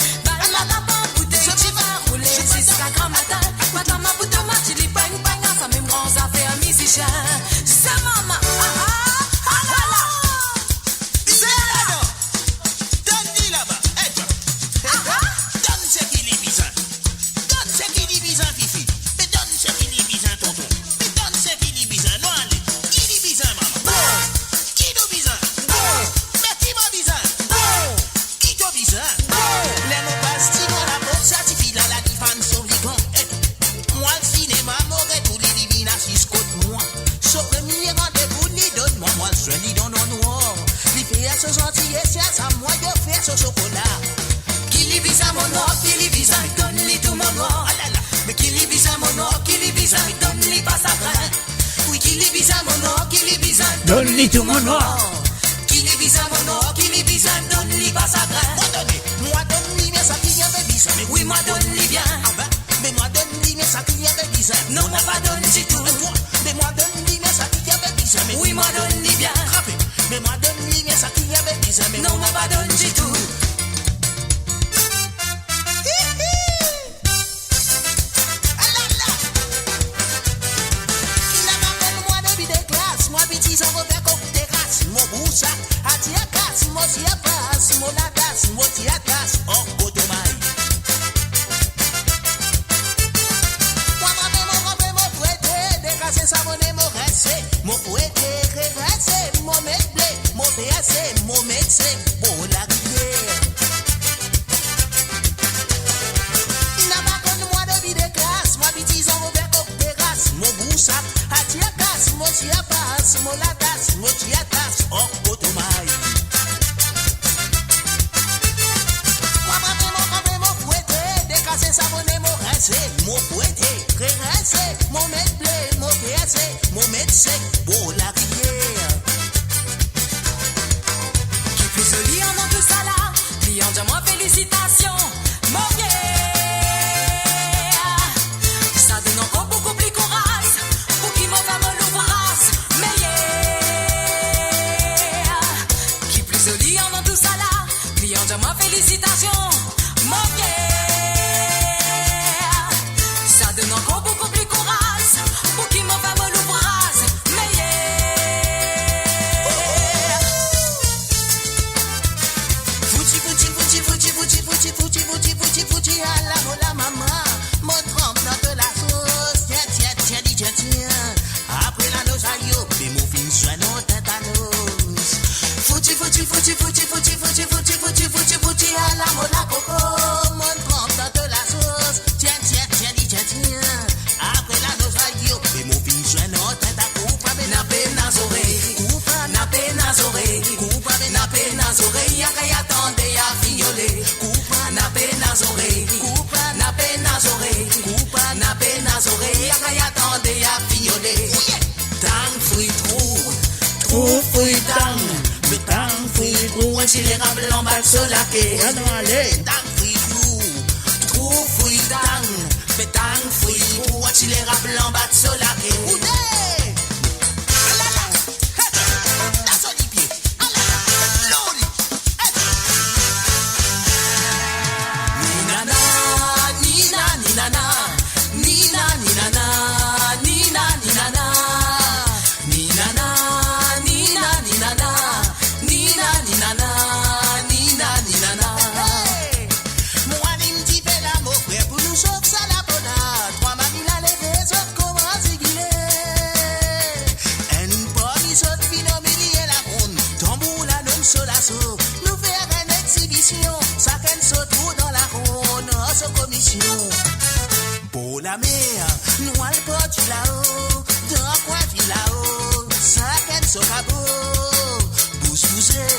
C'est maman, ah ah, ah là là. C'est là-bas, Tony là-bas, ce gentil et c'est ça, moi de faire ce chocolat. Qui lui vise à mon or, qui lui vise à me donne tout mon or. Mais qui lui vise à mon or, qui lui vise à me donne pas sa grain. Oui, qui lui vise à mon or, qui lui vise à me donne tout mon or. Qui lui vise à mon or, qui lui vise à me donne pas sa grain. Moi donne-lui, mais ça qui y avait dit ça. Mais oui, moi donne-lui bien. Mais moi donne-lui, mais ça qui y avait dit ça. Non, moi pas donne du tout. Mais moi donne-lui, mais ça qui y avait dit ça. Mais oui, moi donne-lui bien. Mais moi donne-lui, mais ça qui y avait dit ça. Mais non, moi pas donne du tout. Moi petit sans repère comme des races, mon boussa, à tiakas, mon siapas, mon latas, mon tiatas, oh potomaï. Moi m'avais mon fouetté, décasser sa monnaie, mon resté, mon fouetté, régressé, mon méblé, mon PAC, mon médecin, bon la rivière. Il n'a pas connu moi de vie de classe, moi petit sans repère comme des races, mon boussa, à tiakas, mon siapas. Mon latas, mon tiatas, oh potomaï. Moi m'avais mon fouetté, décasser sa monnaie, mon resté, mon fouetté, régressé, mon méblé, mon PAC, mon médecin, bon la rivière. Qui plus joli en tout ça là, client de moi félicitations, mon yeah. Ça donne encore beaucoup plus courage, pour qui m'en va me l'ouvrage. Moi félicitations, mon yeah. Ça donne encore beaucoup plus courage, pour qui m'en va me l'ouvrage, mais yeah. Fouti, fouti, fouti, fouti, fouti, fouti, fouti, fouti, fouti, fouti, à la mola maman, mon trempe dans de la sauce, tiens, tiens, tiens, tiens, tiens, après la noce à yo, puis mon fin soin non tétanos. Fouti, fouti, fouti, fouti, fouti, fouti, fouti, fouti, fouti, fouti, à la mola coco, mon trempe dans de la sauce, tiens, tiens, tiens, tiens, tiens, après la noce à yo, puis mon fin soin non tétanos, coupa, nape, nazoré, coupa, nape, nazoré, coupa, nape, nazoré, y'a qu'à attendre, y'a fignolé, coupa, nape, nazoré, coupa, nape, nazoré, coupa, nape, nazoré, y'a qu'à attendre, y'a fignolé, tang, fruit, trou, fruit, tang. Tang fui trou, accélérable en bas sur la quai. Tang fui trou fui tang. Tang fui trou, accélérable en bas sur la quai. Nous faire une exhibition, ça qu'elle se trouve dans la ronde, sans commission. Pour la mer, nous allons porter là-haut, dans quoi tu là-haut, ça qu'elle se cabot. Bouche poussée,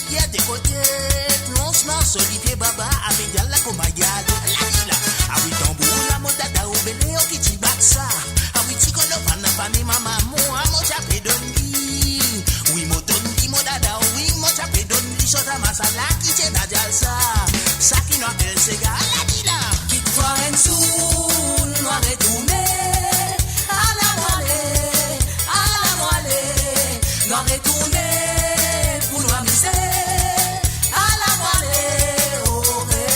viens des côtés, plonge-moi sur les pieds baba, avec la comayade, la villa. Ah oui, tambour, la modada, au belé, au qui t'y bat ça. Ah oui, t'y connais pas, n'a pas mis maman, moi, mon chapé de nuit. Oui, mon donne, mon dada, oui. Chota masala qui tient à jalsa, ça qui n'a qu'elle s'égare la dila. Qui te voit en dessous, noir et tourné, à la moelle, noir et tourné, pour nous amuser, à la moelle, oh ré.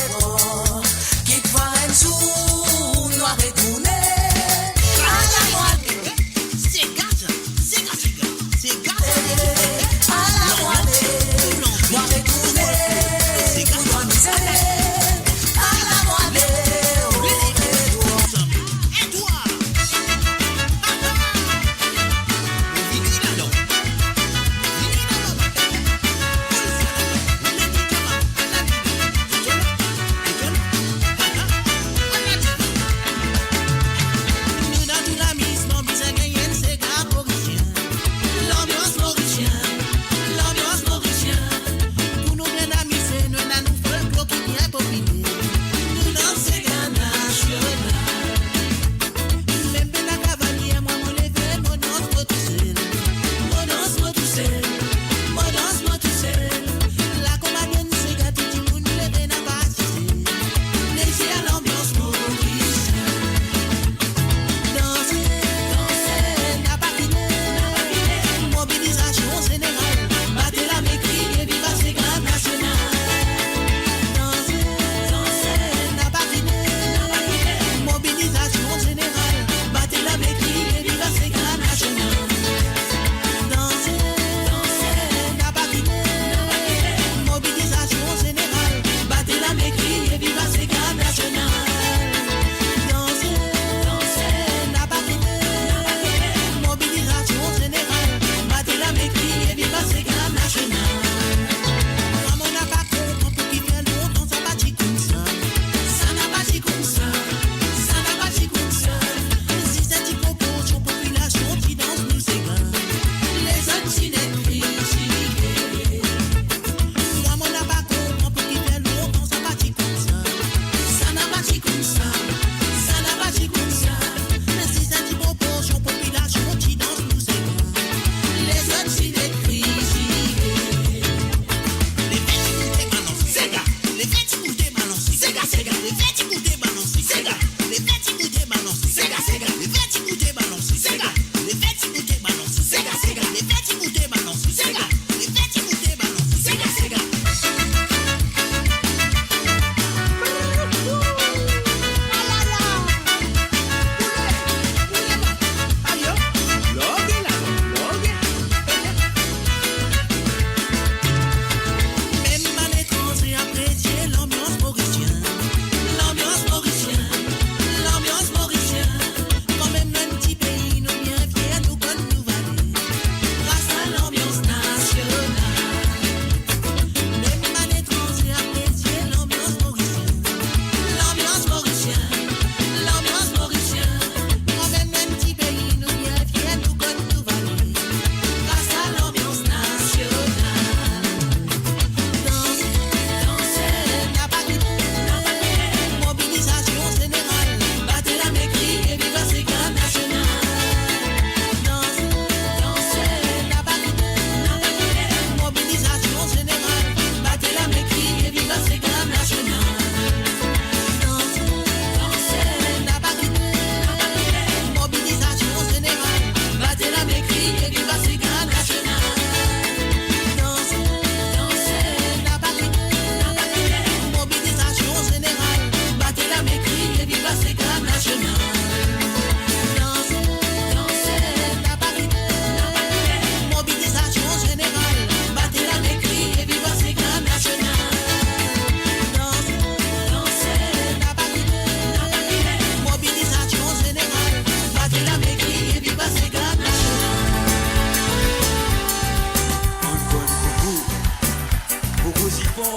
posipon.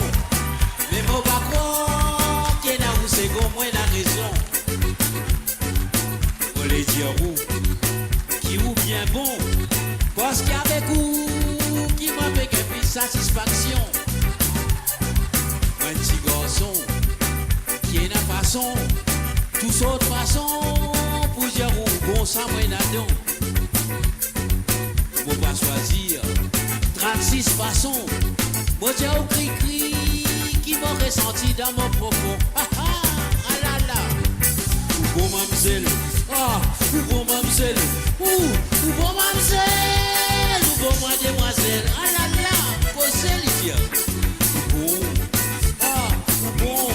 Mais mon pas croire qu'il y a où c'est comme moi la raison. On les dire où, qui ou bien bon. Parce qu'avec vous, qui m'a fait une plus satisfaction. Un petit garçon, qui est la façon, tous autres façons, pour dire où bon ça moi là-dedans. Faut pas choisir 36 façons. Moi j'ai au cri-cri qui m'a ressenti dans mon profond. Ah ah, ah là là. Ou bon mamzelle, ah, ou bon mamzelle, ou bon mamzelle, ou bon mademoiselle. Ah là là, posez les yeux. Ou bon, ah, ou bon,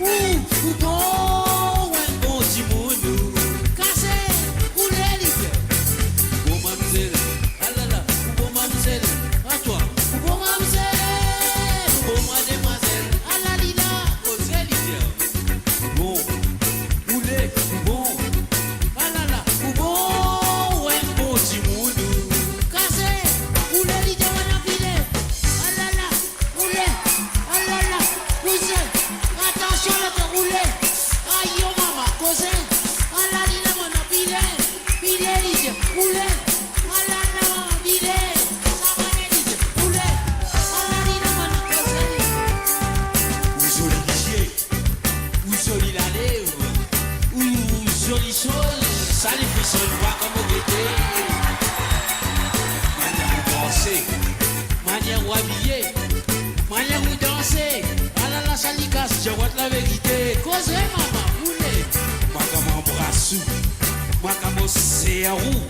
ou bon, ouais, bon timounou. Cassé, ou les yeux. Ou bon mamzelle, ah là là, ou bon mamzelle, à toi. Ou bon mamzelle, ou bon mademoiselle. Ah là là, posez les yeux. Bon, ou les, bon, ah là là, ou bon, ouais, bon timounou. Cassé, ou les yeux, on a filé. Ah là là, ou les, ah là là, poussez. Attention, le te rouler. Aïe, oh maman, causez. Ah là là, on a filé. Filé, les yeux, roulez. Ah là là, filé. Ça va, les yeux, roulez. Ah là là, on a causé. Ou joli ligier, ou joli la lèvre, ou jolie chose, ça les fait sur le voix comme au guetté. Manière où danser, manière où habiller, manière où danser. Ah là là, ça l'y casse, je vois la vérité. Causez, maman, roulez. Moi comme un bras sous, moi comme un cerveau.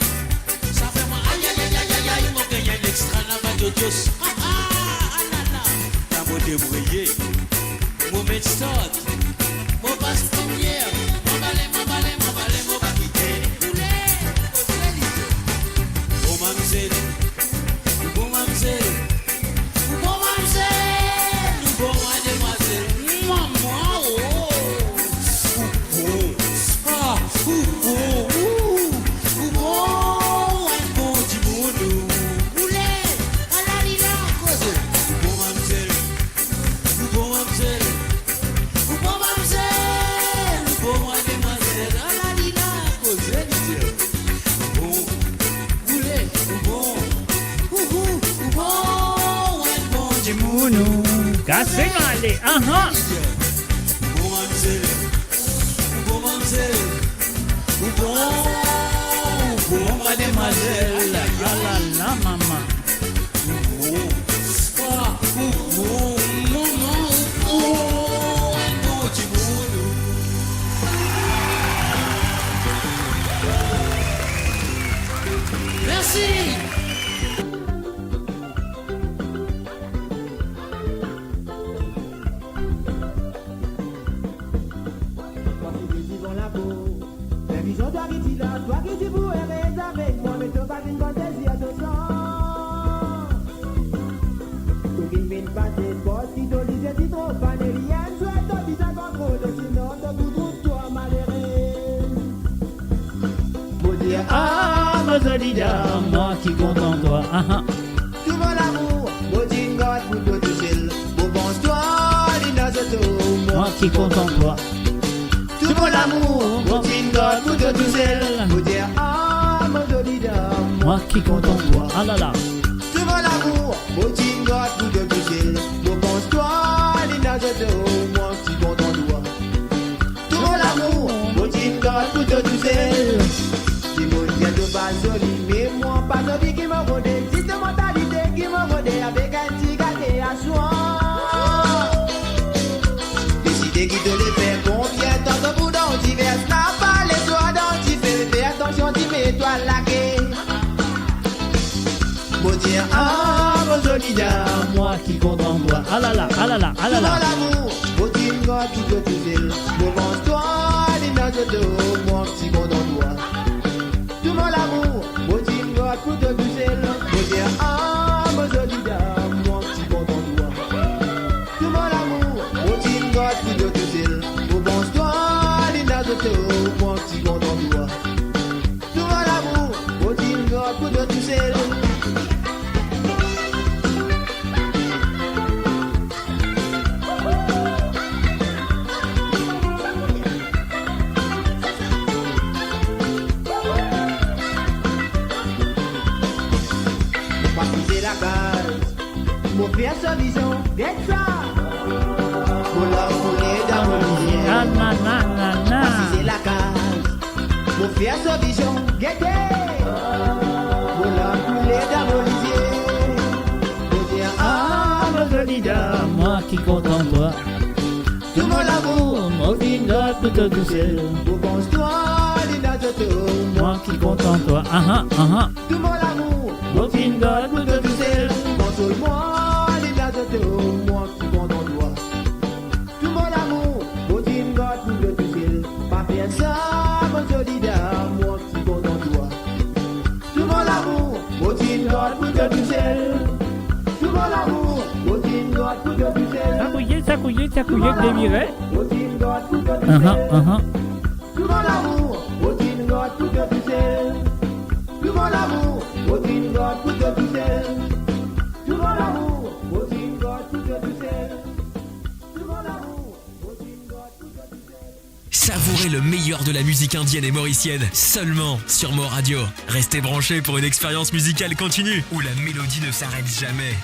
Ça fait moi, aïe aïe aïe aïe aïe aïe, moi gagne un extra dans ma dodios. Ah ah, ah là là. T'as beau débrouiller, mon mettre start, mon passe première, mon balai, mon balai, mon balai, mon va quitter. Roulez, causez les yeux. Bon mamzelle, bon mamzelle, bon mamzelle, bon mademoiselle, maman, oh, bon, ah, bon, un bon timounou. Roulez, à la lila, causez. Bon mamzelle, bon mamzelle, bon mamzelle, bon mademoiselle, à la lila, causez les yeux. Bon, roulez, bon, un bon timounou. Cassez, allez, ah ah. Bon mamzelle, bon mamzelle, bon mademoiselle, Ah là là, maman. Merci. Toi qui tu pourrais rester avec moi, mais tu pas une fantaisie à ton sang. Tu qui ne pas tes postes, qui te lisent, tu trop fané, rien, tu es ton visage contrôle, sinon tu trouves toi malheureux. Pour dire, ah, ma solida, moi qui compte en toi. Ah ah. Tu veux l'amour, au jingot, pour toi tout seul. Pour pense-toi, l'inazoto, Moi qui compte en toi. tu veux l'amour, au jingot, pour toi tout seul. Pour dire, ah, ma solida, Moi qui compte en toi. Ah là là. tu veux l'amour, au jingot, pour toi tout seul. Pour pense-toi, l'inazoto, moi qui compte en toi. Tu veux l'amour, au jingot, pour toi tout seul. Si mon Dieu te pas joli, mais moi pas joli qui me rodait. Si c'est mentalité qui me rodait avec un petit gâté à soi. Décidez qui te les fait combien tant de bout dans divers. N'a pas les doigts dans divers. Fais attention, tu mets toi laqué. Pour dire, ah, mon joli dame. Moi qui compte en toi. Ah là là, ah là là, ah là là. L'amour, au tingo, tu te tuer. Devant-toi, les notes de moi qui compte en toi. Tout mon amour, au tingo, tout te tuer. Pour dire, ah, mon joli dame, moi qui compte en toi. Tout mon amour, au tingo, tout te tuer. Devant-toi, les notes de moi qui compte en toi. Tout mon amour, au tingo, tout te tuer. vision, get ça. Pour la foulée dans le lisier. Voici c'est la case. Pour faire sa vision, get it. Pour la foulée dans le lisier. Pour dire ah, mon joli dame, moi qui compte en toi. Tout mon amour, mon vinga, toute douceur. Pour pense-toi, Linda Toto. Moi qui compte en toi. Tout mon amour, mon vinga, toute douceur. Console-moi, Linda Toto. Moi qui compte en toi. Tout mon amour, mon vinga, toute douceur. Pas faire ça, mon joli dame. Moi qui compte en toi. Tout mon amour, mon vinga, toute douceur. Tout mon amour, mon vinga, toute douceur. Ça couillait, déviré. Tout mon amour, Odin God, tout de pucelle. Tout mon amour, Odin God, tout de pucelle. Tout mon amour, Odin God, tout de pucelle. Tout mon amour, Odin God, tout de pucelle. Savourez le meilleur de la musique indienne et mauricienne seulement sur Mo Radio. Restez branchés pour une expérience musicale continue où la mélodie ne s'arrête jamais.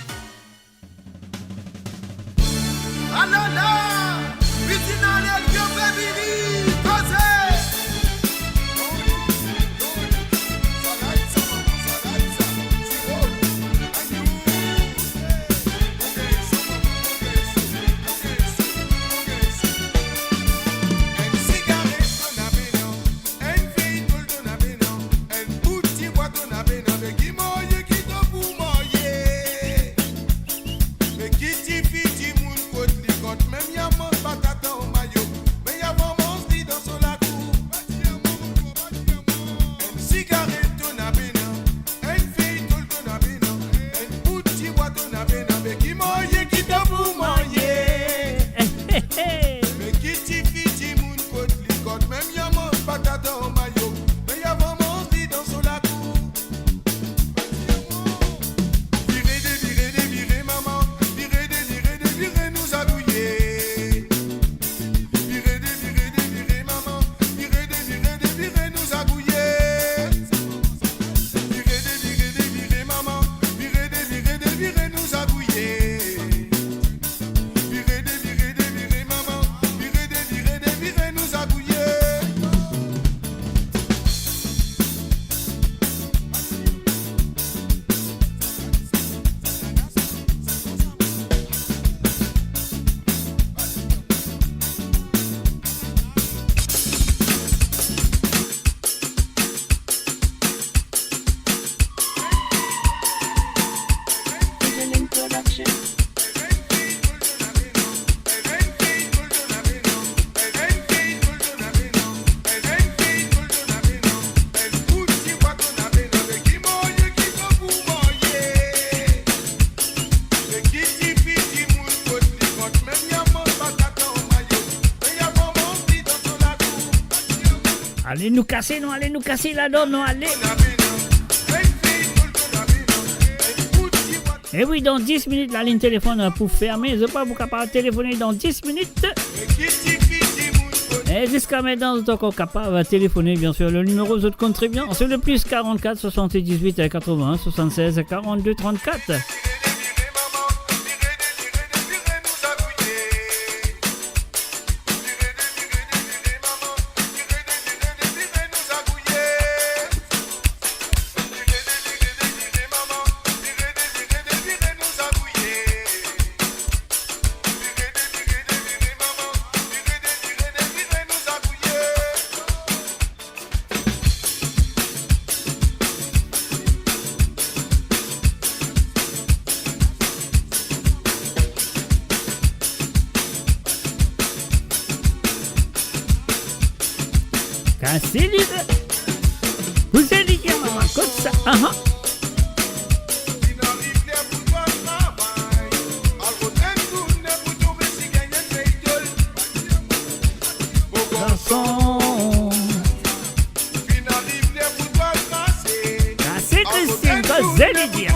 Allez nous casser, non, allez nous casser là-dedans, non, allez. Et oui, dans 10 minutes, la ligne téléphone pour fermer. Je ne sais pas, vous capable de téléphoner dans 10 minutes. Et jusqu'à maintenant, vous êtes encore capable de téléphoner, bien sûr. Le numéro, vous compte très bien. C'est le plus 44 78 81 76 42 34. Vous allez dire, maman, comme ça. C'est Christine, vous allez dire.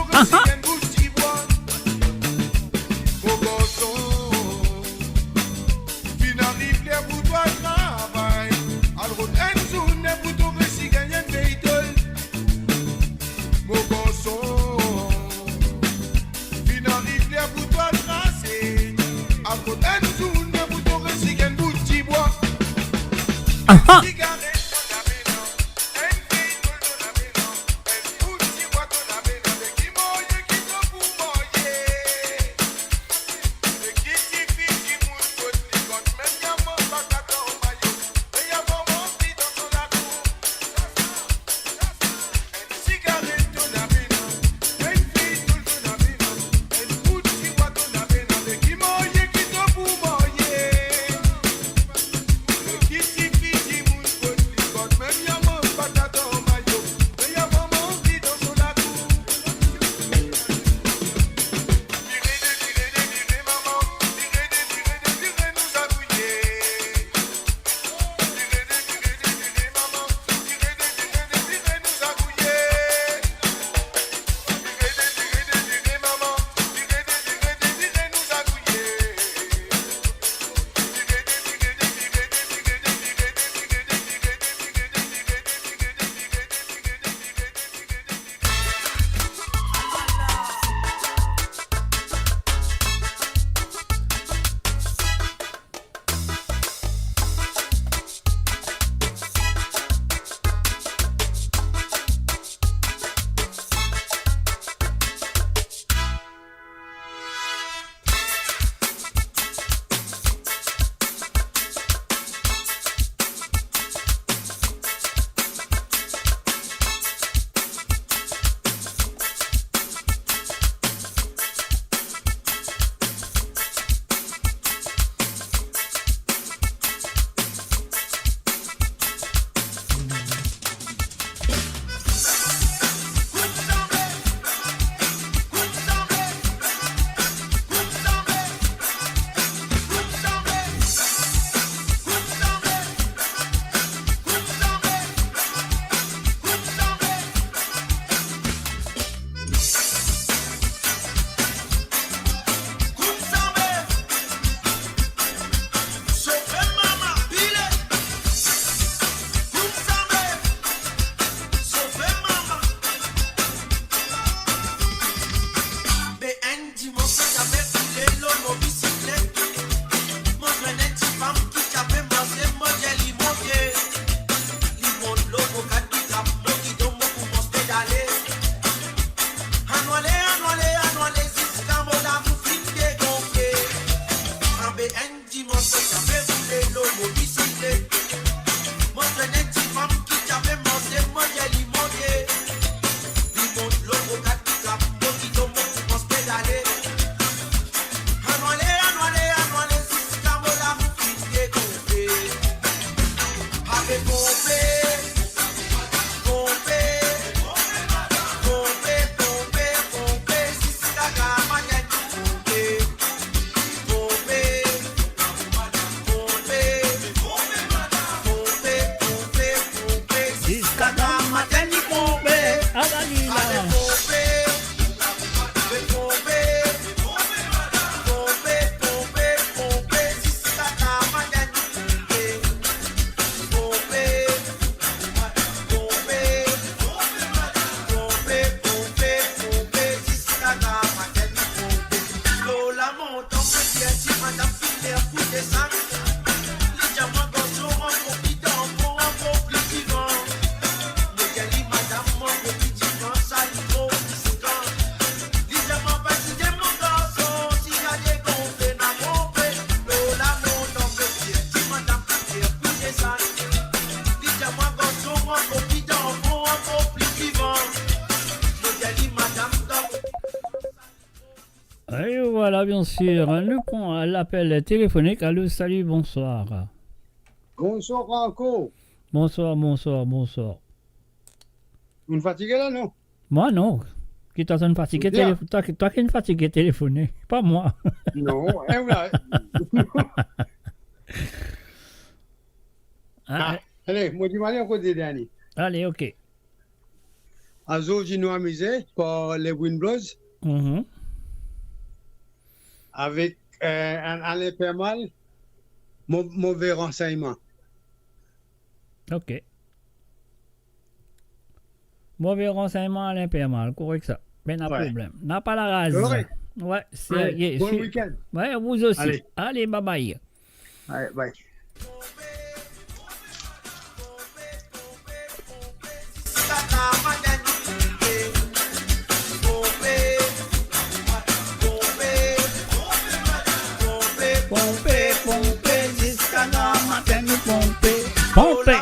Et voilà, bien sûr, nous prenons l'appel téléphonique. Allô, salut, bonsoir. Bonsoir, Franco. Bonsoir, bonsoir, bonsoir. Vous me fatiguez là, non? Moi, non. Qui t'as une fatigué toi qui es une fatigué téléphoné, pas moi. Non, voilà. Allez, moi, dis-moi encore des derniers. Allez, ok. Aujourd'hui, nous amusons par les Windblows. Avec un Alain Permal, mauvais renseignement. Ok. Mauvais renseignement Alain Permal, correct ça. Mais n'a pas de problème. N'a pas la rase. Ouais, c'est Ouais, bon week-end. Ouais, vous aussi. Allez, bye bye. Allez, bye. Pompé.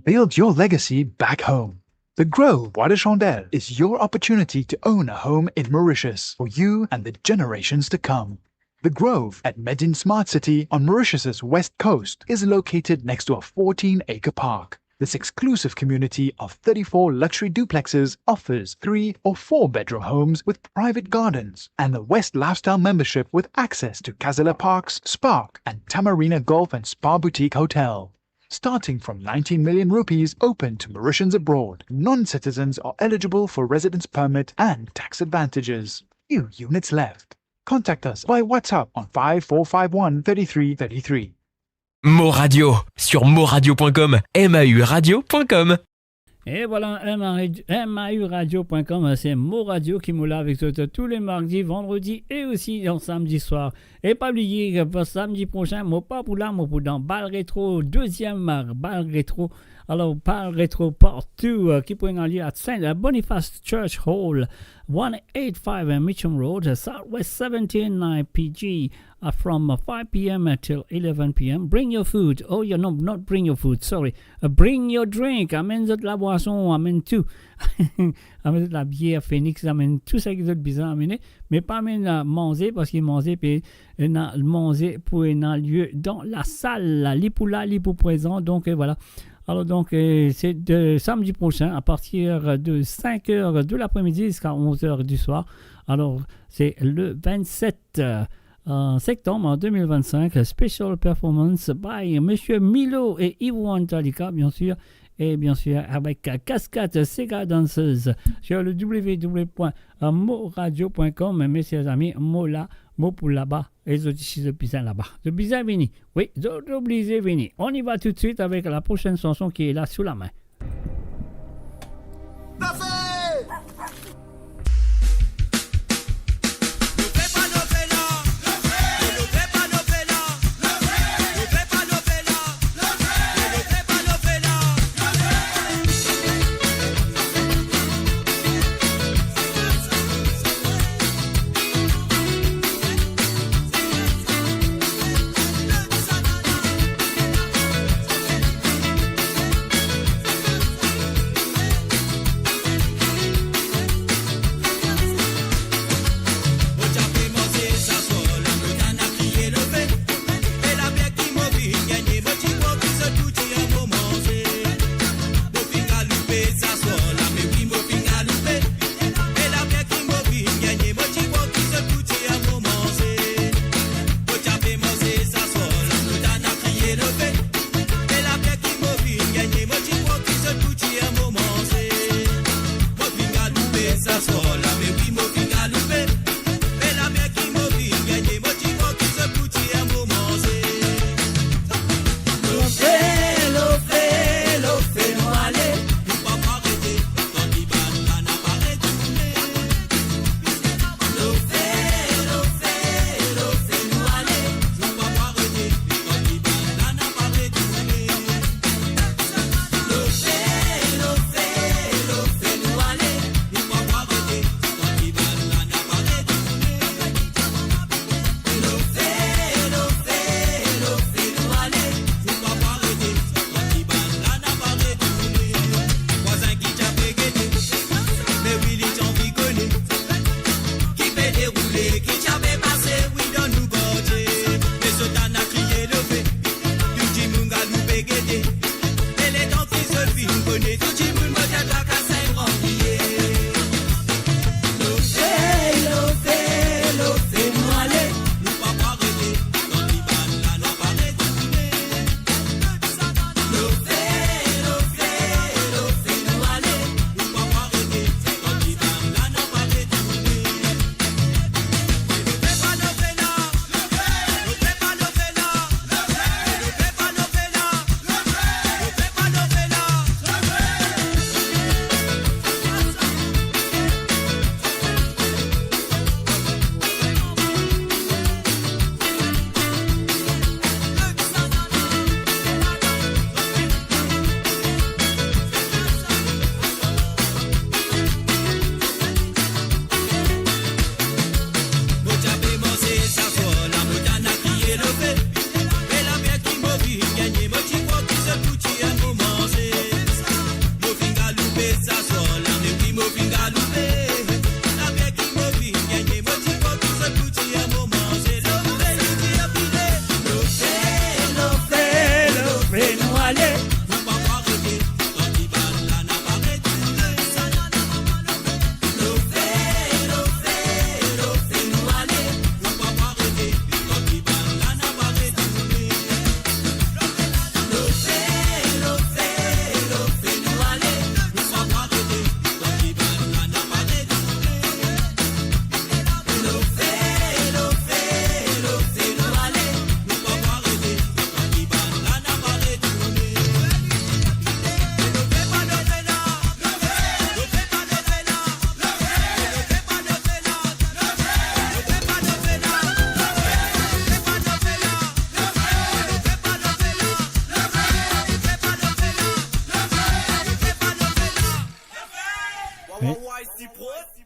Build your legacy back home. The Grove Bois de Chandelle is your opportunity to own a home in Mauritius for you and the generations to come. The Grove at Medin Smart City on Mauritius's west coast is located next to a 14-acre park. This exclusive community of 34 luxury duplexes offers 3 or 4 bedroom homes with private gardens and the West Lifestyle membership with access to Casella Parks, Spark and Tamarina Golf and Spa Boutique Hotel. Starting from 19 million rupees open to Mauritians abroad, non-citizens are eligible for residence permit and tax advantages. Few units left. Contact us by WhatsApp on 5451 3333. Mo Radio sur moradio.com, mauradio.com. Et voilà, mauradio.com, c'est Mo Radio qui moula avec toi tous les mardis, vendredis et aussi en samedi soir. Et pas oublier que pour samedi prochain, moi pas pour là, moi pour dans Bal Rétro, deuxième Bal Rétro. Alors, Bal Rétro partout, qui pourrait aller à Saint Boniface Church Hall, 185 Mitcham Road, Southwest 179 PG, from 5 p.m. until 11 p.m. Bring your food. Oh, yeah, no, not bring your food, sorry. Bring your drink. Amène de la boisson, amène tout. Amène de la bière Phoenix, amène tout ça qui est bizarre à amener. Mais pas amène à manger, parce qu'il manger, puis manger pour un lieu dans la salle. L'ipula, l'ipou présent. Donc, voilà. Alors donc, c'est de samedi prochain à partir de 5h de l'après-midi jusqu'à 11h du soir. Alors, c'est le 27 septembre 2025. Special performance by Monsieur Milo et Ivo Antalika, bien sûr. Et bien sûr, avec Cascade Sega Danseuse sur le www.moradio.com. Mes chers amis, Mola, Mo pour là-bas. Et les autres ici, de bizarre là-bas. De bizarre, Vini. Oui, de obligé, Vini. On y va tout de suite avec la prochaine chanson qui est là sous la main.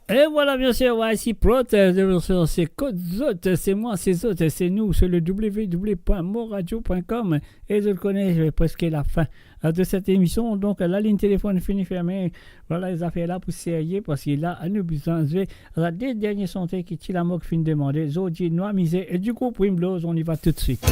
Et voilà, bien sûr, voici Prot, c'est Côte-Zote, c'est moi, c'est Zote, c'est nous, c'est le www.moradio.com. Et je le connais, presque la fin de cette émission. Donc, la ligne téléphone finie fermée. Voilà, les affaires là pour sérieux, parce qu'il a un besoin de la dernière santé qui tire la moque fin demandée. Zodi, Noir Misé, et du coup, Prime Blues, on y va tout de suite.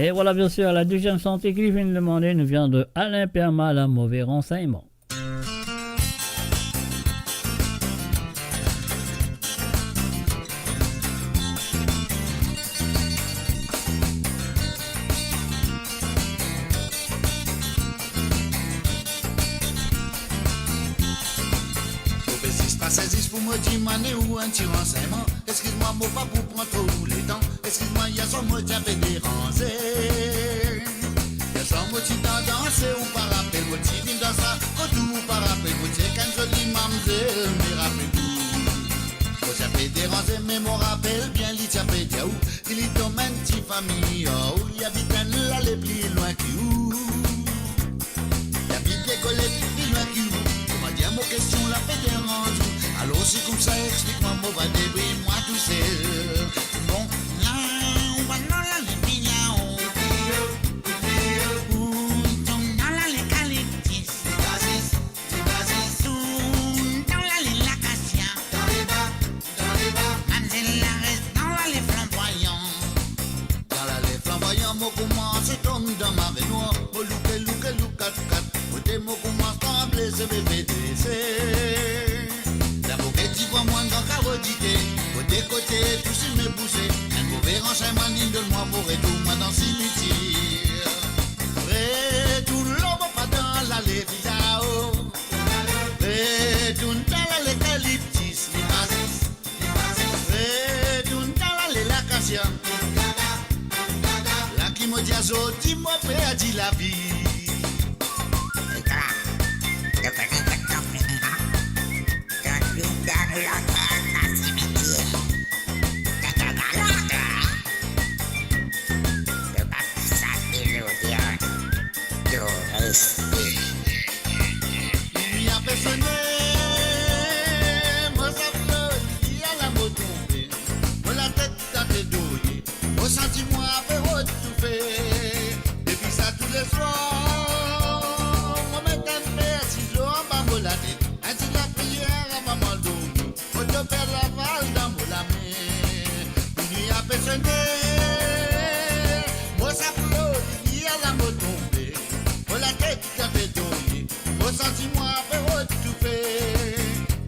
Et voilà, bien sûr, la deuxième santé qui vient de demander nous vient de Alain Perma, la mauvais renseignement. pour me dire mané ou un petit renseignement. Excuse-moi, mon pas pour prendre trop les temps. Excuse-moi, y'a son mot qui a fait déranger. Y'a son mot qui t'a dansé ou pas rappel. Mot qui vient dans ça, quand tout ou pas rappel. Mot qui est qu'un joli mamzelle, mais rappelle-vous. Mot qui a fait déranger, mais mon rappel bien li t'a fait diaou. Il y tombe un petit famille, oh. Il y a vite un l'aller plus loin que où. Il y a vite des collègues plus loin que où. Dire mon question la fait dérange. Alors c'est comme ça, explique-moi, mon va débris, moi tout seul. Bon, là, on va dans la lépignon. Dans la lécalitis. Dans la lélacatia. Manzella reste dans la lait flamboyant. Dans la lait flamboyant, mon commence comme dans ma baignoire. Mon louka, mon commence trembler, ce bébé. La bouquet qui voit moins dans carodité. Côté côté, tout sur mes poussées. Un mauvais renseignement, donne-moi pour tout moi dans cimetière. Retourne l'homme pas dans la lévidao. Retourne dans la lécalyptis, l'imasis. Retourne dans la lélacacia. La qui me dit à zo, dis-moi, a dit la vie. Il y a personne, moi ça flotte, il y a la moto tombée, moi la tête dans tes douilles, au sentiment avec tout fait, depuis ça tous les soirs, moi mets un père, si l'eau en bas la tête, un petit la prière à maman dormi, moi te perds la balle dans mon la main, il y a personne, moi ça flotte, il y a la moto tombée, moi la tête dans tes douilles, au sentiment avec tout fait,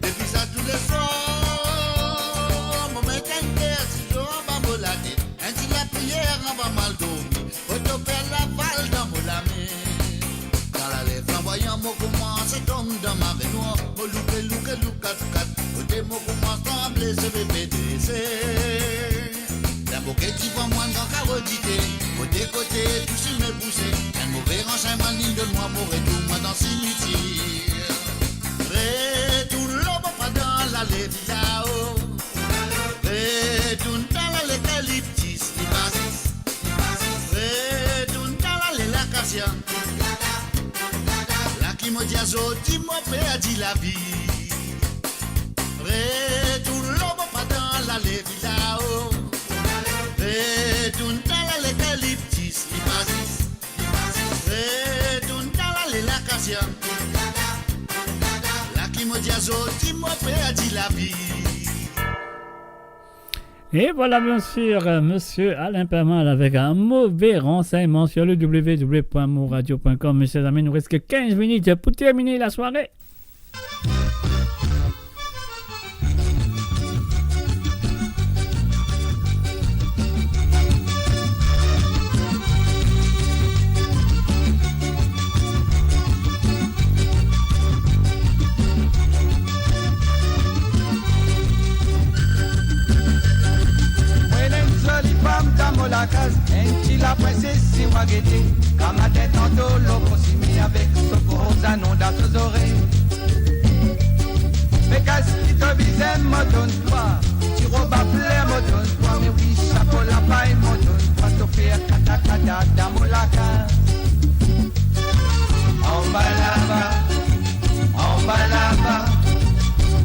depuis ça tous les soirs, mon mec un père, si l'eau en bas la tête, un petit la prière en bas mal dormi, moi te perds la balle dans mon la main. Dans la lèvre flamboyant, mon commence tombe dans ma baignoire. Mon louka, côté mon commence trembler, ce bébé décès. La bouquet qui voit moins dans carodité. Côté, tout sur mes poussées. Un mauvais renseignement, donne-moi pour tout moi dans cimetière. Retourne l'homme pas dans la lévidao. Retourne dans la lécalyptis, l'imasis. Retourne dans la lélacacia. Qui me dit à zo, dis-moi, a dit la vie. Retourne l'homme pas dans la lévidao. Retourne dans la lécalyptis, l'imasis. Retourne dans la lélacacia. La qui me dit à zo, dis-moi, a dit la vie. Et voilà bien sûr Monsieur Alain Permal avec un mauvais renseignement sur le www.mouradio.com. Mes chers amis, il nous reste que 15 minutes pour terminer la soirée. La case, un la princesse si wagete, comme à tête en dos, l'eau consumée avec ce gros anon dans tes oreilles. Mais qu'est-ce qui te visait, me donne-toi, tu robes à plaire, me donne-toi, mais oui, chapeau la paille, me donne-toi, te faire kata dans mon laca. En bas là-bas, en bas là-bas,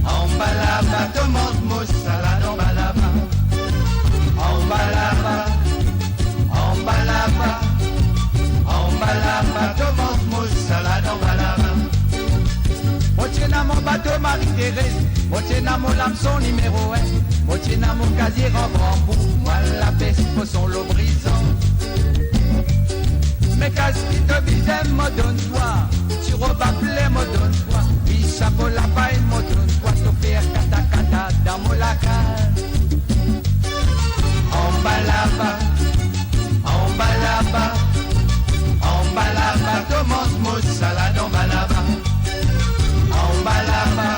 en bas là-bas, te montre mon salade en bas là-bas, en bas là-bas. En balaba, tomate, mousse, salade en balaba. Moitié dans mon bateau Marie-Thérèse, moitié dans mon hameçon numéro 1, moitié dans mon casier en bambou, moi la peste pour son lot brisant. Mais qu'est-ce qui te visait, me donne-toi, tu rebappelais, me donne-toi, oui, chapeau la paille, me donne-toi, te faire kata dans mon lacan. En balaba. En balaba, tomate, mousse, salade en balaba. En balaba,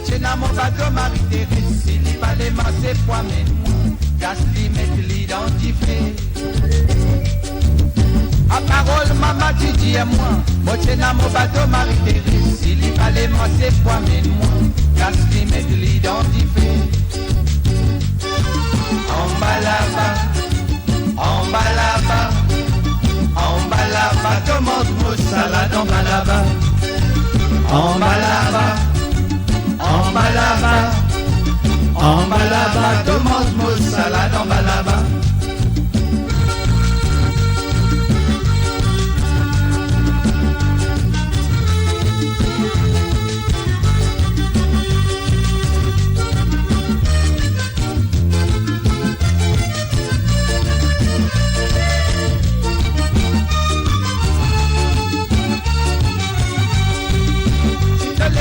Moche na mon bateau Marie-Thérèse, si li pas les masses poids mais moi, gas li met l'identifié. A parole maman tu dis à moi, moche na mon bateau Marie-Thérèse, si li pas les masses poids mais moi, gas li met l'identifié. En bas là-bas, en bas là-bas, en bas là-bas, tomate mousse salade en bas là-bas. En bas là-bas, en bas là-bas, en bas là-bas, tomate mousse salade en bas là-bas.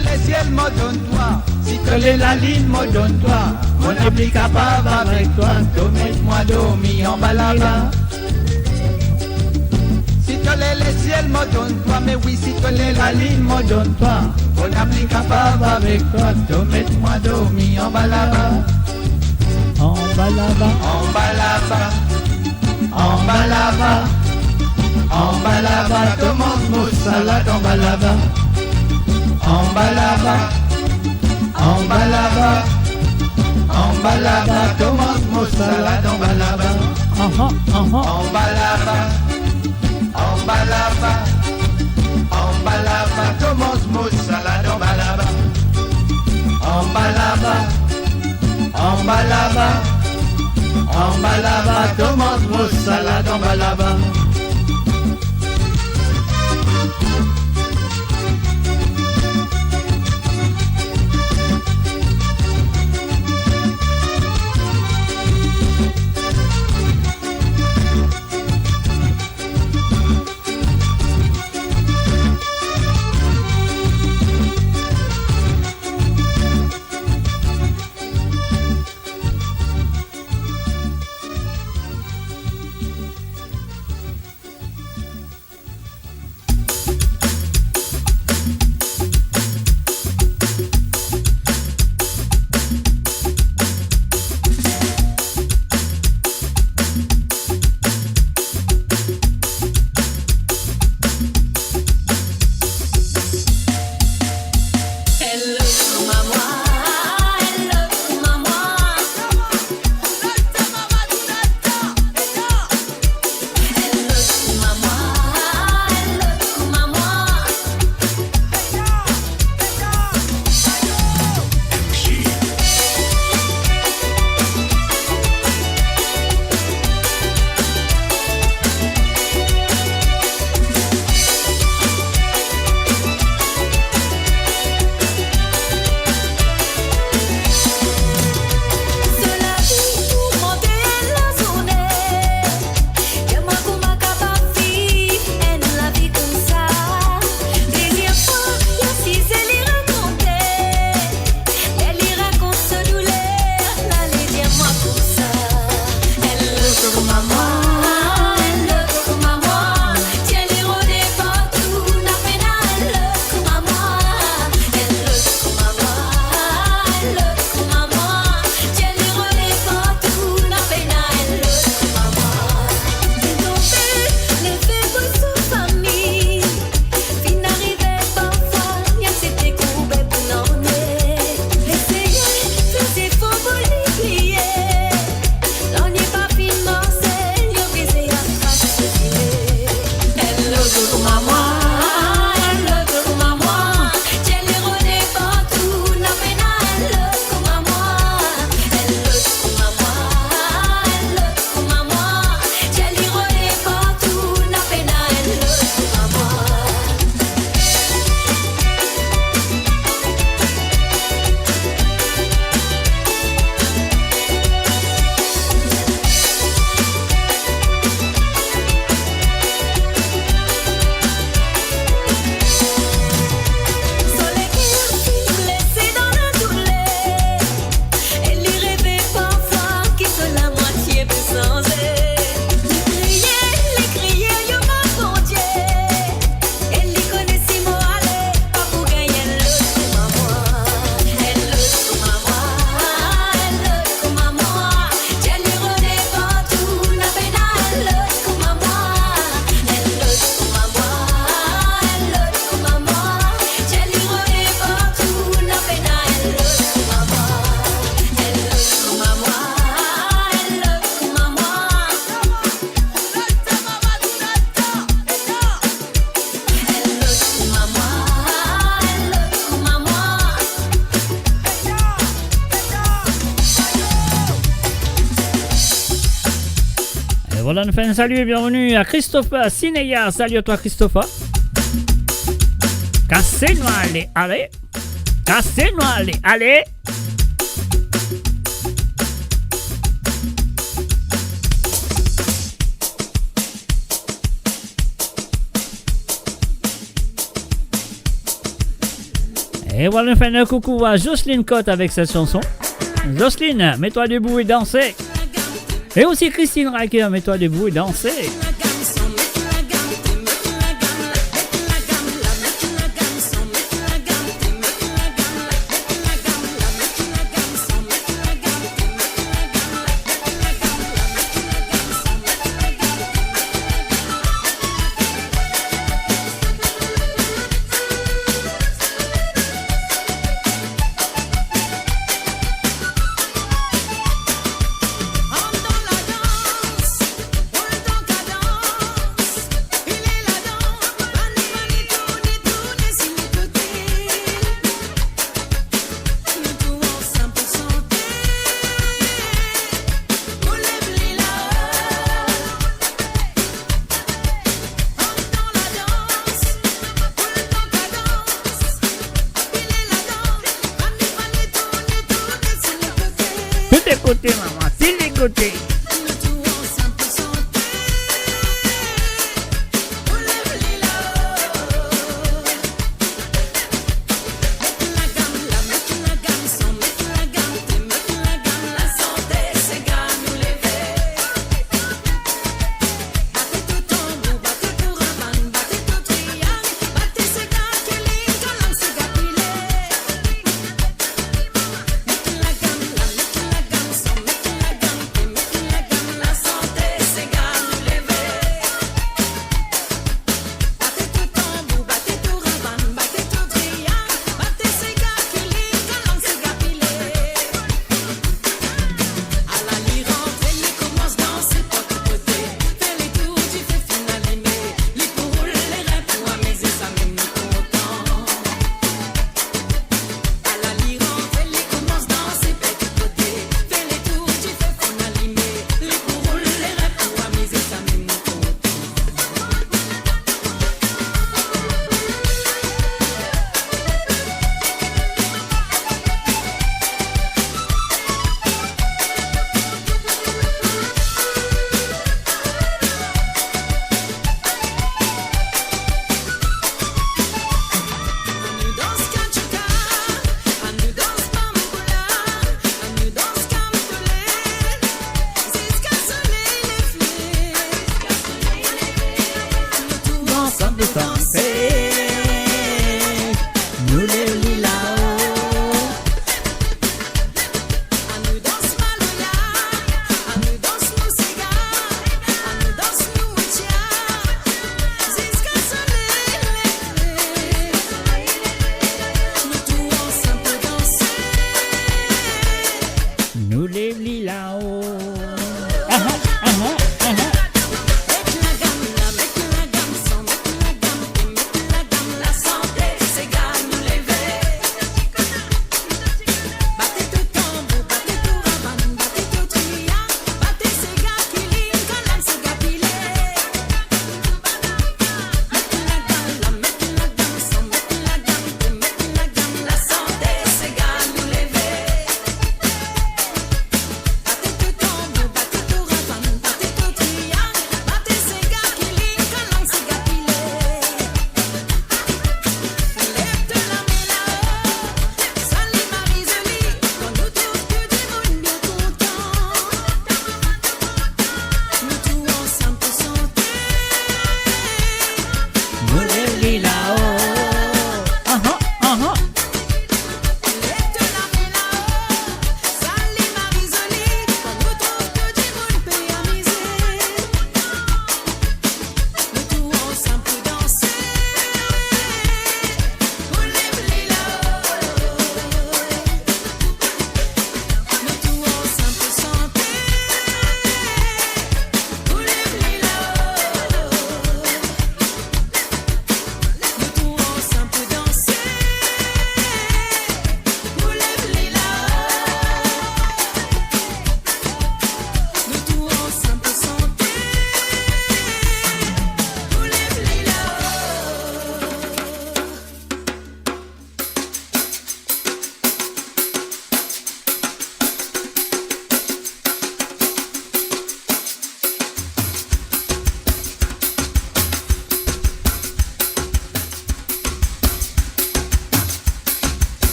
Le ciel me donne-toi, si tu l'es la ligne me donne-toi, mon appli capable avec toi, mets-moi dormi en bas là-bas. Si tu l'es le ciel me donne-toi, mais oui si tu l'es la ligne me donne-toi, mon appli capable avec toi, mets-moi dormi en bas là-bas. En bas là-bas, en bas là-bas, en bas là-bas, en bas là-bas, tomate mousse salade en bas là-bas. En bas là-bas, en bas là-bas, en bas là-bas, tomate mousse salade en bas là-bas. En bas là-bas, en bas là-bas, en bas là-bas, tomate mousse salade en bas là-bas. En bas là-bas, en bas là-bas, en bas là-bas, tomate mousse salade en bas là-bas. voilà, nous faisons un salut et bienvenue à Christopher Sineya. Salut à toi, Christopher. Cassez-nous, allez. Cassez-nous, allez. Et voilà, nous faisons un coucou à Jocelyne Cotte avec cette chanson. Jocelyne, mets-toi debout et dansez. Et aussi Christine Riker, mets-toi debout et dansez. Côté, maman, c'est les côtés.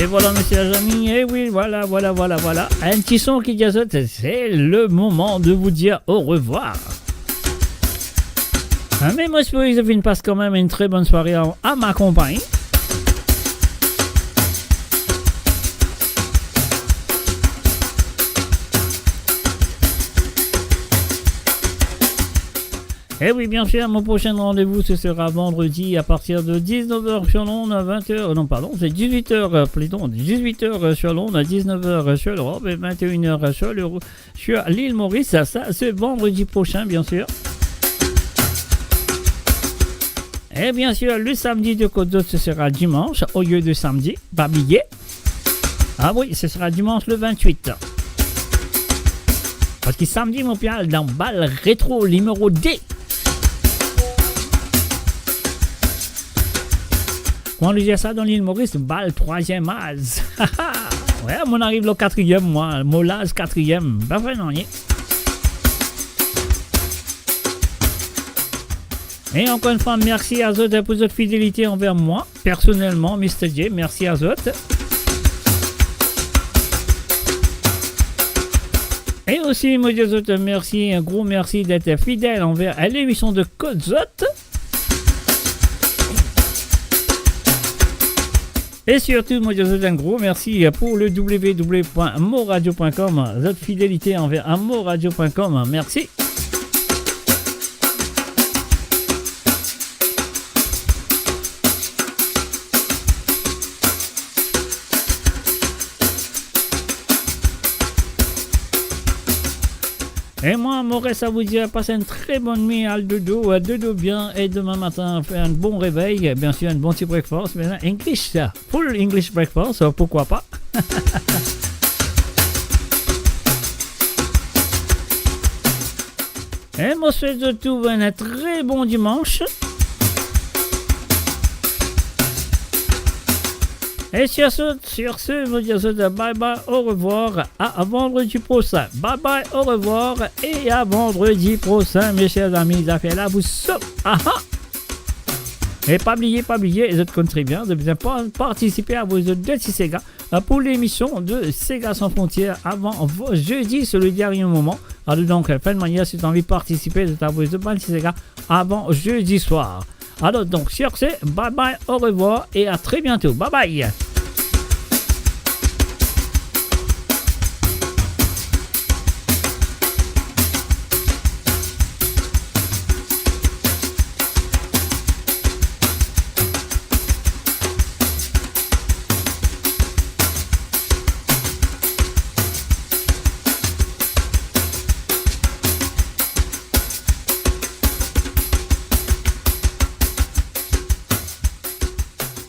Et voilà, mes chers amis, et oui, voilà. Un petit son qui gazote, c'est le moment de vous dire au revoir. Mais moi, je passe quand même une très bonne soirée à ma compagne. Et oui, bien sûr, mon prochain rendez-vous, ce sera vendredi à partir de 19h sur l'onde, 20h, non pardon, c'est 18h, plutôt, 18h sur l'onde, 19h sur l'Europe et 21h sur l'île Maurice. Ça, c'est vendredi prochain, bien sûr. Et bien sûr, le samedi de Côte d'Or, ce sera dimanche, au lieu de samedi, pas billet. Ah oui, ce sera dimanche le 28. Parce que samedi, mon pial, dans Bal Rétro numéro D. Quand on dit ça dans l'île Maurice, Bal 3e âge. Ouais, on arrive le 4e, moi. Molaz 4e. Pas vrai, non, y est. Et encore une fois, merci à Zot pour votre fidélité envers moi. Personnellement, Mr. J, merci à Zot. Et aussi, moi, Zot, merci, un gros merci d'être fidèle envers l'émission de Code Zot. Et surtout, moi, je vous dis un gros merci pour le www.moradio.com. Votre fidélité envers moradio.com. Merci. Et moi, Maurice, à vous dire, passez une très bonne nuit à dodo bien, et demain matin, faire un bon réveil, bien sûr, un bon petit breakfast, mais English, full English breakfast, pourquoi pas. Et moi, je souhaite de tout un très bon dimanche. Et sur ce, je vous dis bye bye, au revoir, à vendredi prochain. Bye bye, au revoir, et à vendredi prochain, mes chers amis. Affaires là, vous sauf. Et pas oublier, les autres comptent très bien, de bien participer à vos deux Sega pour l'émission de Sega sans frontières avant jeudi, c'est le dernier moment. Alors donc, fin de manière, si tu as envie de participer, à vos deux Sega avant jeudi soir. Alors donc, sur ce, bye bye, au revoir et à très bientôt. Bye bye.